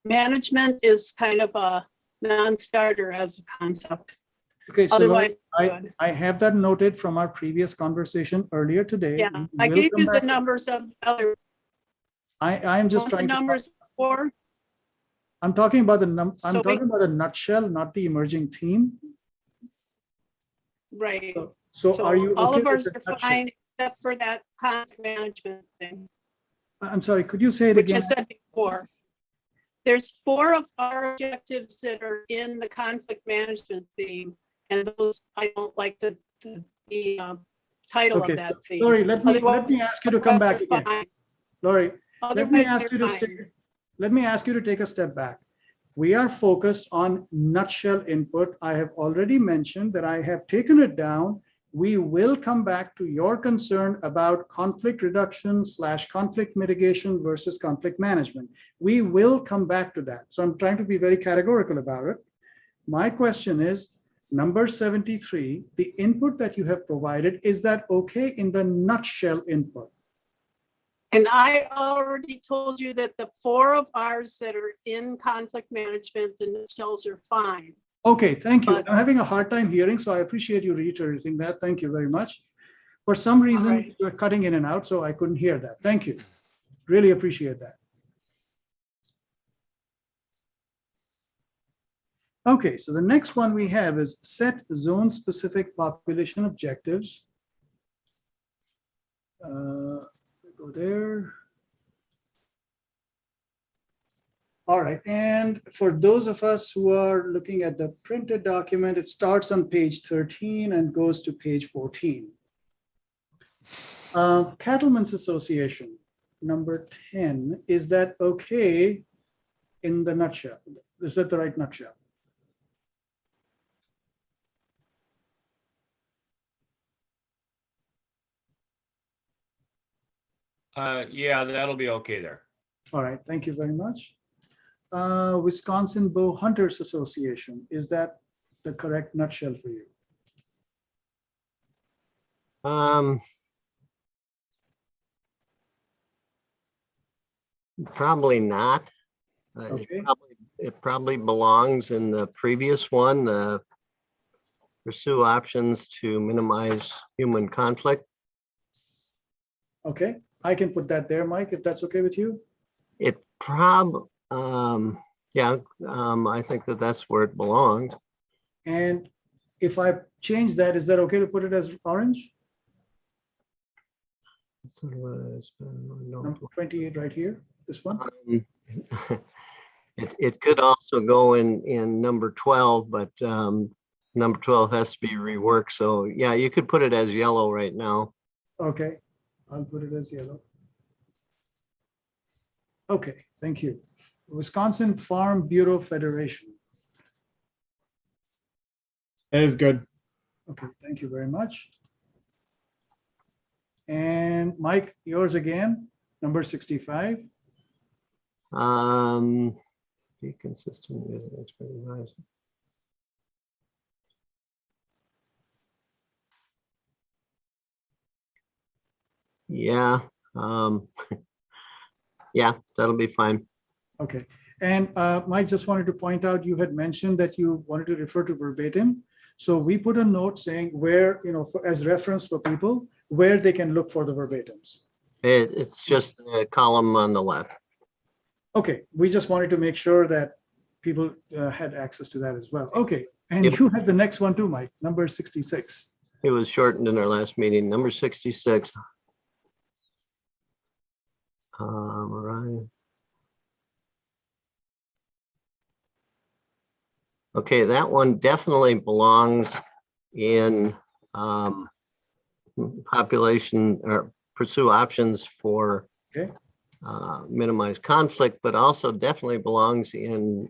Speaker 11: Management is kind of a non-starter as a concept.
Speaker 7: Okay, so
Speaker 11: Otherwise,
Speaker 7: I have that noted from our previous conversation earlier today.
Speaker 11: Yeah,
Speaker 7: We
Speaker 11: I
Speaker 7: will
Speaker 11: gave
Speaker 7: come
Speaker 11: you the
Speaker 7: back-
Speaker 11: numbers of other.
Speaker 7: I'm just
Speaker 11: the
Speaker 7: trying to,
Speaker 11: numbers for.
Speaker 7: I'm talking about the I'm
Speaker 11: So we-
Speaker 7: talking about the nutshell, not the emerging theme.
Speaker 11: Right.
Speaker 7: So are you
Speaker 11: all
Speaker 7: okay
Speaker 11: of
Speaker 7: with
Speaker 11: ours
Speaker 7: the
Speaker 11: are
Speaker 7: nutshell?
Speaker 11: fine except for that conflict management thing,
Speaker 7: I'm sorry, could you say it
Speaker 11: which I
Speaker 7: again?
Speaker 11: said before. There's 4 of our objectives that are in the conflict management theme, and those I don't like the title
Speaker 7: Okay,
Speaker 11: of that theme.
Speaker 7: Lori, let me
Speaker 11: Otherwise-
Speaker 7: ask you to come back
Speaker 11: otherwise they're
Speaker 7: again.
Speaker 11: fine.
Speaker 7: Lori, let me
Speaker 11: Otherwise,
Speaker 7: ask you
Speaker 11: they're
Speaker 7: to
Speaker 11: fine.
Speaker 7: let me ask you to take a step back. We are focused on nutshell input. I have already mentioned that I have taken it down. We will come back to your concern about conflict reduction / conflict mitigation versus conflict management. We will come back to that. So I'm trying to be very categorical about it. My question is, number 73, the input that you have provided, is that okay in the nutshell input?
Speaker 11: And I already told you that the 4 of ours that are in conflict management, the nutshells are fine.
Speaker 7: Okay, thank you.
Speaker 11: But-
Speaker 7: I'm having a hard time hearing, so I appreciate you reiterating that. Thank you very much. For some reason,
Speaker 11: right.
Speaker 7: you're cutting in and out, so I couldn't hear that. Thank you. Really appreciate that. Okay, so the next one we have is set zone-specific population objectives. Go there. All right, and for those of us who are looking at the printed document, it starts on page 13 and goes to page 14. Cattlemen's Association, number 10, is that okay in the nutshell? Is that the right nutshell?
Speaker 8: Yeah, that'll be okay there.
Speaker 7: All right, thank you very much. Wisconsin Bow Hunters Association, is that the correct nutshell for you?
Speaker 4: Probably not.
Speaker 7: Okay.
Speaker 4: It probably belongs in the previous one, pursue options to minimize human conflict.
Speaker 7: Okay, I can put that there, Mike, if that's okay with you.
Speaker 4: It yeah, I think that that's where it belongs.
Speaker 7: And if I change that, is that okay to put it as orange? Number 28 right here, this one.
Speaker 4: It could also go in number 12, but number 12 has to be reworked. So yeah, you could put it as yellow right now.
Speaker 7: Okay, I'll put it as yellow. Okay, thank you. Wisconsin Farm Bureau Federation.
Speaker 6: That is good.
Speaker 7: Okay, thank you very much. And Mike, yours again, number 65.
Speaker 4: Be consistent with expected. Yeah, yeah, that'll be fine.
Speaker 7: Okay, and Mike, just wanted to point out, you had mentioned that you wanted to refer to verbatim. So we put a note saying where, as reference for people, where they can look for the verbatims.
Speaker 4: It's just a column on the left.
Speaker 7: Okay, we just wanted to make sure that people had access to that as well. Okay, and
Speaker 4: Yep.
Speaker 7: you have the next one too, Mike, number 66.
Speaker 4: It was shortened in our last meeting, number 66. Right. Okay, that one definitely belongs in population or pursue options for
Speaker 7: Okay.
Speaker 4: Minimize conflict, but also definitely belongs in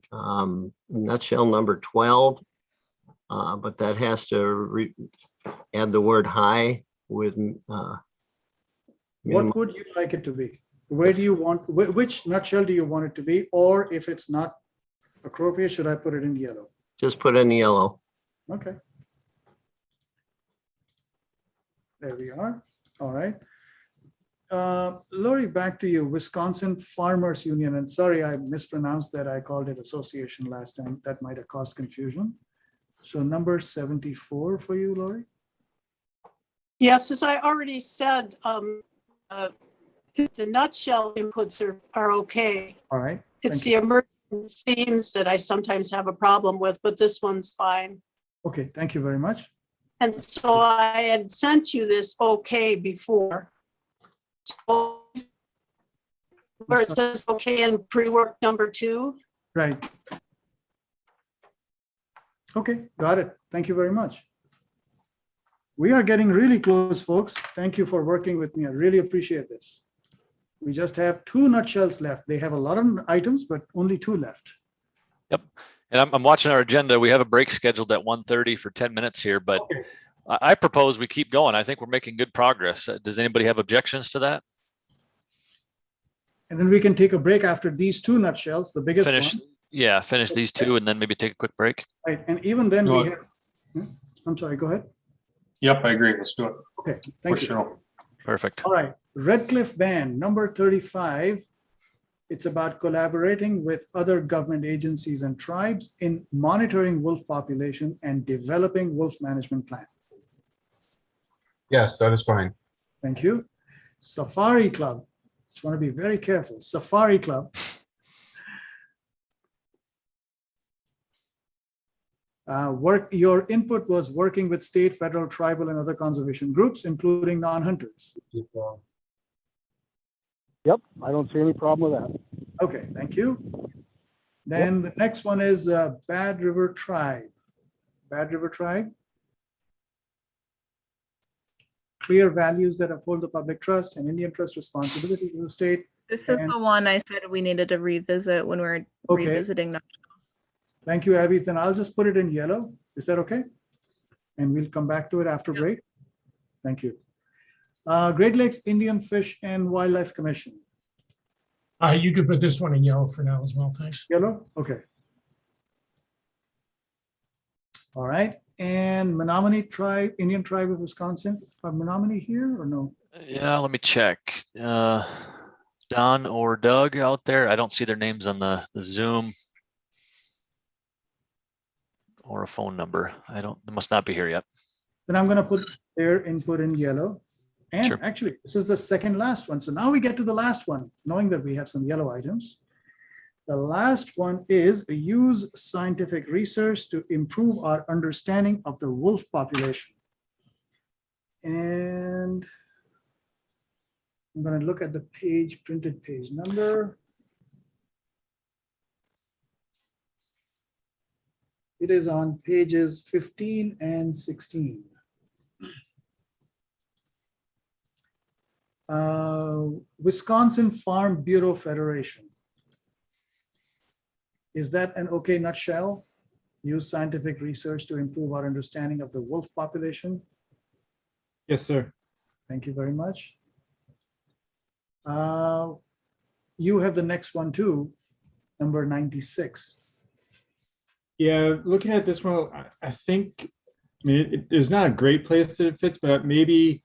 Speaker 4: nutshell number 12. But that has to add the word high with.
Speaker 7: What would you like it to be? Where do you want, which nutshell do you want it to be? Or if it's not appropriate, should I put it in yellow?
Speaker 4: Just put in yellow.
Speaker 7: Okay. There we are. All right. Lori, back to you. Wisconsin Farmers Union. And sorry, I mispronounced that. I called it association last time. That might have caused confusion. So number 74 for you, Lori?
Speaker 11: Yes, as I already said, the nutshell inputs are okay.
Speaker 7: All right.
Speaker 11: It's
Speaker 7: thank
Speaker 11: the
Speaker 7: you.
Speaker 11: emergent themes that I sometimes have a problem with, but this one's fine.
Speaker 7: Okay, thank you very much.
Speaker 11: And so I had sent you this okay before. So where it says okay in pre-work number 2.
Speaker 7: Right. Okay, got it. Thank you very much. We are getting really close, folks. Thank you for working with me. I really appreciate this. We just have 2 nutshells left. They have a lot of items, but only 2 left.
Speaker 2: Yep. And I'm watching our agenda. We have a break scheduled at 1:30 for 10 minutes here, but
Speaker 7: Okay.
Speaker 2: I propose we keep going. I think we're making good progress. Does anybody have objections to that?
Speaker 7: And then we can take a break after these 2 nutshells, the biggest
Speaker 2: Finish,
Speaker 7: one.
Speaker 2: yeah, finish these 2 and then maybe take a quick break.
Speaker 7: Right, and even then
Speaker 9: Do
Speaker 7: we
Speaker 9: it.
Speaker 7: have, I'm sorry, go ahead.
Speaker 9: Yep, I agree. Let's do it.
Speaker 7: Okay, thank
Speaker 9: Push
Speaker 7: you.
Speaker 9: through.
Speaker 2: Perfect.
Speaker 7: All right, Red Cliff Band, number 35. It's about collaborating with other government agencies and tribes in monitoring wolf population and developing wolf management plan.
Speaker 16: Yes, that is fine.
Speaker 7: Thank you. Safari Club, just want to be very careful. Safari Club. Your input was working with state, federal, tribal, and other conservation groups, including non-hunters.
Speaker 18: Yep, I don't see any problem with that.
Speaker 7: Okay, thank you. Then the next one is Bad River Tribe. Bad River Tribe. Clear values that uphold the public trust and Indian trust responsibility to the state.
Speaker 1: This is
Speaker 7: And-
Speaker 1: the one I said we needed to revisit when we're
Speaker 7: Okay.
Speaker 1: revisiting nutshells.
Speaker 7: Thank you, Abby. Then I'll just put it in yellow. Is that okay? And we'll come back to it after break. Thank you. Great Lakes Indian Fish and Wildlife Commission.
Speaker 10: You could put this one in yellow for now as well, thanks.
Speaker 7: Yellow? Okay. All right. And Menominee Tribe, Indian Tribe of Wisconsin. Are Menominee here or no?
Speaker 2: Yeah, let me check. Don or Doug out there. I don't see their names on the Zoom or a phone number. They must not be here yet.
Speaker 7: Then I'm going to put their input in yellow. And
Speaker 2: Sure.
Speaker 7: actually, this is the second last one. So now we get to the last one, knowing that we have some yellow items. The last one is use scientific research to improve our understanding of the wolf population. And I'm going to look at the page, printed page number. It is on pages 15 and 16. Wisconsin Farm Bureau Federation. Is that an okay nutshell? Use scientific research to improve our understanding of the wolf population.
Speaker 20: Yes, sir.
Speaker 7: Thank you very much. You have the next one too, number 96.
Speaker 20: Yeah, looking at this one, I think, there's not a great place that it fits, but maybe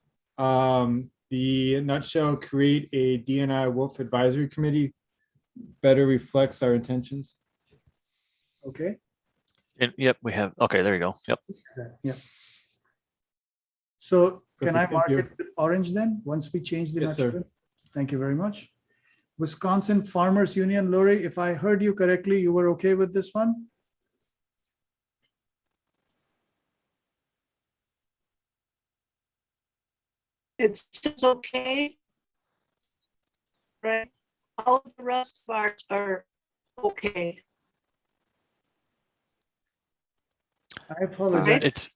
Speaker 20: the nutshell create a DNI Wolf Advisory Committee better reflects our intentions.
Speaker 7: Okay.
Speaker 2: Yep, we have. Okay, there you go. Yep.
Speaker 7: Yeah. So can I
Speaker 20: Perfect,
Speaker 7: mark
Speaker 20: thank
Speaker 7: it with orange then, once we change the
Speaker 20: Yes, sir.
Speaker 7: nutshell? Thank you very much. Wisconsin Farmers Union, Lori, if I heard you correctly, you were okay with this one?
Speaker 11: It's just okay. Right, all of the rest of ours are okay.
Speaker 7: I apologize.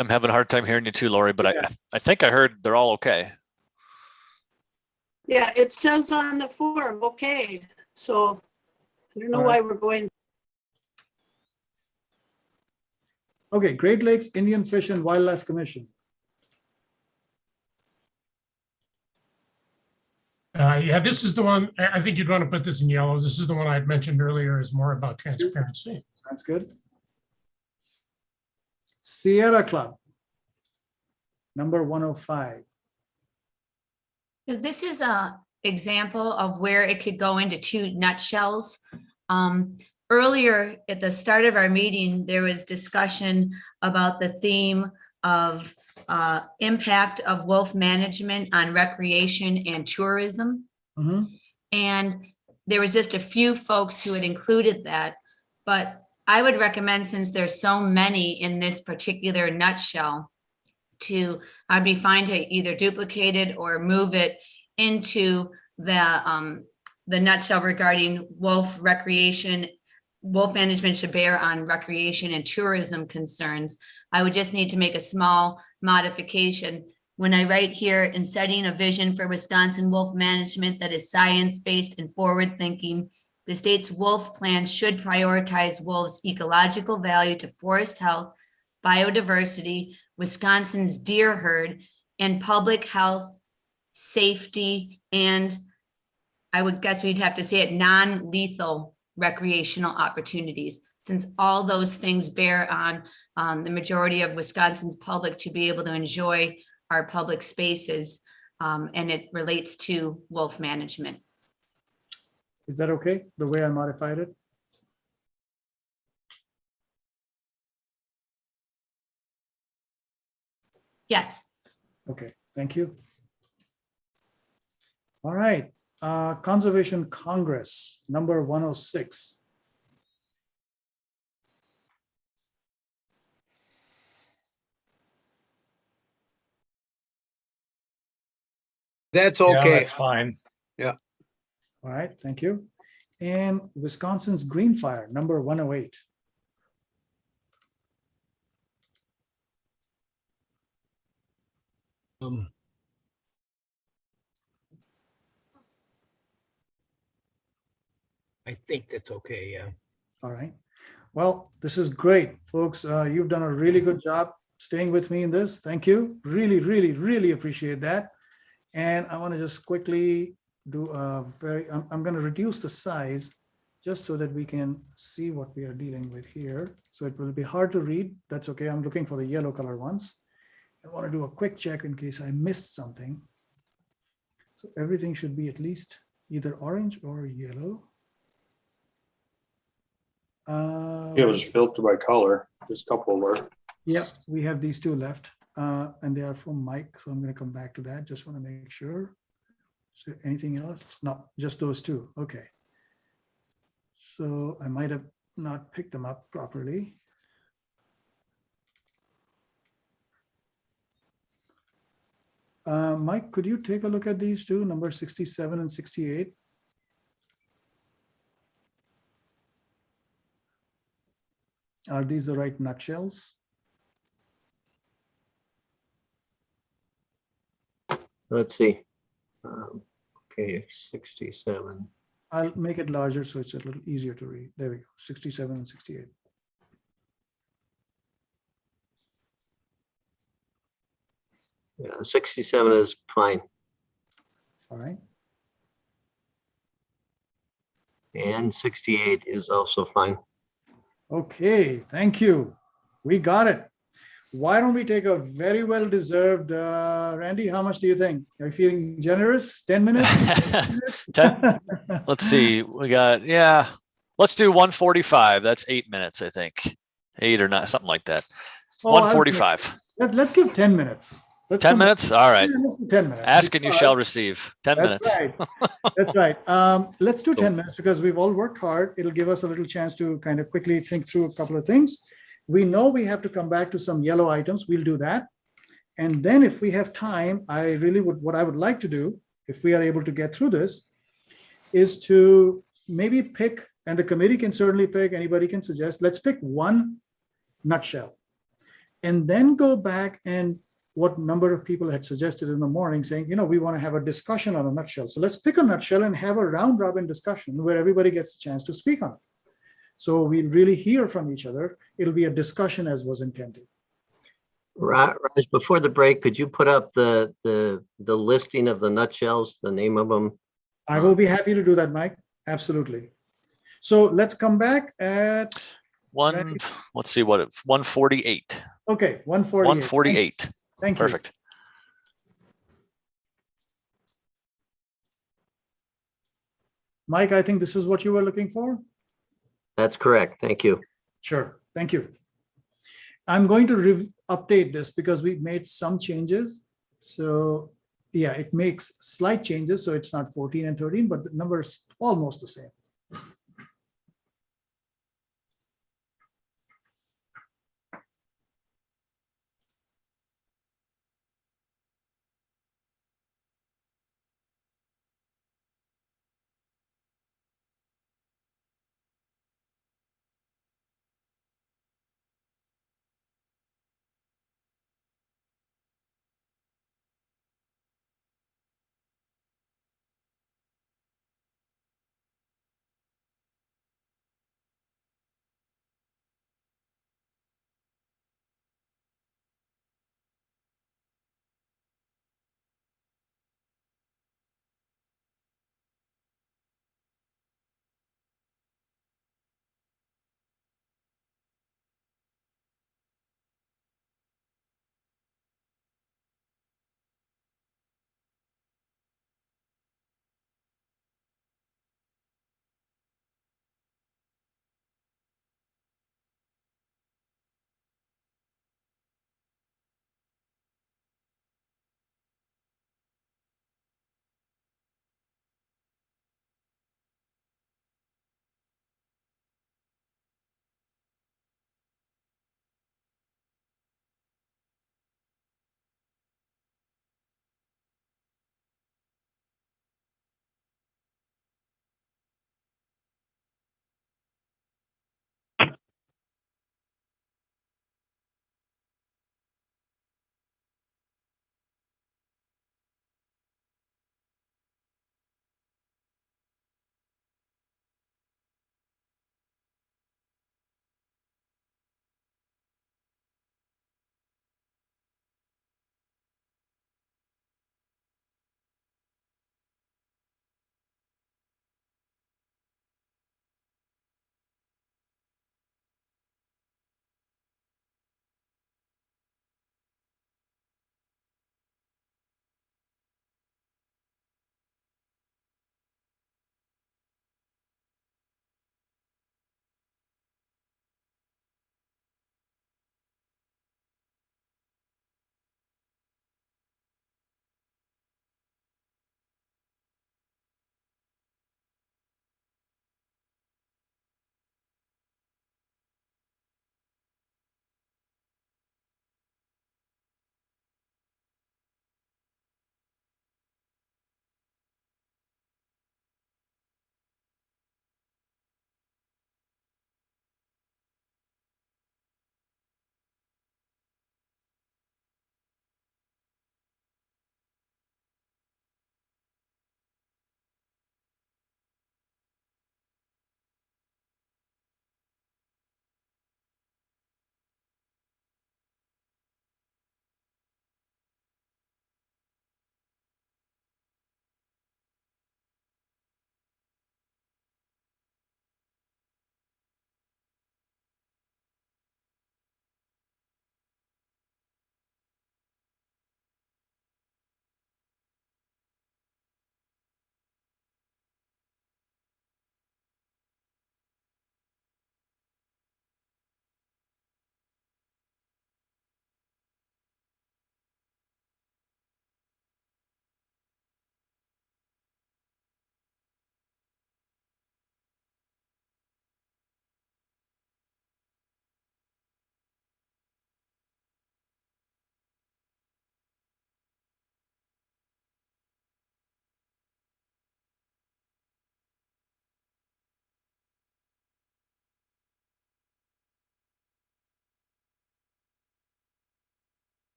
Speaker 2: I'm having a hard time hearing you too, Lori, but I think I heard they're all okay.
Speaker 11: Yeah, it says on the form, okay, so I don't know why we're going.
Speaker 7: Okay, Great Lakes Indian Fish and Wildlife Commission.
Speaker 10: Yeah, this is the one, I think you'd want to put this in yellow. This is the one I had mentioned earlier is more about transparency.
Speaker 7: That's good. Sierra Club, number 105.
Speaker 15: This is a example of where it could go into 2 nutshells. earlier at the start of our meeting, there was discussion about the theme of impact of wolf management on recreation and tourism. And there was just a few folks who had included that, but I would recommend, since there's so many in this particular nutshell, I'd be fine to either duplicate it or move it into the nutshell regarding wolf management should bear on recreation and tourism concerns. I would just need to make a small modification. When I write here, in setting a vision for Wisconsin wolf management that is science-based and forward-thinking, the state's wolf plan should prioritize wolves' ecological value to forest health, biodiversity, Wisconsin's deer herd, and public health, safety, and I would guess we'd have to say it, non-lethal recreational opportunities, since all those things bear on the majority of Wisconsin's public to be able to enjoy our public spaces, and it relates to wolf management.
Speaker 7: Is that okay, the way I modified it?
Speaker 15: Yes.
Speaker 7: Okay, thank you. All right, Conservation Congress, number 106.
Speaker 5: That's
Speaker 19: Yeah,
Speaker 5: okay.
Speaker 19: that's fine.
Speaker 5: Yeah.
Speaker 7: All right, thank you. And Wisconsin's Green Fire, number 108.
Speaker 5: I think that's okay, yeah.
Speaker 7: All right. Well, this is great, folks. You've done a really good job staying with me in this. Thank you. Really, really, really appreciate that. And I want to just quickly do I'm going to reduce the size just so that we can see what we are dealing with here. So it will be hard to read. That's okay. I'm looking for the yellow color ones. I want to do a quick check in case I missed something. So everything should be at least either orange or yellow.
Speaker 9: It was filtered by color. There's a couple were.
Speaker 7: Yeah, we have these two left, and they are from Mike. So I'm going to come back to that. Just want to make sure. So anything else? No, just those two. Okay. So I might have not picked them up properly. Mike, could you take a look at these two, number 67 and 68? Are these the right nutshells?
Speaker 4: Let's see. Okay, 67.
Speaker 7: I'll make it larger so it's a little easier to read. There we go, 67 and 68.
Speaker 4: Yeah, 67 is fine.
Speaker 7: All right.
Speaker 4: And 68 is also fine.
Speaker 7: Okay, thank you. We got it. Why don't we take a very well-deserved, Randy, how much do you think? Are you feeling generous? 10 minutes?
Speaker 2: 10, let's see, we got, yeah, let's do 145. That's 8 minutes, I think. 8 or not, something like that.
Speaker 7: Oh,
Speaker 2: 145.
Speaker 7: Let's give 10 minutes.
Speaker 2: 10 minutes? All right.
Speaker 7: Yeah, let's do 10 minutes.
Speaker 2: Ask and you
Speaker 7: because-
Speaker 2: shall receive. 10 minutes.
Speaker 7: Right. That's right. Let's do 10 minutes because we've all worked hard. It'll give us a little chance to kind of quickly think through a couple of things. We know we have to come back to some yellow items. We'll do that. And then if we have time, what I would like to do, if we are able to get through this, is to maybe pick, and the committee can certainly pick, anybody can suggest, let's pick one nutshell. And then go back and what number of people had suggested in the morning saying, we want to have a discussion on a nutshell. So let's pick a nutshell and have a round robin discussion where everybody gets a chance to speak on it. So we'll really hear from each other. It'll be a discussion as was intended.
Speaker 4: Raj, before the break, could you put up the listing of the nutshells, the name of them?
Speaker 7: I will be happy to do that, Mike. Absolutely. So let's come back at
Speaker 2: let's see what 148.
Speaker 7: Okay, 148.
Speaker 2: 148.
Speaker 7: Thank you.
Speaker 2: Perfect.
Speaker 7: Mike, I think this is what you were looking for.
Speaker 13: That's correct. Thank you.
Speaker 7: Sure, thank you. I'm going to update this because we made some changes. So yeah, it makes slight changes. So it's not 14 and 13, but the number is almost the same.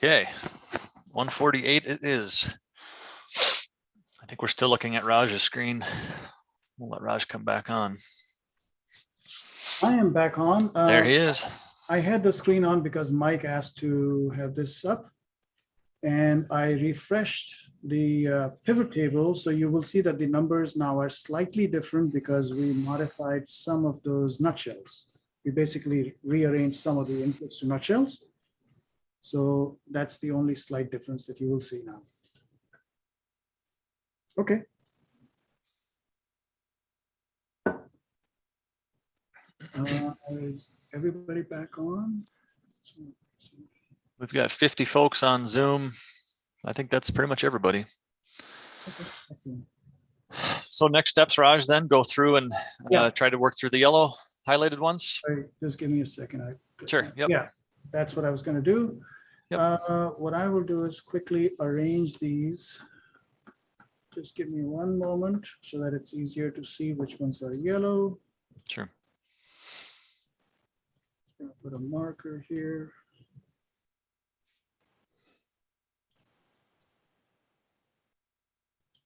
Speaker 2: Okay, 148 it is. I think we're still looking at Raj's screen. We'll let Raj come back on.
Speaker 7: I am back on.
Speaker 2: There he is.
Speaker 7: I had the screen on because Mike asked to have this up. And I refreshed the pivot table. So you will see that the numbers now are slightly different because we modified some of those nutshells. We basically rearranged some of the inputs to nutshells. So that's the only slight difference that you will see now. Okay. Is everybody back on?
Speaker 2: We've got 50 folks on Zoom. I think that's pretty much everybody. So next steps, Raj, then go through and try to work through the yellow highlighted ones.
Speaker 7: Just give me a second.
Speaker 2: Sure. Yep.
Speaker 7: Yeah, that's what I was going to do. What I will do is quickly arrange these. Just give me one moment so that it's easier to see which ones are yellow.
Speaker 2: Sure.
Speaker 7: Put a marker here.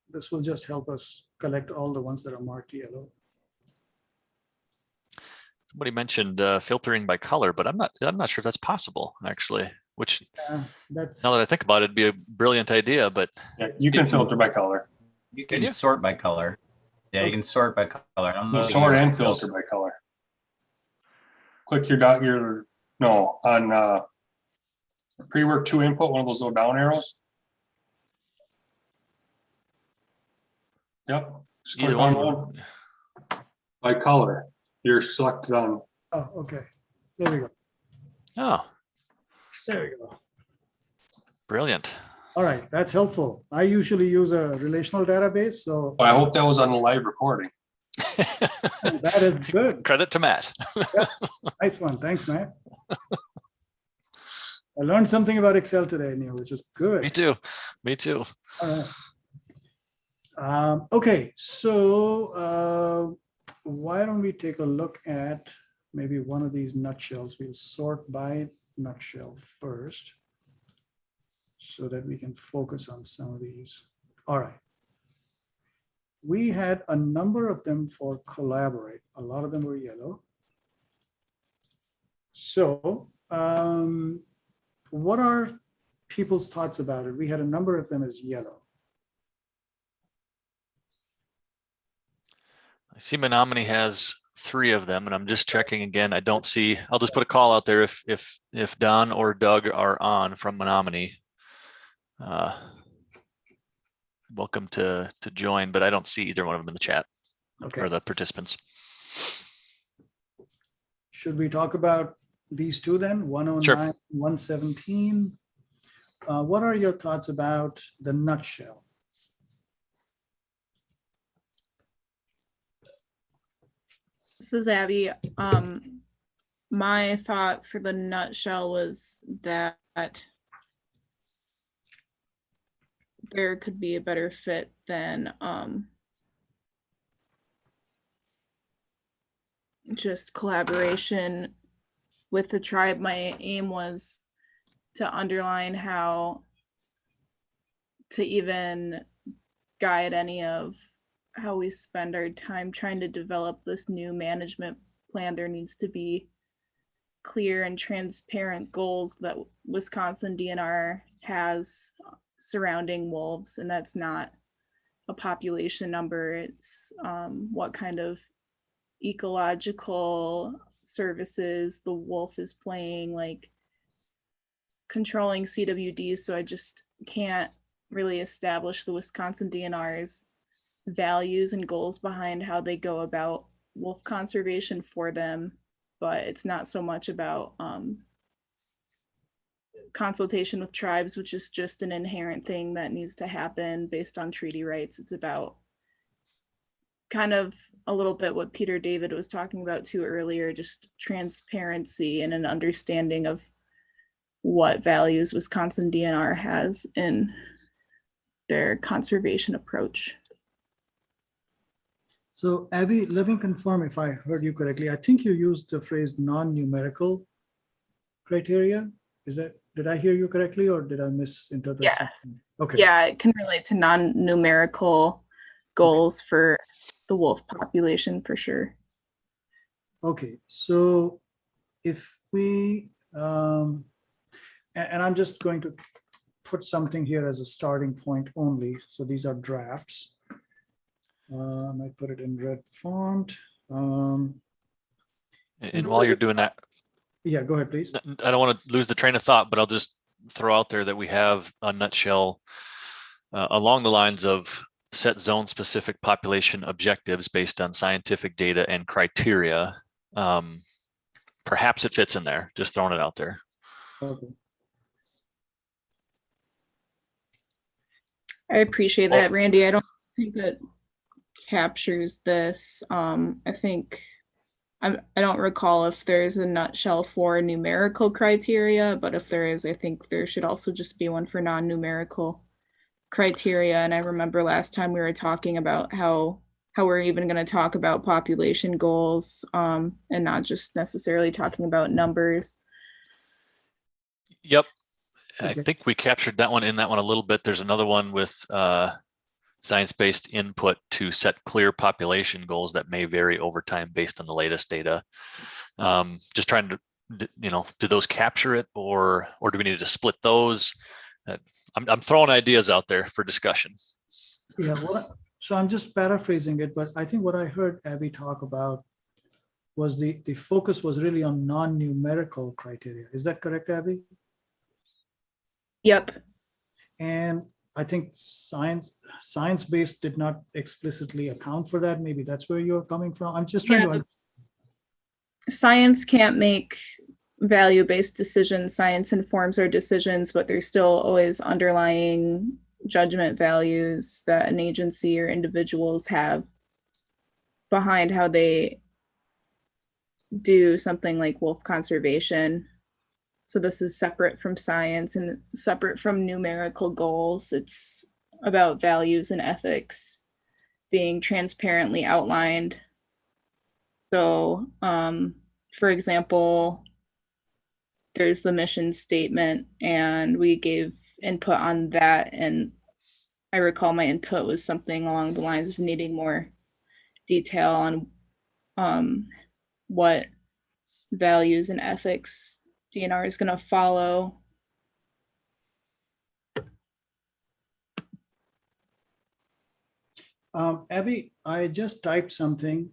Speaker 7: This will just help us collect all the ones that are marked yellow.
Speaker 2: Somebody mentioned filtering by color, but I'm not sure if that's possible actually. Which
Speaker 7: that's,
Speaker 2: now that I think about it, it'd be a brilliant idea. But
Speaker 9: Yeah, you can filter by color.
Speaker 12: You can sort by color. Yeah, you can sort by color. I don't know if you
Speaker 9: Sort
Speaker 12: can
Speaker 9: and filter by color. Click your dot, on pre-work 2 input, one of those little down arrows. Yep. Just click
Speaker 2: Either
Speaker 9: on
Speaker 2: one.
Speaker 9: one. By color. You're selected on.
Speaker 7: Oh, okay. There we go.
Speaker 2: Oh,
Speaker 7: There we go.
Speaker 2: brilliant.
Speaker 7: All right, that's helpful. I usually use a relational database, so
Speaker 9: I hope that was on the live recording.
Speaker 7: that is good.
Speaker 2: Credit to Matt.
Speaker 7: Yeah, nice one. Thanks, Matt. I learned something about Excel today, Neil, which is good.
Speaker 2: Me too. Me too.
Speaker 7: All right. Okay, so why don't we take a look at maybe one of these nutshells? We'll sort by nutshell first so that we can focus on some of these. All right. We had a number of them for collaborate. A lot of them were yellow. So what are people's thoughts about it? We had a number of them as yellow.
Speaker 2: I see Menominee has 3 of them, and I'm just checking again. I don't see. I'll just put a call out there if Don or Doug are on from Menominee. Welcome to join, but I don't see either one of them in the chat or the participants.
Speaker 7: Should we talk about these two then? 109,
Speaker 2: Sure.
Speaker 7: 117. What are your thoughts about the nutshell?
Speaker 1: This is Abby. My thought for the nutshell was that there could be a better fit than just collaboration with the tribe. My aim was to underline how to even guide any of how we spend our time trying to develop this new management plan. There needs to be clear and transparent goals that Wisconsin DNR has surrounding wolves, and that's not a population number. It's what kind of ecological services the wolf is playing, like controlling CWD. So I just can't really establish the Wisconsin DNR's values and goals behind how they go about wolf conservation for them, but it's not so much about consultation with tribes, which is just an inherent thing that needs to happen based on treaty rights. It's about kind of a little bit what Peter David was talking about too earlier, just transparency and an understanding of what values Wisconsin DNR has in their conservation approach.
Speaker 7: So Abby, let me confirm if I heard you correctly. I think you used the phrase non-numerical criteria. Is that Did I hear you correctly or did I misinterpret?
Speaker 1: Yes.
Speaker 7: something? Okay.
Speaker 1: Yeah, it can relate to non-numerical goals for the wolf population for sure.
Speaker 7: Okay, so if we, and I'm just going to put something here as a starting point only. So these are drafts. I might put it in red font.
Speaker 2: And while you're doing that,
Speaker 7: yeah, go ahead, please.
Speaker 2: I don't want to lose the train of thought, but I'll just throw out there that we have a nutshell along the lines of set zone specific population objectives based on scientific data and criteria. Perhaps it fits in there, just throwing it out there.
Speaker 7: Okay.
Speaker 1: I appreciate that, Randy. I don't think that captures this. I think I don't recall if there's a nutshell for numerical criteria, but if there is, I think there should also just be one for non-numerical criteria. And I remember last time we were talking about how we're even going to talk about population goals and not just necessarily talking about numbers.
Speaker 2: Yep.
Speaker 7: Okay.
Speaker 2: I think we captured that one in that one a little bit. There's another one with science-based input to set clear population goals that may vary over time based on the latest data. Just trying to, do those capture it or do we need to split those? I'm throwing ideas out there for discussion.
Speaker 7: Yeah, so I'm just paraphrasing it, but I think what I heard Abby talk about was the focus was really on non-numerical criteria. Is that correct, Abby?
Speaker 1: Yep.
Speaker 7: And I think science-based did not explicitly account for that. Maybe that's where you're coming from. I'm just trying to.
Speaker 1: Science can't make value-based decisions. Science informs our decisions, but there's still always underlying judgment values that an agency or individuals have behind how they do something like wolf conservation. So this is separate from science and separate from numerical goals. It's about values and ethics being transparently outlined. So, for example, there's the mission statement and we gave input on that. And I recall my input was something along the lines of needing more detail on what values and ethics DNR is going to follow.
Speaker 7: Abby, I just typed something.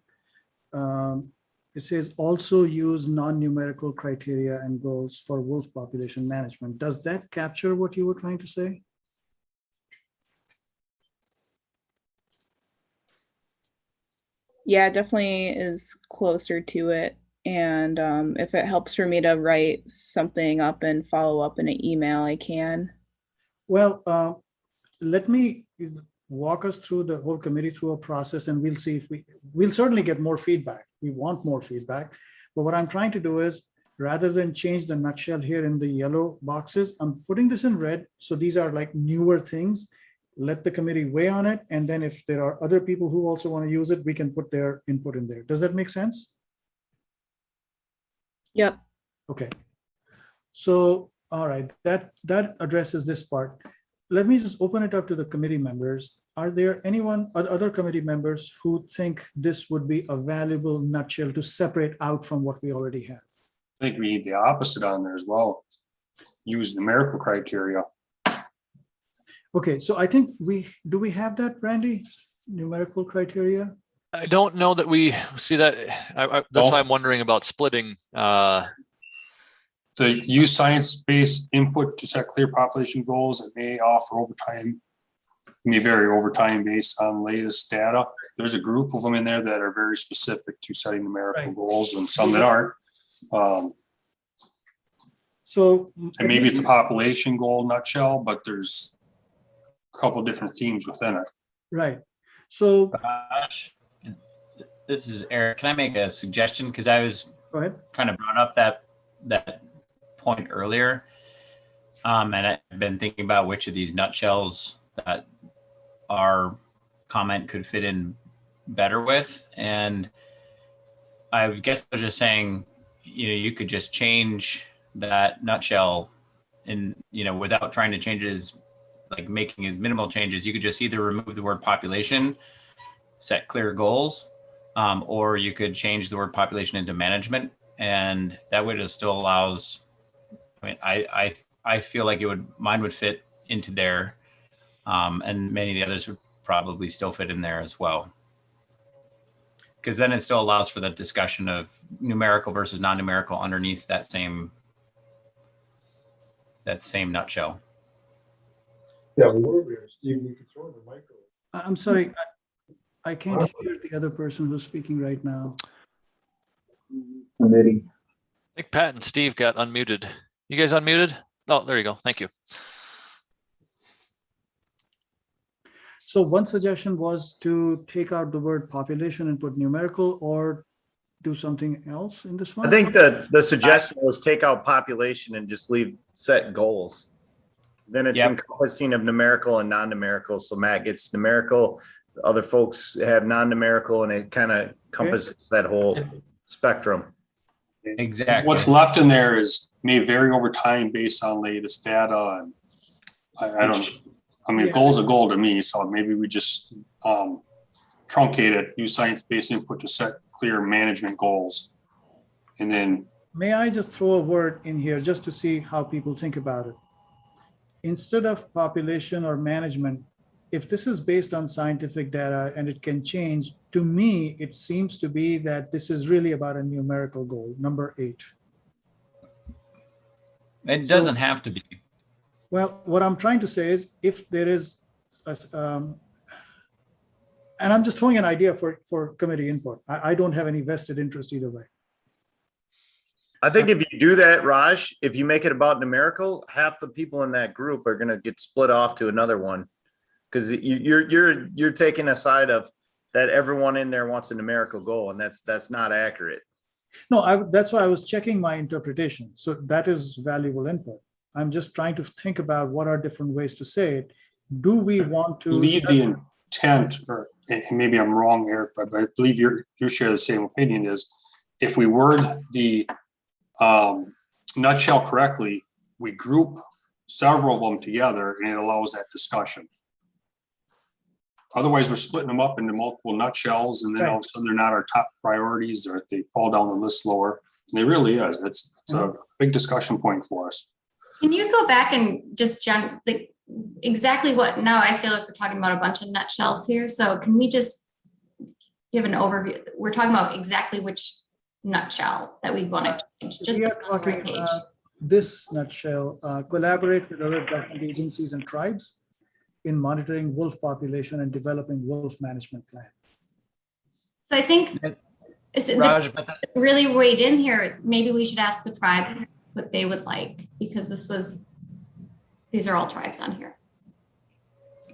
Speaker 7: It says also use non-numerical criteria and goals for wolf population management. Does that capture what you were trying to say?
Speaker 1: Yeah, it definitely is closer to it. And if it helps for me to write something up and follow up in an email, I can.
Speaker 7: Well, let me walk us through the whole committee through a process and we'll see if we'll certainly get more feedback. We want more feedback. But what I'm trying to do is rather than change the nutshell here in the yellow boxes, I'm putting this in red. So these are like newer things. Let the committee weigh on it. And then if there are other people who also want to use it, we can put their input in there. Does that make sense?
Speaker 1: Yep.
Speaker 7: Okay. So, all right, that addresses this part. Let me just open it up to the committee members. Are there other committee members who think this would be a valuable nutshell to separate out from what we already have?
Speaker 9: I think we need the opposite on there as well. Use numerical criteria.
Speaker 7: Okay, so I think do we have that, Randy? Numerical criteria?
Speaker 2: I don't know that we see that. That's why I'm wondering about splitting.
Speaker 9: To use science-based input to set clear population goals and may offer overtime, may vary over time based on latest data. There's a group of them in there that are very specific to setting numerical goals and some that aren't.
Speaker 7: So
Speaker 9: and maybe it's a population goal nutshell, but there's a couple different themes within it.
Speaker 7: Right. So
Speaker 12: this is Eric. Can I make a suggestion? Because I was kind of brought up that point earlier. And I've been thinking about which of these nutshells that our comment could fit in better with. And I guess I was just saying, you could just change that nutshell in, without trying to change his, like making his minimal changes, you could just either remove the word population, set clear goals, or you could change the word population into management. And that way it still allows, I feel like mine would fit into there. And many of the others would probably still fit in there as well. Because then it still allows for the discussion of numerical versus non-numerical underneath that same nutshell.
Speaker 6: Yeah, Steve, you could throw the mic over.
Speaker 7: I'm sorry, I can't hear the other person who's speaking right now.
Speaker 4: Committee.
Speaker 2: I think Pat and Steve got unmuted. You guys unmuted? Oh, there you go. Thank you.
Speaker 7: So one suggestion was to take out the word population and put numerical, or do something else in this one?
Speaker 13: I think the suggestion was take out population and just leave set goals. Then it's encompassing of numerical and non-numerical. So Matt gets numerical, other folks have non-numerical, and it kind of encompasses that whole spectrum.
Speaker 12: Exactly.
Speaker 9: What's left in there may vary over time based on latest data. And I don't, a goal's a goal to me. So maybe we just truncate it, use science-based input to set clear management goals. And then.
Speaker 7: May I just throw a word in here just to see how people think about it? Instead of population or management, if this is based on scientific data and it can change, to me, it seems to be that this is really about a numerical goal, number 8.
Speaker 12: It doesn't have to be.
Speaker 7: Well, what I'm trying to say is if there is, and I'm just throwing an idea for committee input. I don't have any vested interest either way.
Speaker 13: I think if you do that, Raj, if you make it about numerical, half the people in that group are going to get split off to another one, because you're taking a side of that everyone in there wants a numerical goal, and that's not accurate.
Speaker 7: No, that's why I was checking my interpretation. So that is valuable input. I'm just trying to think about what are different ways to say it. Do we want to
Speaker 9: leave the intent, or maybe I'm wrong here, but I believe you share the same opinion, is if we word the nutshell correctly, we group several of them together and it allows that discussion. Otherwise, we're splitting them up into multiple nutshells, and then all of a sudden they're not our top priorities, or they fall down the list lower. And they really is. It's a big discussion point for us.
Speaker 14: Can you go back and just exactly what, now I feel like we're talking about a bunch of nutshells here. So can we just give an overview? We're talking about exactly which nutshell that we'd want to change, just
Speaker 7: we
Speaker 14: on
Speaker 7: are
Speaker 14: the
Speaker 7: talking
Speaker 14: right page.
Speaker 7: this nutshell, collaborate with other government agencies and tribes in monitoring wolf population and developing wolf management plan.
Speaker 14: So I think
Speaker 12: Raj,
Speaker 14: really weighed in here, maybe we should ask the tribes what they would like, because these are all tribes on here.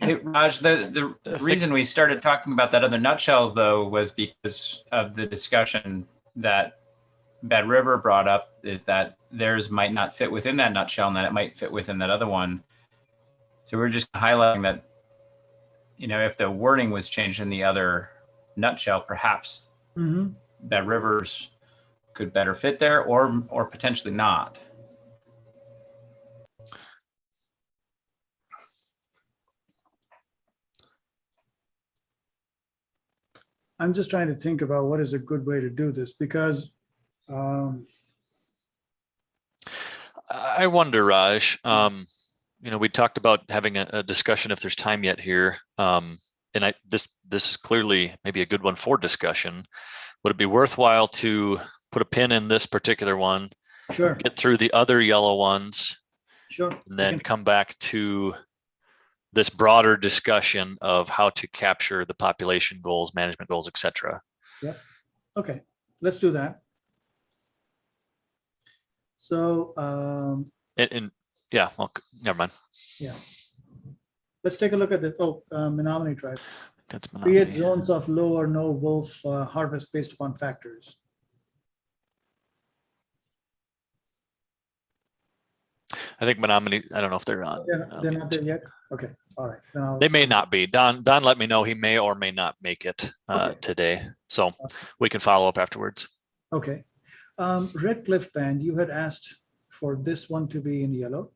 Speaker 12: Hey, Raj, the reason we started talking about that other nutshell, though, was because of the discussion that Bad River brought up, is that theirs might not fit within that nutshell and that it might fit within that other one. So we're just highlighting that, if the wording was changed in the other nutshell, perhaps Bad Rivers could better fit there, or potentially not.
Speaker 7: I'm just trying to think about what is a good way to do this, because
Speaker 2: I wonder, Raj, we talked about having a discussion if there's time yet here. And this is clearly maybe a good one for discussion. Would it be worthwhile to put a pin in this particular one?
Speaker 7: Sure.
Speaker 2: Get through the other yellow ones.
Speaker 7: Sure.
Speaker 2: And then come back to this broader discussion of how to capture the population goals, management goals, et cetera.
Speaker 7: Yeah. Okay, let's do that. So,
Speaker 2: yeah, well, never mind.
Speaker 7: Yeah. Let's take a look at the Menominee tribe.
Speaker 2: That's
Speaker 7: Create zones of low or no wolf harvest based upon factors.
Speaker 2: I think Menominee, I don't know if they're on.
Speaker 7: They're not there yet? Okay, all right. Then
Speaker 2: they may not be. Don let me know he may or may not make it today. So we can follow up afterwards.
Speaker 7: Okay. Red Cliff Band, you had asked for this one to be in yellow.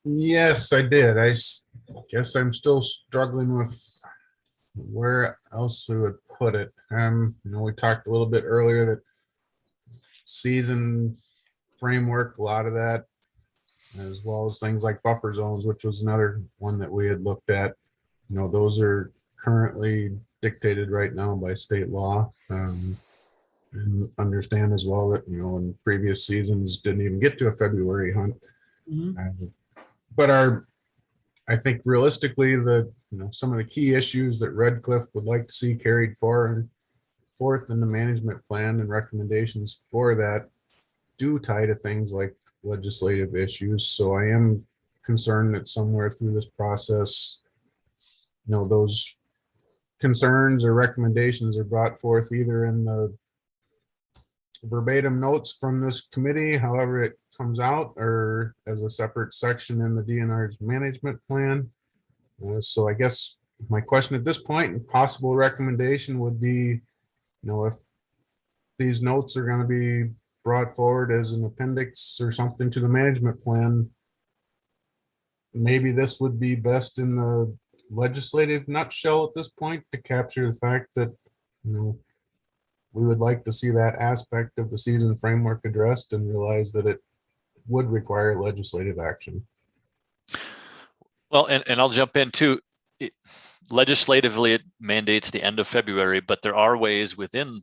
Speaker 16: Yes, I did. Guess I'm still struggling with where else we would put it. We talked a little bit earlier that season framework, a lot of that, as well as things like buffer zones, which was another one that we had looked at. Those are currently dictated right now by state law. And understand as well that, in previous seasons didn't even get to a February hunt. But I think realistically, some of the key issues that Red Cliff would like to see carried forth in the management plan and recommendations for that do tie to things like legislative issues. So I am concerned that somewhere through this process, those concerns or recommendations are brought forth either in the verbatim notes from this committee, however it comes out, or as a separate section in the DNR's management plan. So I guess my question at this point and possible recommendation would be, if these notes are going to be brought forward as an appendix or something to the management plan, maybe this would be best in the legislative nutshell at this point to capture the fact that, we would like to see that aspect of the season framework addressed and realize that it would require legislative action.
Speaker 2: Well, and I'll jump in too. Legislatively, it mandates the end of February, but there are ways within,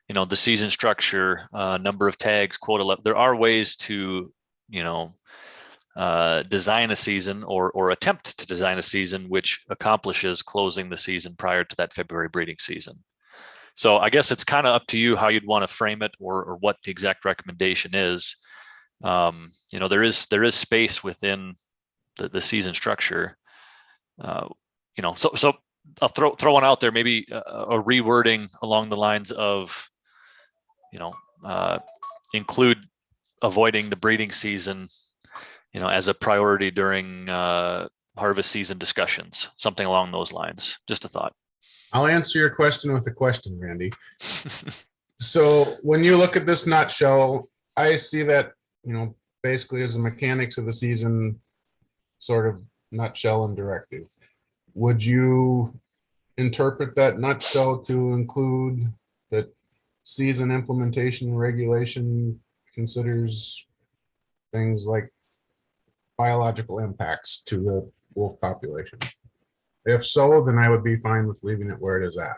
Speaker 2: the season structure, number of tags, quota level. There are ways to, design a season or attempt to design a season which accomplishes closing the season prior to that February breeding season. So I guess it's kind of up to you how you'd want to frame it or what the exact recommendation is. There is space within the season structure. So I'll throw one out there, maybe a rewording along the lines of, include avoiding the breeding season, as a priority during harvest season discussions, something along those lines. Just a thought.
Speaker 16: I'll answer your question with a question, Randy. So when you look at this nutshell, I see that, basically as the mechanics of the season sort of nutshell and directive. Would you interpret that nutshell to include that season implementation regulation considers things like biological impacts to the wolf population? If so, then I would be fine with leaving it where it is at.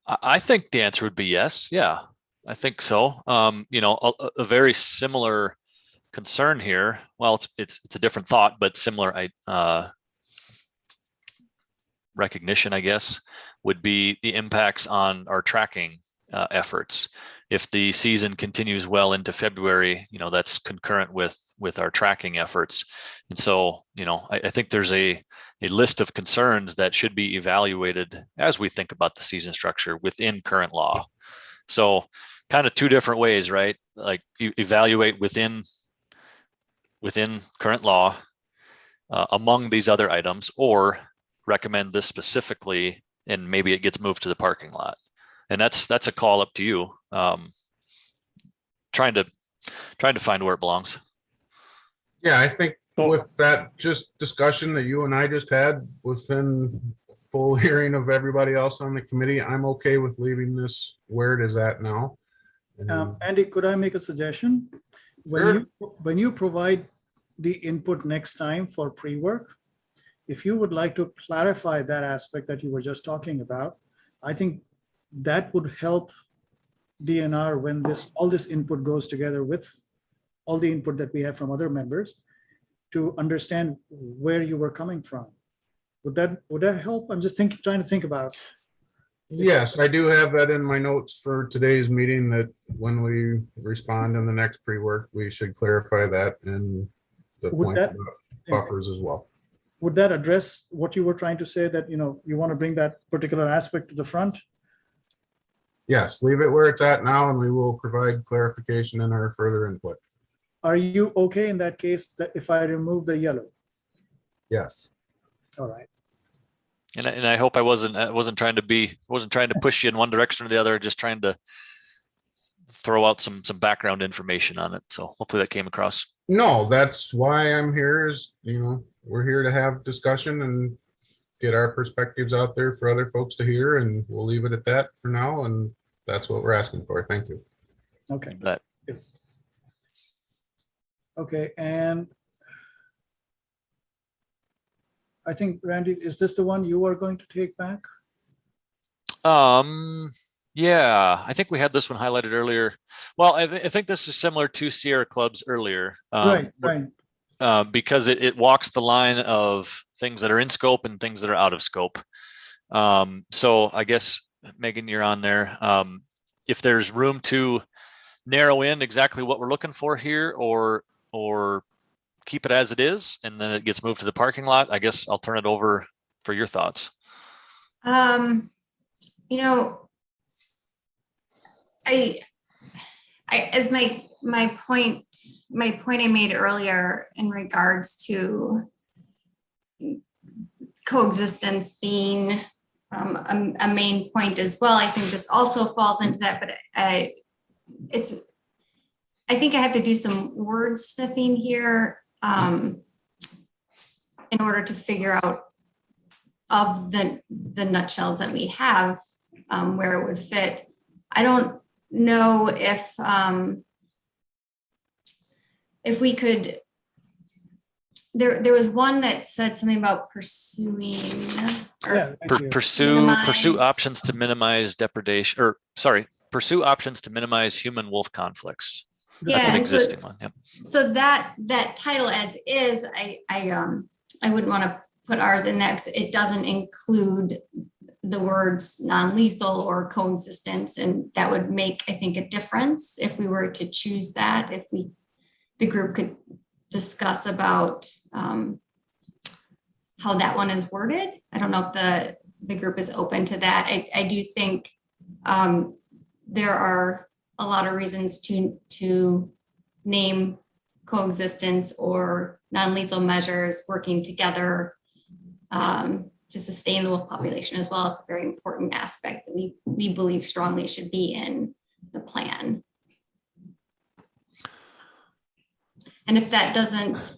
Speaker 2: I think the answer would be yes. Yeah, I think so. A very similar concern here. Well, it's a different thought, but similar recognition, I guess, would be the impacts on our tracking efforts. If the season continues well into February, that's concurrent with our tracking efforts. And so, I think there's a list of concerns that should be evaluated as we think about the season structure within current law. So kind of two different ways, right? Like you evaluate within current law among these other items, or recommend this specifically, and maybe it gets moved to the parking lot. And that's a call up to you. Trying to find where it belongs.
Speaker 16: Yeah, I think with that just discussion that you and I just had within full hearing of everybody else on the committee, I'm okay with leaving this where it is at now.
Speaker 7: Andy, could I make a suggestion? When you provide the input next time for pre-work, if you would like to clarify that aspect that you were just talking about, I think that would help DNR when all this input goes together with all the input that we have from other members to understand where you were coming from. Would that help? I'm just trying to think about.
Speaker 16: Yes, I do have that in my notes for today's meeting, that when we respond in the next pre-work, we should clarify that and the point about buffers as well.
Speaker 7: Would that address what you were trying to say, that you want to bring that particular aspect to the front?
Speaker 16: Yes, leave it where it's at now, and we will provide clarification in our further input.
Speaker 7: Are you okay in that case that if I remove the yellow?
Speaker 16: Yes.
Speaker 7: All right.
Speaker 2: And I hope I wasn't trying to push you in one direction or the other, just trying to throw out some background information on it. So hopefully that came across.
Speaker 16: No, that's why I'm here is, we're here to have discussion and get our perspectives out there for other folks to hear, and we'll leave it at that for now. And that's what we're asking for. Thank you.
Speaker 7: Okay.
Speaker 2: But
Speaker 7: Okay, and I think, Randy, is this the one you are going to take back?
Speaker 2: Yeah, I think we had this one highlighted earlier. Well, I think this is similar to Sierra Club's earlier.
Speaker 7: Right.
Speaker 2: Because it walks the line of things that are in scope and things that are out of scope. So I guess, Megan, you're on there. If there's room to narrow in exactly what we're looking for here, or keep it as it is, and then it gets moved to the parking lot, I guess I'll turn it over for your thoughts.
Speaker 14: As my point I made earlier in regards to coexistence being a main point as well, I think this also falls into that, but I think I have to do some wordsmithing here in order to figure out of the nutshells that we have where it would fit. I don't know if we could. There was one that said something about pursuing or
Speaker 2: pursue options to minimize depredation, or sorry, pursue options to minimize human wolf conflicts. That's an existing one. Yep.
Speaker 14: So that title as is, I wouldn't want to put ours in that because it doesn't include the words non-lethal or coexistence, and that would make, I think, a difference if we were to choose that. If the group could discuss about how that one is worded. I don't know if the group is open to that. I do think there are a lot of reasons to name coexistence or non-lethal measures working together to sustain the wolf population as well. It's a very important aspect that we believe strongly should be in the plan. And if that doesn't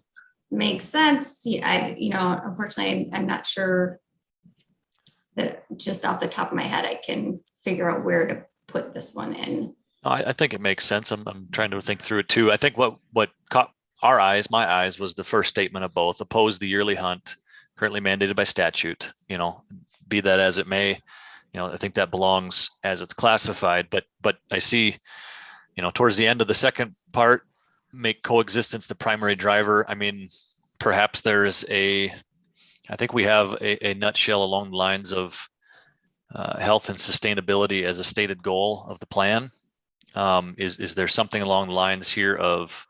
Speaker 14: make sense, unfortunately, I'm not sure that just off the top of my head, I can figure out where to put this one in.
Speaker 2: I think it makes sense. I'm trying to think through it too. I think what caught my eyes was the first statement of both: oppose the yearly hunt currently mandated by statute. Be that as it may, I think that belongs as it's classified. But I see, towards the end of the second part, make coexistence the primary driver. I mean, perhaps I think we have a nutshell along the lines of health and sustainability as a stated goal of the plan. Is there something along the lines here of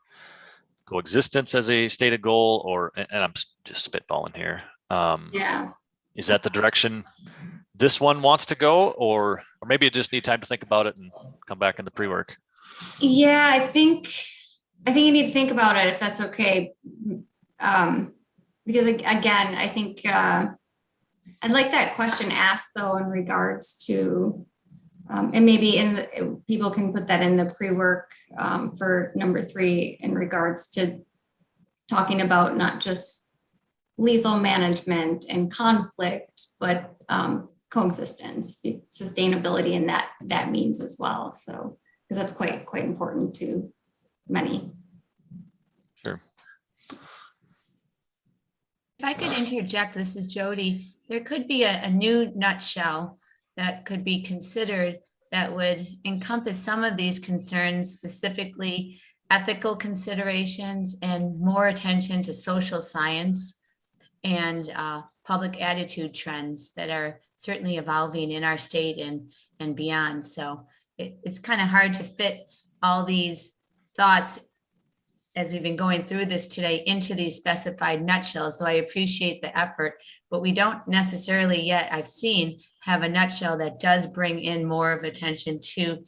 Speaker 2: coexistence as a stated goal, and I'm just spitballing here.
Speaker 14: Yeah.
Speaker 2: Is that the direction this one wants to go, or maybe you just need time to think about it and come back in the pre-work?
Speaker 14: Yeah, I think you need to think about it, if that's okay. Because again, I think I'd like that question asked though in regards to, and maybe people can put that in the pre-work for number 3 in regards to talking about not just lethal management and conflict, but coexistence, sustainability, and that means as well. So, because that's quite important to many.
Speaker 2: Sure.
Speaker 15: If I could interject, this is Jody. There could be a new nutshell that could be considered that would encompass some of these concerns, specifically ethical considerations and more attention to social science and public attitude trends that are certainly evolving in our state and beyond. So it's kind of hard to fit all these thoughts as we've been going through this today into these specified nutshells, though I appreciate the effort, but we don't necessarily yet, I've seen, have a nutshell that does bring in more of attention to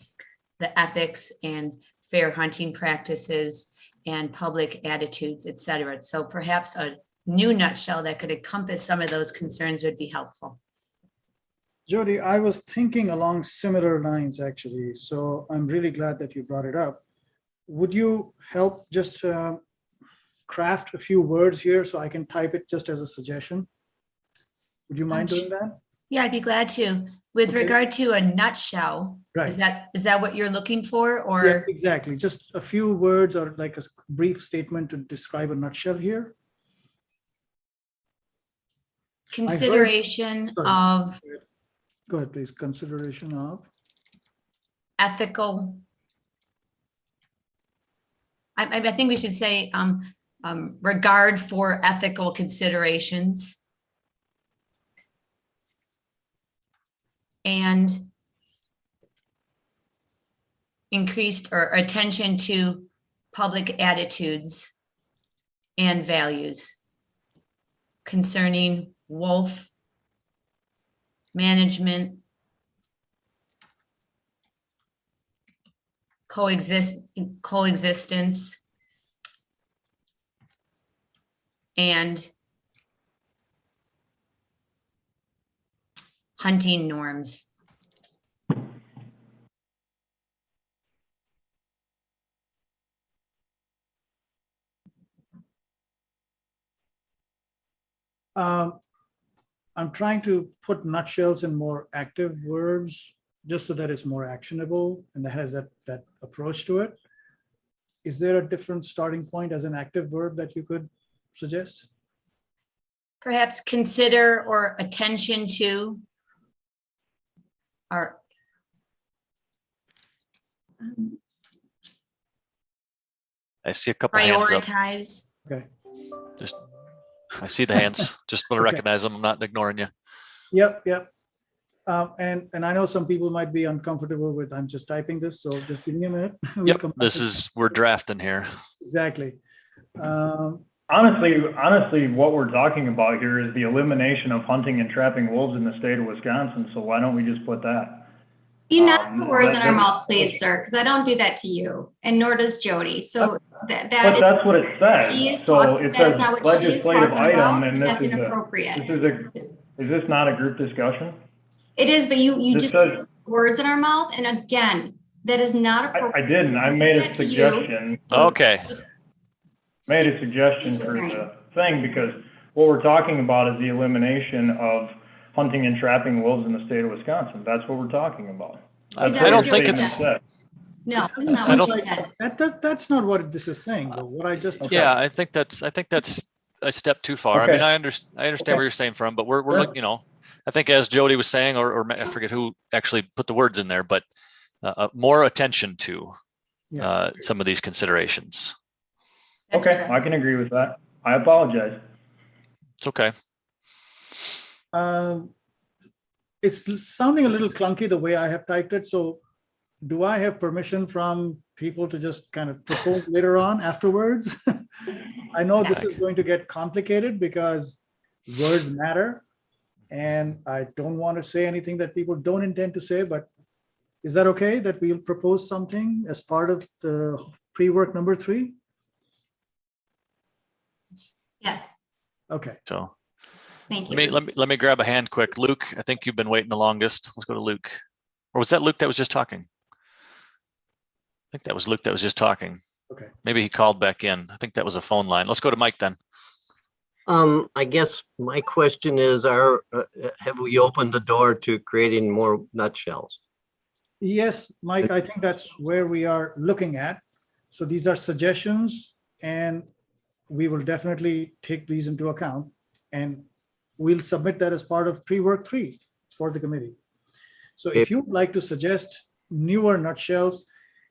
Speaker 15: the ethics and fair hunting practices and public attitudes, et cetera. So perhaps a new nutshell that could encompass some of those concerns would be helpful.
Speaker 7: Jody, I was thinking along similar lines, actually, so I'm really glad that you brought it up. Would you help just craft a few words here so I can type it just as a suggestion? Would you mind doing that?
Speaker 15: Yeah, I'd be glad to. With
Speaker 7: Okay.
Speaker 15: regard to a nutshell,
Speaker 7: Right.
Speaker 15: is that what you're looking for,
Speaker 7: Yeah,
Speaker 15: or
Speaker 7: exactly. Just a few words or like a brief statement to describe a nutshell here.
Speaker 15: consideration
Speaker 7: Sorry.
Speaker 15: of
Speaker 7: Go ahead, please. Consideration of.
Speaker 15: ethical? I think we should say regard for ethical considerations. And increased or attention to public attitudes and values concerning wolf management, coexistence, and hunting norms.
Speaker 7: I'm trying to put nutshells in more active verbs, just so that it's more actionable and that has that approach to it. Is there a different starting point as an active verb that you could suggest?
Speaker 15: Perhaps consider or attention to, or
Speaker 2: I see a couple hands up.
Speaker 15: prioritize.
Speaker 7: Okay.
Speaker 2: Just, I see the hands. Just want to
Speaker 7: Okay.
Speaker 2: recognize them. I'm not ignoring you.
Speaker 7: Yep. And I know some people might be uncomfortable with, I'm just typing this, so just give me a minute. We'll
Speaker 2: Yep,
Speaker 7: come back
Speaker 2: this
Speaker 7: to-
Speaker 2: is, we're drafting here.
Speaker 7: Exactly.
Speaker 27: Honestly, what we're talking about here is the elimination of hunting and trapping wolves in the state of Wisconsin, so why don't we just put that?
Speaker 14: You not put words in our
Speaker 27: that-
Speaker 14: mouth, please, sir, because I don't do that to you, and nor does Jody. So that
Speaker 27: But that's what it
Speaker 14: She is
Speaker 27: says, so
Speaker 14: talking-
Speaker 27: it
Speaker 14: that is
Speaker 27: says
Speaker 14: not what she is
Speaker 27: legislative
Speaker 14: talking
Speaker 27: item,
Speaker 14: about,
Speaker 27: and
Speaker 14: and
Speaker 27: this
Speaker 14: that's
Speaker 27: is
Speaker 14: inappropriate.
Speaker 27: is this not a group discussion?
Speaker 14: It is, but you
Speaker 27: This
Speaker 14: just
Speaker 27: says-
Speaker 14: put words in our mouth, and again, that is not appropriate.
Speaker 27: I didn't, I made
Speaker 14: That
Speaker 27: a
Speaker 14: to you.
Speaker 27: suggestion.
Speaker 2: Okay,
Speaker 27: Made a suggestion for the thing, because what we're talking about is the elimination of hunting and trapping wolves in the state of Wisconsin. That's what we're talking about. That's
Speaker 14: that
Speaker 27: what
Speaker 2: don't
Speaker 27: the
Speaker 2: think
Speaker 27: statement
Speaker 2: it's-
Speaker 27: said.
Speaker 14: No,
Speaker 7: It
Speaker 14: that's
Speaker 7: doesn't
Speaker 14: not
Speaker 7: sound
Speaker 14: what she
Speaker 7: like-
Speaker 14: said.
Speaker 7: That's not what this is saying, though. What I just.
Speaker 2: yeah, I think that's a step too far. I
Speaker 27: Okay.
Speaker 2: mean, I understand
Speaker 27: Okay.
Speaker 2: where you're saying from, but we're
Speaker 27: Sure.
Speaker 2: looking, I think as Jody was saying, or I forget who actually put the words in there, but more attention to some of these considerations.
Speaker 15: That's
Speaker 27: Okay,
Speaker 15: correct.
Speaker 27: I can agree with that. I apologize.
Speaker 2: It's okay.
Speaker 7: It's sounding a little clunky the way I have typed it, so do I have permission from people to just kind of propose later on afterwards? I know this is going to get complicated because words matter, and I don't want to say anything that people don't intend to say, but is that okay that we'll propose something as part of the pre-work number 3?
Speaker 14: Yes,
Speaker 7: Okay.
Speaker 2: So
Speaker 14: thank you.
Speaker 2: let me grab a hand quick. Luke, I think you've been waiting the longest. Let's go to Luke. Or was that Luke that was just talking? I think that was Luke that was just talking.
Speaker 7: Okay.
Speaker 2: Maybe he called back in. I think that was a phone line. Let's go to Mike then.
Speaker 17: I guess my question is, have we opened the door to creating more nutshells?
Speaker 7: Yes, Mike, I think that's where we are looking at. So these are suggestions, and we will definitely take these into account, and we'll submit that as part of pre-work 3 for the committee. So if you'd like to suggest newer nutshells,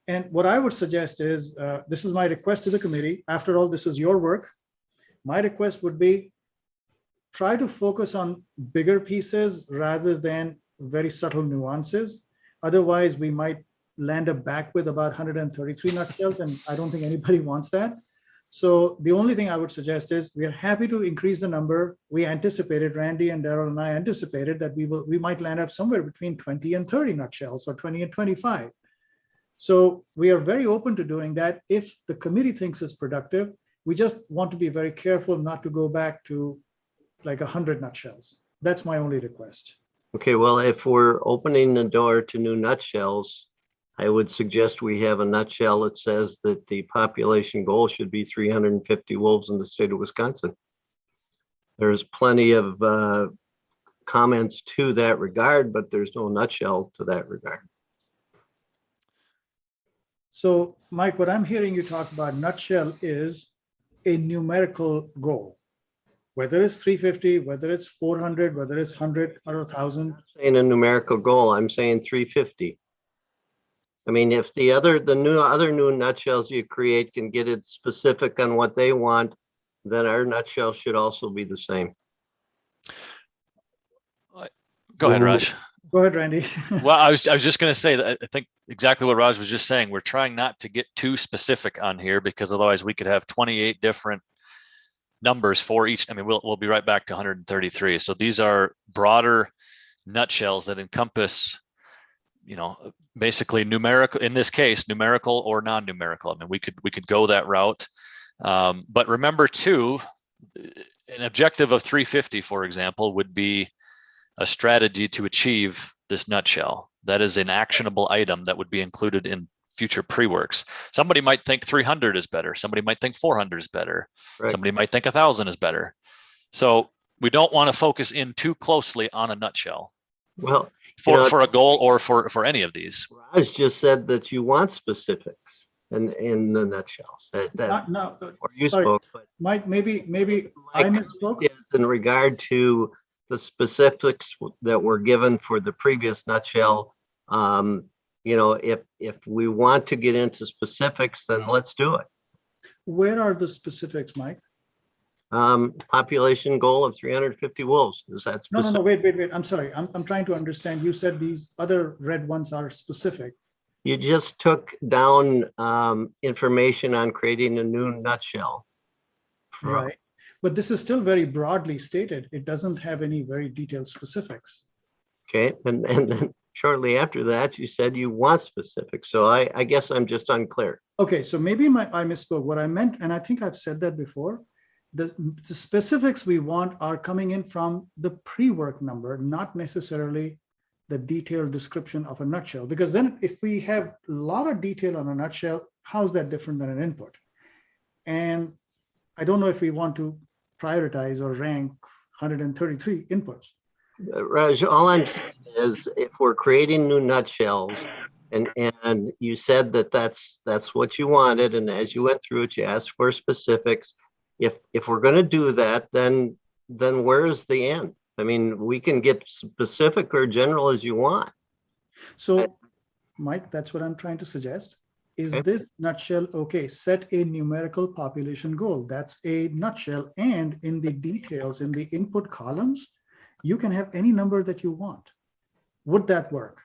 Speaker 7: and what I would suggest is, this is my request to the committee. After all, this is your work. My request would be try to focus on bigger pieces rather than very subtle nuances. Otherwise, we might land up back with about 133 nutshells, and I don't think anybody wants that. So the only thing I would suggest is we are happy to increase the number. We anticipated, Randy and Daryl and I anticipated that we might land up somewhere between 20 and 30 nutshells, or 20 and 25. So we are very open to doing that if the committee thinks it's productive. We just want to be very careful not to go back to like 100 nutshells. That's my only request.
Speaker 17: Okay, well, if we're opening the door to new nutshells, I would suggest we have a nutshell that says that the population goal should be 350 wolves in the state of Wisconsin. There's plenty of comments to that regard, but there's no nutshell to that regard.
Speaker 7: So, Mike, what I'm hearing you talk about nutshell is a numerical goal. Whether it's 350, whether it's 400, whether it's 100 or 1,000.
Speaker 17: In a numerical goal, I'm saying 350. I mean, if the other new nutshells you create can get it specific on what they want, then our nutshell should also be the same.
Speaker 2: Go ahead, Raj.
Speaker 7: Go ahead, Randy.
Speaker 2: Well, I was just going to say that I think exactly what Raj was just saying. We're trying not to get too specific on here because otherwise we could have 28 different numbers for each. I mean, we'll be right back to 133. So these are broader nutshells that encompass, you know, basically numerical, in this case, numerical or non-numerical. I mean, we could go that route. But remember too, an objective of 350, for example, would be a strategy to achieve this nutshell. That is an actionable item that would be included in future pre-works. Somebody might think 300 is better. Somebody might think 400 is better.
Speaker 17: Right.
Speaker 2: Somebody might think 1,000 is better. So we don't want to focus in too closely on a nutshell.
Speaker 17: Well,
Speaker 2: for a goal or for any of these.
Speaker 17: Raj just said that you want specifics in the nutshells. Or you
Speaker 7: sorry,
Speaker 17: spoke, but
Speaker 7: Mike, maybe I misspoke.
Speaker 17: is in regard to the specifics that were given for the previous nutshell. You know, if we want to get into specifics, then let's do it.
Speaker 7: Where are the specifics, Mike?
Speaker 17: Population goal of 350 wolves. Is that specific?
Speaker 7: No, wait. I'm sorry. I'm trying to understand. You said these other red ones are specific.
Speaker 17: You just took down information on creating a new nutshell.
Speaker 7: Right. But this is still very broadly stated. It doesn't have any very detailed specifics.
Speaker 17: Okay. And then shortly after that, you said you want specifics. So I guess I'm just unclear.
Speaker 7: Okay. So maybe I misspoke. What I meant, and I think I've said that before, the specifics we want are coming in from the pre-work number, not necessarily the detailed description of a nutshell. Because then if we have a lot of detail on a nutshell, how's that different than an input? And I don't know if we want to prioritize or rank 133 inputs.
Speaker 17: Raj, all I'm saying is if we're creating new nutshells and you said that that's what you wanted, and as you went through it, you asked for specifics. If we're going to do that, then where's the end? I mean, we can get specific or general as you want.
Speaker 7: So, Mike, that's what I'm trying to suggest. Is this nutshell okay? Set a numerical population goal. That's a nutshell. And in the details, in the input columns, you can have any number that you want. Would that work?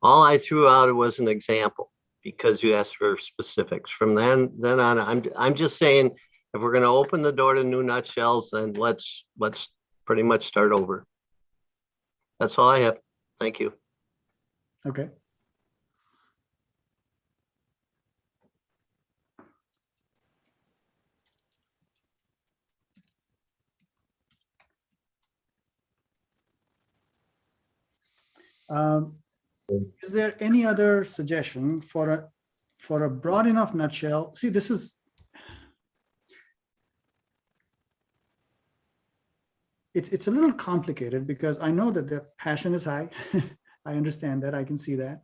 Speaker 17: All I threw out was an example because you asked for specifics. From then on, I'm just saying, if we're going to open the door to new nutshells, then let's pretty much start over. That's all I have. Thank you.
Speaker 7: Okay. Is there any other suggestion for a broad enough nutshell? See, it's a little complicated because I know that the passion is high. I understand that. I can see that.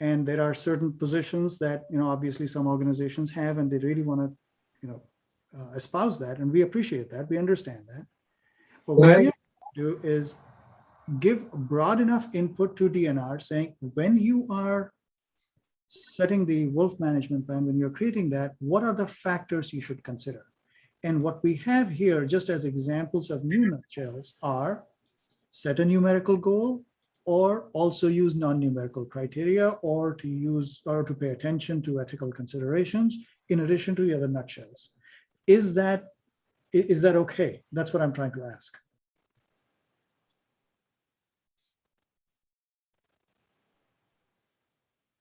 Speaker 7: And there are certain positions that, obviously some organizations have, and they really want to, espouse that. And we appreciate that. We understand that. But what we have to do is give broad enough input to DNR saying, when you are setting the wolf management plan, when you're creating that, what are the factors you should consider? And what we have here, just as examples of new nutshells, are set a numerical goal, or also use non-numerical criteria, or to pay attention to ethical considerations in addition to the other nutshells. Is that okay? That's what I'm trying to ask.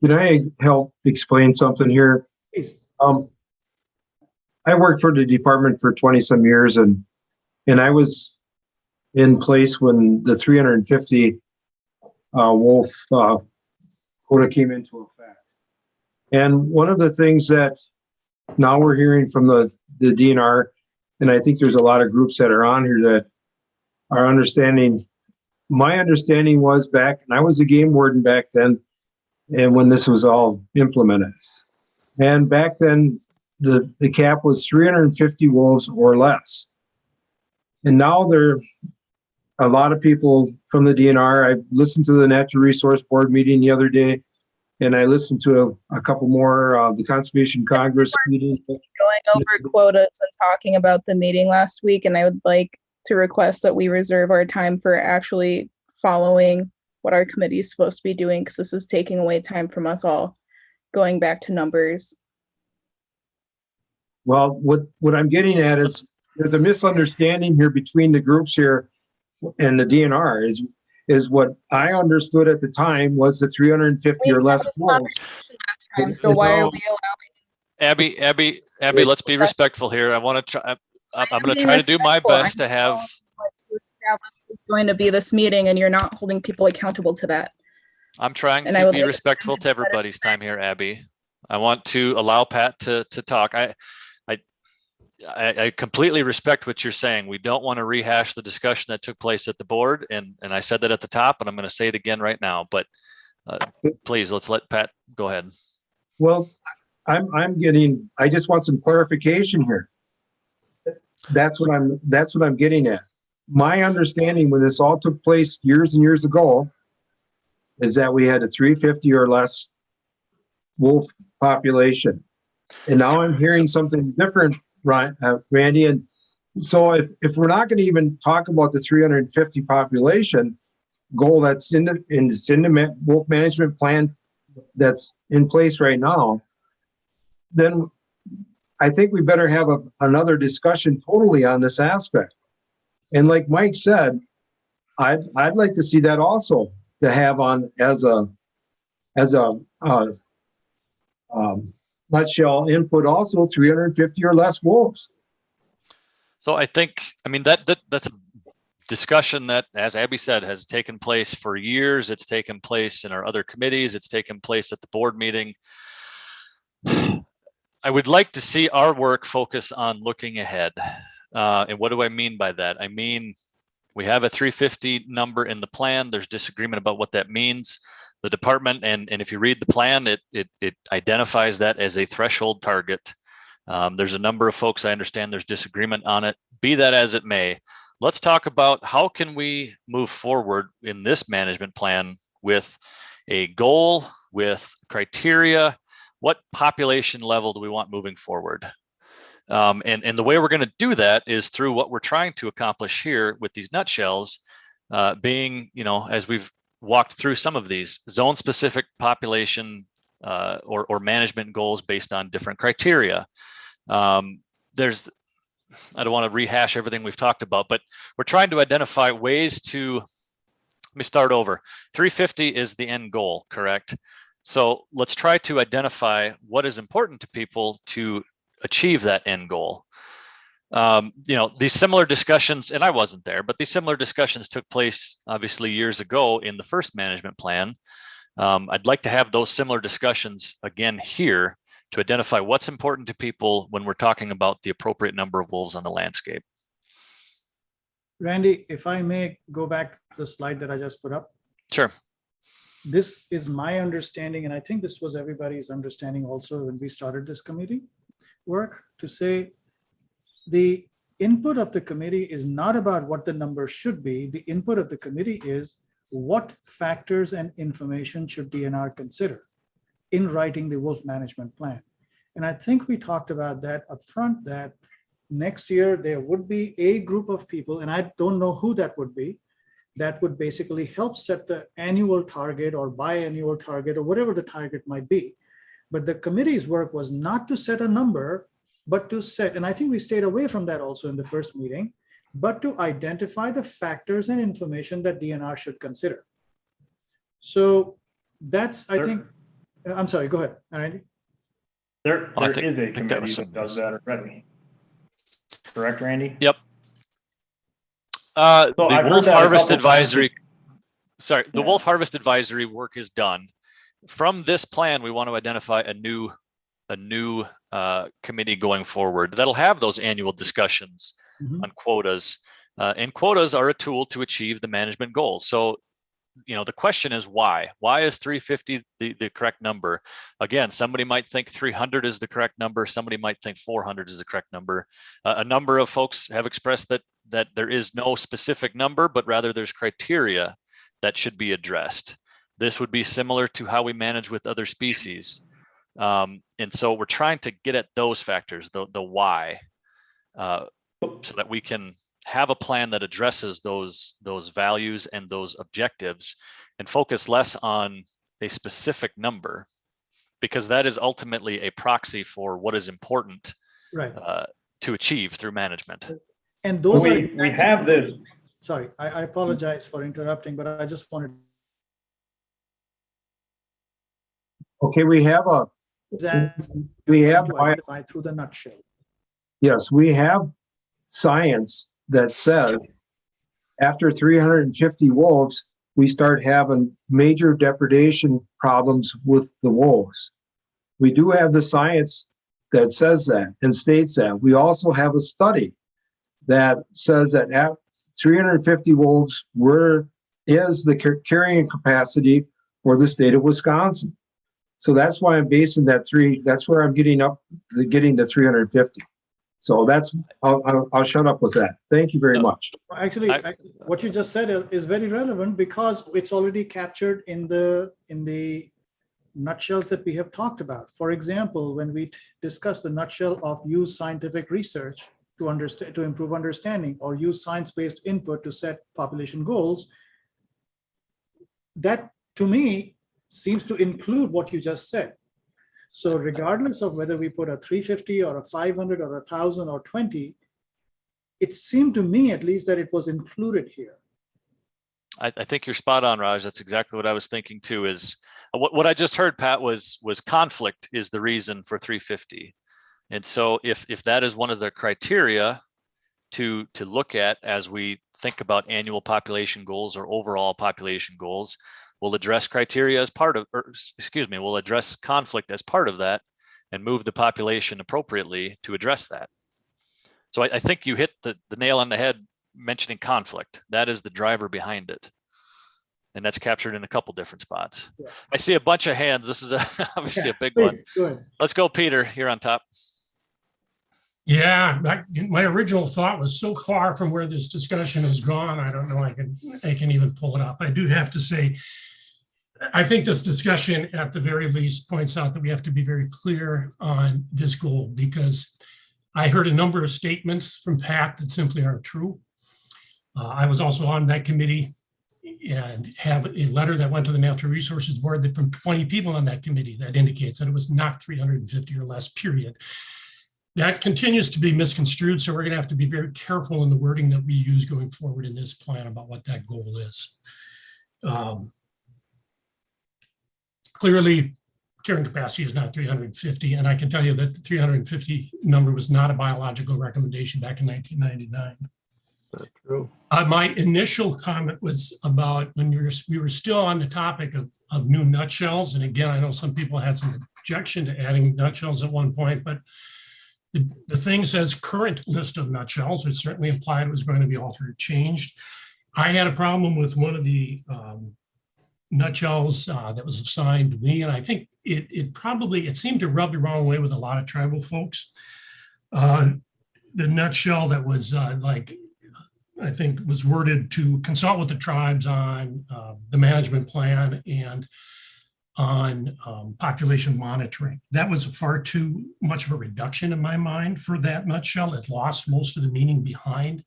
Speaker 3: Can I help explain something here?
Speaker 7: Please.
Speaker 3: I worked for the department for 20 some years and I was in place when the 350 wolf quota came into effect. And one of the things that now we're hearing from the DNR, and I think there's a lot of groups that are on here that are understanding. My understanding was back, and I was a game warden back then, and when this was all implemented. And back then, the cap was 350 wolves or less. And now a lot of people from the DNR. I listened to the Natural Resource Board meeting the other day, and I listened to a couple more the Conservation Congress meeting.
Speaker 1: Going over quotas and talking about the meeting last week, and I would like to request that we reserve our time for actually following what our committee is supposed to be doing, because this is taking away time from us all, going back to numbers.
Speaker 3: Well, what I'm getting at is there's a misunderstanding here between the groups here and the DNR is what I understood at the time was the 350 or less wolves.
Speaker 1: So why are we allowing?
Speaker 2: Abby, let's be respectful here. I want to try. I'm going to try to do my best to have.
Speaker 1: It's going to be this meeting, and you're not holding people accountable to that.
Speaker 2: I'm trying to be respectful to everybody's time here, Abby. I want to allow Pat to talk. I completely respect what you're saying. We don't want to rehash the discussion that took place at the board, and I said that at the top, and I'm going to say it again right now. But please, let's let Pat go ahead.
Speaker 3: Well, I just want some clarification here. That's what I'm getting at. My understanding when this all took place years and years ago is that we had a 350 or less wolf population. And now I'm hearing something different, Randy. And so if we're not going to even talk about the 350 population goal that's in the wolf management plan that's in place right now, then I think we better have another discussion totally on this aspect. And like Mike said, I'd like to see that also to have on as a nutshell input also 350 or less wolves.
Speaker 2: So I think, that's a discussion that, as Abby said, has taken place for years. It's taken place in our other committees. It's taken place at the board meeting. I would like to see our work focus on looking ahead. And what do I mean by that? I mean, we have a 350 number in the plan. There's disagreement about what that means. The department, and if you read the plan, it identifies that as a threshold target. There's a number of folks, I understand there's disagreement on it. Be that as it may, let's talk about how can we move forward in this management plan with a goal, with criteria. What population level do we want moving forward? And the way we're going to do that is through what we're trying to accomplish here with these nutshells, being, as we've walked through some of these zone specific population or management goals based on different criteria. I don't want to rehash everything we've talked about, but we're trying to identify ways to, let me start over. 350 is the end goal, correct? So let's try to identify what is important to people to achieve that end goal. These similar discussions, and I wasn't there, but these similar discussions took place obviously years ago in the first management plan. I'd like to have those similar discussions again here to identify what's important to people when we're talking about the appropriate number of wolves on the landscape.
Speaker 7: Randy, if I may go back to the slide that I just put up.
Speaker 2: Sure.
Speaker 7: This is my understanding, and I think this was everybody's understanding also when we started this committee work, to say the input of the committee is not about what the number should be. The input of the committee is what factors and information should DNR consider in writing the wolf management plan. And I think we talked about that up front, that next year there would be a group of people, and I don't know who that would be, that would basically help set the annual target or biannual target or whatever the target might be. But the committee's work was not to set a number, but to set, and I think we stayed away from that also in the first meeting, but to identify the factors and information that DNR should consider. So that's, I think, I'm sorry, go ahead, Randy.
Speaker 27: There is a committee that does that already. Correct, Randy?
Speaker 2: Yep. The
Speaker 27: So I've heard
Speaker 2: Wolf
Speaker 27: that a
Speaker 2: Harvest
Speaker 27: couple times.
Speaker 2: Advisory, sorry, the
Speaker 27: Yeah.
Speaker 2: Wolf Harvest Advisory work is done. From this plan, we want to identify a new committee going forward that'll have those annual discussions
Speaker 7: Mhm.
Speaker 2: on quotas. And quotas are a tool to achieve the management goals. So, the question is why? Why is 350 the correct number? Again, somebody might think 300 is the correct number. Somebody might think 400 is the correct number. A number of folks have expressed that there is no specific number, but rather there's criteria that should be addressed. This would be similar to how we manage with other species. And so we're trying to get at those factors, the why, so that we can have a plan that addresses those values and those objectives and focus less on a specific number, because that is ultimately a proxy for what is important
Speaker 7: Right.
Speaker 2: to achieve through management.
Speaker 7: And those
Speaker 27: We-
Speaker 7: are
Speaker 27: we
Speaker 7: exactly-
Speaker 27: have this.
Speaker 7: Sorry, I apologize for interrupting, but I just wanted
Speaker 3: Okay, we have
Speaker 7: to identify through the nutshell.
Speaker 3: yes, we have science that says after 350 wolves, we start having major depredation problems with the wolves. We do have the science that says that and states that. We also have a study that says that at 350 wolves is the carrying capacity for the state of Wisconsin. So that's why I'm basing that's where I'm getting the 350. So I'll shut up with that. Thank you very much.
Speaker 7: Actually, what you just said is very relevant because it's already captured in the nutshells that we have talked about. For example, when we discuss the nutshell of use scientific research to improve understanding or use science-based input to set population goals, that to me seems to include what you just said. So regardless of whether we put a 350 or a 500 or 1,000 or 20, it seemed to me at least that it was included here.
Speaker 2: I think you're spot on, Raj. That's exactly what I was thinking too. Is what I just heard, Pat, was conflict is the reason for 350. And so if that is one of the criteria to look at as we think about annual population goals or overall population goals, we'll address criteria as part of, we'll address conflict as part of that and move the population appropriately to address that. So I think you hit the nail on the head mentioning conflict. That is the driver behind it. And that's captured in a couple different spots.
Speaker 7: Yeah.
Speaker 2: I see a bunch of hands. This is obviously a big
Speaker 7: Please, go
Speaker 2: one.
Speaker 7: ahead.
Speaker 2: Let's go, Peter, you're on top.
Speaker 10: Yeah, my original thought was so far from where this discussion has gone. I don't know I can even pull it up. I do have to say, I think this discussion at the very least points out that we have to be very clear on this goal, because I heard a number of statements from Pat that simply aren't true. I was also on that committee and have a letter that went to the Natural Resources Board that from 20 people on that committee that indicates that it was not 350 or less, period. That continues to be misconstrued, so we're going to have to be very careful in the wording that we use going forward in this plan about what that goal is. Clearly, carrying capacity is not 350, and I can tell you that the 350 number was not a biological recommendation back in 1999.
Speaker 17: That's true.
Speaker 10: My initial comment was about when we were still on the topic of new nutshells, and again, I know some people had some objection to adding nutshells at one point, but the thing says current list of nutshells, which certainly implied it was going to be altered or changed. I had a problem with one of the nutshells that was assigned to me, and I think it seemed to rub the wrong way with a lot of tribal folks. The nutshell that was I think was worded to consult with the tribes on the management plan and on population monitoring. That was far too much of a reduction in my mind for that nutshell. It lost most of the meaning behind.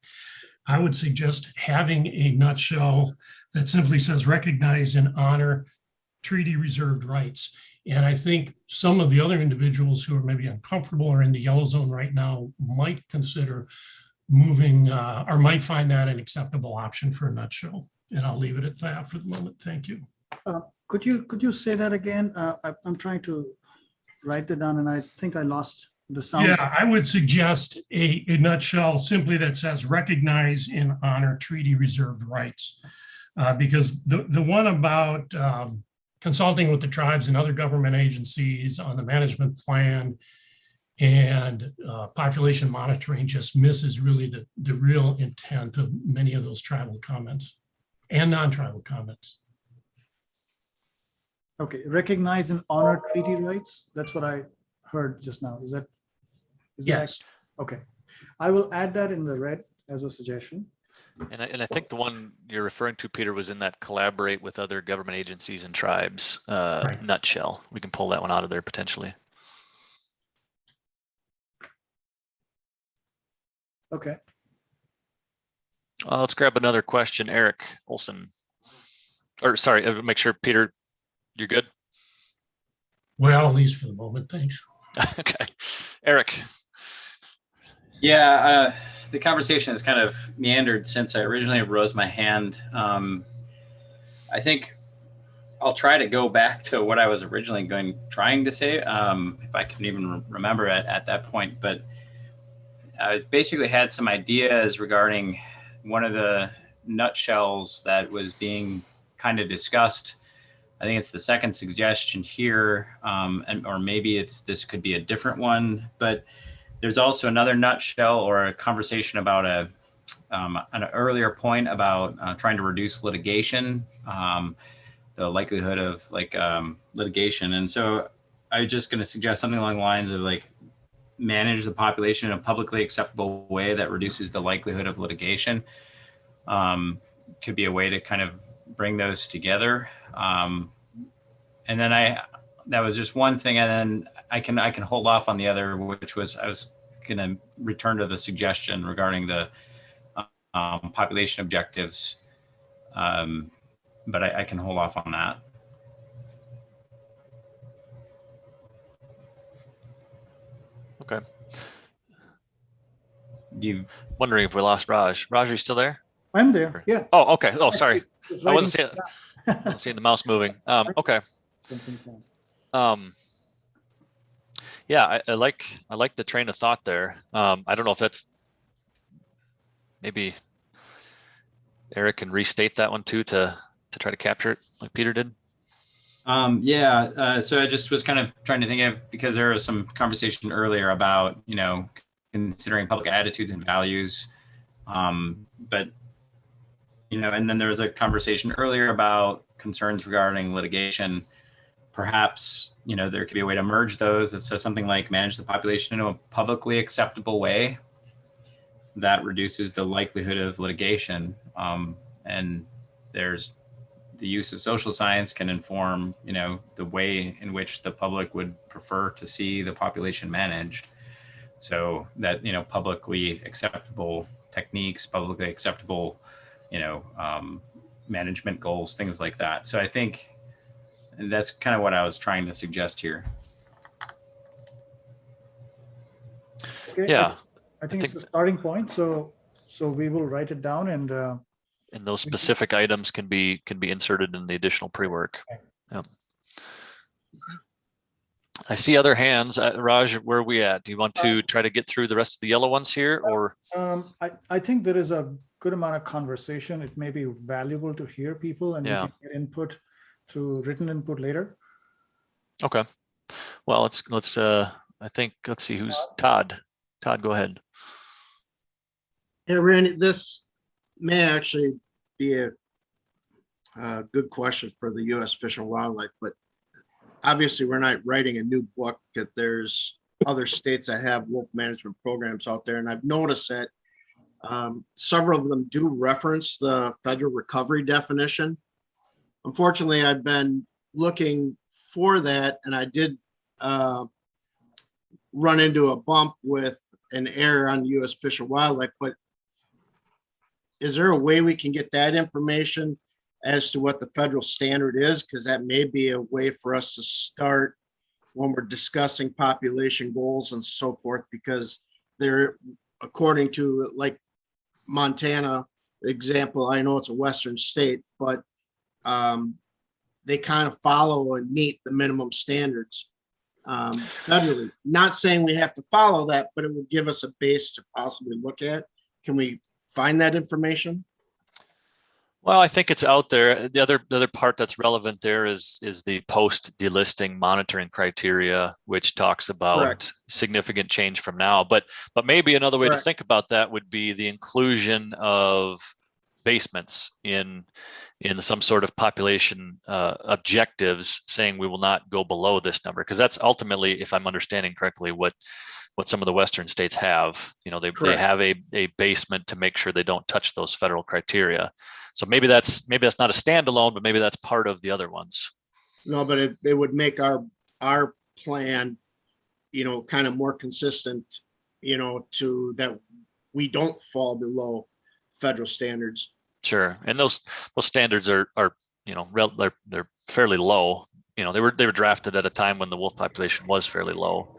Speaker 10: I would suggest having a nutshell that simply says recognize and honor treaty reserved rights. And I think some of the other individuals who are maybe uncomfortable or in the yellow zone right now might consider moving or might find that an acceptable option for a nutshell. And I'll leave it at that for the moment. Thank you.
Speaker 7: Could you say that again? I'm trying to write that down and I think I lost the sound.
Speaker 10: Yeah, I would suggest a nutshell simply that says recognize and honor treaty reserved rights. Because the one about consulting with the tribes and other government agencies on the management plan and population monitoring just misses really the real intent of many of those tribal comments and non-tribal comments.
Speaker 7: Okay, recognize and honor treaty rights. That's what I heard just now. Is that?
Speaker 10: Yes.
Speaker 7: Okay, I will add that in the red as a suggestion.
Speaker 2: And I think the one you're referring to, Peter, was in that collaborate with other government agencies and tribes nutshell. We can pull that one out of there potentially.
Speaker 7: Okay.
Speaker 2: Let's grab another question. Eric Olson. Or sorry, make sure, Peter, you're good?
Speaker 10: Well, at least for the moment, thanks.
Speaker 2: Okay. Eric.
Speaker 12: Yeah, the conversation has kind of meandered since I originally rose my hand. I think I'll try to go back to what I was originally trying to say, if I can even remember it at that point. But I basically had some ideas regarding one of the nutshells that was being kind of discussed. I think it's the second suggestion here, or maybe this could be a different one, but there's also another nutshell or a conversation about an earlier point about trying to reduce litigation, the likelihood of litigation. And so I'm just going to suggest something along the lines of manage the population in a publicly acceptable way that reduces the likelihood of litigation. Could be a way to kind of bring those together. And then that was just one thing. And then I can hold off on the other, which was, I was going to return to the suggestion regarding the population objectives. But I can hold off on that.
Speaker 2: Okay. Wondering if we lost Raj. Raj, are you still there?
Speaker 7: I'm there. Yeah.
Speaker 2: Oh, okay. Oh, sorry.
Speaker 7: Just
Speaker 2: I wasn't
Speaker 7: writing
Speaker 2: seeing the mouse moving. Okay.
Speaker 7: Something's wrong.
Speaker 2: Yeah, I like the train of thought there. I don't know if that's maybe Eric can restate that one too to try to capture it like Peter did.
Speaker 12: So I just was kind of trying to think of, because there was some conversation earlier about, considering public attitudes and values. But, and then there was a conversation earlier about concerns regarding litigation. Perhaps, there could be a way to merge those that says something like manage the population in a publicly acceptable way that reduces the likelihood of litigation. And there's the use of social science can inform, the way in which the public would prefer to see the population managed. So that, publicly acceptable techniques, publicly acceptable, management goals, things like that. So I think that's kind of what I was trying to suggest here.
Speaker 7: Okay,
Speaker 2: Yeah.
Speaker 7: I think it's a starting point. So we will write it down and
Speaker 2: those specific items can be inserted in the additional pre-work. Yep. I see other hands. Raj, where are we at? Do you want to try to get through the rest of the yellow ones here, or?
Speaker 7: I think there is a good amount of conversation. It may be valuable to hear people, and we can get input through written input later.
Speaker 2: Okay. Well, let's see who's Todd. Todd, go ahead.
Speaker 8: Yeah, Randy, this may actually be a good question for the U.S. Fish and Wildlife, but obviously we're not writing a new book. That there's other states that have wolf management programs out there, and I've noticed that several of them do reference the federal recovery definition. Unfortunately, I've been looking for that, and I did run into a bump with an error on U.S. Fish and Wildlife, but is there a way we can get that information as to what the federal standard is? Because that may be a way for us to start when we're discussing population goals and so forth, because they're, according to like Montana example, I know it's a Western state, but they kind of follow and meet the minimum standards. federally. Not saying we have to follow that, but it would give us a base to possibly look at. Can we find that information?
Speaker 2: Well, I think it's out there. The other part that's relevant there is the post delisting monitoring criteria, which talks about
Speaker 8: Correct.
Speaker 2: significant change from now. But maybe another way
Speaker 8: Correct.
Speaker 2: to think about that would be the inclusion of basements in some sort of population objectives, saying we will not go below this number, because that's ultimately, if I'm understanding correctly, what some of the Western states have. You know, they have a basement to make sure they don't touch those federal criteria. So maybe that's not a standalone, but maybe that's part of the other ones.
Speaker 8: No, but it would make our plan, you know, kind of more consistent, you know, to that we don't fall below federal standards.
Speaker 2: Sure, and those standards are you know, they're fairly low. You know, they were drafted at a time when the wolf population was fairly low.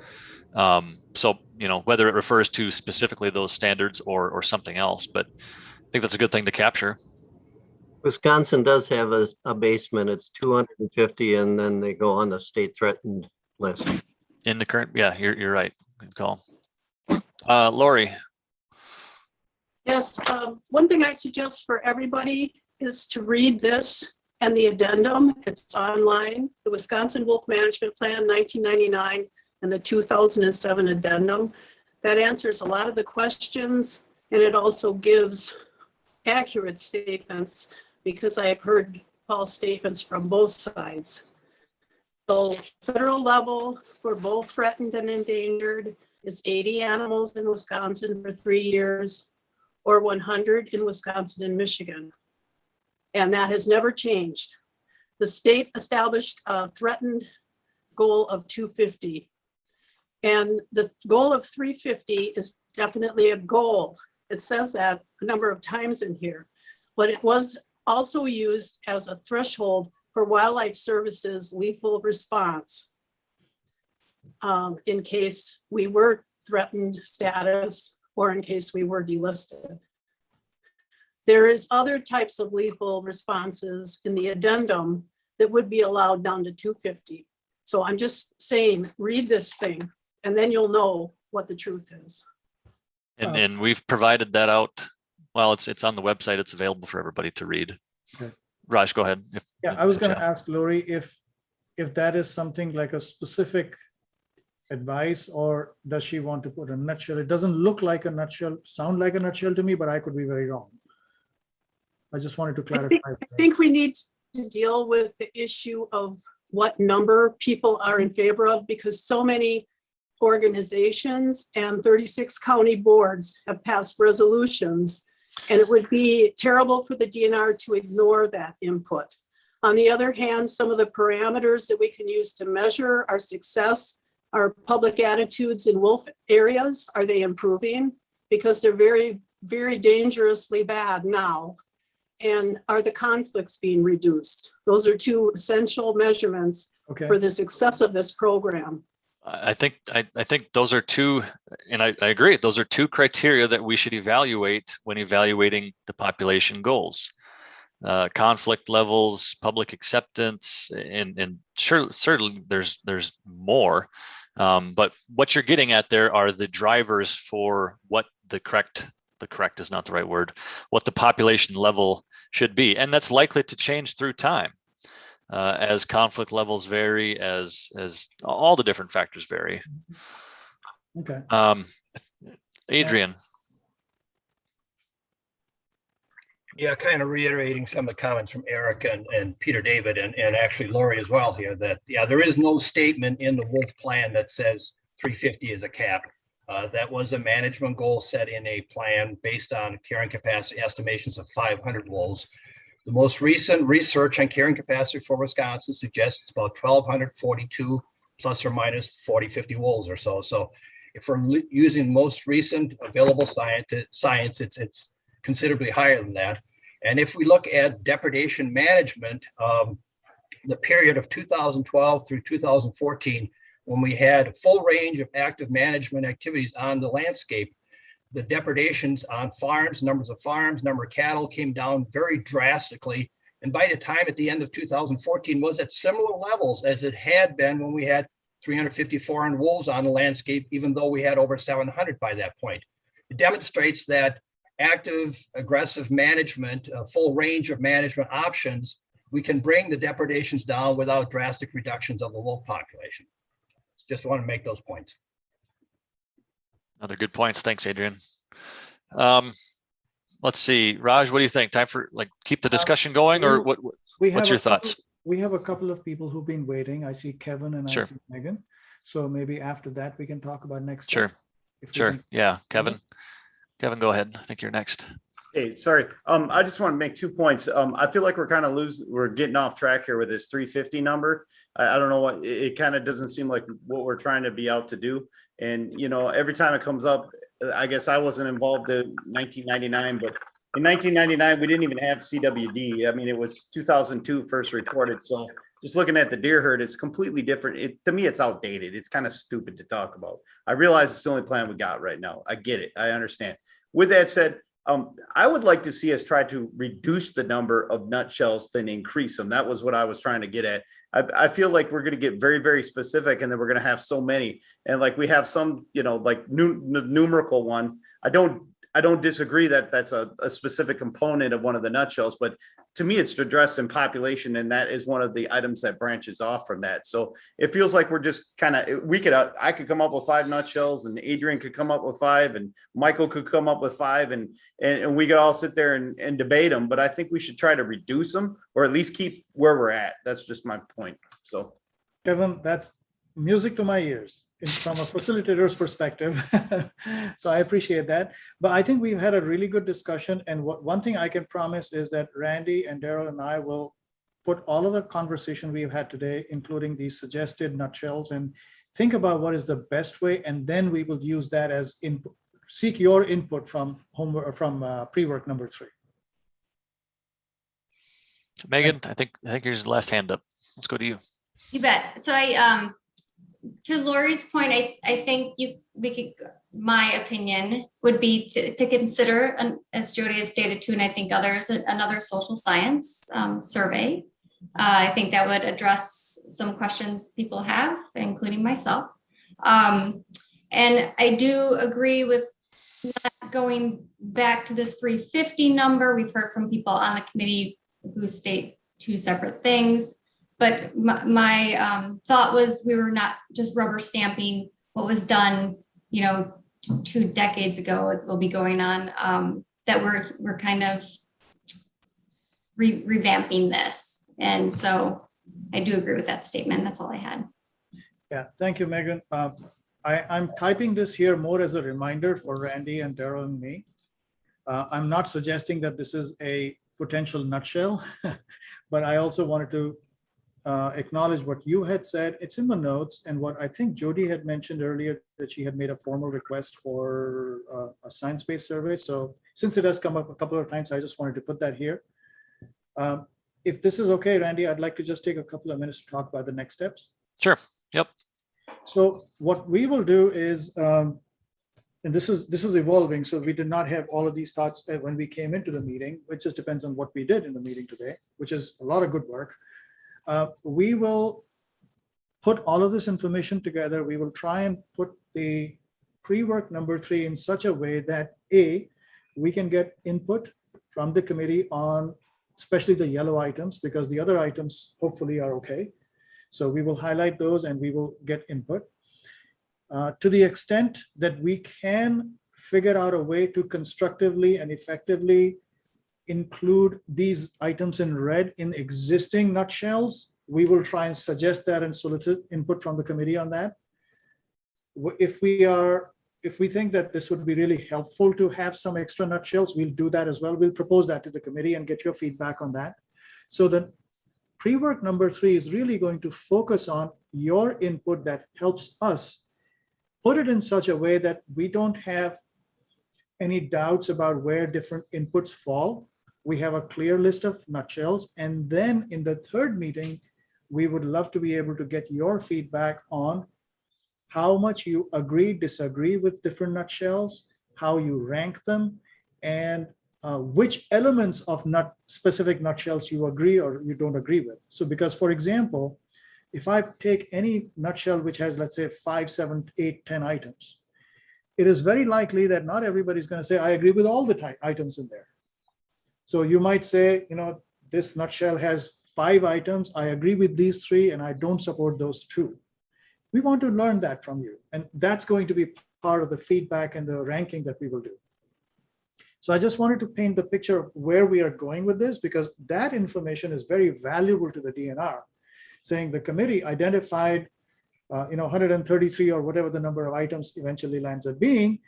Speaker 2: So, you know, whether it refers to specifically those standards or something else, but I think that's a good thing to capture.
Speaker 17: Wisconsin does have a basement. It's 250, and then they go on the state threatened list.
Speaker 2: In the current, yeah, you're right. Good call. Lori.
Speaker 11: Yes, one thing I suggest for everybody is to read this and the addendum. It's online, the Wisconsin Wolf Management Plan 1999 and the 2007 addendum. That answers a lot of the questions, and it also gives accurate statements, because I have heard false statements from both sides. So federal level for both threatened and endangered is 80 animals in Wisconsin for 3 years, or 100 in Wisconsin and Michigan. And that has never changed. The state established a threatened goal of 250. And the goal of 350 is definitely a goal. It says that a number of times in here, but it was also used as a threshold for Wildlife Services lethal response in case we were threatened status or in case we were delisted. There is other types of lethal responses in the addendum that would be allowed down to 250. So I'm just saying, read this thing, and then you'll know what the truth is.
Speaker 2: And we've provided that out. Well, it's on the website. It's available for everybody to read.
Speaker 7: Okay.
Speaker 2: Raj, go ahead.
Speaker 7: I was going to ask Lori if that is something like a specific advice, or does she want to put a nutshell? It doesn't look like a nutshell, sound like a nutshell to me, but I could be very wrong. I just wanted to clarify.
Speaker 11: I think we need to deal with the issue of what number people are in favor of, because so many organizations and 36 county boards have passed resolutions, and it would be terrible for the DNR to ignore that input. On the other hand, some of the parameters that we can use to measure our success, our public attitudes in wolf areas, are they improving? Because they're very, very dangerously bad now. And are the conflicts being reduced? Those are two essential measurements for the success of this program.
Speaker 2: I think those are two, and I agree, those are two criteria that we should evaluate when evaluating the population goals. Conflict levels, public acceptance, and certainly there's more. But what you're getting at there are the drivers for what the correct is not the right word, what the population level should be. And that's likely to change through time. As conflict levels vary, as all the different factors vary.
Speaker 7: Okay.
Speaker 2: Adrian.
Speaker 5: Yeah, kind of reiterating some of the comments from Eric and Peter David and actually Lori as well here, that, yeah, there is no statement in the wolf plan that says 350 is a cap. That was a management goal set in a plan based on carrying capacity estimations of 500 wolves. The most recent research on carrying capacity for Wisconsin suggests about 1,242 plus or minus 40, 50 wolves or so. So if we're using most recent available science, it's considerably higher than that. And if we look at depredation management, the period of 2012 through 2014, when we had full range of active management activities on the landscape, the depredations on farms, numbers of farms, number of cattle came down very drastically. And by the time at the end of 2014 was at similar levels as it had been when we had 350 foreign wolves on the landscape, even though we had over 700 by that point. It demonstrates that active, aggressive management, a full range of management options, we can bring the depredations down without drastic reductions of the wolf population. Just want to make those points.
Speaker 2: Other good points. Thanks, Adrian. Let's see, Raj, what do you think? Time for keep the discussion going, or what's your thoughts?
Speaker 7: We have a couple of people who've been waiting. I see Kevin and
Speaker 2: Sure.
Speaker 7: I see Megan. So maybe after that, we can talk about next.
Speaker 2: Sure.
Speaker 7: steps. If we
Speaker 2: Sure.
Speaker 7: can-
Speaker 2: Yeah. Kevin, go ahead. I think you're next.
Speaker 13: Hey, sorry. I just want to make 2 points. I feel like we're getting off track here with this 350 number. I don't know what, it kind of doesn't seem like what we're trying to be out to do. And, every time it comes up, I guess I wasn't involved in 1999, but in 1999, we didn't even have CWD. I mean, it was 2002 first reported. So just looking at the deer herd, it's completely different. To me, it's outdated. It's kind of stupid to talk about. I realize it's the only plan we got right now. I get it. I understand. With that said, I would like to see us try to reduce the number of nutshells than increase them. That was what I was trying to get at. I feel like we're going to get very, very specific, and then we're going to have so many. And we have some, numerical one. I don't disagree that that's a specific component of one of the nutshells, but to me, it's addressed in population, and that is one of the items that branches off from that. So it feels like we're just kind of, I could come up with 5 nutshells, and Adrian could come up with 5, and Michael could come up with 5, and we could all sit there and debate them. But I think we should try to reduce them, or at least keep where we're at. That's just my point. So,
Speaker 7: Kevin, that's music to my ears from a facilitator's perspective. So I appreciate that. But I think we've had a really good discussion. And one thing I can promise is that Randy and Daryl and I will put all of the conversation we've had today, including these suggested nutshells, and think about what is the best way. And then we will use that as input, seek your input from homework, from pre-work number 3.
Speaker 2: Megan, I think here's the last hand up. Let's go to you.
Speaker 14: You bet. So to Lori's point, I think my opinion would be to consider, as Jody has stated too, and I think others, another social science survey. I think that would address some questions people have, including myself. And I do agree with not going back to this 350 number. We've heard from people on the committee who state 2 separate things. But my thought was we were not just rubber stamping what was done, 2 decades ago. It will be going on, that we're kind of revamping this. And so I do agree with that statement. That's all I had.
Speaker 7: Yeah, thank you, Megan. I'm typing this here more as a reminder for Randy and Daryl and me. I'm not suggesting that this is a potential nutshell, but I also wanted to acknowledge what you had said. It's in the notes, and what I think Jody had mentioned earlier, that she had made a formal request for a science-based survey. So since it has come up a couple of times, I just wanted to put that here. If this is okay, Randy, I'd like to just take a couple of minutes to talk about the next steps.
Speaker 2: Sure. Yep.
Speaker 7: So what we will do is, and this is evolving. So we did not have all of these thoughts when we came into the meeting. It just depends on what we did in the meeting today, which is a lot of good work. We will put all of this information together. We will try and put the pre-work number 3 in such a way that we can get input from the committee on especially the yellow items, because the other items hopefully are okay. So we will highlight those and we will get input. To the extent that we can figure out a way to constructively and effectively include these items in red in existing nutshells, we will try and suggest that and solicit input from the committee on that. If we think that this would be really helpful to have some extra nutshells, we'll do that as well. We'll propose that to the committee and get your feedback on that. So the pre-work number 3 is really going to focus on your input that helps us put it in such a way that we don't have any doubts about where different inputs fall. We have a clear list of nutshells. And then in the 3rd meeting, we would love to be able to get your feedback on how much you agree, disagree with different nutshells, how you rank them, and which elements of specific nutshells you agree or you don't agree with. So because, for example, if I take any nutshell which has, let's say, 5, 7, 8, 10 items, it is very likely that not everybody's going to say, I agree with all the items in there. So you might say, this nutshell has 5 items. I agree with these 3 and I don't support those 2. We want to learn that from you. And that's going to be part of the feedback and the ranking that we will do. So I just wanted to paint the picture of where we are going with this, because that information is very valuable to the DNR, saying the committee identified 133 or whatever the number of items eventually lands up being.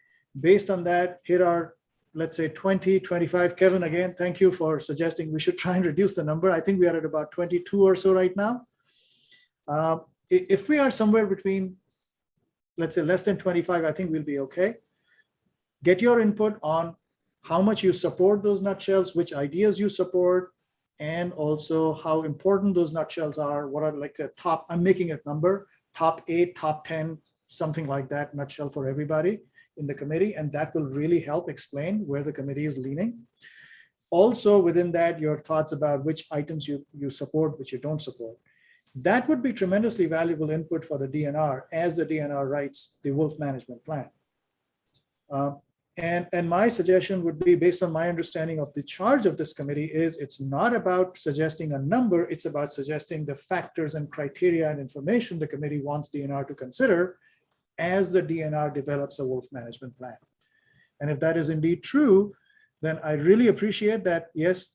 Speaker 7: Based on that, here are, let's say 20, 25. Kevin, again, thank you for suggesting we should try and reduce the number. I think we are at about 22 or so right now. If we are somewhere between, let's say less than 25, I think we'll be okay. Get your input on how much you support those nutshells, which ideas you support, and also how important those nutshells are. What are like the top, I'm making a number, top 8, top 10, something like that nutshell for everybody in the committee. And that will really help explain where the committee is leaning. Also within that, your thoughts about which items you support, which you don't support. That would be tremendously valuable input for the DNR as the DNR writes the wolf management plan. And my suggestion would be, based on my understanding of the charge of this committee, is it's not about suggesting a number, it's about suggesting the factors and criteria and information the committee wants DNR to consider as the DNR develops a wolf management plan. And if that is indeed true, then I really appreciate that, yes,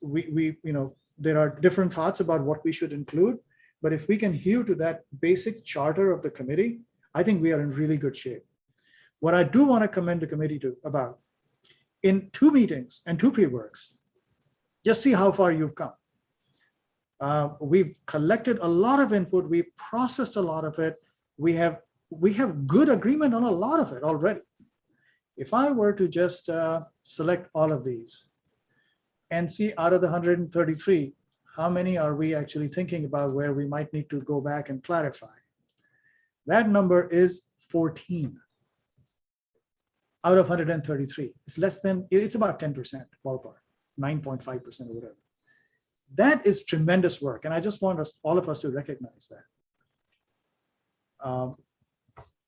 Speaker 7: there are different thoughts about what we should include, but if we can hew to that basic charter of the committee, I think we are in really good shape. What I do want to commend the committee about, in 2 meetings and 2 pre-works, just see how far you've come. We've collected a lot of input. We've processed a lot of it. We have good agreement on a lot of it already. If I were to just select all of these and see out of the 133, how many are we actually thinking about where we might need to go back and clarify? That number is 14. Out of 133, it's about 10% ballpark, 9.5% or whatever. That is tremendous work. And I just want all of us to recognize that.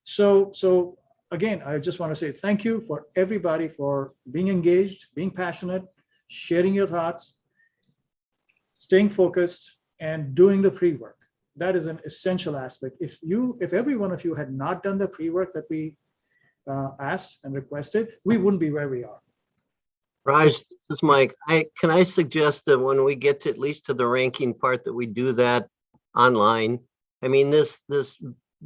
Speaker 7: So again, I just want to say thank you for everybody for being engaged, being passionate, sharing your thoughts, staying focused, and doing the pre-work. That is an essential aspect. If every one of you had not done the pre-work that we asked and requested, we wouldn't be where we are.
Speaker 17: Raj, this is Mike. Can I suggest that when we get to at least to the ranking part, that we do that online? I mean, this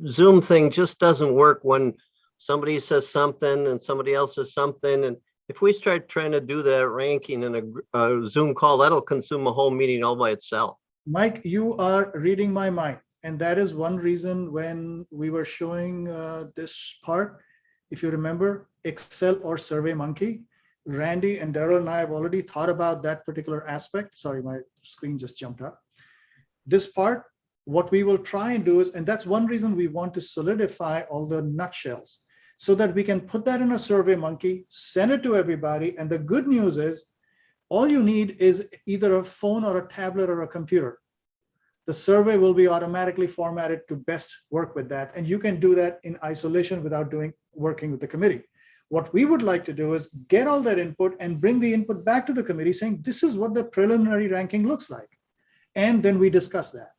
Speaker 17: Zoom thing just doesn't work when somebody says something and somebody else says something. And if we start trying to do that ranking in a Zoom call, that'll consume a whole meeting all by itself.
Speaker 7: Mike, you are reading my mind. And that is one reason when we were showing this part, if you remember, Excel or SurveyMonkey, Randy and Daryl and I have already thought about that particular aspect. Sorry, my screen just jumped up. This part, what we will try and do is, and that's one reason we want to solidify all the nutshells so that we can put that in a SurveyMonkey, send it to everybody. And the good news is all you need is either a phone or a tablet or a computer. The survey will be automatically formatted to best work with that. And you can do that in isolation without working with the committee. What we would like to do is get all that input and bring the input back to the committee saying, this is what the preliminary ranking looks like. And then we discuss that.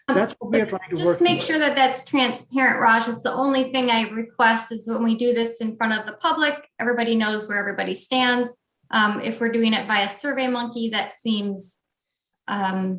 Speaker 7: That's what we are trying to work.
Speaker 14: Just make sure that that's transparent, Raj. It's the only thing I request is when we do this in front of the public, everybody knows where everybody stands. If we're doing it via SurveyMonkey, that seems a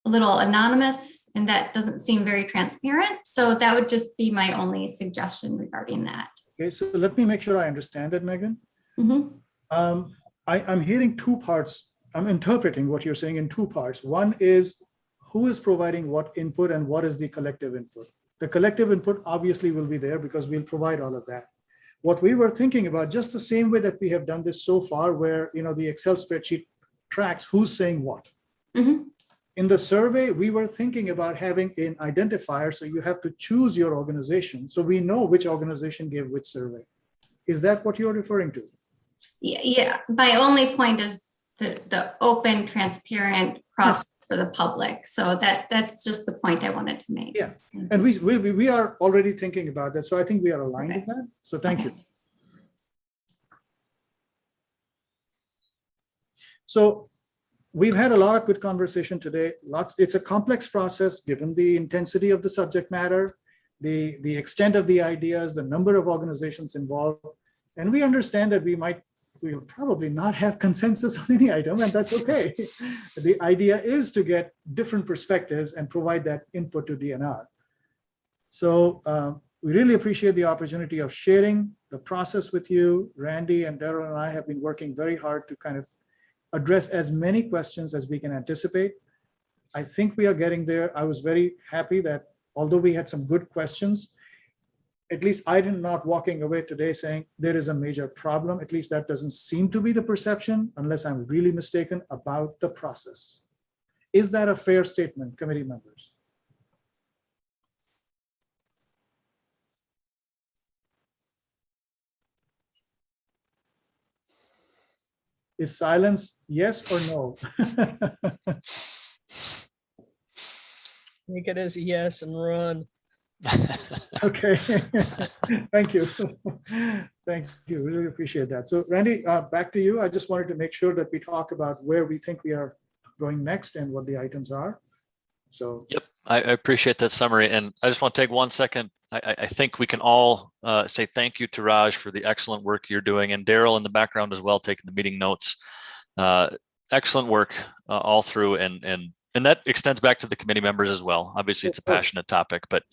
Speaker 14: little anonymous and that doesn't seem very transparent. So that would just be my only suggestion regarding that.
Speaker 7: Okay, so let me make sure I understand it, Megan.
Speaker 14: Mm-hmm.
Speaker 7: I'm hearing 2 parts. I'm interpreting what you're saying in 2 parts. One is who is providing what input and what is the collective input. The collective input obviously will be there because we'll provide all of that. What we were thinking about, just the same way that we have done this so far, where the Excel spreadsheet tracks who's saying what.
Speaker 14: Mm-hmm.
Speaker 7: In the survey, we were thinking about having an identifier, so you have to choose your organization, so we know which organization gave which survey. Is that what you're referring to?
Speaker 14: Yeah. My only point is the open, transparent process for the public. So that's just the point I wanted to make.
Speaker 7: Yeah, and we are already thinking about that. So I think we are aligned with that. So thank you. So we've had a lot of good conversation today. It's a complex process given the intensity of the subject matter, the extent of the ideas, the number of organizations involved. And we understand that we'll probably not have consensus on any item, and that's okay. The idea is to get different perspectives and provide that input to DNR. So we really appreciate the opportunity of sharing the process with you. Randy and Daryl and I have been working very hard to kind of address as many questions as we can anticipate. I think we are getting there. I was very happy that although we had some good questions, at least I did not walking away today saying there is a major problem. At least that doesn't seem to be the perception, unless I'm really mistaken about the process. Is that a fair statement, committee members? Is silence yes or no?
Speaker 18: Make it as a yes and run.
Speaker 7: Okay, thank you. Thank you, really appreciate that. So Randy, back to you. I just wanted to make sure that we talk about where we think we are going next and what the items are. So.
Speaker 2: Yep, I appreciate that summary. And I just want to take 1 second. I think we can all say thank you to Raj for the excellent work you're doing, and Daryl in the background as well, taking the meeting notes. Excellent work all through, and that extends back to the committee members as well. Obviously, it's a passionate topic, but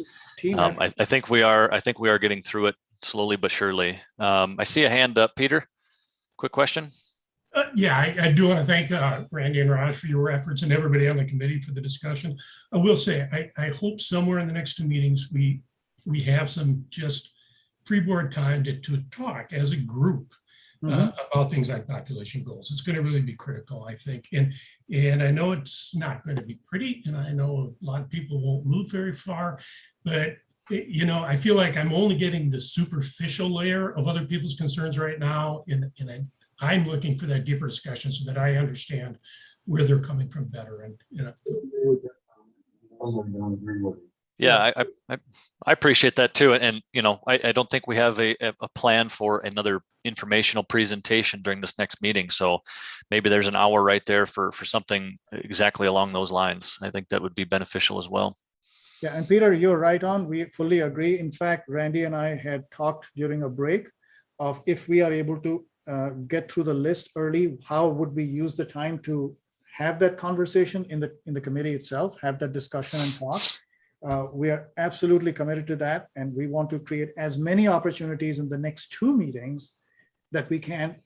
Speaker 2: I think we are getting through it slowly but surely. I see a hand up, Peter. Quick question.
Speaker 10: Yeah, I do want to thank Randy and Raj for your efforts and everybody on the committee for the discussion. I will say, I hope somewhere in the next 2 meetings, we have some just freeboard time to talk as a group about things like population goals. It's going to really be critical, I think. And I know it's not going to be pretty, and I know a lot of people won't move very far, but you know, I feel like I'm only getting the superficial layer of other people's concerns right now, and I'm looking for that deeper discussion so that I understand where they're coming from better. And you know.
Speaker 2: Yeah, I appreciate that too. And you know, I don't think we have a plan for another informational presentation during this next meeting. So maybe there's an hour right there for something exactly along those lines. I think that would be beneficial as well.
Speaker 7: Yeah, and Peter, you're right on. We fully agree. In fact, Randy and I had talked during a break of if we are able to get through the list early, how would we use the time to have that conversation in the committee itself, have that discussion and talk. We are absolutely committed to that, and we want to create as many opportunities in the next 2 meetings that we can,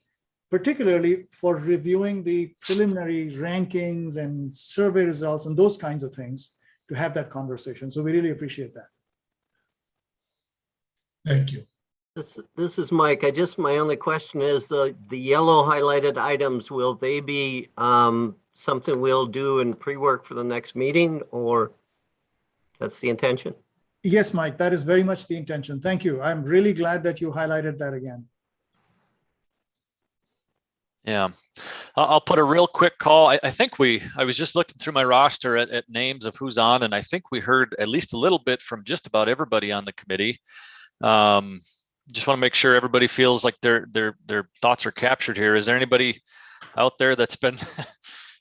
Speaker 7: particularly for reviewing the preliminary rankings and survey results and those kinds of things, to have that conversation. So we really appreciate that.
Speaker 10: Thank you.
Speaker 17: This is Mike. My only question is the yellow highlighted items, will they be something we'll do in pre-work for the next meeting, or that's the intention?
Speaker 7: Yes, Mike, that is very much the intention. Thank you. I'm really glad that you highlighted that again.
Speaker 2: Yeah, I'll put a real quick call. I think I was just looking through my roster at names of who's on, and I think we heard at least a little bit from just about everybody on the committee. Just want to make sure everybody feels like their thoughts are captured here. Is there anybody out there that's been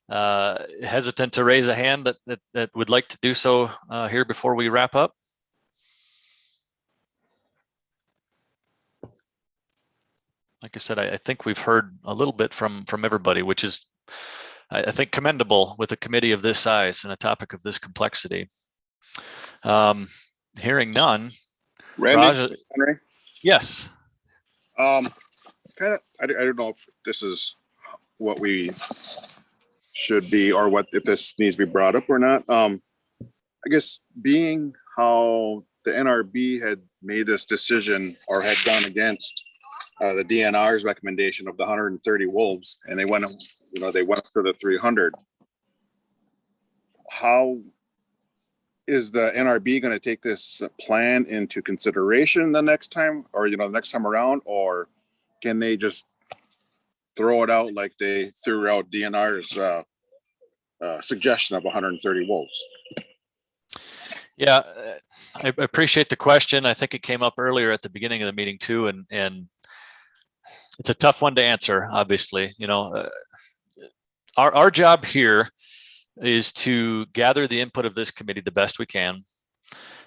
Speaker 2: hesitant to raise a hand that would like to do so here before we wrap up? Like I said, I think we've heard a little bit from everybody, which is, I think, commendable with a committee of this size and a topic of this complexity. Hearing none.
Speaker 21: Randy,
Speaker 2: Raj,
Speaker 21: Henry?
Speaker 2: yes.
Speaker 21: I don't know if this is what we should be, or if this needs to be brought up or not. I guess being how the NRB had made this decision or had gone against the DNR's recommendation of the 130 wolves, and they went for the 300. How is the NRB going to take this plan into consideration the next time, or the next time around, or can they just throw it out like they threw out DNR's suggestion of 130 wolves.
Speaker 2: Yeah, I appreciate the question. I think it came up earlier at the beginning of the meeting too, and it's a tough one to answer, obviously. You know, our job here is to gather the input of this committee the best we can,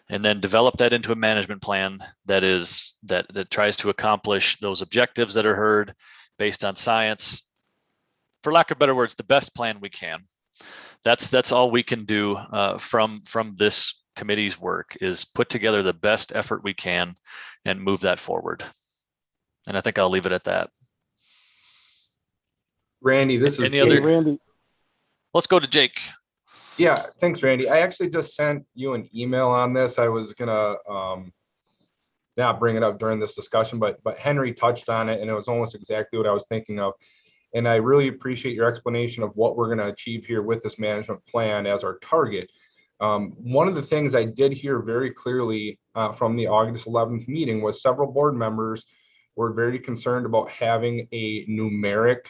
Speaker 2: and then develop that into a management plan that tries to accomplish those objectives that are heard based on science. For lack of better words, the best plan we can. That's all we can do from this committee's work, is put together the best effort we can and move that forward. And I think I'll leave it at that.
Speaker 19: Randy, this is
Speaker 2: Any
Speaker 19: Jake.
Speaker 2: other?
Speaker 19: Randy.
Speaker 2: Let's go to Jake.
Speaker 19: Yeah, thanks, Randy. I actually just sent you an email on this. I was gonna not bring it up during this discussion, but Henry touched on it, and it was almost exactly what I was thinking of. And I really appreciate your explanation of what we're going to achieve here with this management plan as our target. One of the things I did hear very clearly from the August 11th meeting was several board members were very concerned about having a numeric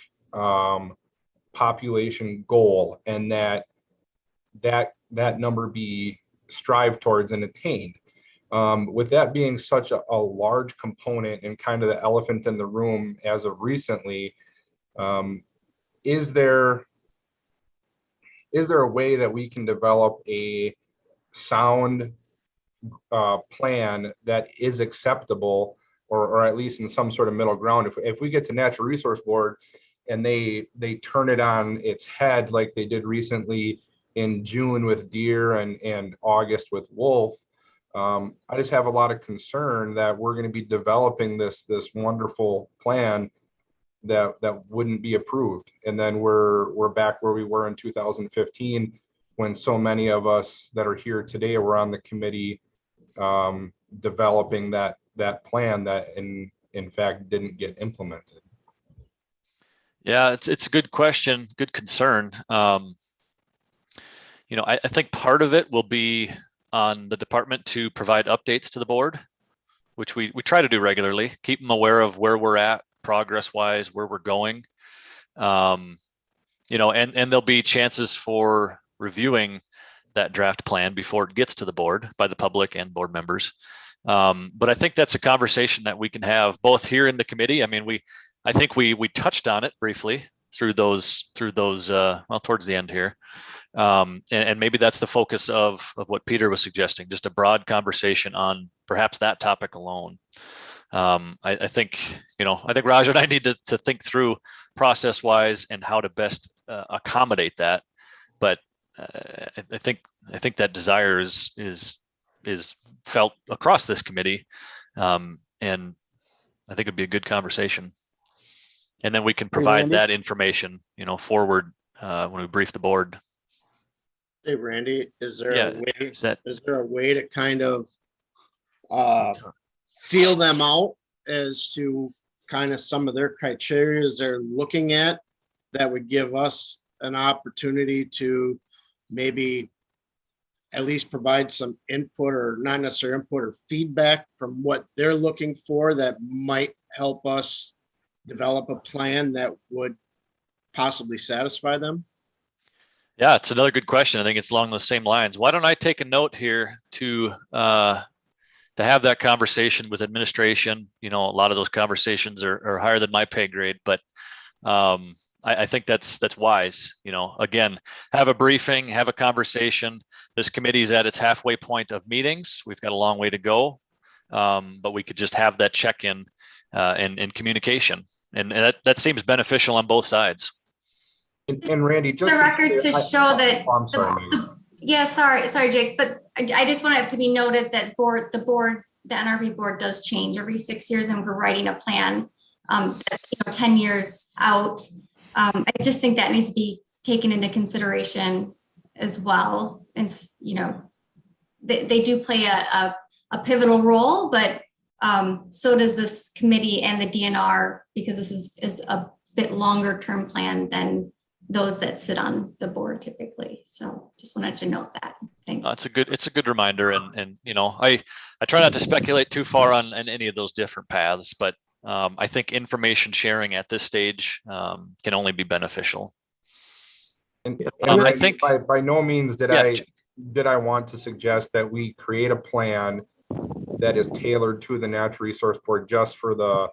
Speaker 19: population goal, and that number be strived towards and attained. With that being such a large component and kind of the elephant in the room as of recently, is there a way that we can develop a sound plan that is acceptable, or at least in some sort of middle ground? If we get to Natural Resource Board and they turn it on its head like they did recently in June with deer and August with wolf, I just have a lot of concern that we're going to be developing this wonderful plan that wouldn't be approved, and then we're back where we were in 2015, when so many of us that are here today were on the committee developing that plan that in fact didn't get implemented.
Speaker 2: Yeah, it's a good question, good concern. You know, I think part of it will be on the department to provide updates to the board, which we try to do regularly, keep them aware of where we're at progress wise, where we're going. You know, and there'll be chances for reviewing that draft plan before it gets to the board by the public and board members. But I think that's a conversation that we can have both here in the committee. I mean, I think we touched on it briefly through those well, towards the end here. And maybe that's the focus of what Peter was suggesting, just a broad conversation on perhaps that topic alone. I think, you know, I think Raj and I need to think through process wise and how to best accommodate that. But I think that desire is felt across this committee. And I think it'd be a good conversation. And then we can provide that information, you know, forward when we brief the board.
Speaker 8: Hey, Randy, is there a way to kind of feel them out as to kind of some of their criteria they're looking at that would give us an opportunity to maybe at least provide some input, or not necessarily input, or feedback from what they're looking for that might help us develop a plan that would possibly satisfy them?
Speaker 2: Yeah, it's another good question. I think it's along those same lines. Why don't I take a note here to have that conversation with administration? You know, a lot of those conversations are higher than my pay grade, but I think that's wise. You know, again, have a briefing, have a conversation. This committee's at its halfway point of meetings. We've got a long way to go, but we could just have that check-in and communication, and that seems beneficial on both sides.
Speaker 19: And Randy, just
Speaker 14: the record to show that.
Speaker 19: I'm sorry.
Speaker 14: Yeah, sorry, Jake, but I just want it to be noted that the NRB board does change every 6 years, and we're writing a plan that's 10 years out. I just think that needs to be taken into consideration as well. And they do play a pivotal role, but so does this committee and the DNR, because this is a bit longer term plan than those that sit on the board typically. So just wanted to note that. Thanks.
Speaker 2: It's a good reminder, and you know, I try not to speculate too far on any of those different paths, but I think information sharing at this stage can only be beneficial.
Speaker 19: And
Speaker 2: I think
Speaker 19: by no means did
Speaker 2: Yeah,
Speaker 19: I want to suggest that we create a plan that is tailored to the Natural Resource Board just for the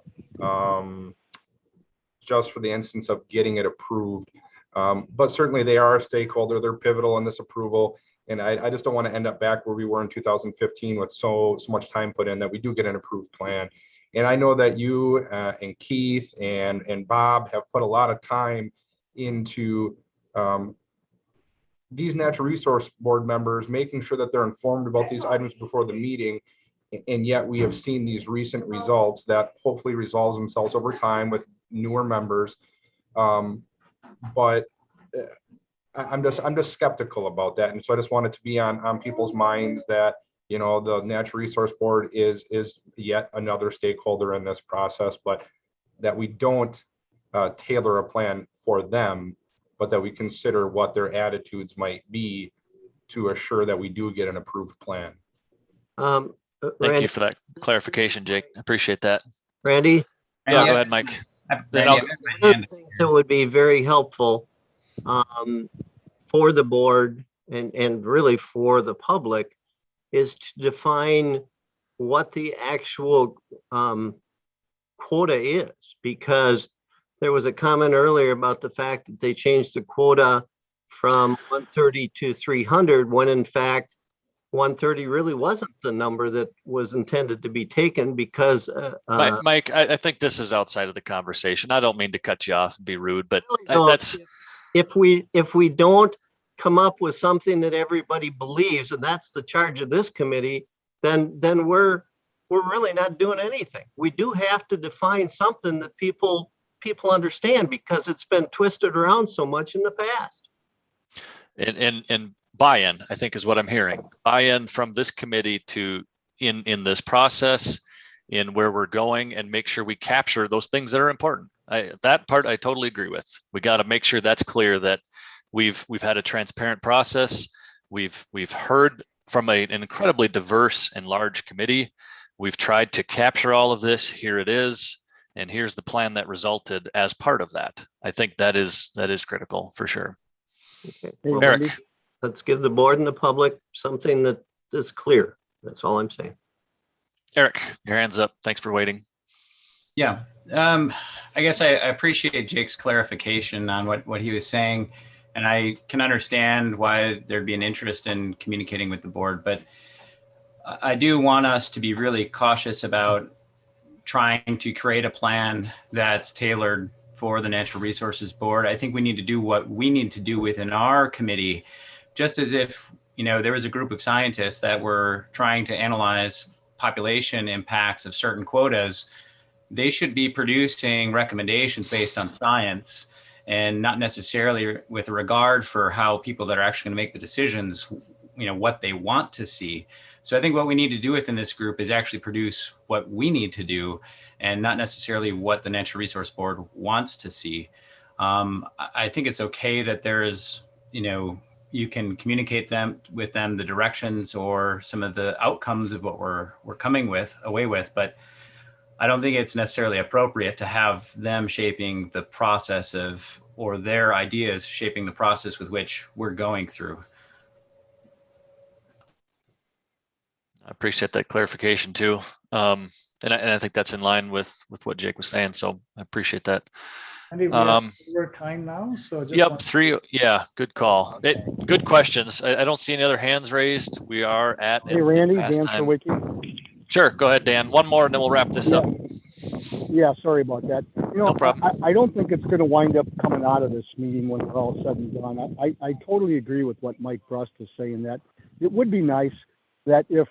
Speaker 19: instance of getting it approved. But certainly they are a stakeholder, they're pivotal in this approval. And I just don't want to end up back where we were in 2015 with so much time put in that we do get an approved plan. And I know that you and Keith and Bob have put a lot of time into these Natural Resource Board members, making sure that they're informed about these items before the meeting. And yet we have seen these recent results that hopefully resolves themselves over time with newer members. But I'm just skeptical about that. And so I just want it to be on people's minds that, you know, the Natural Resource Board is yet another stakeholder in this process, but that we don't tailor a plan for them, but that we consider what their attitudes might be to assure that we do get an approved plan.
Speaker 2: Thank you for that clarification, Jake. I appreciate that.
Speaker 17: Randy?
Speaker 2: Yeah, go ahead, Mike.
Speaker 17: One of the things that would be very helpful for the board and really for the public is to define what the actual quota is, because there was a comment earlier about the fact that they changed the quota from 130 to 300 when in fact 130 really wasn't the number that was intended to be taken because
Speaker 2: Mike, I think this is outside of the conversation. I don't mean to cut you off and be rude, but
Speaker 17: that's if we don't come up with something that everybody believes, and that's the charge of this committee, then we're really not doing anything. We do have to define something that people understand, because it's been twisted around so much in the past.
Speaker 2: And buy-in, I think, is what I'm hearing. Buy-in from this committee to in this process, in where we're going, and make sure we capture those things that are important. That part I totally agree with. We got to make sure that's clear, that we've had a transparent process. We've heard from an incredibly diverse and large committee. We've tried to capture all of this. Here it is, and here's the plan that resulted as part of that. I think that is critical for sure.
Speaker 17: Okay. Well,
Speaker 2: Eric,
Speaker 17: let's give the board and the public something that is clear. That's all I'm saying.
Speaker 2: Eric, your hand's up. Thanks for waiting.
Speaker 12: Yeah, I guess I appreciate Jake's clarification on what he was saying, and I can understand why there'd be an interest in communicating with the board, but I do want us to be really cautious about trying to create a plan that's tailored for the Natural Resources Board. I think we need to do what we need to do within our committee, just as if, you know, there was a group of scientists that were trying to analyze population impacts of certain quotas. They should be producing recommendations based on science and not necessarily with a regard for how people that are actually going to make the decisions, you know, what they want to see. So I think what we need to do within this group is actually produce what we need to do and not necessarily what the Natural Resource Board wants to see. I think it's okay that there is, you know, you can communicate with them the directions or some of the outcomes of what we're coming away with, but I don't think it's necessarily appropriate to have them shaping the process or their ideas shaping the process with which we're going through.
Speaker 2: I appreciate that clarification too. And I think that's in line with what Jake was saying. So I appreciate that.
Speaker 7: Andy, we're time now, so just
Speaker 2: yep, yeah, good call. Good questions. I don't see any other hands raised. We are at
Speaker 6: Hey Randy, Dan
Speaker 2: time.
Speaker 6: Sawicki.
Speaker 2: Sure, go ahead, Dan. One more and then we'll wrap this up.
Speaker 6: Yeah, sorry about that. You know,
Speaker 2: No problem.
Speaker 6: I don't think it's going to wind up coming out of this meeting when we're all said and done. I totally agree with what Mike Brust is saying, that it would be nice that if,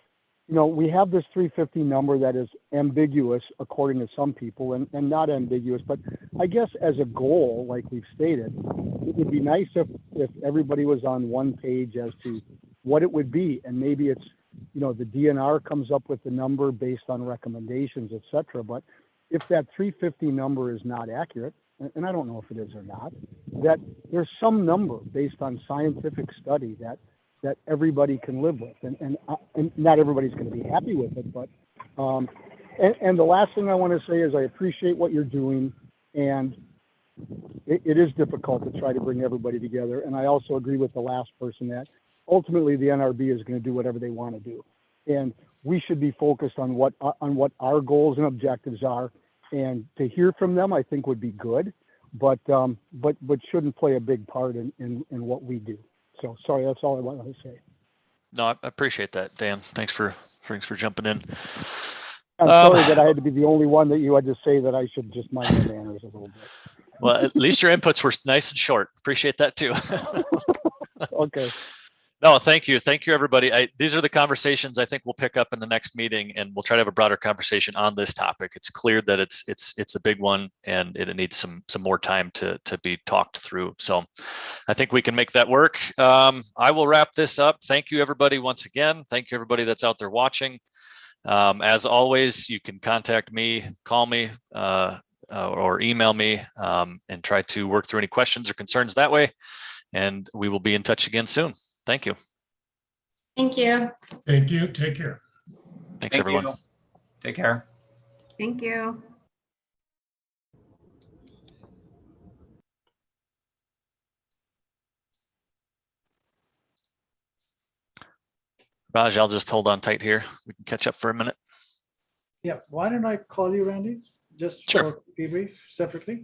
Speaker 6: you know, we have this 350 number that is ambiguous according to some people and not ambiguous, but I guess as a goal, like we've stated, it would be nice if everybody was on one page as to what it would be. And maybe it's, you know, the DNR comes up with the number based on recommendations, et cetera. But if that 350 number is not accurate, and I don't know if it is or not, that there's some number based on scientific study that everybody can live with, and not everybody's going to be happy with it, but and the last thing I want to say is I appreciate what you're doing, and it is difficult to try to bring everybody together. And I also agree with the last person that ultimately the NRB is going to do whatever they want to do. And we should be focused on what our goals and objectives are. And to hear from them, I think would be good, but shouldn't play a big part in what we do. So sorry, that's all I wanted to say.
Speaker 2: No, I appreciate that, Dan. Thanks for jumping in.
Speaker 6: I'm sorry that I had to be the only one that you had to say that I should just mind my manners a little bit.
Speaker 2: Well, at least your inputs were nice and short. Appreciate that too.
Speaker 6: Okay.
Speaker 2: No, thank you. Thank you, everybody. These are the conversations I think we'll pick up in the next meeting, and we'll try to have a broader conversation on this topic. It's clear that it's a big one, and it needs some more time to be talked through. So I think we can make that work. I will wrap this up. Thank you, everybody, once again. Thank you, everybody that's out there watching. As always, you can contact me, call me, or email me, and try to work through any questions or concerns that way. And we will be in touch again soon. Thank you.
Speaker 14: Thank you.
Speaker 10: Thank you. Take care.
Speaker 2: Thanks, everyone.
Speaker 12: Take care.
Speaker 4: Thank you.
Speaker 2: Raj, I'll just hold on tight here. We can catch up for a minute.
Speaker 7: Yeah, why don't I call you, Randy? Just
Speaker 2: Sure.
Speaker 7: for debrief separately?